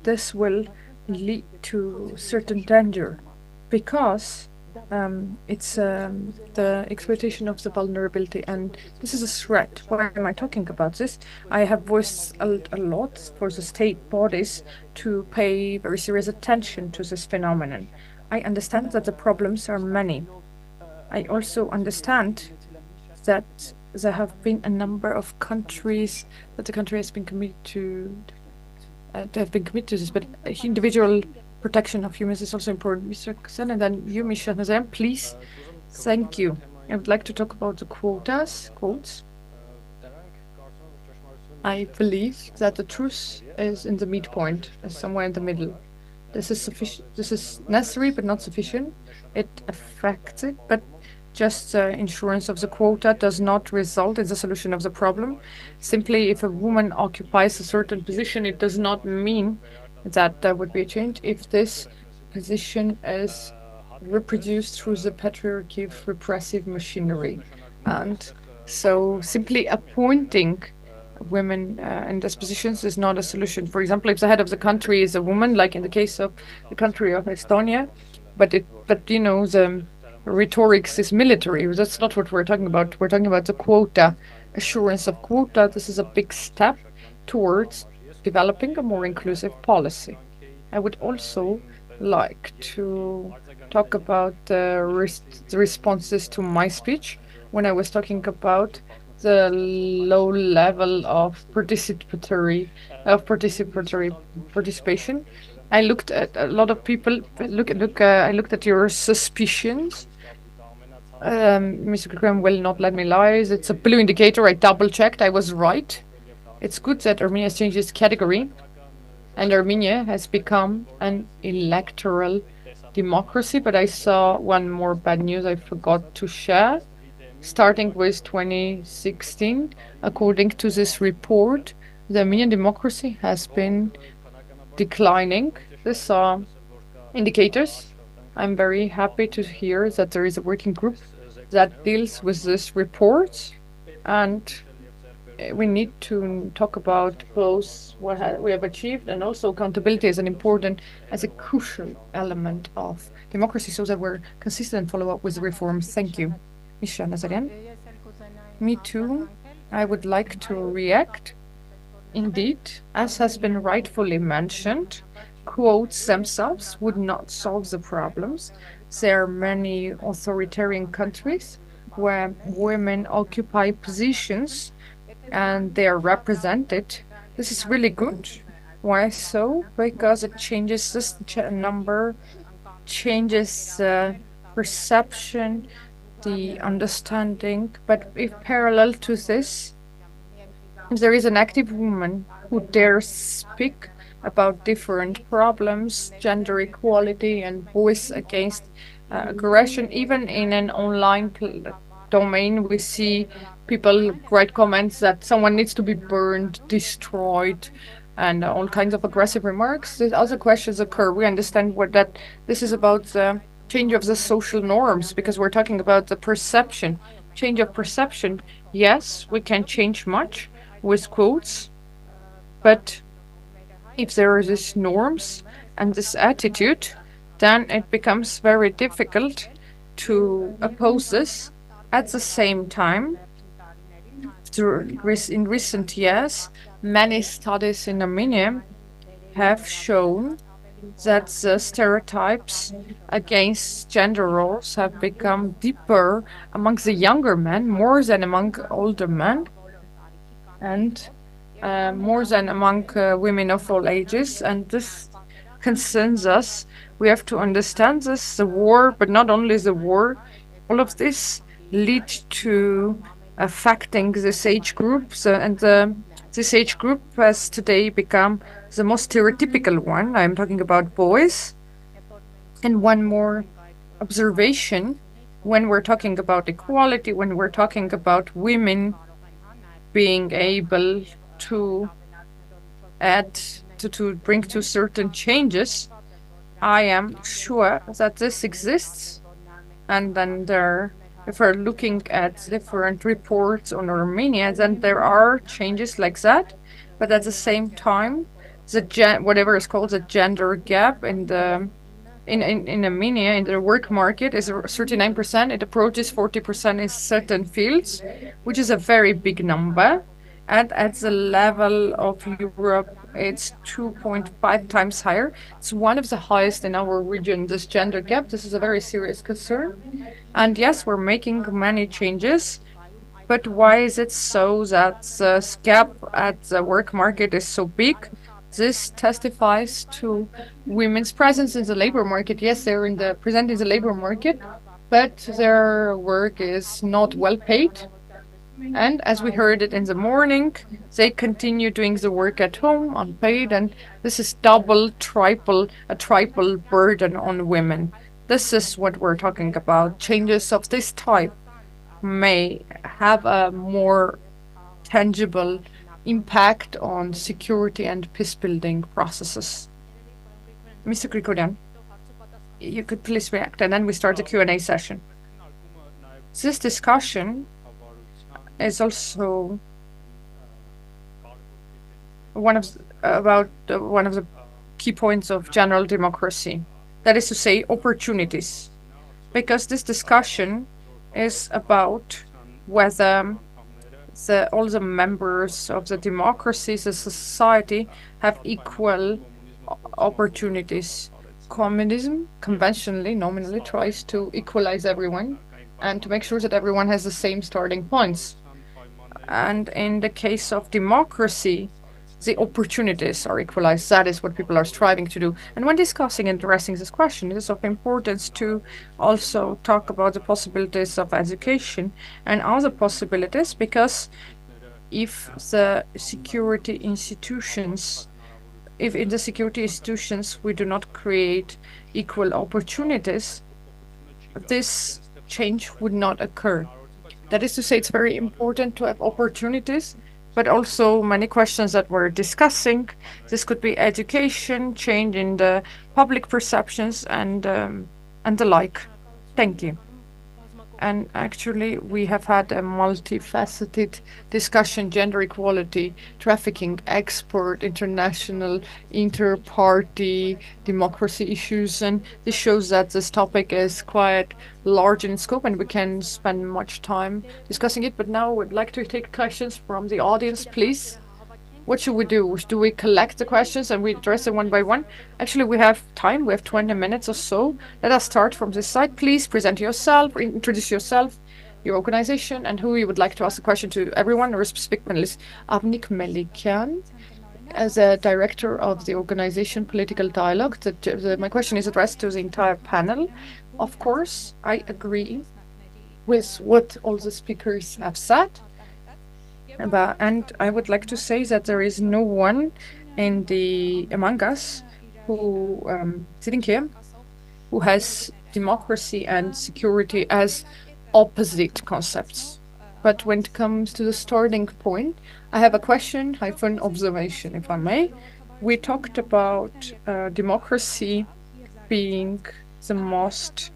This will lead to certain danger because it's the exploitation of the vulnerability, and this is a threat. Why am I talking about this? I have voiced a lot for the state bodies to pay very serious attention to this phenomenon. I understand that the problems are many. I also understand that there have been a number of countries that the country has been committed to this, but individual protection of humans is also important. Mr. Kassan, and then you, Michel Nazem, please. Thank you. I would like to talk about the quotas. I believe that the truth is in the midpoint, somewhere in the middle. This is sufficient. This is necessary, but not sufficient. It affects it, but just insurance of the quota does not result in the solution of the problem. Simply, if a woman occupies a certain position, it does not mean that there would be a change if this position is reproduced through the patriarchy of repressive machinery. And so simply appointing women in those positions is not a solution. For example, if the head of the country is a woman, like in the case of the country of Estonia, but you know, the rhetorics is military. That's not what we're talking about. We're talking about the quota, assurance of quota. This is a big step towards developing a more inclusive policy. I would also like to talk about the responses to my speech when I was talking about the low level of participatory participation. I looked at a lot of people. I looked at your suspicions. Mr. Graham will not let me lie. It's a blue indicator. I double-checked. I was right. It's good that Armenia has changed its category, and Armenia has become an electoral democracy. But I saw one more bad news I forgot to share. Starting with 2016, according to this report, the Armenian democracy has been declining. These are indicators. I'm very happy to hear that there is a working group that deals with this report, and we need to talk about both what we have achieved and also accountability as a crucial element of democracy, so that we're consistent and follow up with the reforms. Thank you. Misha Nazarian. Me too. I would like to react. Indeed, as has been rightfully mentioned, quotes themselves would not solve the problems. There are many authoritarian countries where women occupy positions and they are represented. This is really good. Why so? Because it changes this number, changes perception, the understanding. But if parallel to this, if there is an active woman who dares speak about different problems, gender equality, and voice against aggression, even in an online domain, we see people write comments that someone needs to be burned, destroyed, and all kinds of aggressive remarks. These other questions occur. We understand that this is about the change of the social norms, because we're talking about the perception, change of perception. Yes, we can change much with quotes, but if there are these norms and this attitude, then it becomes very difficult to oppose this. At the same time, in recent years, many studies in Armenia have shown that the stereotypes against gender roles have become deeper among the younger men, more than among older men, and more than among women of all ages. And this concerns us. We have to understand this, the war, but not only the war. All of this lead to affecting this age group, this age group has today become the most stereotypical one. I'm talking about boys. And one more observation, when we're talking about equality, when we're talking about women being able to bring to certain changes, I am sure that this exists, and then there if we're looking at different reports on Armenia, then there are changes like that, but at the same time, whatever is called the gender gap in the in Armenia in the work market is 39%. It approaches 40% in certain fields, which is a very big number. And at the level of Europe, it's 2.5 times higher. It's one of the highest in our region, this gender gap. This is a very serious concern. And yes, we're making many changes. But why is it so that the gap at the work market is so big? This testifies to women's presence in the labor market. Yes, they're present in the labor market, but their work is not well paid. And as we heard it in the morning, they continue doing the work at home unpaid, and this is a triple burden on women. This is what we're talking about. Changes of this type may have a more tangible impact on security and peace-building processes. Mr. Grigorian, you could please react, and then we start the Q&A session. This discussion is also one of the key points of general democracy. That is to say, opportunities. Because this discussion is about whether all the members of the democracies, the society, have equal opportunities. Communism conventionally, nominally, tries to equalize everyone and to make sure that everyone has the same starting points. And in the case of democracy, the opportunities are equalized. That is what people are striving to do. And when discussing and addressing this question, it is of importance to also talk about the possibilities of education and other possibilities, because if in the security institutions we do not create equal opportunities, this change would not occur. That is to say, it's very important to have opportunities, but also many questions that we're discussing. This could be education, change in the public perceptions, and the like. Thank you. And actually, we have had a multifaceted discussion: gender equality, trafficking, export, international, inter-party democracy issues. And this shows that this topic is quite large in scope, and we can spend much time discussing it. But now I would like to take questions from the audience, please. What should we do? Do we collect the questions and we address them one by one? Actually, we have time. We have 20 minutes or so. Let us start from this side. Please present yourself, introduce yourself, your organization, and who you would like to ask a question to. Everyone or a specific panelist. Avnik Melikian, as a director of the organization Political Dialogue. My question is addressed to the entire panel. Of course, I agree with what all the speakers have said. And I would like to say that there is no one among us who sitting here who has democracy and security as opposite concepts. But when it comes to the starting point, I have a question - observation, if I may. We talked about democracy being the most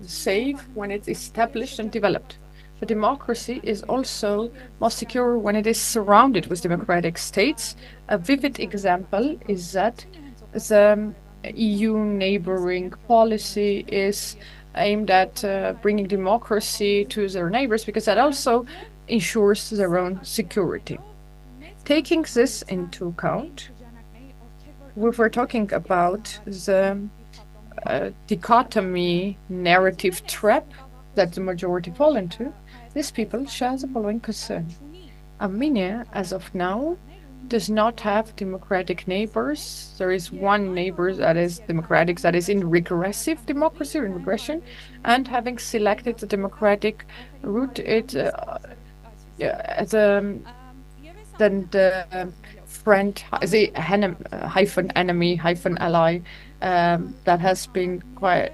safe when it's established and developed. But democracy is also most secure when it is surrounded with democratic states. A vivid example is that the EU neighboring policy is aimed at bringing democracy to their neighbors, because that also ensures their own security. Taking this into account, we were talking about the dichotomy narrative trap that the majority fall into. These people share the following concern. Armenia, as of now, does not have democratic neighbors. There is one neighbor that is democratic, that is in regressive democracy or in regression, and having selected the democratic route, then the friend, the enemy ally, that has been quite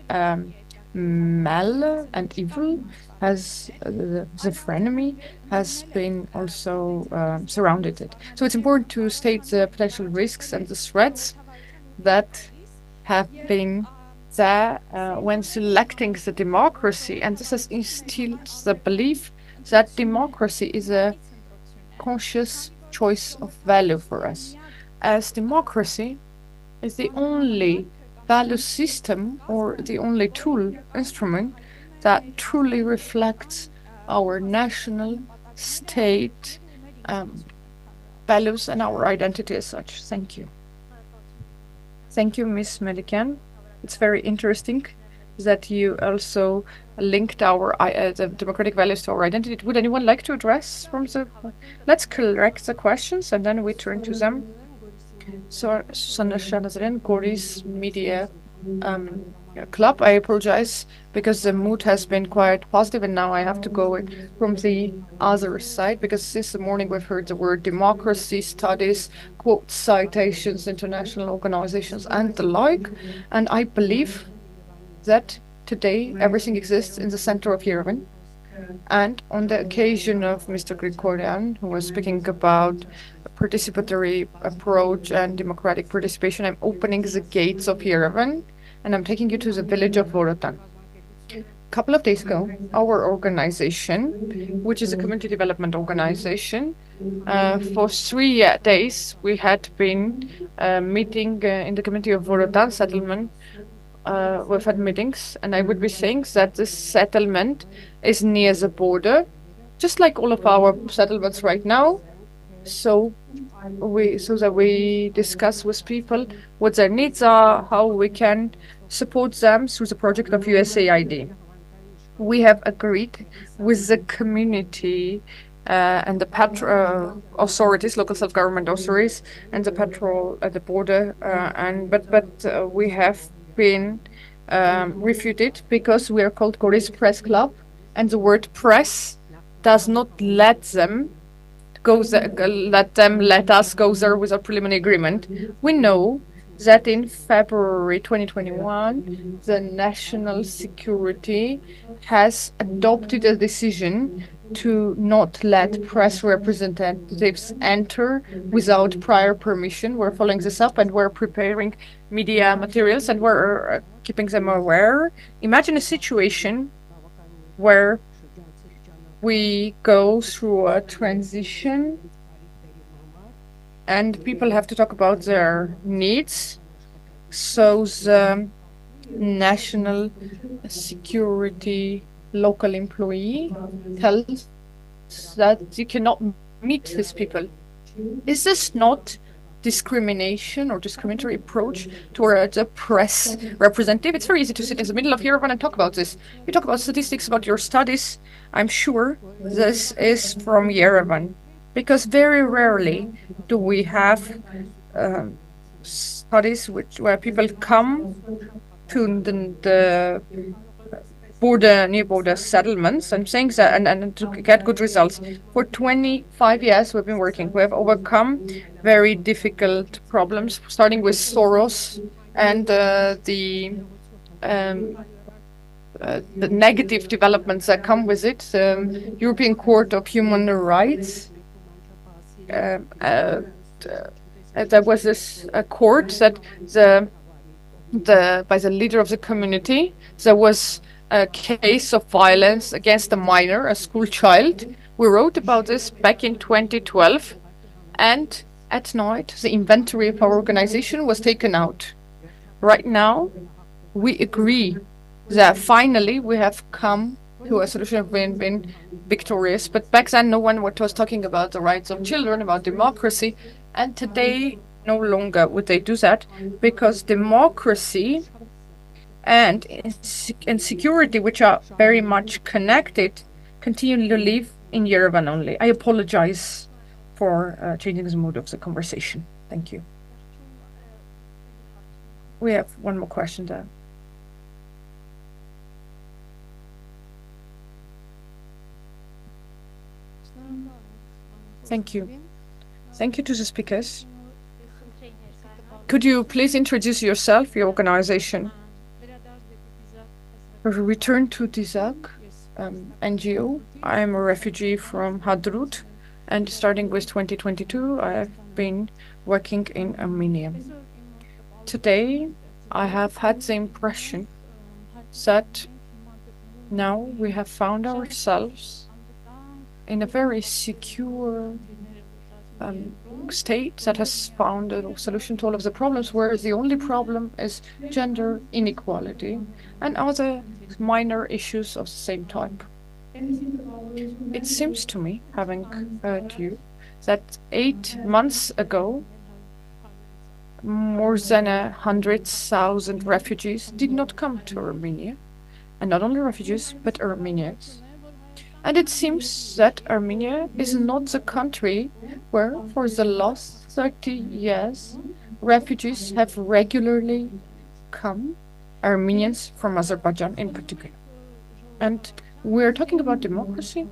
mal and evil, has the frenemy has been also surrounded it. So it's important to state the potential risks and the threats that have been that when selecting the democracy, and this has instilled the belief that democracy is a conscious choice of value for us, as democracy is the only value system or the only tool, instrument that truly reflects our national state values and our identity as such. Thank you. Thank you, Ms. Medican. It's very interesting that you also linked our the democratic values to our identity. Would anyone like to address from the? Let's correct the questions and then we turn to them. So, Susanna Shanazarian, Goris Media Club. I apologize because the mood has been quite positive and now I have to go from the other side because this morning we've heard the word democracy, studies, quote citations, international organizations and the like. And I believe that today everything exists in the center of Yerevan. And on the occasion of Mr. Grigorian, who was speaking about a participatory approach and democratic participation, I'm opening the gates of Yerevan and I'm taking you to the village of Vorotan. A couple of days ago, our organization, which is a community development organization, for 3 days we had been meeting in the community of Vorotan settlement. We've had meetings, and I would be saying that this settlement is near the border, just like all of our settlements right now. So that we discuss with people what their needs are, how we can support them through the project of USAID. We have agreed with the community and the authorities, local self-government authorities, and the patrol at the border, but we have been refuted because we are called Goris Press Club, and the word press does not let them let us go there without preliminary agreement. We know that in February 2021, the National Security has adopted a decision to not let press representatives enter without prior permission. We're following this up and we're preparing media materials and we're keeping them aware. Imagine a situation where we go through a transition and people have to talk about their needs. So the National Security local employee tells that you cannot meet these people. Is this not discrimination or discriminatory approach towards a press representative? It's very easy to sit in the middle of Yerevan and talk about this. You talk about statistics about your studies. I'm sure this is from Yerevan, because very rarely do we have studies where people come to the near border settlements and saying that and to get good results. For 25 years we've been working. We have overcome very difficult problems, starting with Soros and the negative developments that come with it. The European Court of Human Rights. There was this court that by the leader of the community, there was a case of violence against a minor, a school child. We wrote about this back in 2012, and at night the inventory of our organization was taken out. Right now, we agree that finally we have come to a solution of been victorious, but back then no one was talking about the rights of children, about democracy, and today no longer would they do that, because democracy and security, which are very much connected, continue to live in Yerevan only. I apologize for changing the mood of the conversation. Thank you. We have one more question there. Thank you. Thank you to the speakers. Could you please introduce yourself, your organization? Return to Tizak NGO. I am a refugee from Hadrut, and starting with 2022, I have been working in Armenia. Today, I have had the impression that now we have found ourselves in a very secure state that has found a solution to all of the problems, where the only problem is gender inequality and other minor issues of the same type. It seems to me, having heard you, that 8 months ago, more than 100,000 refugees did not come to Armenia, and not only refugees, but Armenians. And it seems that Armenia is not the country where, for the last 30 years, refugees have regularly come, Armenians from Azerbaijan in particular. And we're talking about democracy.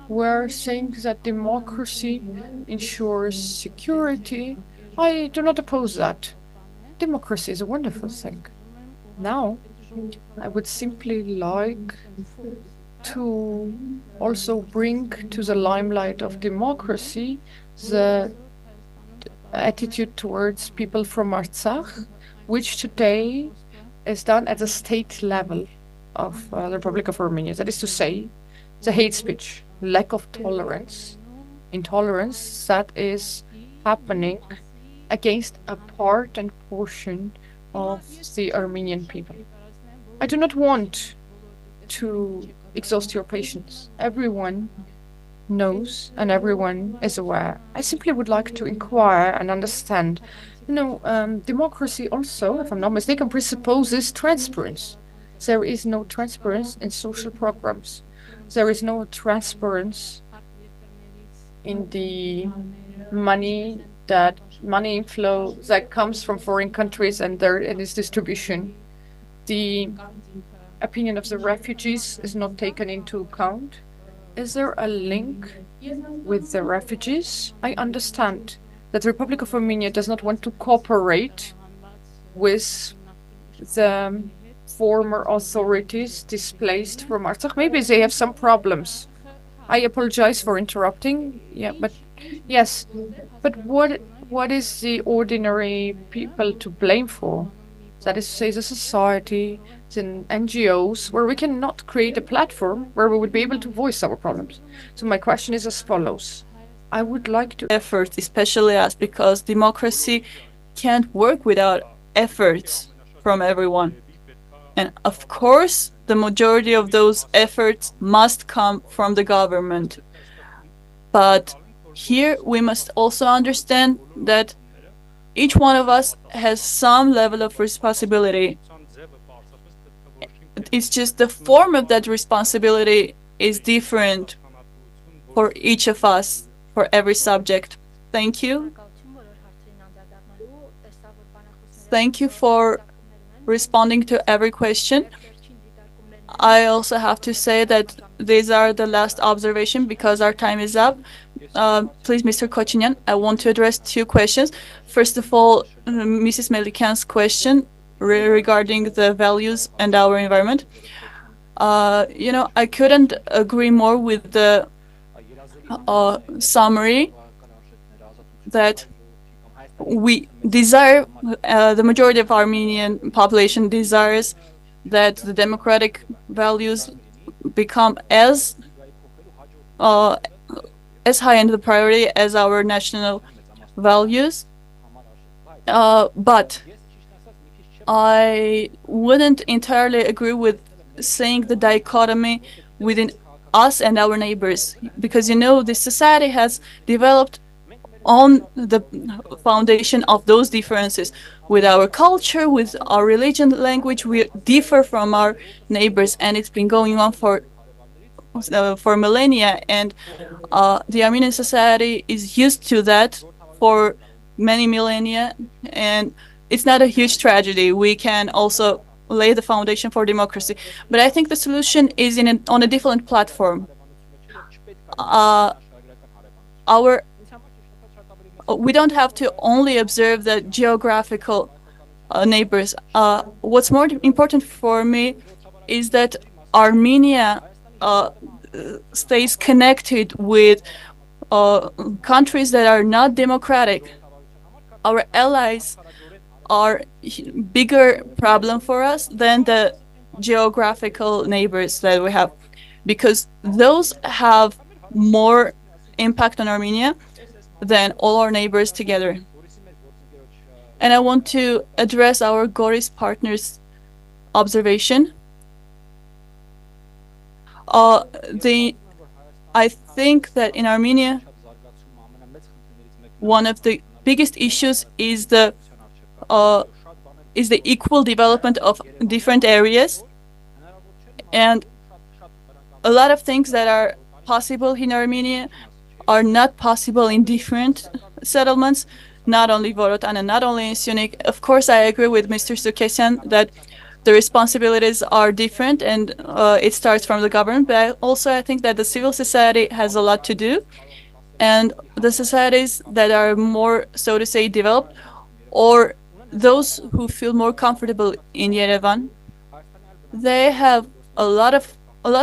We're saying that democracy ensures security. I do not oppose that. Democracy is a wonderful thing. Now, I would simply like to also bring to the limelight of democracy the attitude towards people from Artsakh, which today is done at the state level of the Republic of Armenia. That is to say, the hate speech, lack of tolerance, intolerance that is happening against a part and portion of the Armenian people. I do not want to exhaust your patience. Everyone knows and everyone is aware. I simply would like to inquire and understand. Democracy also, if I'm not mistaken, presupposes transparency. There is no transparency in social programs. There is no transparency in the money inflow that comes from foreign countries and its distribution. The opinion of the refugees is not taken into account. Is there a link with the refugees? I understand that the Republic of Armenia does not want to cooperate with the former authorities displaced from Artsakh. Maybe they have some problems. I apologize for interrupting. But what is the ordinary people to blame for? That is to say, the society, the NGOs, where we cannot create a platform where we would be able to voice our problems. So my question is as follows. I would like to effort, especially us, because democracy can't work without efforts from everyone. And of course, the majority of those efforts must come from the government. But here we must also understand that each one of us has some level of responsibility. It's just the form of that responsibility is different for each of us, for every subject. Thank you. Thank you for responding to every question. I also have to say that these are the last observation because our time is up. Please, Mr. Kochinyan, I want to address 2 questions. First of all, Mrs. Melikan's question regarding the values and our environment. I couldn't agree more with the summary that we desire, the majority of Armenian population desires that the democratic values become as high in the priority as our national values. But I wouldn't entirely agree with saying the dichotomy within us and our neighbors, because this society has developed on the foundation of those differences. With our culture, with our religion, language, we differ from our neighbors, and it's been going on for millennia, and the Armenian society is used to that for many millennia, and it's not a huge tragedy. We can also lay the foundation for democracy, but I think the solution is on a different platform. We don't have to only observe the geographical neighbors. What's more important for me is that Armenia stays connected with countries that are not democratic. Our allies are bigger problem for us than the geographical neighbors that we have, because those have more impact on Armenia than all our neighbors together. And I want to address our Goris partners' observation. I think that in Armenia, one of the biggest issues is the equal development of different areas, and a lot of things that are possible in Armenia are not possible in different settlements, not only Vorotan and not only in Syunik. Of course, I agree with Mr. Sarkisian that the responsibilities are different, and it starts from the government, but I think that the civil society has a lot to do, and the societies that are more, so to say, developed, or those who feel more comfortable in Yerevan, they have a lot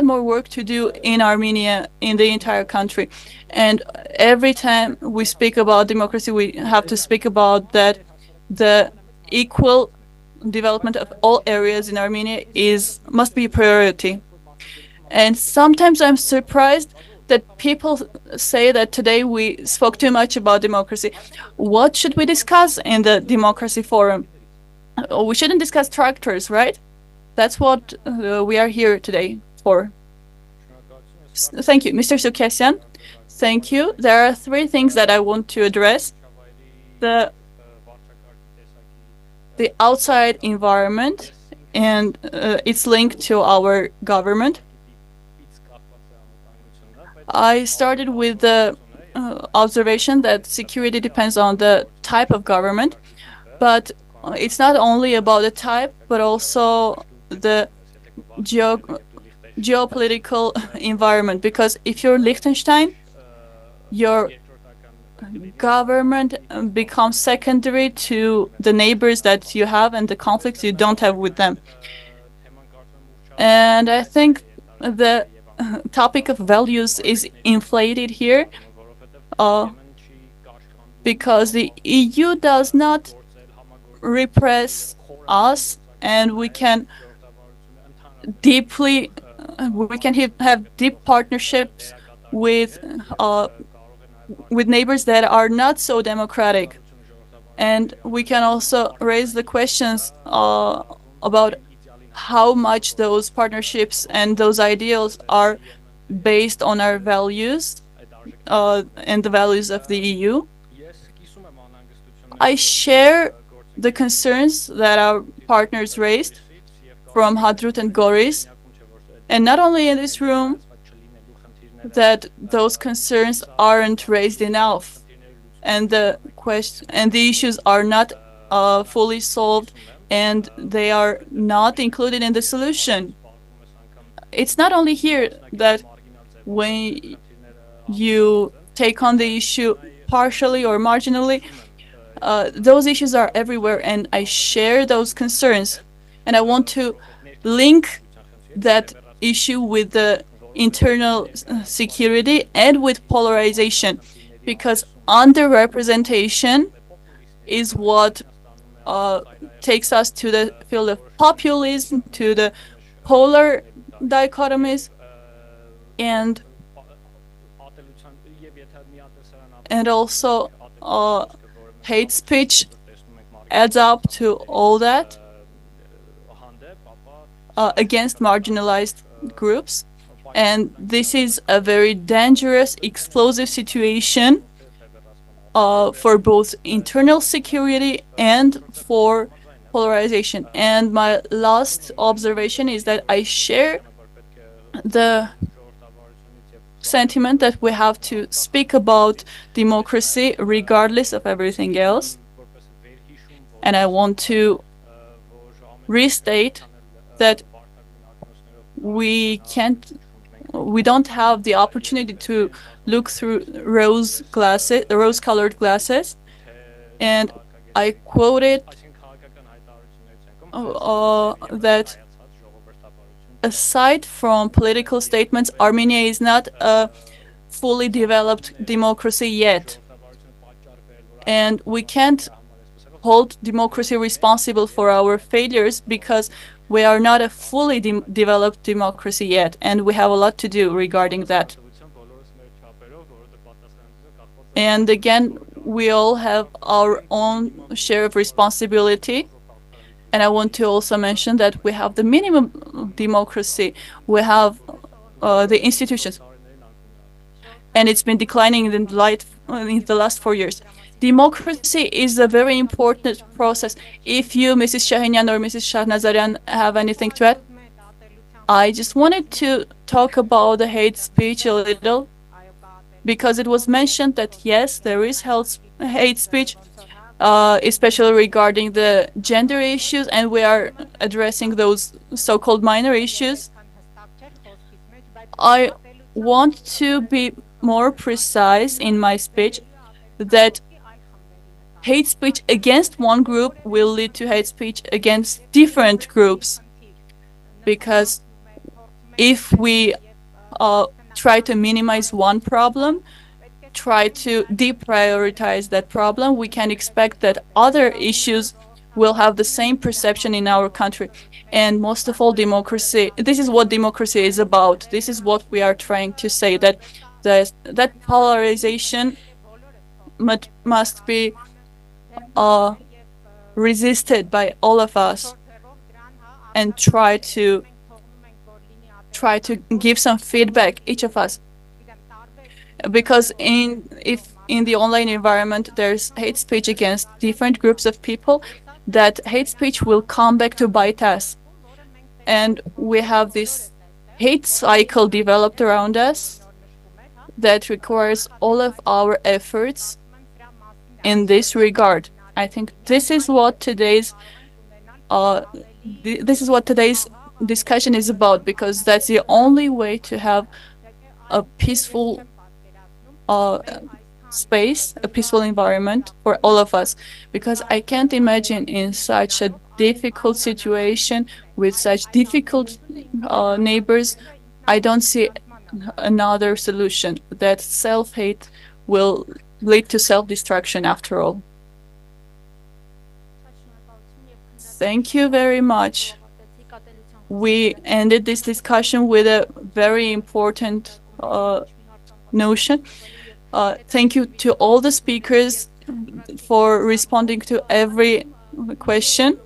more work to do in Armenia, in the entire country. And every time we speak about democracy, we have to speak about that the equal development of all areas in Armenia must be a priority. And sometimes I'm surprised that people say that today we spoke too much about democracy. What should we discuss in the democracy forum? We shouldn't discuss tractors, right? That's what we are here today for. Thank you, Mr. Sarkisian. Thank you. There are three things that I want to address. The outside environment, and it's linked to our government. I started with the observation that security depends on the type of government, but it's not only about the type, but also the geopolitical environment. Because if you're Liechtenstein, your government becomes secondary to the neighbors that you have and the conflicts you don't have with them. And I think the topic of values is inflated here because the EU does not repress us, and we can have deep partnerships with neighbors that are not so democratic. And we can also raise the questions about how much those partnerships and those ideals are based on our values and the values of the EU. I share the concerns that our partners raised from Hadrut and Goris, and not only in this room, that those concerns aren't raised enough, and the issues are not fully solved, and they are not included in the solution. It's not only here that when you take on the issue partially or marginally, those issues are everywhere, and I share those concerns. And I want to link that issue with the internal security and with polarization, because underrepresentation is what takes us to the field of populism, to the polar dichotomies, and also hate speech adds up to all that against marginalized groups. And this is a very dangerous, explosive situation for both internal security and for polarization. And my last observation is that I share the sentiment that we have to speak about democracy regardless of everything else. And I want to restate that we don't have the opportunity to look through rose-colored glasses. And I quoted that aside from political statements, Armenia is not a fully developed democracy yet. And we can't hold democracy responsible for our failures because we are not a fully developed democracy yet, and we have a lot to do regarding that. And again, we all have our own share of responsibility. And I want to also mention that we have the minimum democracy. We have the institutions. And it's been declining in the last 4 years. Democracy is a very important process. If you, Mrs. Shahinian or Mrs. Shahnazarian, have anything to add? I just wanted to talk about the hate speech a little, because it was mentioned that, yes, there is hate speech, especially regarding the gender issues, and we are addressing those so-called minor issues. I want to be more precise in my speech that hate speech against one group will lead to hate speech against different groups, because if we try to minimize one problem, try to deprioritize that problem, we can expect that other issues will have the same perception in our country. And most of all, democracy, this is what democracy is about. This is what we are trying to say, that that polarization must be resisted by all of us, and try to give some feedback, each of us. Because if in the online environment there's hate speech against different groups of people, that hate speech will come back to bite us. And we have this hate cycle developed around us that requires all of our efforts in this regard. I think this is what today's discussion is about, because that's the only way to have a peaceful space, a peaceful environment for all of us. Because I can't imagine in such a difficult situation with such difficult neighbors, I don't see another solution. That self-hate will lead to self-destruction after all. Thank you very much. We ended this discussion with a very important notion. Thank you to all the speakers for responding to every question.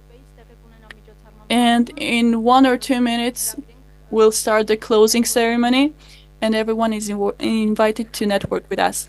And in 1 or 2 minutes, we'll start the closing ceremony, and everyone is invited to network with us.